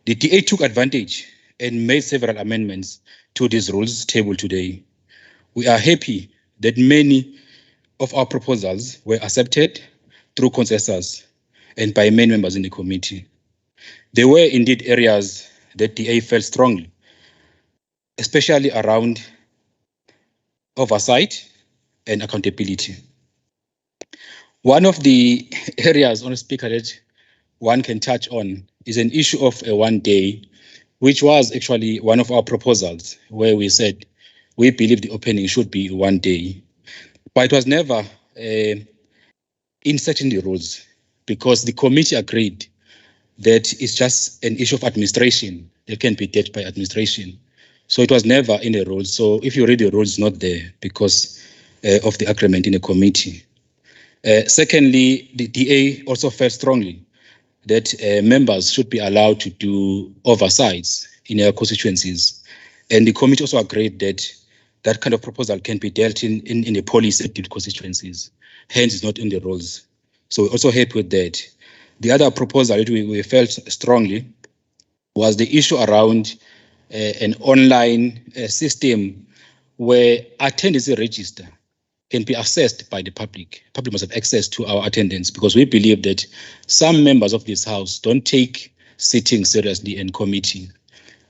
The DA took advantage and made several amendments to these rules tabled today. We are happy that many of our proposals were accepted through consensus and by many members in the committee. There were indeed areas that DA felt strongly, especially around oversight and accountability. One of the areas, Honorable Speaker, that one can touch on is an issue of a 1 day, which was actually one of our proposals where we said we believe the opening should be 1 day. But it was never inserted in the rules because the committee agreed that it's just an issue of administration that can be dealt by administration. So it was never in the rules. So if you read the rules, it's not there because of the agreement in the committee. Secondly, the DA also felt strongly that members should be allowed to do oversights in their constituencies. And the committee also agreed that that kind of proposal can be dealt in the policy constituencies. Hence, it's not in the rules. So we're also happy with that. The other proposal that we felt strongly was the issue around an online system where attendance register can be assessed by the public. Public must have access to our attendance because we believe that some members of this House don't take sitting seriously in committee.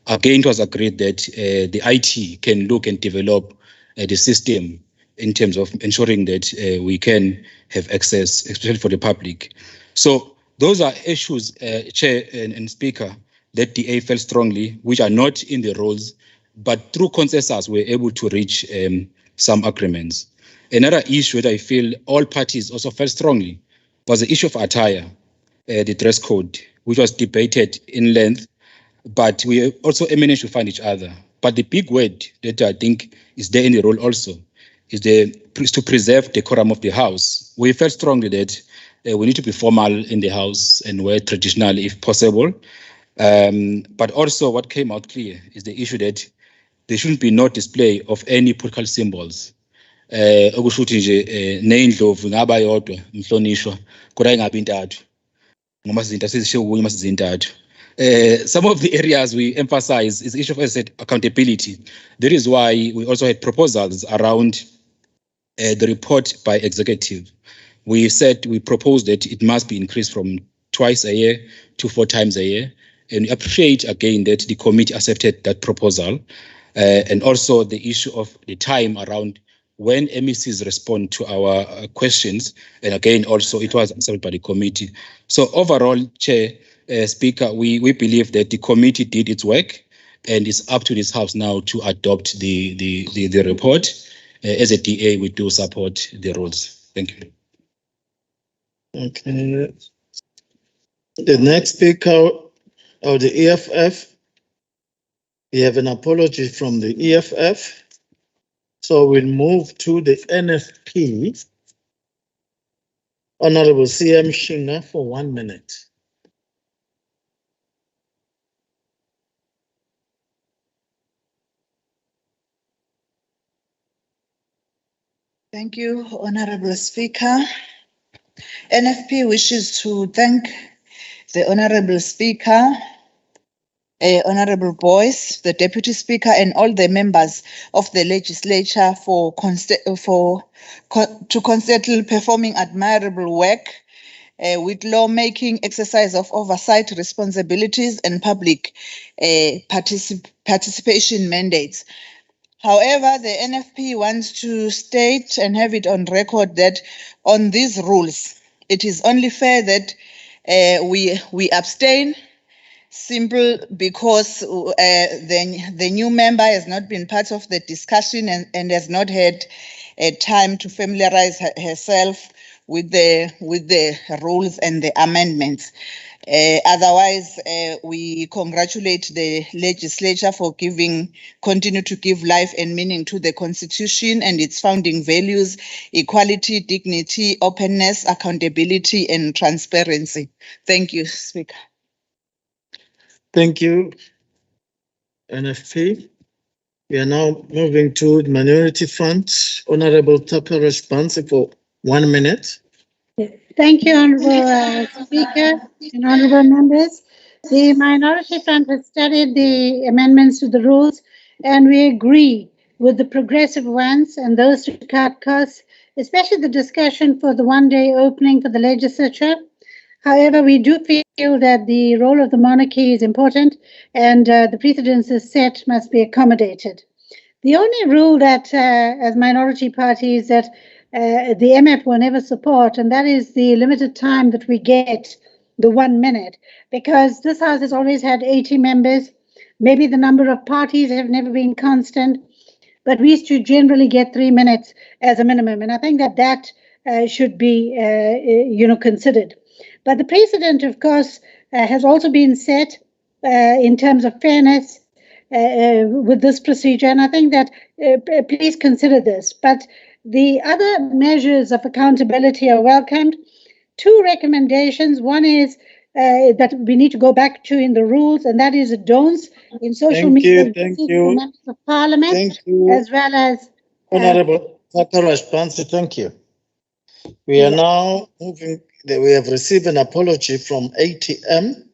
Again, it was agreed that the IT can look and develop the system in terms of ensuring that we can have access, especially for the public. So those are issues, Chair and Speaker, that DA felt strongly, which are not in the rules, but through consensus, we're able to reach some agreements. Another issue that I feel all parties also felt strongly was the issue of attire, the dress code, which was debated in length, but we also managed to find each other. But the big word that I think is there in the rule also is to preserve the decorum of the House. We felt strongly that we need to be formal in the House and wear traditional if possible. But also what came out clear is the issue that there shouldn't be no display of any political symbols. Okushuthi nje neindlovu ngaba yodwa inhlonishwa kodwa ingabi intathu. Some of the areas we emphasize is the issue of, as I said, accountability. That is why we also had proposals around the report by executive. We proposed that it must be increased from twice a year to 4 times a year. And we appreciate again that the committee accepted that proposal. And also the issue of the time around when MECs respond to our questions. And again, also it was accepted by the committee. So overall, Chair, Speaker, we believe that the committee did its work and it's up to this House now to adopt the report. As a DA, we do support the rules. Thank you. Okay. The next speaker of the EFF, we have an apology from the EFF. So we'll move to the NFP. Honorable CM Shinga for 1 minute. Thank you, Honorable Speaker. NFP wishes to thank the Honorable Speaker, Honorable Boyce, the Deputy Speaker, and all the members of the Legislature to constantly performing admirable work with lawmaking, exercise of oversight responsibilities, and public participation mandates. However, the NFP wants to state and have it on record that on these rules, it is only fair that we abstain, simple because the new member has not been part of the discussion and has not had time to familiarize herself with the rules and the amendments. Otherwise, we congratulate the Legislature for continue to give life and meaning to the Constitution and its founding values: equality, dignity, openness, accountability, and transparency. Thank you, Speaker. Thank you, NFP. We are now moving to the Minority Front. Honorable Taperesh Bansi for 1 minute. Thank you, Honorable Speaker and Honorable Members. The Minority Front has studied the amendments to the rules, and we agree with the progressive ones and those to cut costs, especially the discussion for the one-day opening for the Legislature. However, we do feel that the role of the monarchy is important and the precedences set must be accommodated. The only rule that as minority parties that the MF will never support, and that is the limited time that we get, the 1 minute, because this House has always had 80 members. Maybe the number of parties have never been constant, but we used to generally get 3 minutes as a minimum, and I think that should be considered. But the precedent, of course, has also been set in terms of fairness with this procedure, and I think that please consider this. But the other measures of accountability are welcomed. 2 recommendations. One is that we need to go back to in the rules, and that is the don'ts in social media. Thank you. Members of Parliament, Thank you. as well as Honorable Taperesh Bansi, thank you. We are now moving. We have received an apology from ATM,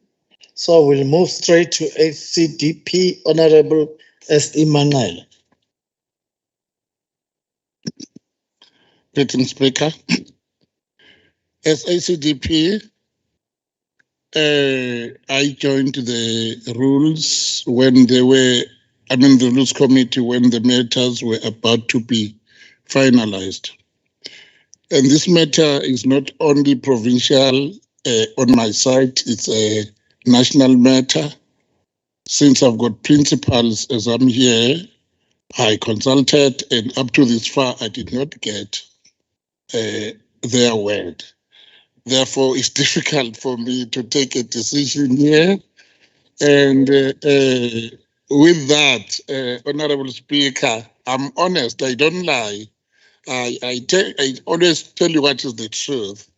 so we'll move straight to ACDP. Honorable S. Emmanuel. Speaker, as ACDP, I joined the rules when the rules committee when the matters were about to be finalized. And this matter is not only provincial on my side, it's a national matter. Since I've got principals as I'm here, I consulted, and up to this far, I did not get their word. Therefore, it's difficult for me to take a decision here. And with that, Honorable Speaker, I'm honest, I don't lie. I always tell you what is the truth.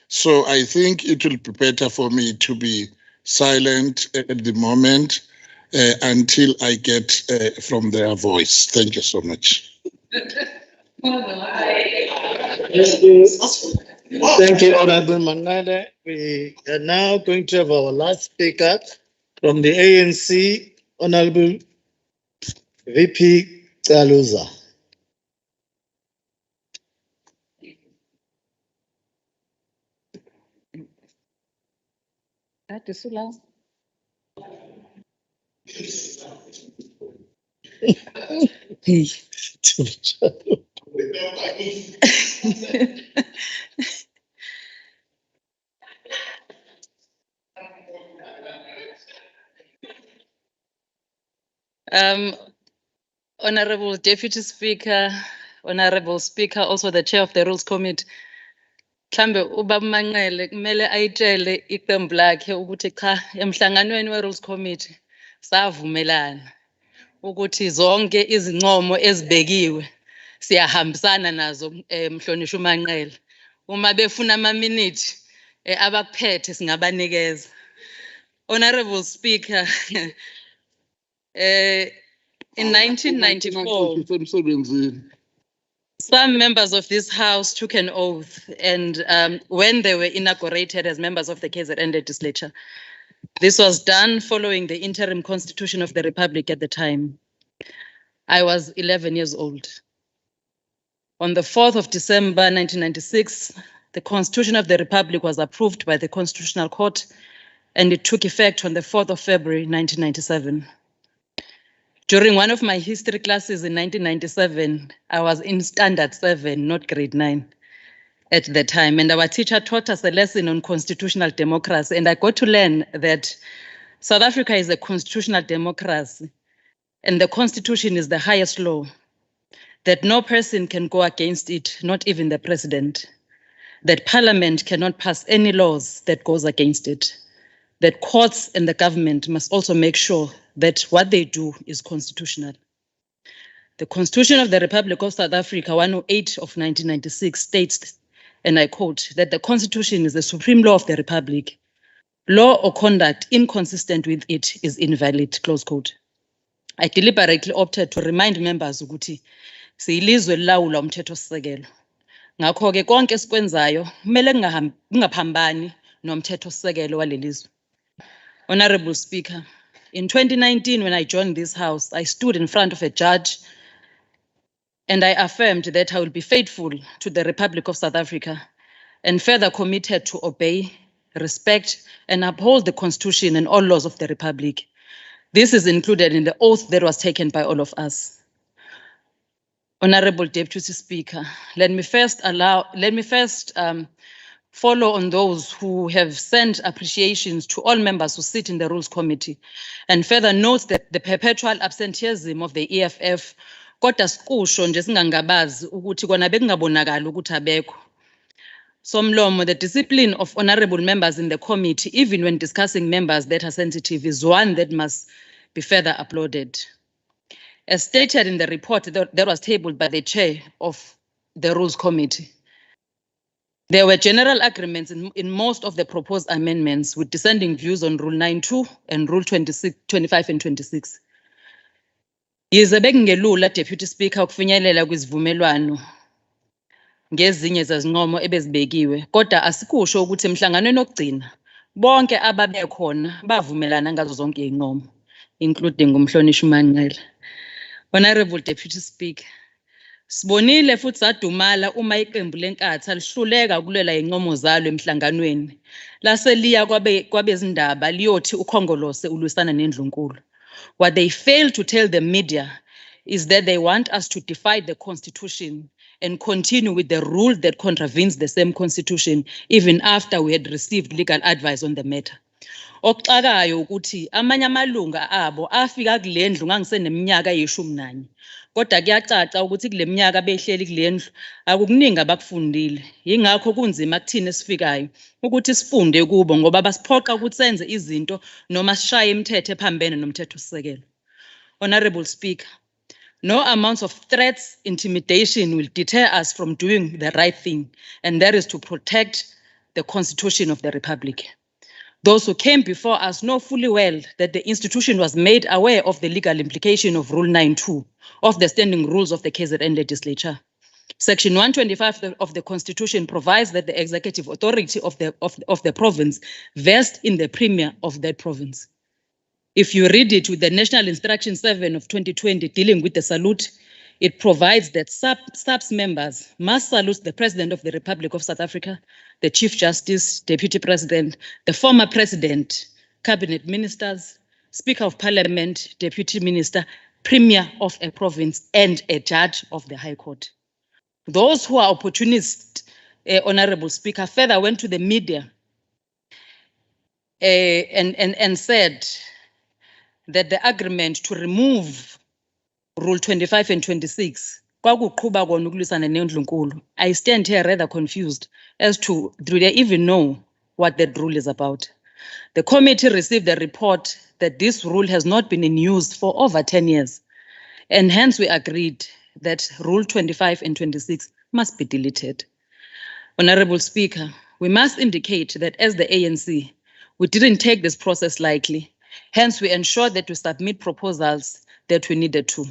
So I think it will be better for me to be silent at the moment until I get from their voice. Thank you so much. Thank you, Honorable Manale. We are now going to have our last speaker from the ANC, Honorable VP Galuza. That is so loud. Hey. Honorable Deputy Speaker, Honorable Speaker, also the Chair of the Rules Committee. Mhlambe ubaba Manqele kumele ayitshele iqembu lakhe ukuthi cha emhlanganweni we-Rules Committee savumelana ukuthi zonke izincomo ezibekiwe siyahambisana nazo mhlonishwa uManqele. Uma befuna ama-minute abakuphethe singabanikeza. Honorable Speaker, in 1994, some members of this House took an oath, and when they were inaugurated as members of the KZN Legislature, this was done following the interim constitution of the Republic at the time. I was 11 years old. On the 4th of December, 1996, the Constitution of the Republic was approved by the Constitutional Court, and it took effect on the 4th of February, 1997. During one of my history classes in 1997, I was in standard 7, not grade 9 at the time. And our teacher taught us a lesson on constitutional democracy. And I got to learn that South Africa is a constitutional democracy, and the constitution is the highest law, that no person can go against it, not even the president, that parliament cannot pass any laws that goes against it, that courts and the government must also make sure that what they do is constitutional. The Constitution of the Republic of South Africa, 108 of 1996 states, and I quote, that the Constitution is the supreme law of the Republic. Law or conduct inconsistent with it is invalid, close quote. I deliberately opted to remind members ukuthi siyilizwe elilawula umthethosisekelo. Ngakho-ke konke esikwenzayo kumele kungaphambani nomthethosisekelo walelizwe. Honorable Speaker, in 2019, when I joined this House, I stood in front of a judge and I affirmed that I will be faithful to the Republic of South Africa and further committed to obey, respect, and uphold the Constitution and all laws of the Republic. This is included in the oath that was taken by all of us. Honorable Deputy Speaker, let me first follow on those who have sent appreciations to all members who sit in the Rules Committee, and further note that the perpetual absenteeism of the EFF, kodwa sikusho nje singangabazi ukuthi kona bekungabonakala ukuthi abekho. Somlomo, the discipline of honorable members in the committee, even when discussing members that are sensitive, is one that must be further applauded. As stated in the report that was tabled by the chair of the Rules Committee, there were general agreements in most of the proposed amendments with dissenting views on Rule 9.2 and Rule 25 and 26. Yize bekungelula, Deputy Speaker, ukufinyelela kwizivumelwano ngezinye zezinqumo ebezibekiwe, kodwa asikusho ukuthi emhlanganweni wokugcina bonke ababekhona bavumelana ngazo zonke izinqumo, including umhlonishwa uManqele. Honorable Deputy Speaker, sibonile futhi sadumala uma iqembu lenkatha lihluleka ukulwela inqomo zalo emhlanganweni laseliya kwabezindaba liyothi ukhongolose ulwisana nendlunkulu. What they fail to tell the media is that they want us to defy the Constitution and continue with the rule that contravenes the same Constitution even after we had received legal advice on the matter. Okuxakayo ukuthi amanye amalunga abo afika kulendlu ngangiseneminyaka eyi-11, kodwa kuyacaca ukuthi kule minyaka behleli kulendlu akukuningi abakufundile. Yingakho kunzima kuthina esifikayo ukuthi sifunde kubo ngoba basiphoqa ukuthi senze izinto noma sishaye imithetho ephambene nomthethosisekelo. Honorable Speaker, no amounts of threats, intimidation will deter us from doing the right thing, and that is to protect the Constitution of the Republic. Those who came before us know fully well that the institution was made aware of the legal implication of Rule 9.2 of the standing rules of the KZN Legislature. Section 125 of the Constitution provides that the executive authority of the province vests in the premier of that province. If you read it with the National Instruction 7 of 2020 dealing with the salute, it provides that SAPS members must salute the President of the Republic of South Africa, the Chief Justice, Deputy President, the former President, Cabinet Ministers, Speaker of Parliament, Deputy Minister, Premier of a province, and a Judge of the High Court. Those who are opportunists, Honorable Speaker, further went to the media and said that the agreement to remove Rule 25 and 26, I stand here rather confused as to do they even know what that rule is about. The committee received a report that this rule has not been in use for over 10 years, and hence we agreed that Rule 25 and 26 must be deleted. Honorable Speaker, we must indicate that as the ANC, we didn't take this process lightly. Hence, we ensured that we submit proposals that we needed to.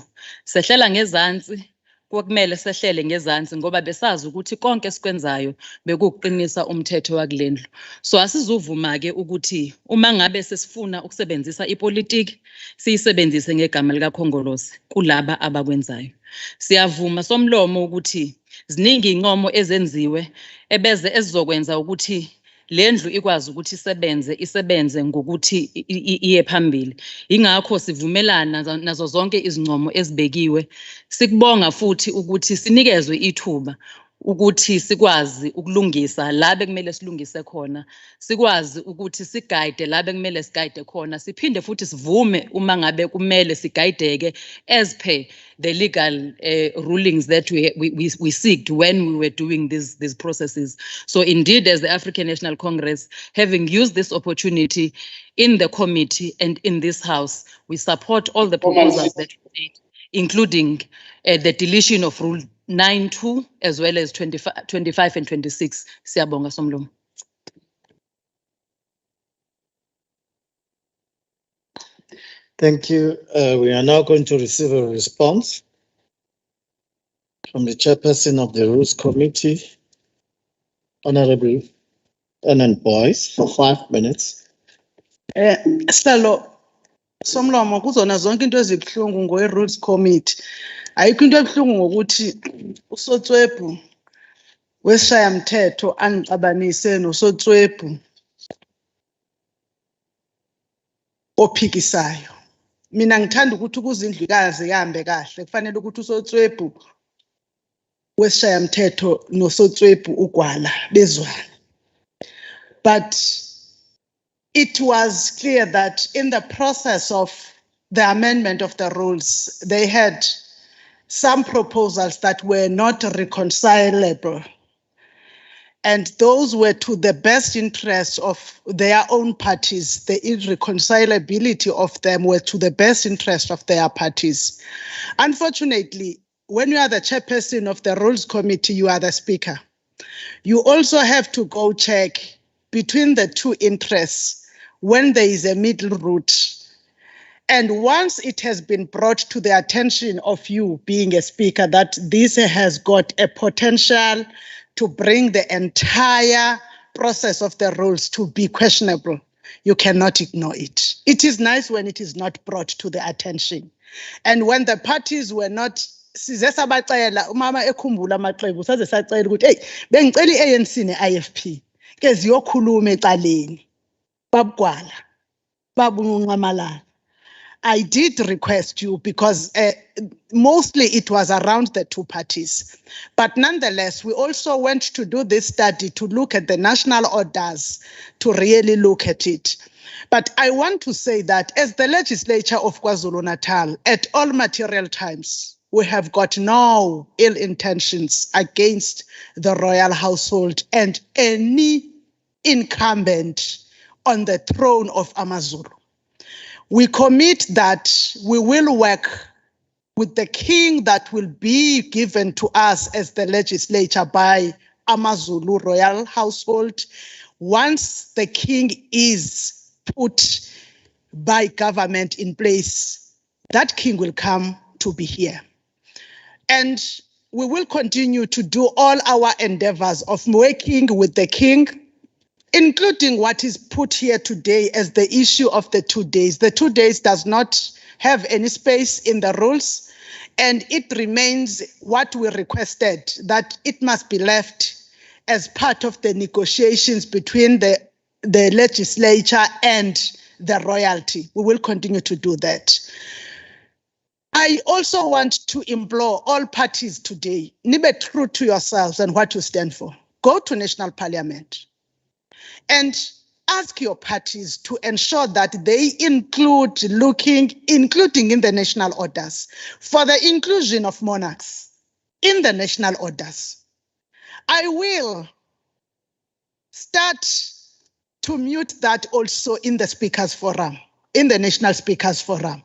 Sehlela ngezansi, kwakumele sehlele ngezansi ngoba besazi ukuthi konke esikwenzayo bekuqinisa umthetho wakulendlu. So asizuvuma ke ukuthi uma ngabe sesifuna ukusebenzisa ipolitiki siyisebenzise ngegama likaKhongolose kulaba abakwenzayo. Siyavuma somlomo ukuthi ziningi inqomo ezenziwe ebeze ezizokwenza ukuthi lendlu ikwazi ukuthi isebenze ngokuthi iye phambili. Ingakho sivumelana nazo zonke izincomo ezibekiwe. Sikubonga futhi ukuthi sinikezwe ithuba ukuthi sikwazi ukulungisa la bekumele silungise khona, sikwazi ukuthi sigayide la bekumele sigayide khona, siphinde futhi sivume uma ngabe kumele sigayideke as per the legal rulings that we seeked when we were doing these processes. So indeed, as the African National Congress, having used this opportunity in the committee and in this house, we support all the proposals that we made, including the deletion of Rule 9.2 as well as 25 and 26. Siyabonga somlomo. Thank you. We are now going to receive a response from the chairperson of the Rules Committee, Honorable Ellen Boyce, for 5 minutes. Salo, somlomo kuzona zonke into ezibuhlungu ngowe-Rules Committee. Ayikho into ebuhlungu ngokuthi usotswebhu wesishayamthetho angixabanise nosotswebhu ophikisayo. Mina ngithanda ukuthi kuzindlukazi ihambe kahle. Kufanele ukuthi usotswebhu wesishayamthetho nosotswebhu ugwala bezwana. But it was clear that in the process of the amendment of the rules, they had some proposals that were not reconcilable. And those were to the best interest of their own parties. The irreconcilability of them were to the best interest of their parties. Unfortunately, when you are the chairperson of the Rules Committee, you are the speaker. You also have to go check between the two interests when there is a middle route. And once it has been brought to the attention of you being a speaker that this has got a potential to bring the entire process of the rules to be questionable, you cannot ignore it. It is nice when it is not brought to the attention. And when the parties were not, size sabacela umama ekhumbula amaqembu saze sacela ukuthi hey bengicela iANC neIFP ke ziyokhuluma ecaleni babugwala babunqamalala. I did request you because mostly it was around the two parties. But nonetheless, we also went to do this study to look at the national orders, to really look at it. But I want to say that as the legislature of KwaZulu-Natal, at all material times, we have got no ill intentions against the royal household and any incumbent on the throne of AmaZulu. We commit that we will work with the king that will be given to us as the legislature by AmaZulu royal household. Once the king is put by government in place, that king will come to be here. And we will continue to do all our endeavors of working with the King, including what is put here today as the issue of the 2 days. The 2 days does not have any space in the rules, and it remains what we requested, that it must be left as part of the negotiations between the legislature and the royalty. We will continue to do that. I also want to implore all parties today, be true to yourselves and what you stand for. Go to National Parliament and ask your parties to ensure that they including in the national orders, for the inclusion of monarchs in the national orders. I will start to mute that also in the Speakers Forum, in the National Speakers Forum,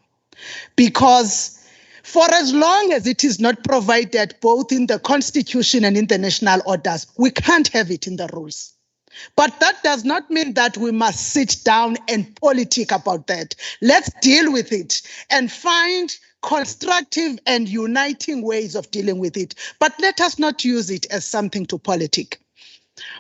because for as long as it is not provided both in the Constitution and in the national orders, we can't have it in the rules. But that does not mean that we must sit down and politic about that. Let's deal with it and find constructive and uniting ways of dealing with it. But let us not use it as something to politic.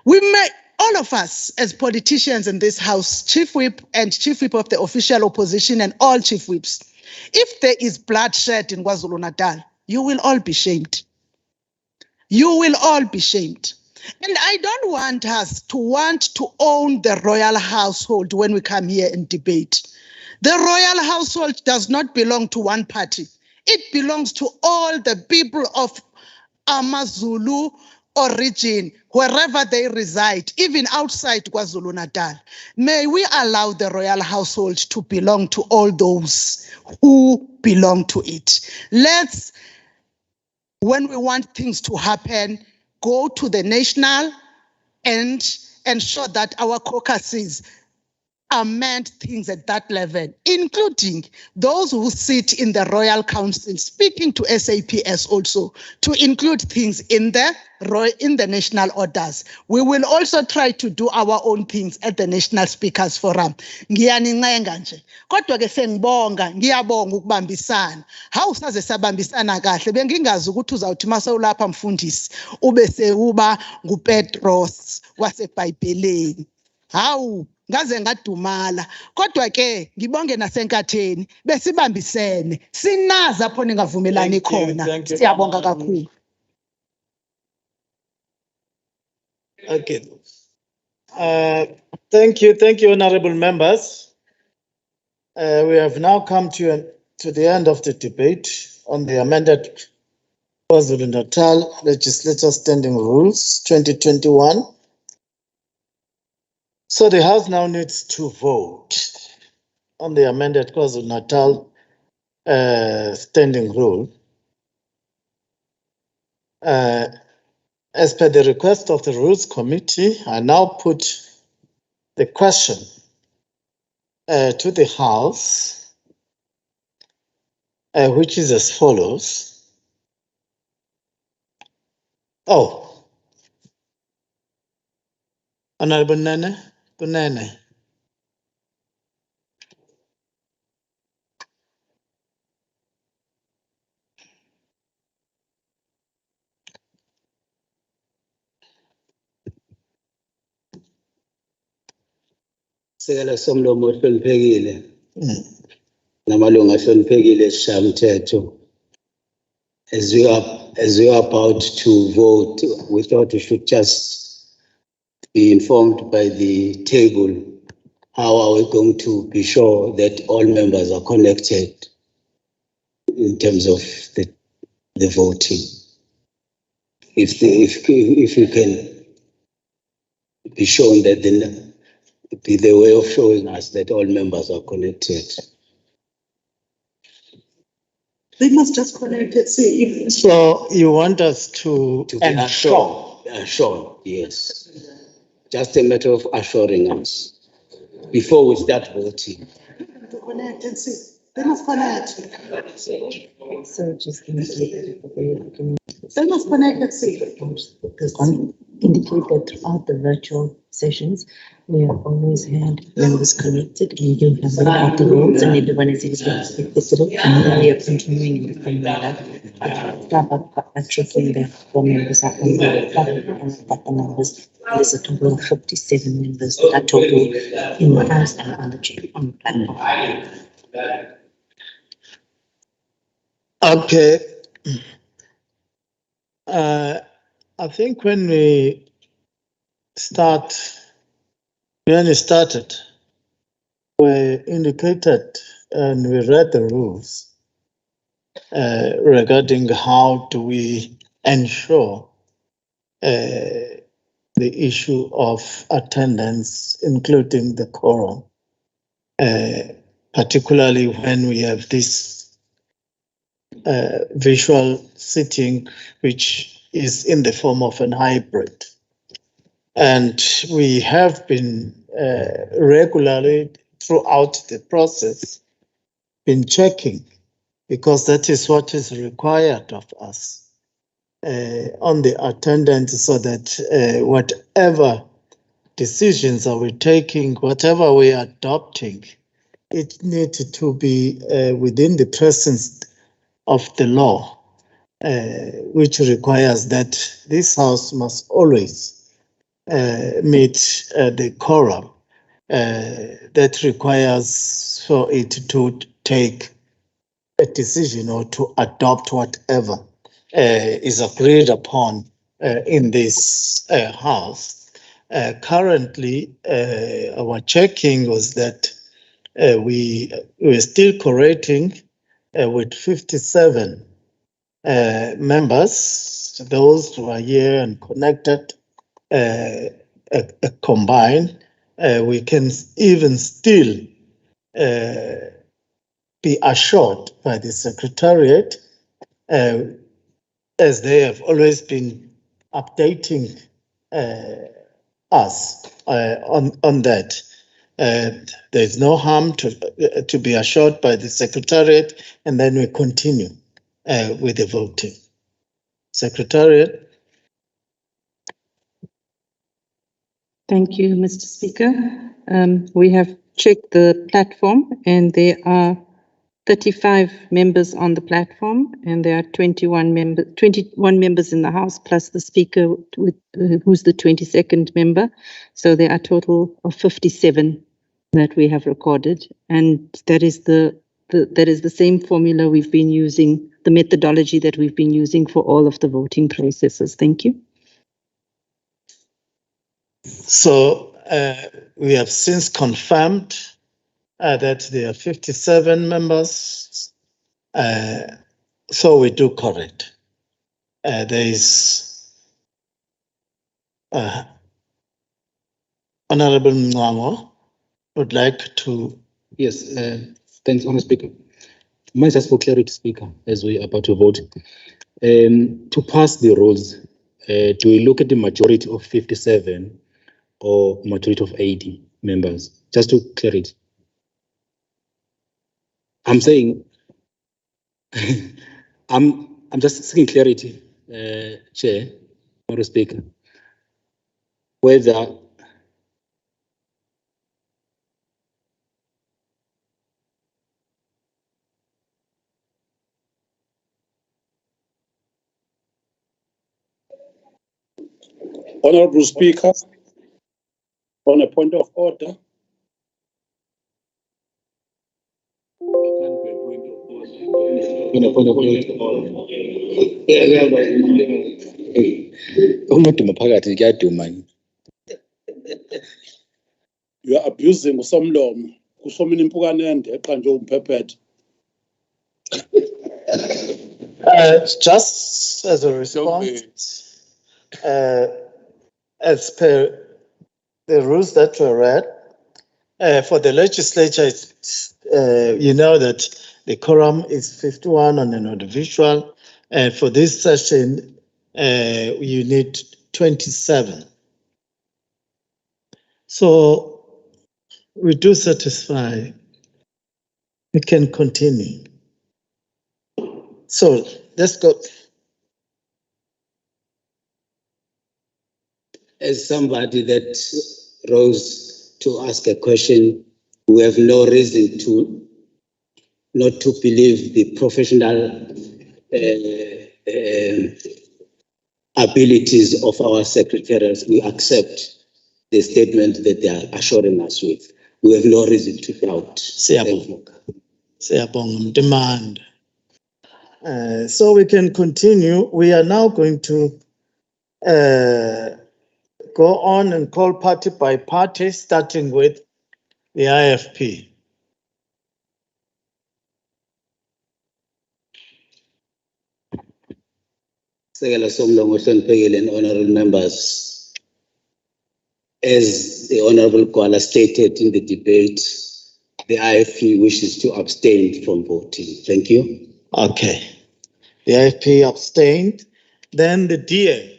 We may, all of us as politicians in this house, Chief Whip and Chief Whip of the official opposition and all Chief Whips, if there is bloodshed in KwaZulu-Natal, you will all be shamed. You will all be shamed. And I don't want us to own the royal household when we come here and debate. The royal household does not belong to one party. It belongs to all the people of AmaZulu origin, wherever they reside, even outside KwaZulu-Natal. May we allow the royal household to belong to all those who belong to it. Let's, when we want things to happen, go to the national and ensure that our caucuses amend things at that level, including those who sit in the Royal Council, speaking to SAPS also, to include things in the national orders. We will also try to do our own things at the National Speakers Forum. Ngiyanincenga nje. Kodwa ke sengibonga, ngiyabonga ukubambisana. Hawu saze sabambisana kahle, bengingazi ukuthi uzawuthi mase ulapha mfundisi ube sewuba nguPetros waseBhayibhelini. Hawu ngaze ngadumala, kodwa ke ngibonge nasenkatheni besibambisene sinazi apho ningavumelani khona. Siyabonga kakhulu. Okay. Thank you, honorable members. We have now come to the end of the debate on the amended KwaZulu-Natal Legislature Standing Rules 2021. So the House now needs to vote on the amended KwaZulu-Natal Standing Rule. As per the request of the Rules Committee, I now put the question to the House, which is as follows. Oh, Honorable Nene, Kunene. Sekela somlomo ohloniphekile namalungu ahloniphekile esishamthetho, as we are about to vote, we thought we should just be informed by the table. How are we going to be sure that all members are connected in terms of the voting? If you can be shown that the way of showing us that all members are connected. They must just connect it. See if So you want us to ensure? Assure, yes. Just a matter of assuring us before we start voting. to connect and see. They must connect. So just indicate that They must connect and see. indicate that throughout the virtual sessions, we have always had members connected and you have read out the rules and everyone is expected. And we are continuing in the same manner. Start by checking that 4 members are on the platform and that the numbers, there's a total of 57 members that are total in the house and on the platform. Okay. I think when we started, we indicated and we read the rules regarding how do we ensure the issue of attendance, including the quorum, particularly when we have this visual sitting, which is in the form of an hybrid. And we have been regularly throughout the process been checking, because that is what is required of us on the attendance, so that whatever decisions are we taking, whatever we are adopting, it needs to be within the presence of the law, which requires that this house must always meet the quorum that requires for it to take a decision or to adopt whatever is agreed upon in this house. Currently, our checking was that we were still correcting with 57 members, those who are here and connected, combined. We can even still be assured by the Secretariat, as they have always been updating us on that. There's no harm to be assured by the Secretariat, and then we continue with the voting. Secretariat. Thank you, Mr. Speaker. We have checked the platform and there are 35 members on the platform and there are 21 members in the House plus the Speaker who's the 22nd member. So there are a total of 57 that we have recorded, and that is the same formula we've been using, the methodology that we've been using for all of the voting processes. Thank you. So we have since confirmed that there are 57 members. So we do correct. There is Honorable Mngamo would like to. Yes, thanks, Honourable Speaker. Might just for clarity, Speaker, as we are about to vote. To pass the rules, do we look at the majority of 57 or majority of 80 members? Just to clarity. I'm saying, I'm just seeking clarity, Chair, Honourable Speaker, whether Honourable Speaker, on a point of order. You are abusing usomlomo kusomini impukane ende eqanje umphephethe. Just as a response, as per the rules that were read, for the legislature, you know that the quorum is 51 on an audiovisual, and for this session, you need 27. So we do satisfy. We can continue. So let's go. as somebody that rose to ask a question, we have no reason to not to believe the professional abilities of our secretaries. We accept the statement that they are assuring us with. We have no reason to doubt. Siyabonga demand. So we can continue. We are now going to go on and call party by party, starting with the IFP. Sekela Somlongo Hloniphekile and honorable members, as the Honorable Kwala stated in the debate, the IFP wishes to abstain from voting. Thank you. Okay. The IFP abstained. Then the DA.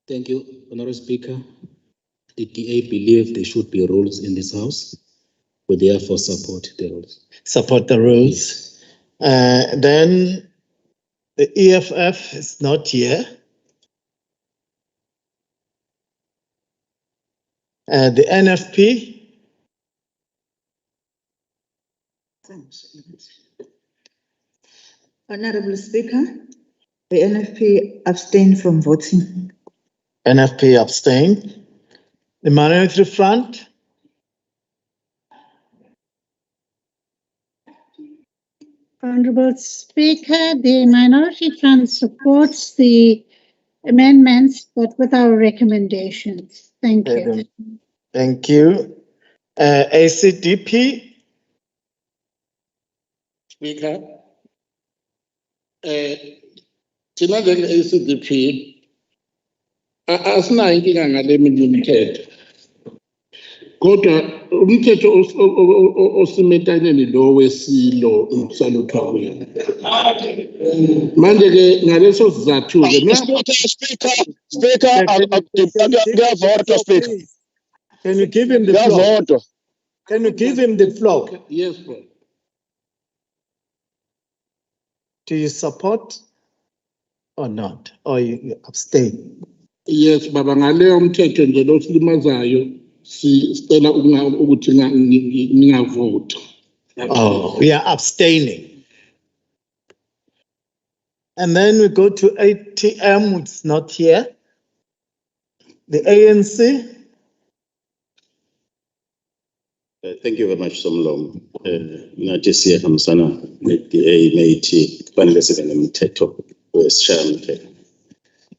Thank you, Honorable Speaker. The DA believe there should be rules in this house. We therefore support the rules. Support the rules. Then the EFF is not here. The NFP. Honorable Speaker, the NFP abstained from voting. NFP abstained. The Minority Front. Honorable Speaker, the Minority Front supports the amendments, but with our recommendations. Thank you. Thank you. ACDP. Speaker, thina njenge-ACDP asinayo inkinga ngale mithetho, kodwa umthetho osimetaneni lo wesilo saluthola manje ke ngaleso sizathu Speaker, can you give him the floor? Can you give him the floor? Yes, bro. Do you support or not? Or you abstain? Yes, baba ngaleyo umthetho nje lo silimazayo sicela ukuthi ngingavota. Oh, we are abstaining. And then we go to ATM, which is not here. The ANC. Thank you very much, Somlong. Nathi siyahambisana ne-DA meyithi kufanele sibe nemthetho wesishayamthetho.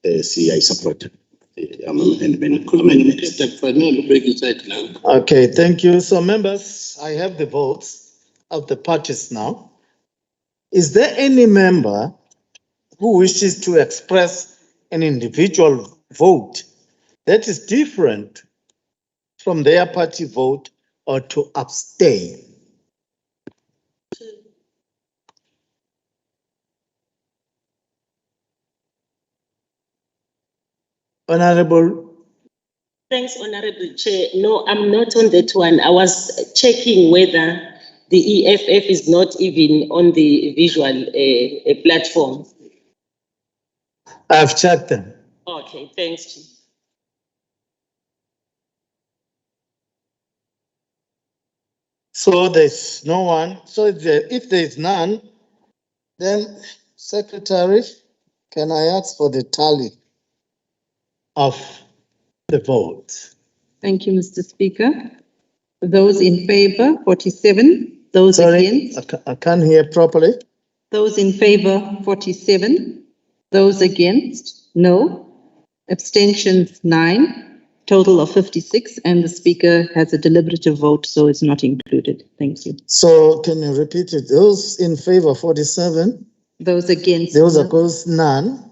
Siyayisupport amendment. Okay, thank you. So members, I have the votes of the parties now. Is there any member who wishes to express an individual vote that is different from their party vote or to abstain? Honorable. Thanks, Honorable Chair. No, I'm not on that one. I was checking whether the EFF is not even on the visual platform. I've checked them. Okay, thanks, Chief. So there's no one. So if there's none, then Secretary, can I ask for the tally of the votes? Thank you, Mr. Speaker. Those in favor, 47. Those against? I can't hear properly. Those in favor, 47. Those against? No. Abstentions, 9. Total of 56, and the Speaker has a deliberative vote, so it's not included. Thank you. So can you repeat it? Those in favor, 47. Those against? Those opposed, none.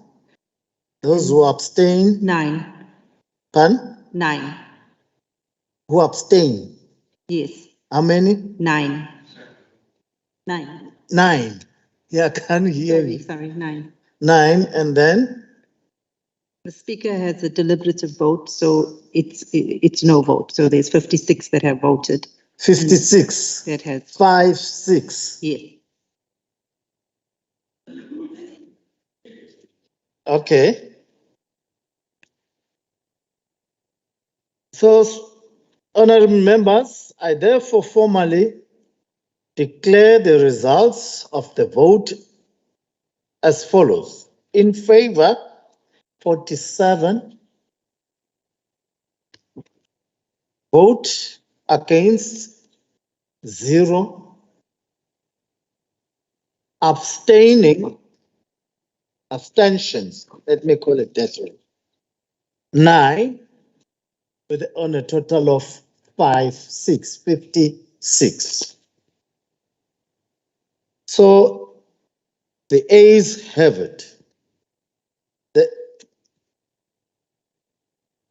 Those who abstain? 9. Pardon? 9. Who abstain? Yes. How many? 9. 9. 9. Yeah, I can't hear you. Sorry, 9. 9, and then? The Speaker has a deliberative vote, so it's no vote. So there's 56 that have voted. 56. That has 5, 6. Yes. Okay. So, honorable members, I therefore formally declare the results of the vote as follows. In favor, 47. Vote against, 0. Abstentions, let me call it that way, 9, on a total of 56. So the ayes have it.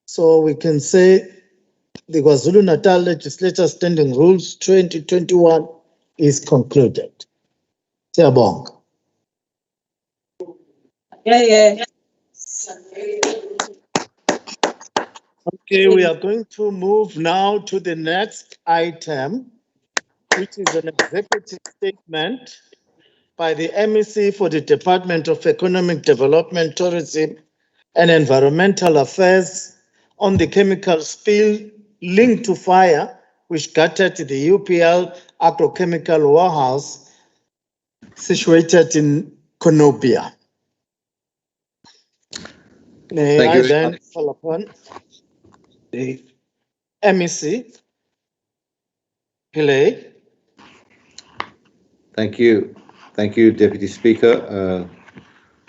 So we can say the KwaZulu-Natal Legislature Standing Rules 2021 is concluded. Siyabonga. Yeah. Okay, we are going to move now to the next item, which is an executive statement by the MEC for the Department of Economic Development, Tourism and Environmental Affairs on the chemical spill linked to fire, which gutted the UPL agrochemical warehouse situated in Konobia. May Thank I you very then much. call upon the MEC, Pillay. Thank you. Thank you, Deputy Speaker.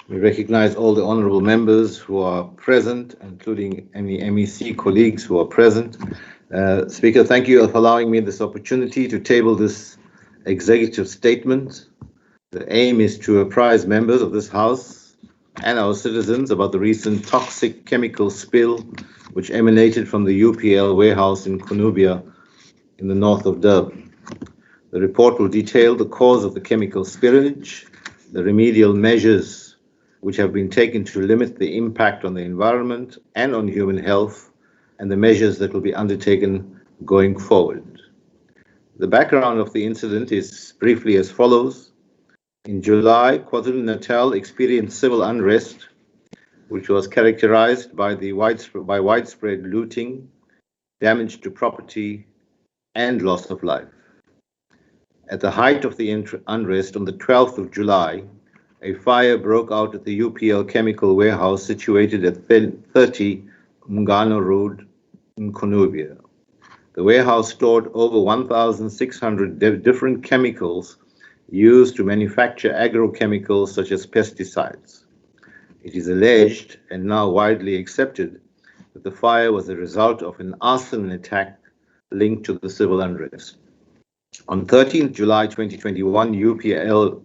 We recognize all the honorable members who are present, including any MEC colleagues who are present. Speaker, thank you for allowing me this opportunity to table this executive statement. The aim is to apprise members of this House and our citizens about the recent toxic chemical spill which emanated from the UPL warehouse in Konobia in the north of Durban. The report will detail the cause of the chemical spillage, the remedial measures which have been taken to limit the impact on the environment and on human health, and the measures that will be undertaken going forward. The background of the incident is briefly as follows. In July, KwaZulu-Natal experienced civil unrest, which was characterized by widespread looting, damage to property, and loss of life. At the height of the unrest on the 12th of July, a fire broke out at the UPL chemical warehouse situated at 30 Mungano Road in Konobia. The warehouse stored over 1,600 different chemicals used to manufacture agrochemicals such as pesticides. It is alleged and now widely accepted that the fire was a result of an arson attack linked to the civil unrest. On 13th July 2021, UPL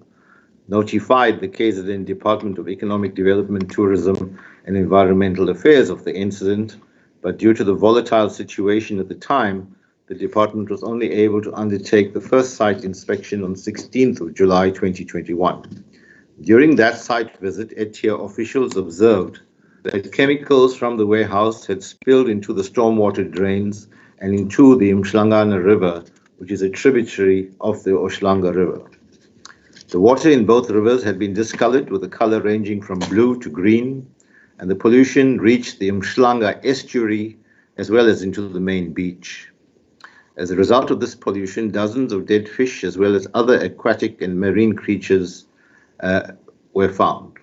notified the KZN Department of Economic Development, Tourism and Environmental Affairs of the incident, but due to the volatile situation at the time, the department was only able to undertake the first site inspection on 16th of July 2021. During that site visit, ETIA officials observed that chemicals from the warehouse had spilled into the stormwater drains and into the Mhlangana River, which is a tributary of the Oshlanga River. The water in both rivers had been discolored with a color ranging from blue to green, and the pollution reached the Mhlanga estuary as well as into the main beach. As a result of this pollution, dozens of dead fish as well as other aquatic and marine creatures were found.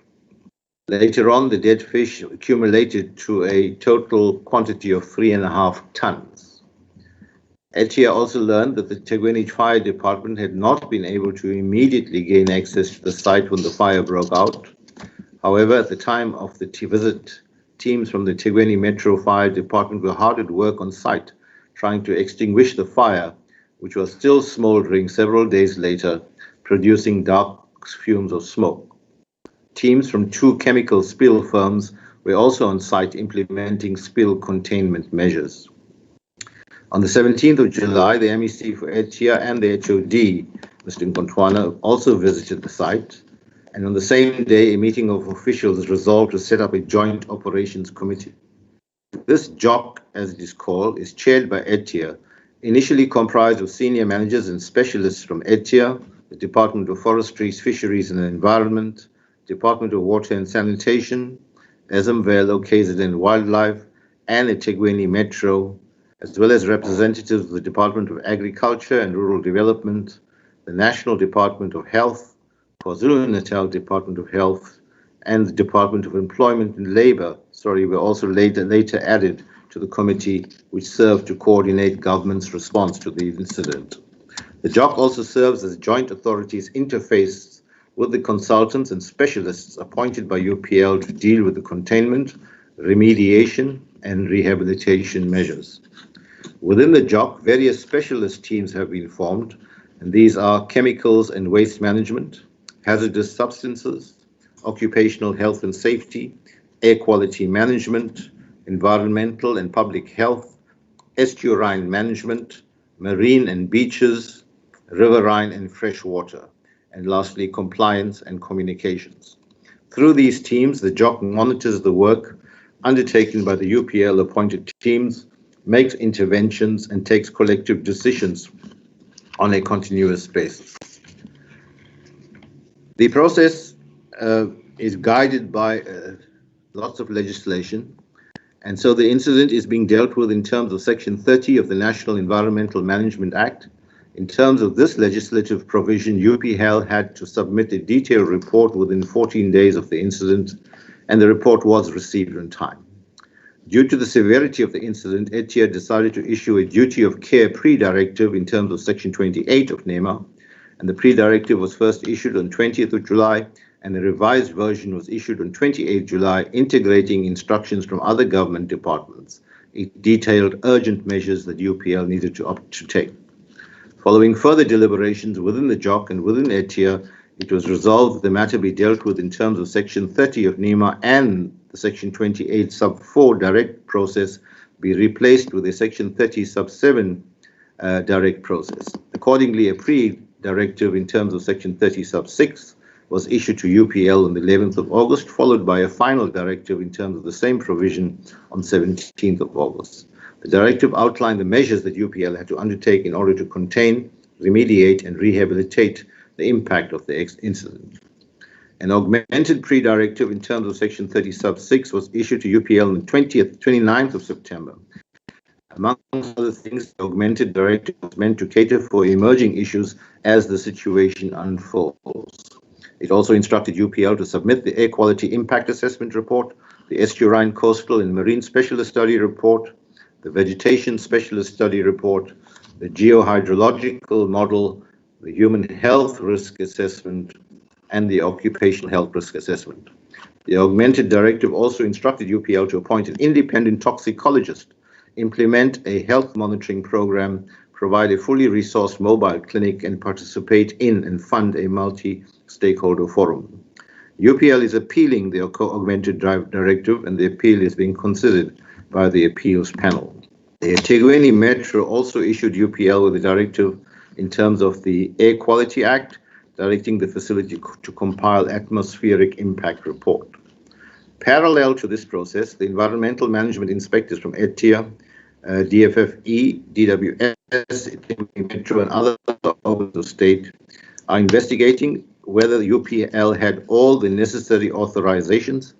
Later on, the dead fish accumulated to a total quantity of 3.5 tons. ETIA also learned that the Tegweni Fire Department had not been able to immediately gain access to the site when the fire broke out. However, at the time of the visit, teams from the Tegweni Metro Fire Department were hard at work on site, trying to extinguish the fire, which was still smoldering several days later, producing dark fumes of smoke. Teams from 2 chemical spill firms were also on site implementing spill containment measures. On the 17th of July, the MEC for ETIA and the HOD, Mr. Nkontwana, also visited the site, and on the same day, a meeting of officials resolved to set up a joint operations committee. This JOC, as it is called, is chaired by ETIA, initially comprised of senior managers and specialists from ETIA, the Department of Forestry, Fisheries and Environment, Department of Water and Sanitation, Ezemvelo, KZN Wildlife, and eThekwini Metro, as well as representatives of the Department of Agriculture and Rural Development, the National Department of Health, KwaZulu-Natal Department of Health, and the Department of Employment and Labor, were also later added to the committee which served to coordinate government's response to the incident. The JOC also serves as joint authorities interface with the consultants and specialists appointed by UPL to deal with the containment, remediation, and rehabilitation measures. Within the JOC, various specialist teams have been formed, and these are chemicals and waste management, hazardous substances, occupational health and safety, air quality management, environmental and public health, estuarine management, marine and beaches, riverine and freshwater, and lastly, compliance and communications. Through these teams, the JOC monitors the work undertaken by the UPL appointed teams, makes interventions, and takes collective decisions on a continuous basis. The process is guided by lots of legislation, and so the incident is being dealt with in terms of Section 30 of the National Environmental Management Act. In terms of this legislative provision, UPL had to submit a detailed report within 14 days of the incident, and the report was received on time. Due to the severity of the incident, ETIA decided to issue a duty of care pre-directive in terms of Section 28 of NEMA, and the pre-directive was first issued on 20th of July, and a revised version was issued on 28th July, integrating instructions from other government departments. It detailed urgent measures that UPL needed to take. Following further deliberations within the JOC and within ETIA, it was resolved that the matter be dealt with in terms of Section 30 of NEMA and the Section 28 sub 4 direct process be replaced with a Section 30 sub 7 direct process. Accordingly, a pre-directive in terms of Section 30 sub 6 was issued to UPL on the 11th of August, followed by a final directive in terms of the same provision on 17th of August. The directive outlined the measures that UPL had to undertake in order to contain, remediate, and rehabilitate the impact of the incident. An augmented pre-directive in terms of Section 30 sub 6 was issued to UPL on the 29th of September. Among other things, the augmented directive was meant to cater for emerging issues as the situation unfolds. It also instructed UPL to submit the Air Quality Impact Assessment Report, the Estuarine Coastal and Marine Specialist Study Report, the Vegetation Specialist Study Report, the Geohydrological Model, the Human Health Risk Assessment, and the Occupational Health Risk Assessment. The augmented directive also instructed UPL to appoint an independent toxicologist, implement a health monitoring program, provide a fully resourced mobile clinic, and participate in and fund a multi-stakeholder forum. UPL is appealing the augmented directive, and the appeal is being considered by the appeals panel. The eThekwini Metro also issued UPL with a directive in terms of the Air Quality Act, directing the facility to compile atmospheric impact report. Parallel to this process, the environmental management inspectors from ETIA, DFFE, DWS, Metro, and others of the state are investigating whether the UPL had all the necessary authorizations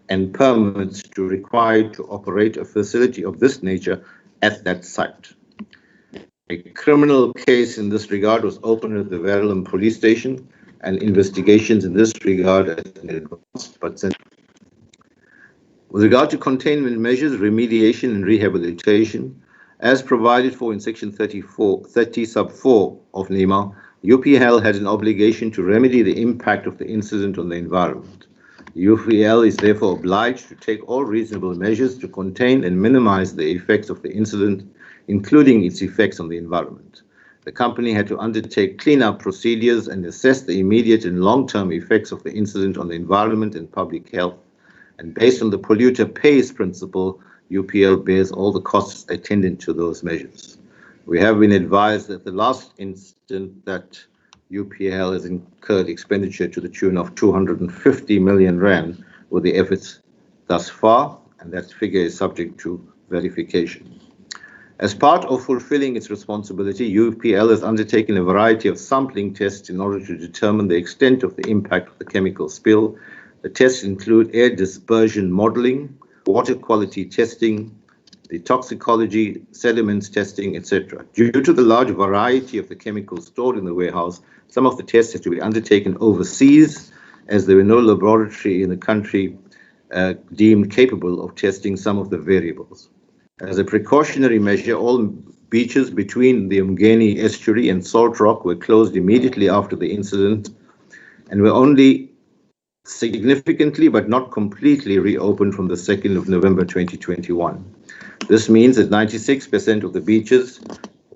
and permits to require to operate a facility of this nature at that site. A criminal case in this regard was opened at the Verulam police station, and investigations in this regard are advanced but sensitive. With regard to containment measures, remediation, and rehabilitation, as provided for in Section 30 sub 4 of NEMA, UPL had an obligation to remedy the impact of the incident on the environment. UPL is therefore obliged to take all reasonable measures to contain and minimize the effects of the incident, including its effects on the environment. The company had to undertake cleanup procedures and assess the immediate and long-term effects of the incident on the environment and public health. And based on the polluter pays principle, UPL bears all the costs attendant to those measures. We have been advised that the last incident that UPL has incurred expenditure to the tune of 250 million rand with the efforts thus far, and that figure is subject to verification. As part of fulfilling its responsibility, UPL has undertaken a variety of sampling tests in order to determine the extent of the impact of the chemical spill. The tests include air dispersion modeling, water quality testing, the toxicology, sediments testing, etc. Due to the large variety of the chemicals stored in the warehouse, some of the tests had to be undertaken overseas, as there were no laboratory in the country deemed capable of testing some of the variables. As a precautionary measure, all beaches between the Umgeni estuary and Salt Rock were closed immediately after the incident and were only significantly but not completely reopened from the 2nd of November 2021. This means that 96% of the beaches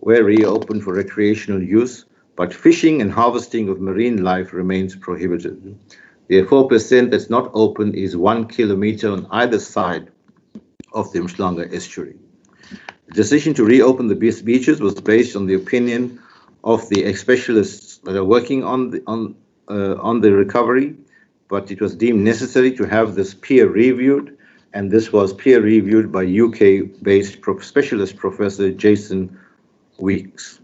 were reopened for recreational use, but fishing and harvesting of marine life remains prohibited. The 4% that's not open is 1 kilometer on either side of the Mhlanga estuary. The decision to reopen the beaches was based on the opinion of the specialists that are working on the recovery, but it was deemed necessary to have this peer reviewed, and this was peer reviewed by UK-based specialist Professor Jason Weeks.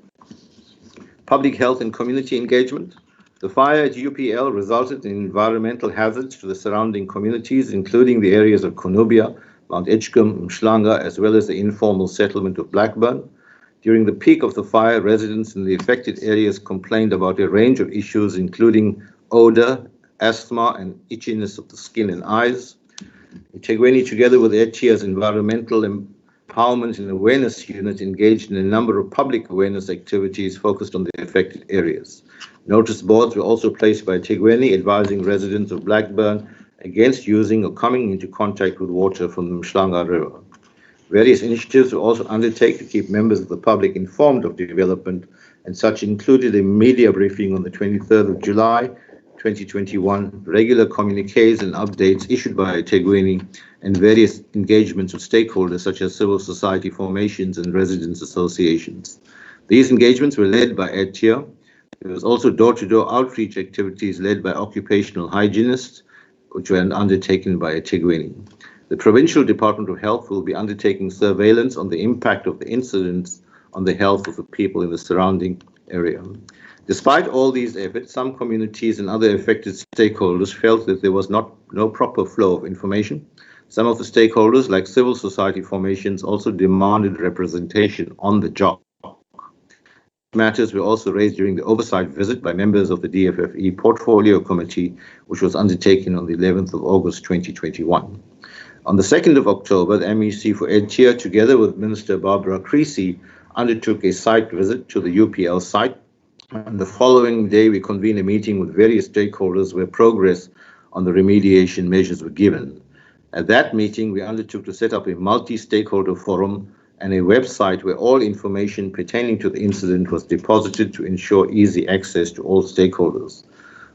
Public health and community engagement. The fire at UPL resulted in environmental hazards to the surrounding communities, including the areas of Konubia, Mount Edgecombe, Mhlanga, as well as the informal settlement of Blackburn. During the peak of the fire, residents in the affected areas complained about a range of issues, including odor, asthma, and itchiness of the skin and eyes. Itegweni, together with ETIA's Environmental Empowerment and Awareness Unit, engaged in a number of public awareness activities focused on the affected areas. Notice boards were also placed by Itegweni advising residents of Blackburn against using or coming into contact with water from the Mhlanga River. Various initiatives were also undertaken to keep members of the public informed of development, and such included a media briefing on the 23rd of July 2021, regular communiques and updates issued by Itegweni, and various engagements with stakeholders such as civil society formations and residents associations. These engagements were led by ETIA. There was also door-to-door outreach activities led by occupational hygienists, which were undertaken by Itegweni. The Provincial Department of Health will be undertaking surveillance on the impact of the incidents on the health of the people in the surrounding area. Despite all these efforts, some communities and other affected stakeholders felt that there was no proper flow of information. Some of the stakeholders, like civil society formations, also demanded representation on the job. Matters were also raised during the oversight visit by members of the DFFE Portfolio Committee, which was undertaken on the 11th of August 2021. On the 2nd of October, the MEC for ETIA, together with Minister Barbara Creasy, undertook a site visit to the UPL site. On the following day, we convened a meeting with various stakeholders where progress on the remediation measures were given. At that meeting, we undertook to set up a multi-stakeholder forum and a website where all information pertaining to the incident was deposited to ensure easy access to all stakeholders.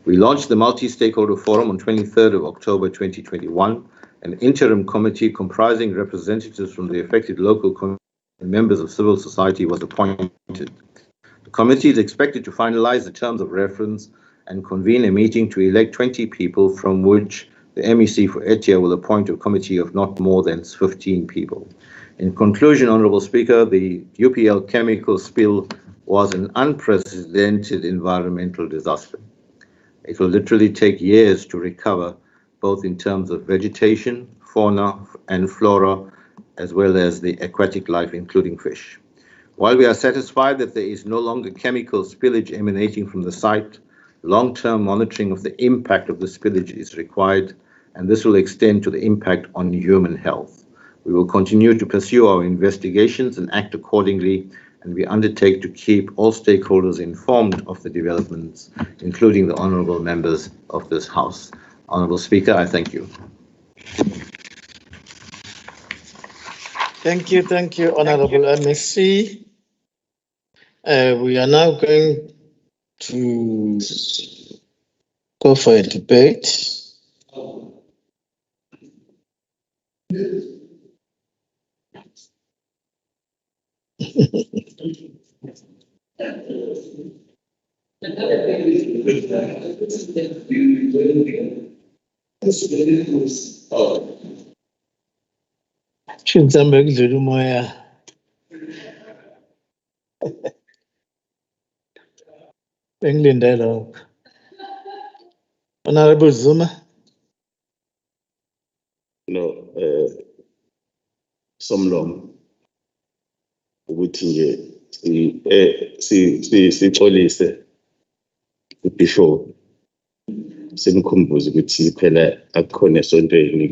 We launched the multi-stakeholder forum on 23rd of October 2021. An interim committee comprising representatives from the affected local community and members of civil society was appointed. The committee is expected to finalize the terms of reference and convene a meeting to elect 20 people, from which the MEC for ETIA will appoint a committee of not more than 15 people. In conclusion, Honourable Speaker, the UPL chemical spill was an unprecedented environmental disaster. It will literally take years to recover, both in terms of vegetation, fauna, and flora, as well as the aquatic life, including fish. While we are satisfied that there is no longer chemical spillage emanating from the site, long-term monitoring of the impact of the spillage is required, and this will extend to the impact on human health. We will continue to pursue our investigations and act accordingly, and we undertake to keep all stakeholders informed of the developments, including the honourable members of this House. Honourable Speaker, I thank you. Thank you, Honourable MEC. We are now going to go for a debate. Shinzambe kudlula umoya. Bengilinde lokho. Honourable Zuma. no somlomo ukuthi nje sixolise before simkhumbuze ukuthi phela akukhona esontweni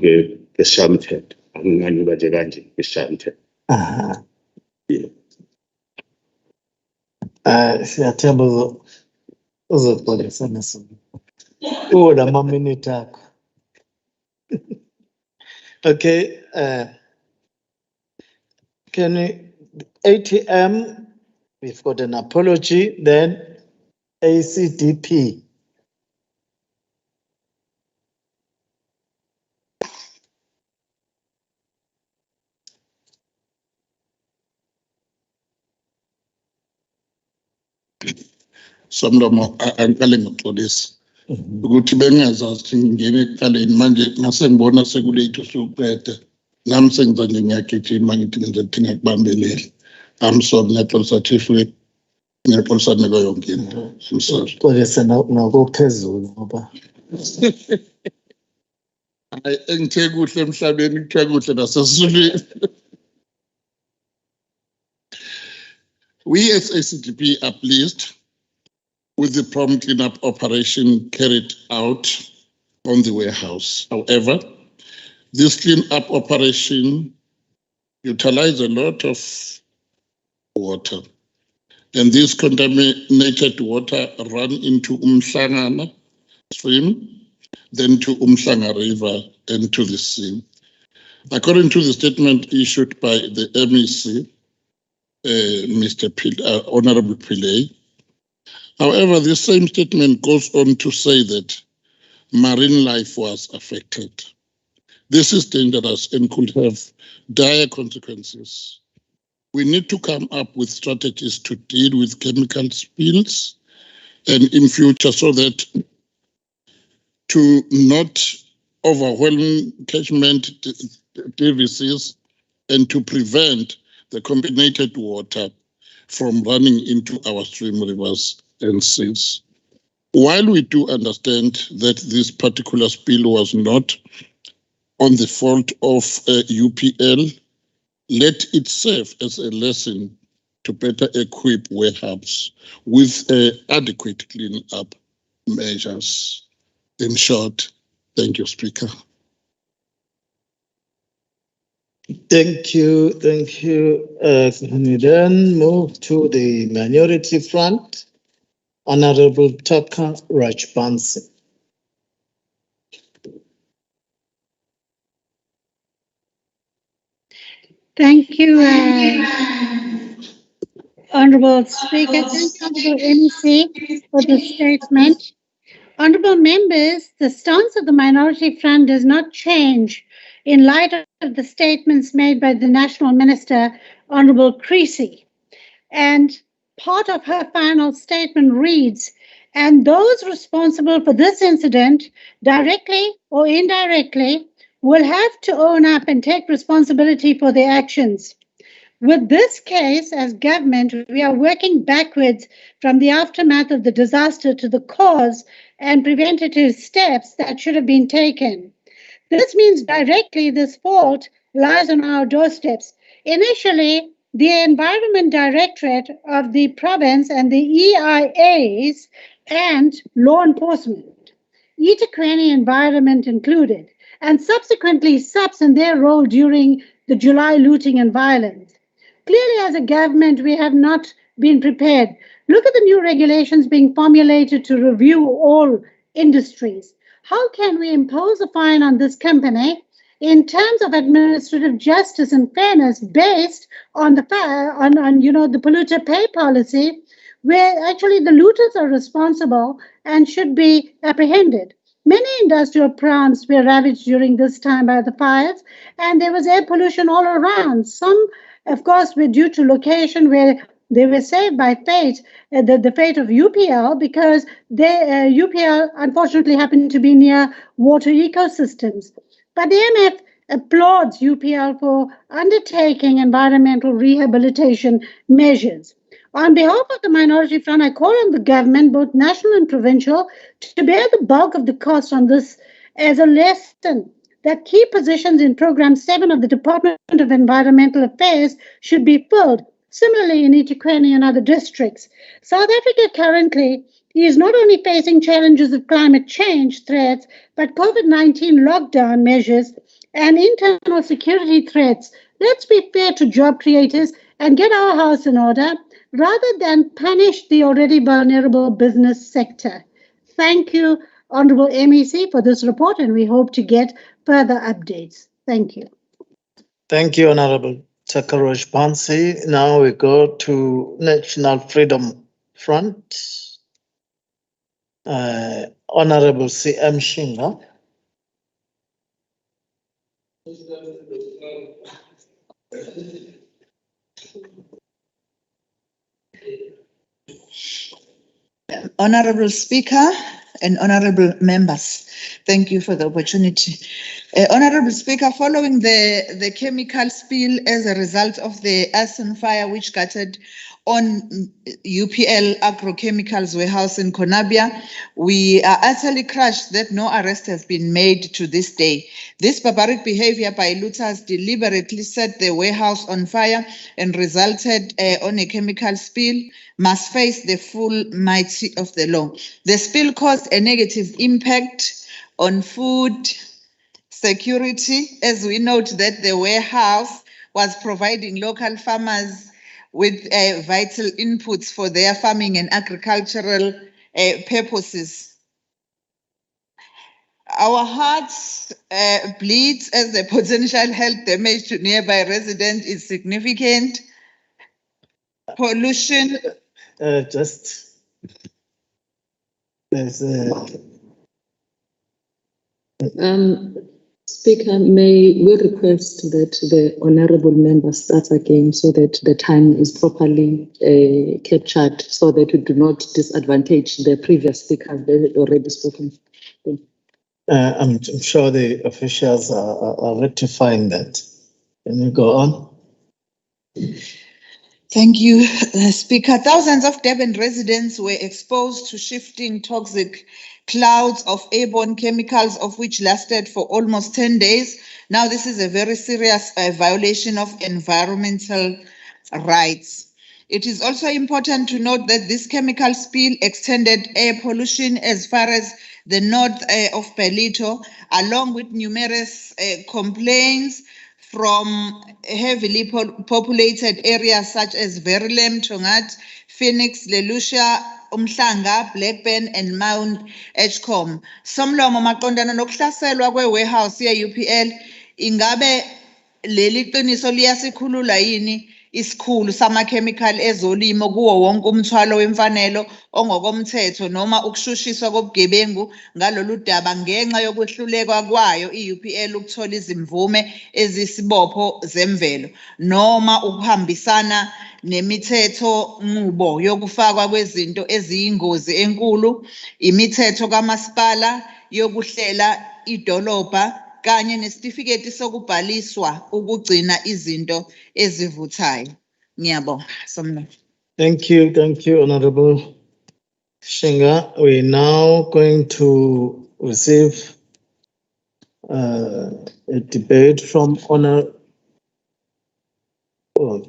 kesishamthetho anginganyuka nje kanje kesishamthetho. Siyathemba uzoxolisa naso. Ula ma-minute akho. Okay, can we, ATM, we've got an apology, then ACDP. Somlomo angikale ngixolisa ukuthi bengazazi ukuthi ngingene ekuqaleni manje ngasengibona sekulate usuqeda nami sengiza nje ngiyagijima ngithi ngizothi ngiyakubambelele. I'm sorry, ngiyaxolisa chief, ngiyaxolisa nalo yonke into. I'm sorry. Xolisa nakophezulu ngoba. Hayi engithe kuhle emhlabeni kuthiwa kuhle nasesizulwini. We as ACDP are pleased with the prompt cleanup operation carried out on the warehouse. However, this cleanup operation utilized a lot of water, and this contaminated water ran into Umhlangana stream, then to Umhlanga River and to the sea. According to the statement issued by the MEC, Mr. Honorable Pillay, however, this same statement goes on to say that marine life was affected. This is dangerous and could have dire consequences. We need to come up with strategies to deal with chemical spills and in future so that to not overwhelm catchment devices and to prevent the contaminated water from running into our stream, rivers and seas. While we do understand that this particular spill was not on the fault of UPL, let it serve as a lesson to better equip warehouses with adequate clean-up measures. In short, thank you, Speaker. Thank you. Can we then move to the minority front? Honorable Taka Rajbansi. Thank you, Honorable Speaker. Thank you, Honorable MEC, for the statement. Honorable members, the stance of the Minority Front does not change in light of the statements made by the National Minister, Honorable Creasy. And part of her final statement reads, and those responsible for this incident, directly or indirectly, will have to own up and take responsibility for their actions. With this case, as government, we are working backwards from the aftermath of the disaster to the cause and preventative steps that should have been taken. This means directly this fault lies on our doorsteps. Initially, the Environment Directorate of the province and the EIAs and law enforcement, eThekwini Environment included, and subsequently SUPS in their role during the July looting and violence. Clearly, as a government, we have not been prepared. Look at the new regulations being formulated to review all industries. How can we impose a fine on this company in terms of administrative justice and fairness based on the the polluter pay policy, where actually the looters are responsible and should be apprehended? Many industrial plants were ravaged during this time by the fires, and there was air pollution all around. Some, of course, were due to location where they were saved by fate, the fate of UPL, because UPL unfortunately happened to be near water ecosystems. But the MF applauds UPL for undertaking environmental rehabilitation measures. On behalf of the Minority Front, I call on the government, both national and provincial, to bear the bulk of the cost on this as a lesson that key positions in Program 7 of the Department of Environmental Affairs should be filled. Similarly, in eThekwini and other districts, South Africa currently is not only facing challenges of climate change threats, but COVID-19 lockdown measures and internal security threats. Let's be fair to job creators and get our house in order rather than punish the already vulnerable business sector. Thank you, Honourable MEC, for this report, and we hope to get further updates. Thank you. Thank you, Honorable Takarosh Bansi. Now we go to National Freedom Front. Honorable CM Shinga. Honorable Speaker and honorable members, thank you for the opportunity. Honorable Speaker, following the chemical spill as a result of the arson fire which gutted on UPL Agrochemicals warehouse in Konabia, we are utterly crushed that no arrest has been made to this day. This barbaric behavior by looters deliberately set the warehouse on fire and resulted on a chemical spill must face the full mighty of the law. The spill caused a negative impact on food security, as we note that the warehouse was providing local farmers with vital inputs for their farming and agricultural purposes. Our hearts bleed as the potential health damage to nearby residents is significant. Pollution. Speaker, may we request that the honourable member starts again so that the time is properly captured, so that we do not disadvantage the previous speakers that had already spoken. Thank you. I'm sure the officials are rectifying that. Can you go on? Thank you, Speaker. Thousands of Durban residents were exposed to shifting toxic clouds of airborne chemicals, of which lasted for almost 10 days. Now, this is a very serious violation of environmental rights. It is also important to note that this chemical spill extended air pollution as far as the north of Bellito, along with numerous complaints from heavily populated areas such as Verulam, Tongat, Phoenix, Lelucia, Umhlanga, Blackburn, and Mount Edgecombe. Somlomo maqondana nokuhlaselwa kwe-warehouse ye-UPL, ingabe leli qiniso liyasikhulula yini isikhulu samakhemikhali ezolimo kuwo wonke umthwalo wemfanelo ongokomthetho noma ukushushiswa kobugebengu ngalolu daba ngenxa yokwehluleka kwayo i-UPL ukuthola izimvume ezisibopho zemvelo noma ukuhambisana nemithetho nqubo yokufakwa kwezinto eziyingozi enkulu, imithetho kamasipala yokuhlela idolobha kanye nesitifiketi sokubhaliswa ukugcina izinto ezivuthayo. Ngiyabonga, Somlo. Thank you, Honorable Shinga. We're now going to receive a debate from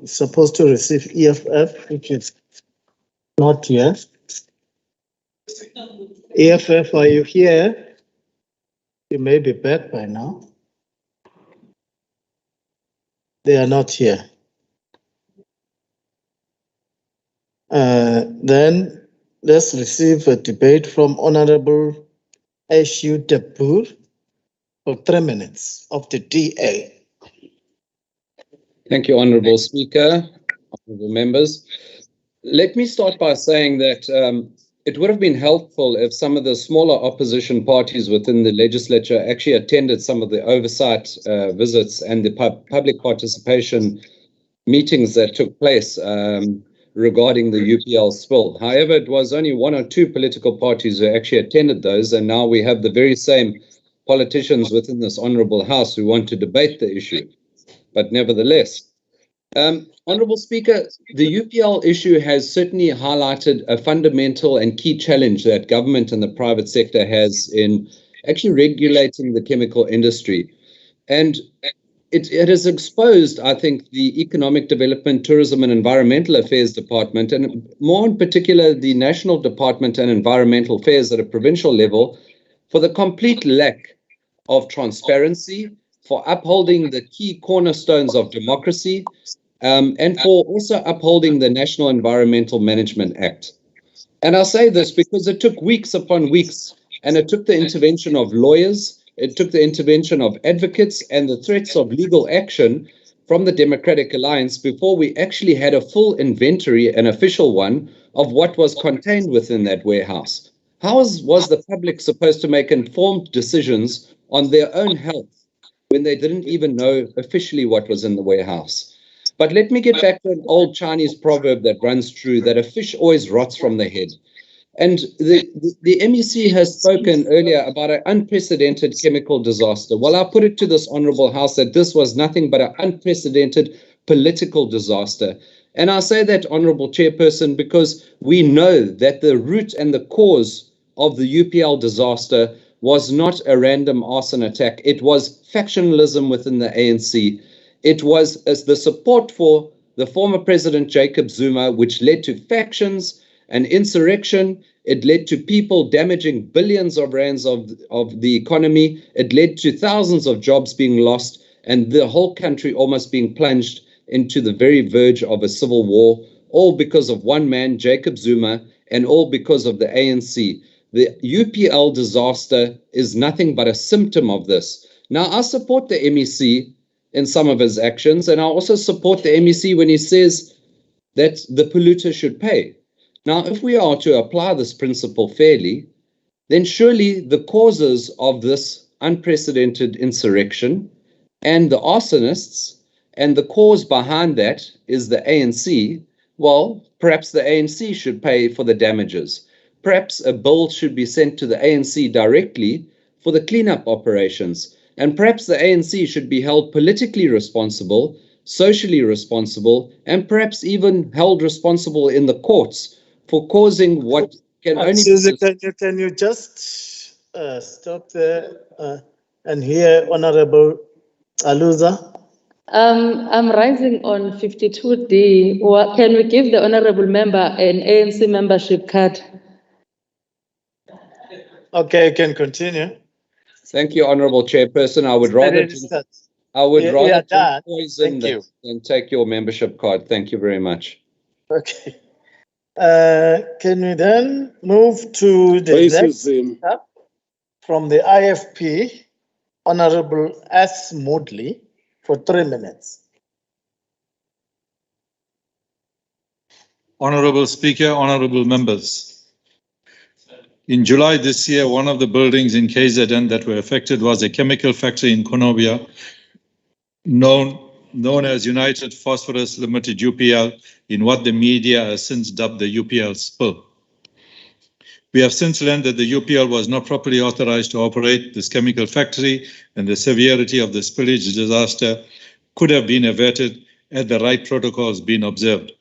supposed to receive EFF, which is not here. EFF, are you here? You may be back by now. They are not here. Then let's receive a debate from Honorable Ashu Dabur for 3 minutes of the DA. Thank you, Honourable Speaker, honourable members. Let me start by saying that it would have been helpful if some of the smaller opposition parties within the legislature actually attended some of the oversight visits and the public participation meetings that took place regarding the UPL spill. However, it was only 1 or 2 political parties who actually attended those, and now we have the very same politicians within this honourable House who want to debate the issue. But nevertheless, Honourable Speaker, the UPL issue has certainly highlighted a fundamental and key challenge that government and the private sector has in actually regulating the chemical industry. And it has exposed, I think, the Economic Development, Tourism and Environmental Affairs Department, and more in particular, the National Department and Environmental Affairs at a provincial level, for the complete lack of transparency, for upholding the key cornerstones of democracy, and for also upholding the National Environmental Management Act. And I'll say this because it took weeks upon weeks, and it took the intervention of lawyers, it took the intervention of advocates and the threats of legal action from the Democratic Alliance before we actually had a full inventory, an official one, of what was contained within that warehouse. How was the public supposed to make informed decisions on their own health when they didn't even know officially what was in the warehouse? But let me get back to an old Chinese proverb that runs true, that a fish always rots from the head. And the MEC has spoken earlier about an unprecedented chemical disaster. Well, I'll put it to this Honourable House that this was nothing but an unprecedented political disaster. And I say that, Honourable Chairperson, because we know that the root and the cause of the UPL disaster was not a random arson attack. It was factionalism within the ANC. It was the support for the former President Jacob Zuma, which led to factions and insurrection. It led to people damaging billions of rands of the economy. It led to thousands of jobs being lost and the whole country almost being plunged into the very verge of a civil war, all because of one man, Jacob Zuma, and all because of the ANC. The UPL disaster is nothing but a symptom of this. Now, I support the MEC in some of his actions, and I also support the MEC when he says that the polluter should pay. Now, if we are to apply this principle fairly, then surely the causes of this unprecedented insurrection and the arsonists and the cause behind that is the ANC, well, perhaps the ANC should pay for the damages. Perhaps a bill should be sent to the ANC directly for the cleanup operations. And perhaps the ANC should be held politically responsible, socially responsible, and perhaps even held responsible in the courts for causing what can only Susie, can you just stop there and hear Honorable Aluza? I'm rising on 52D. Can we give the honorable member an ANC membership card? Okay, you can continue. Thank you, Honourable Chairperson. I would rather poison than take your membership card. Thank you very much. Okay. Can we then move to the next from the IFP, Honourable S. Moodley, for 3 minutes. Honourable Speaker, honourable members. In July this year, one of the buildings in KZN that were affected was a chemical factory in Konobia, known as United Phosphorus Limited, UPL, in what the media has since dubbed the UPL spill. We have since learned that the UPL was not properly authorized to operate this chemical factory, and the severity of the spillage disaster could have been averted had the right protocols been observed.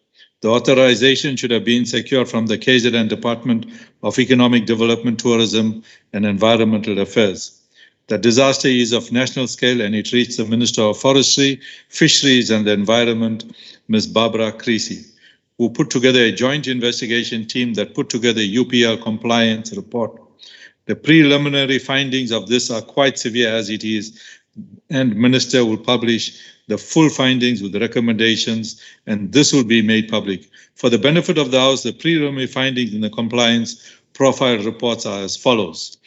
The authorization should have been secured from the KZN Department of Economic Development, Tourism and Environmental Affairs. The disaster is of national scale and it reached the Minister of Forestry, Fisheries and the Environment, Ms. Barbara Creasy, who put together a joint investigation team that put together a UPL compliance report. The preliminary findings of this are quite severe as it is, and Minister will publish the full findings with the recommendations, and this will be made public. For the benefit of the House, the preliminary findings in the compliance profile reports are as follows.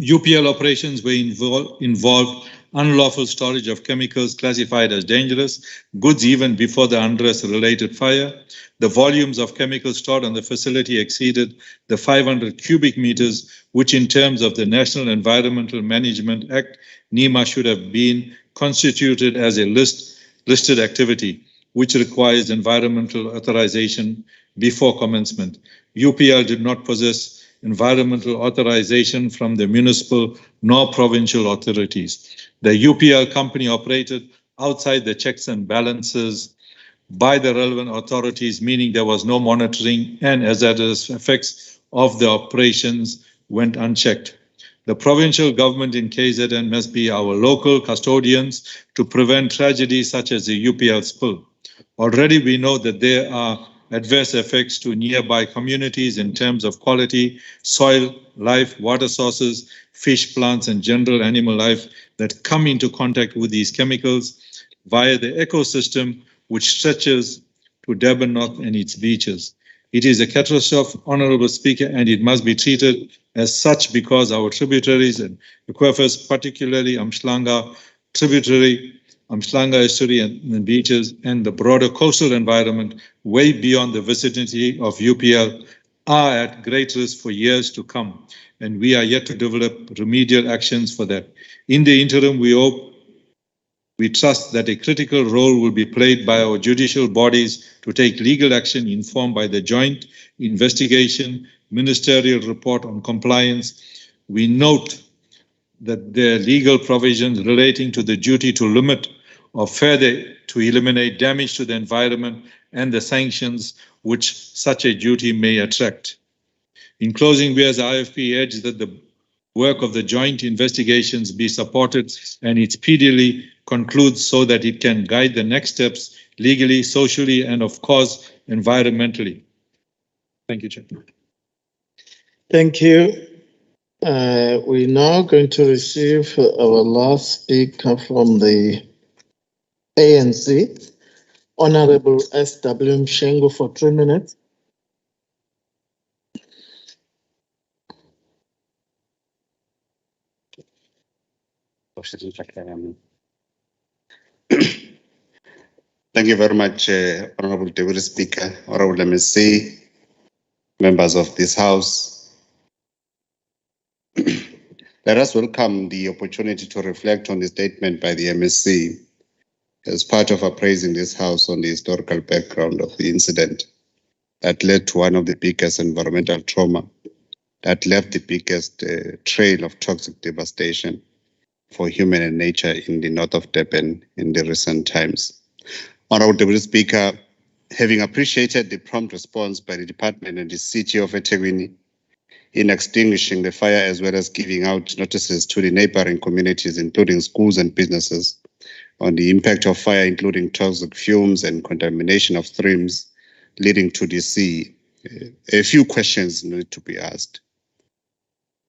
UPL operations were involved unlawful storage of chemicals classified as dangerous, goods even before the unrest-related fire. The volumes of chemicals stored on the facility exceeded the 500 cubic meters, which in terms of the National Environmental Management Act, NEMA, should have been constituted as a listed activity, which requires environmental authorization before commencement. UPL did not possess environmental authorization from the municipal nor provincial authorities. The UPL company operated outside the checks and balances by the relevant authorities, meaning there was no monitoring and hazardous effects of the operations went unchecked. The provincial government in KZN must be our local custodians to prevent tragedies such as the UPL spill. Already we know that there are adverse effects to nearby communities in terms of quality, soil, life, water sources, fish, plants, and general animal life that come into contact with these chemicals via the ecosystem which stretches to Durban North and its beaches. It is a catastrophe, Honorable Speaker, and it must be treated as such because our tributaries and aquifers, particularly Umhlanga tributary, Umhlanga estuary and beaches, and the broader coastal environment way beyond the vicinity of UPL are at great risk for years to come, and we are yet to develop remedial actions for that. In the interim, we trust that a critical role will be played by our judicial bodies to take legal action informed by the joint investigation ministerial report on compliance. We note that there are legal provisions relating to the duty to limit or further to eliminate damage to the environment and the sanctions which such a duty may attract. In closing, we as IFP urge that the work of the joint investigations be supported and it speedily concludes so that it can guide the next steps legally, socially, and of course, environmentally. Thank you, Chair. Thank you. We're now going to receive our last speaker from the ANC, Honorable S.W. Mshengu, for 3 minutes. Thank you very much, Honorable Deputy Speaker, Honorable MSC, members of this House. Let us welcome the opportunity to reflect on the statement by the MSC as part of appraising this House on the historical background of the incident that led to one of the biggest environmental trauma that left the biggest trail of toxic devastation for human and nature in the north of Durban in the recent times. Honorable Deputy Speaker, having appreciated the prompt response by the department and the city of eThekwini in extinguishing the fire as well as giving out notices to the neighboring communities, including schools and businesses, on the impact of fire, including toxic fumes and contamination of streams leading to the sea, a few questions need to be asked.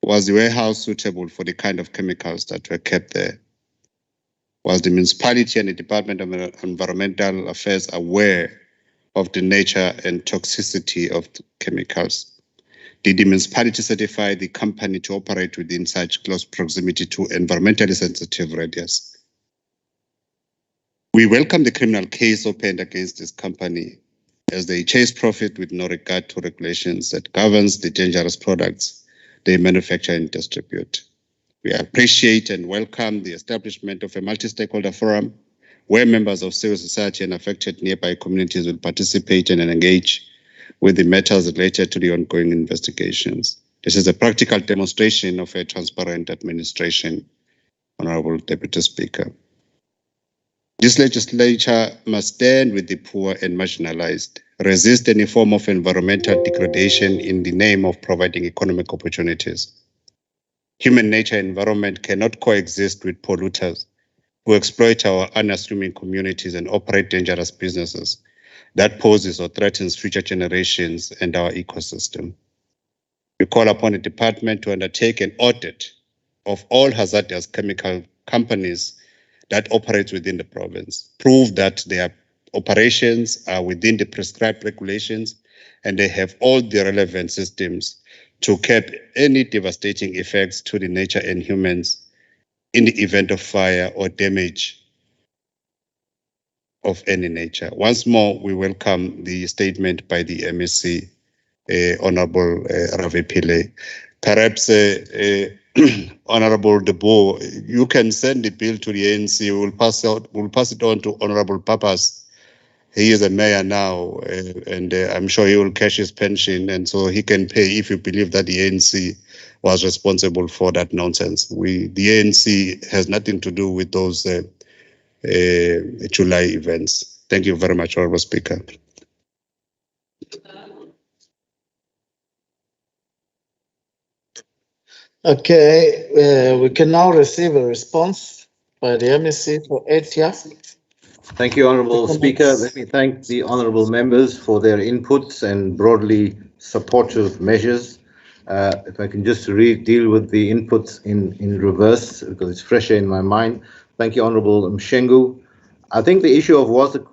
Was the warehouse suitable for the kind of chemicals that were kept there? Was the municipality and the Department of Environmental Affairs aware of the nature and toxicity of the chemicals? Did the municipality certify the company to operate within such close proximity to environmentally sensitive radius? We welcome the criminal case opened against this company as they chase profit with no regard to regulations that governs the dangerous products they manufacture and distribute. We appreciate and welcome the establishment of a multi-stakeholder forum where members of civil society and affected nearby communities will participate and engage with the matters related to the ongoing investigations. This is a practical demonstration of a transparent administration, Honorable Deputy Speaker. This legislature must stand with the poor and marginalized, resist any form of environmental degradation in the name of providing economic opportunities. Human nature and environment cannot coexist with polluters who exploit our unassuming communities and operate dangerous businesses that poses or threatens future generations and our ecosystem. We call upon the department to undertake an audit of all hazardous chemical companies that operate within the province, prove that their operations are within the prescribed regulations and they have all the relevant systems to curb any devastating effects to the nature and humans in the event of fire or damage of any nature. Once more, we welcome the statement by the MSC, Honorable Ravi Pillay. Perhaps, Honorable De Boer, you can send the bill to the ANC. We'll pass it on to Honorable Papas. He is a mayor now, and I'm sure he will cash his pension, and so he can pay if you believe that the ANC was responsible for that nonsense. The ANC has nothing to do with those July events. Thank you very much, Honorable Speaker. Okay, we can now receive a response by the MEC for 8 years. Thank you, Honourable Speaker. Let me thank the honourable members for their inputs and broadly supportive measures. If I can just deal with the inputs in reverse, because it's fresher in my mind. Thank you, Honourable Mshengu. I think the issue of was the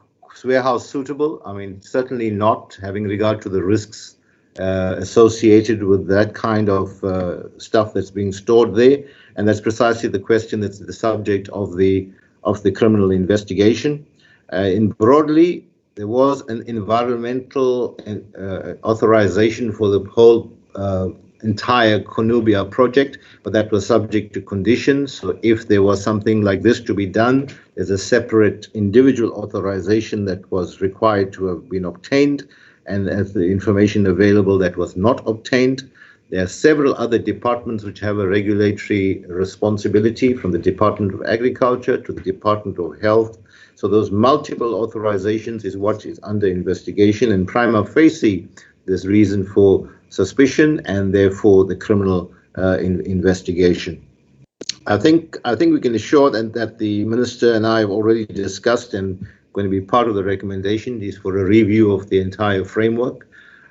warehouse suitable? I mean, certainly not, having regard to the risks associated with that kind of stuff that's being stored there. And that's precisely the question that's the subject of the criminal investigation. In broadly, there was an environmental authorization for the whole entire Konubia project, but that was subject to conditions. So if there was something like this to be done, there's a separate individual authorization that was required to have been obtained, and as the information available that was not obtained. There are several other departments which have a regulatory responsibility, from the Department of Agriculture to the Department of Health. So those multiple authorizations is what is under investigation, and prima facie there's reason for suspicion and therefore the criminal investigation. I think we can assure that the Minister and I have already discussed and going to be part of the recommendation is for a review of the entire framework.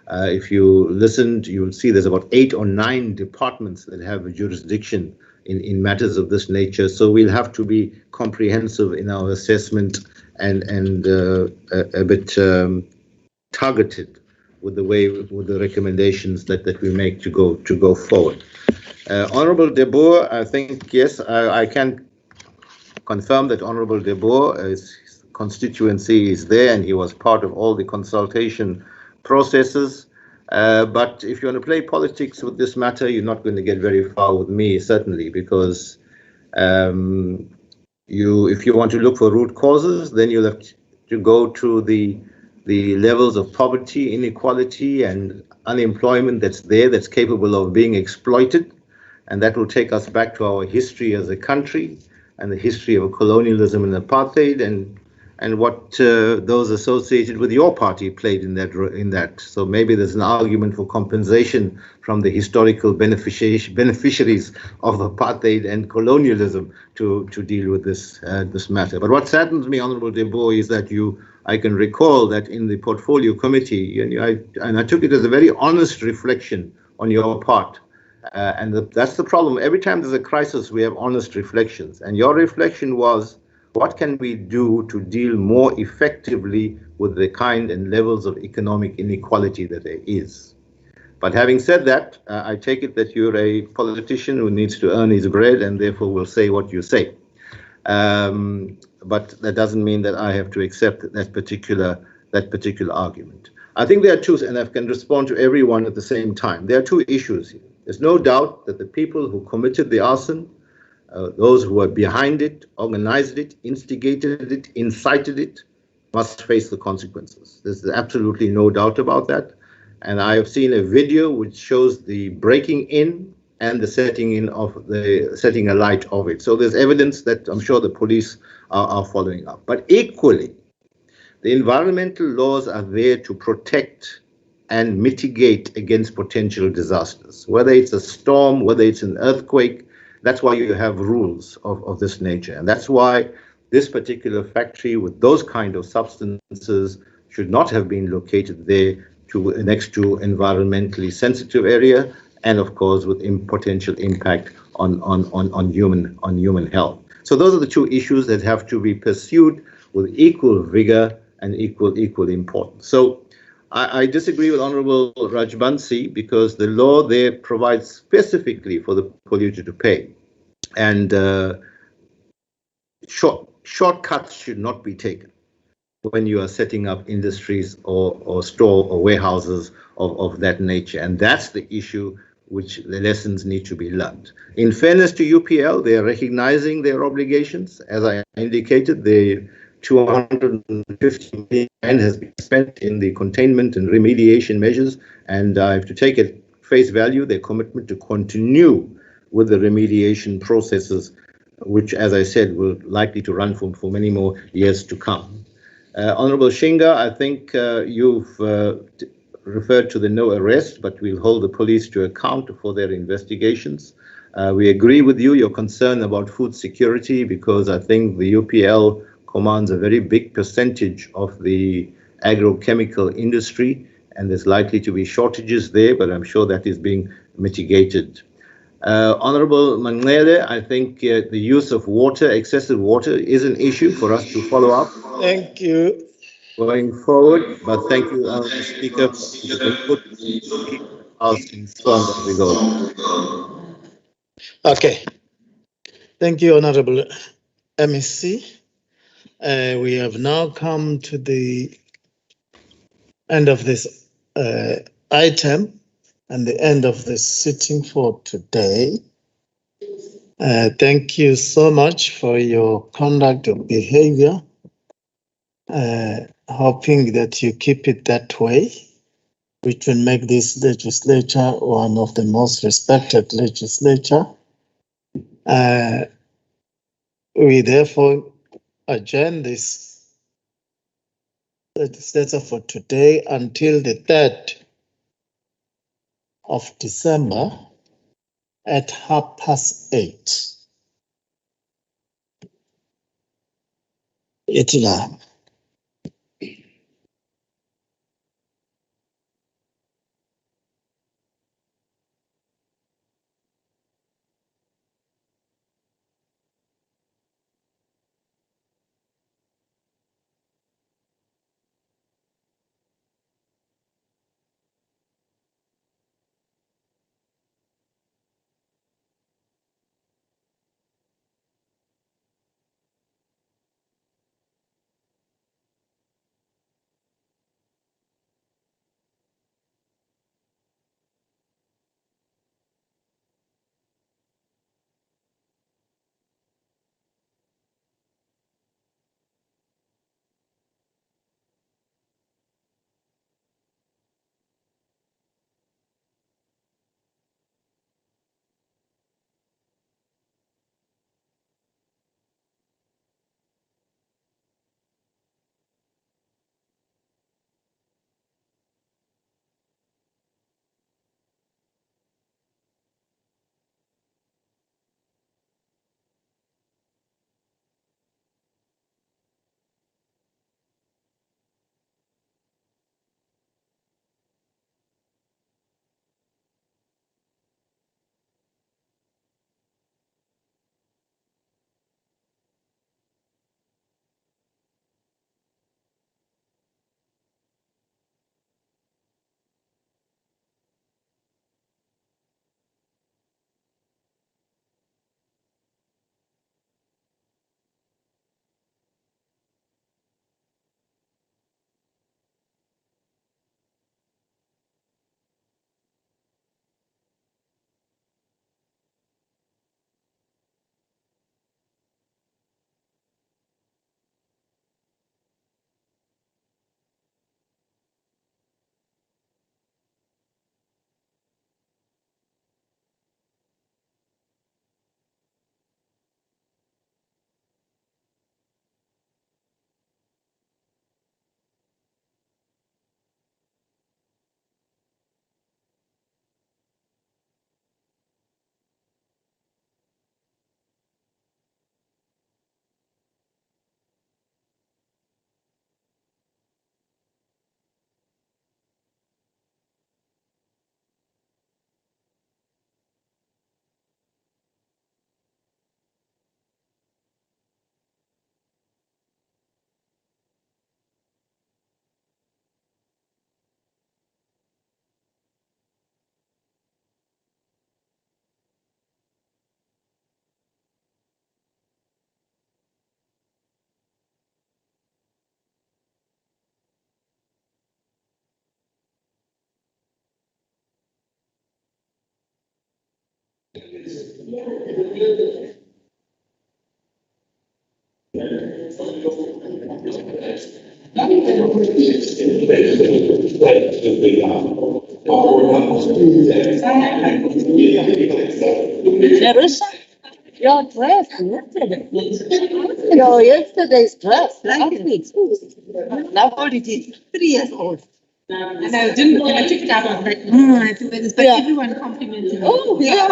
If you listened, you will see there's about 8 or 9 departments that have a jurisdiction in matters of this nature. So we'll have to be comprehensive in our assessment and a bit targeted with the recommendations that we make to go forward. Honourable De Boer, I think yes, I can confirm that Honourable De Boer, his constituency is there, and he was part of all the consultation processes. But if you want to play politics with this matter, you're not going to get very far with me, certainly, because if you want to look for root causes, then you'll have to go to the levels of poverty, inequality, and unemployment that's there, that's capable of being exploited. And that will take us back to our history as a country and the history of colonialism and apartheid, and what those associated with your party played in that. So maybe there's an argument for compensation from the historical beneficiaries of apartheid and colonialism to deal with this matter. But what saddens me, Honourable De Boer, is that I can recall that in the portfolio committee, and I took it as a very honest reflection on your part. That's the problem. Every time there's a crisis, we have honest reflections. And your reflection was, what can we do to deal more effectively with the kind and levels of economic inequality that there is? But having said that, I take it that you're a politician who needs to earn his bread and therefore will say what you say. But that doesn't mean that I have to accept that particular argument. I think there are two, and I can respond to everyone at the same time. There are two issues here. There's no doubt that the people who committed the arson, those who were behind it, organized it, instigated it, incited it, must face the consequences. There's absolutely no doubt about that. And I have seen a video which shows the breaking in and the setting alight of it. So there's evidence that I'm sure the police are following up. But equally, the environmental laws are there to protect and mitigate against potential disasters, whether it's a storm, whether it's an earthquake. That's why you have rules of this nature. And that's why this particular factory with those kind of substances should not have been located there next to environmentally sensitive area, and of course with potential impact on human health. So those are the two issues that have to be pursued with equal vigor and equal importance. So I disagree with Honourable Rajbansi, because the law there provides specifically for the polluter to pay, and shortcuts should not be taken when you are setting up industries or store or warehouses of that nature. And that's the issue which the lessons need to be learned. In fairness to UPL, they are recognizing their obligations. As I indicated, the 250 million has been spent in the containment and remediation measures, and I have to take at face value their commitment to continue with the remediation processes, which, as I said, will likely to run for many more years to come. Honourable Shinga, I think you've referred to the no arrest, but we'll hold the police to account for their investigations. We agree with you, your concern about food security, because I think the UPL commands a very big percentage of the agrochemical industry, and there's likely to be shortages there, but I'm sure that is being mitigated. Honorable Manglele, I think the use of water, excessive water, is an issue for us to follow up. Thank you. Going forward, but thank you, Honorable Speaker, for your input. I'll respond as we go. Okay. Thank you, Honorable MEC. We have now come to the end of this item and the end of the sitting for today. Thank you so much for your conduct of behavior. Hoping that you keep it that way, which will make this legislature one of the most respected legislature. We therefore adjourn this legislature for today until the 3rd of December at 8:30. Itila. Nerissa, your dress yesterday. Your yesterday's dress. Now it is 3 years old. And I didn't know, I picked up on that. I think that is, but everyone complimented me. Oh, yeah.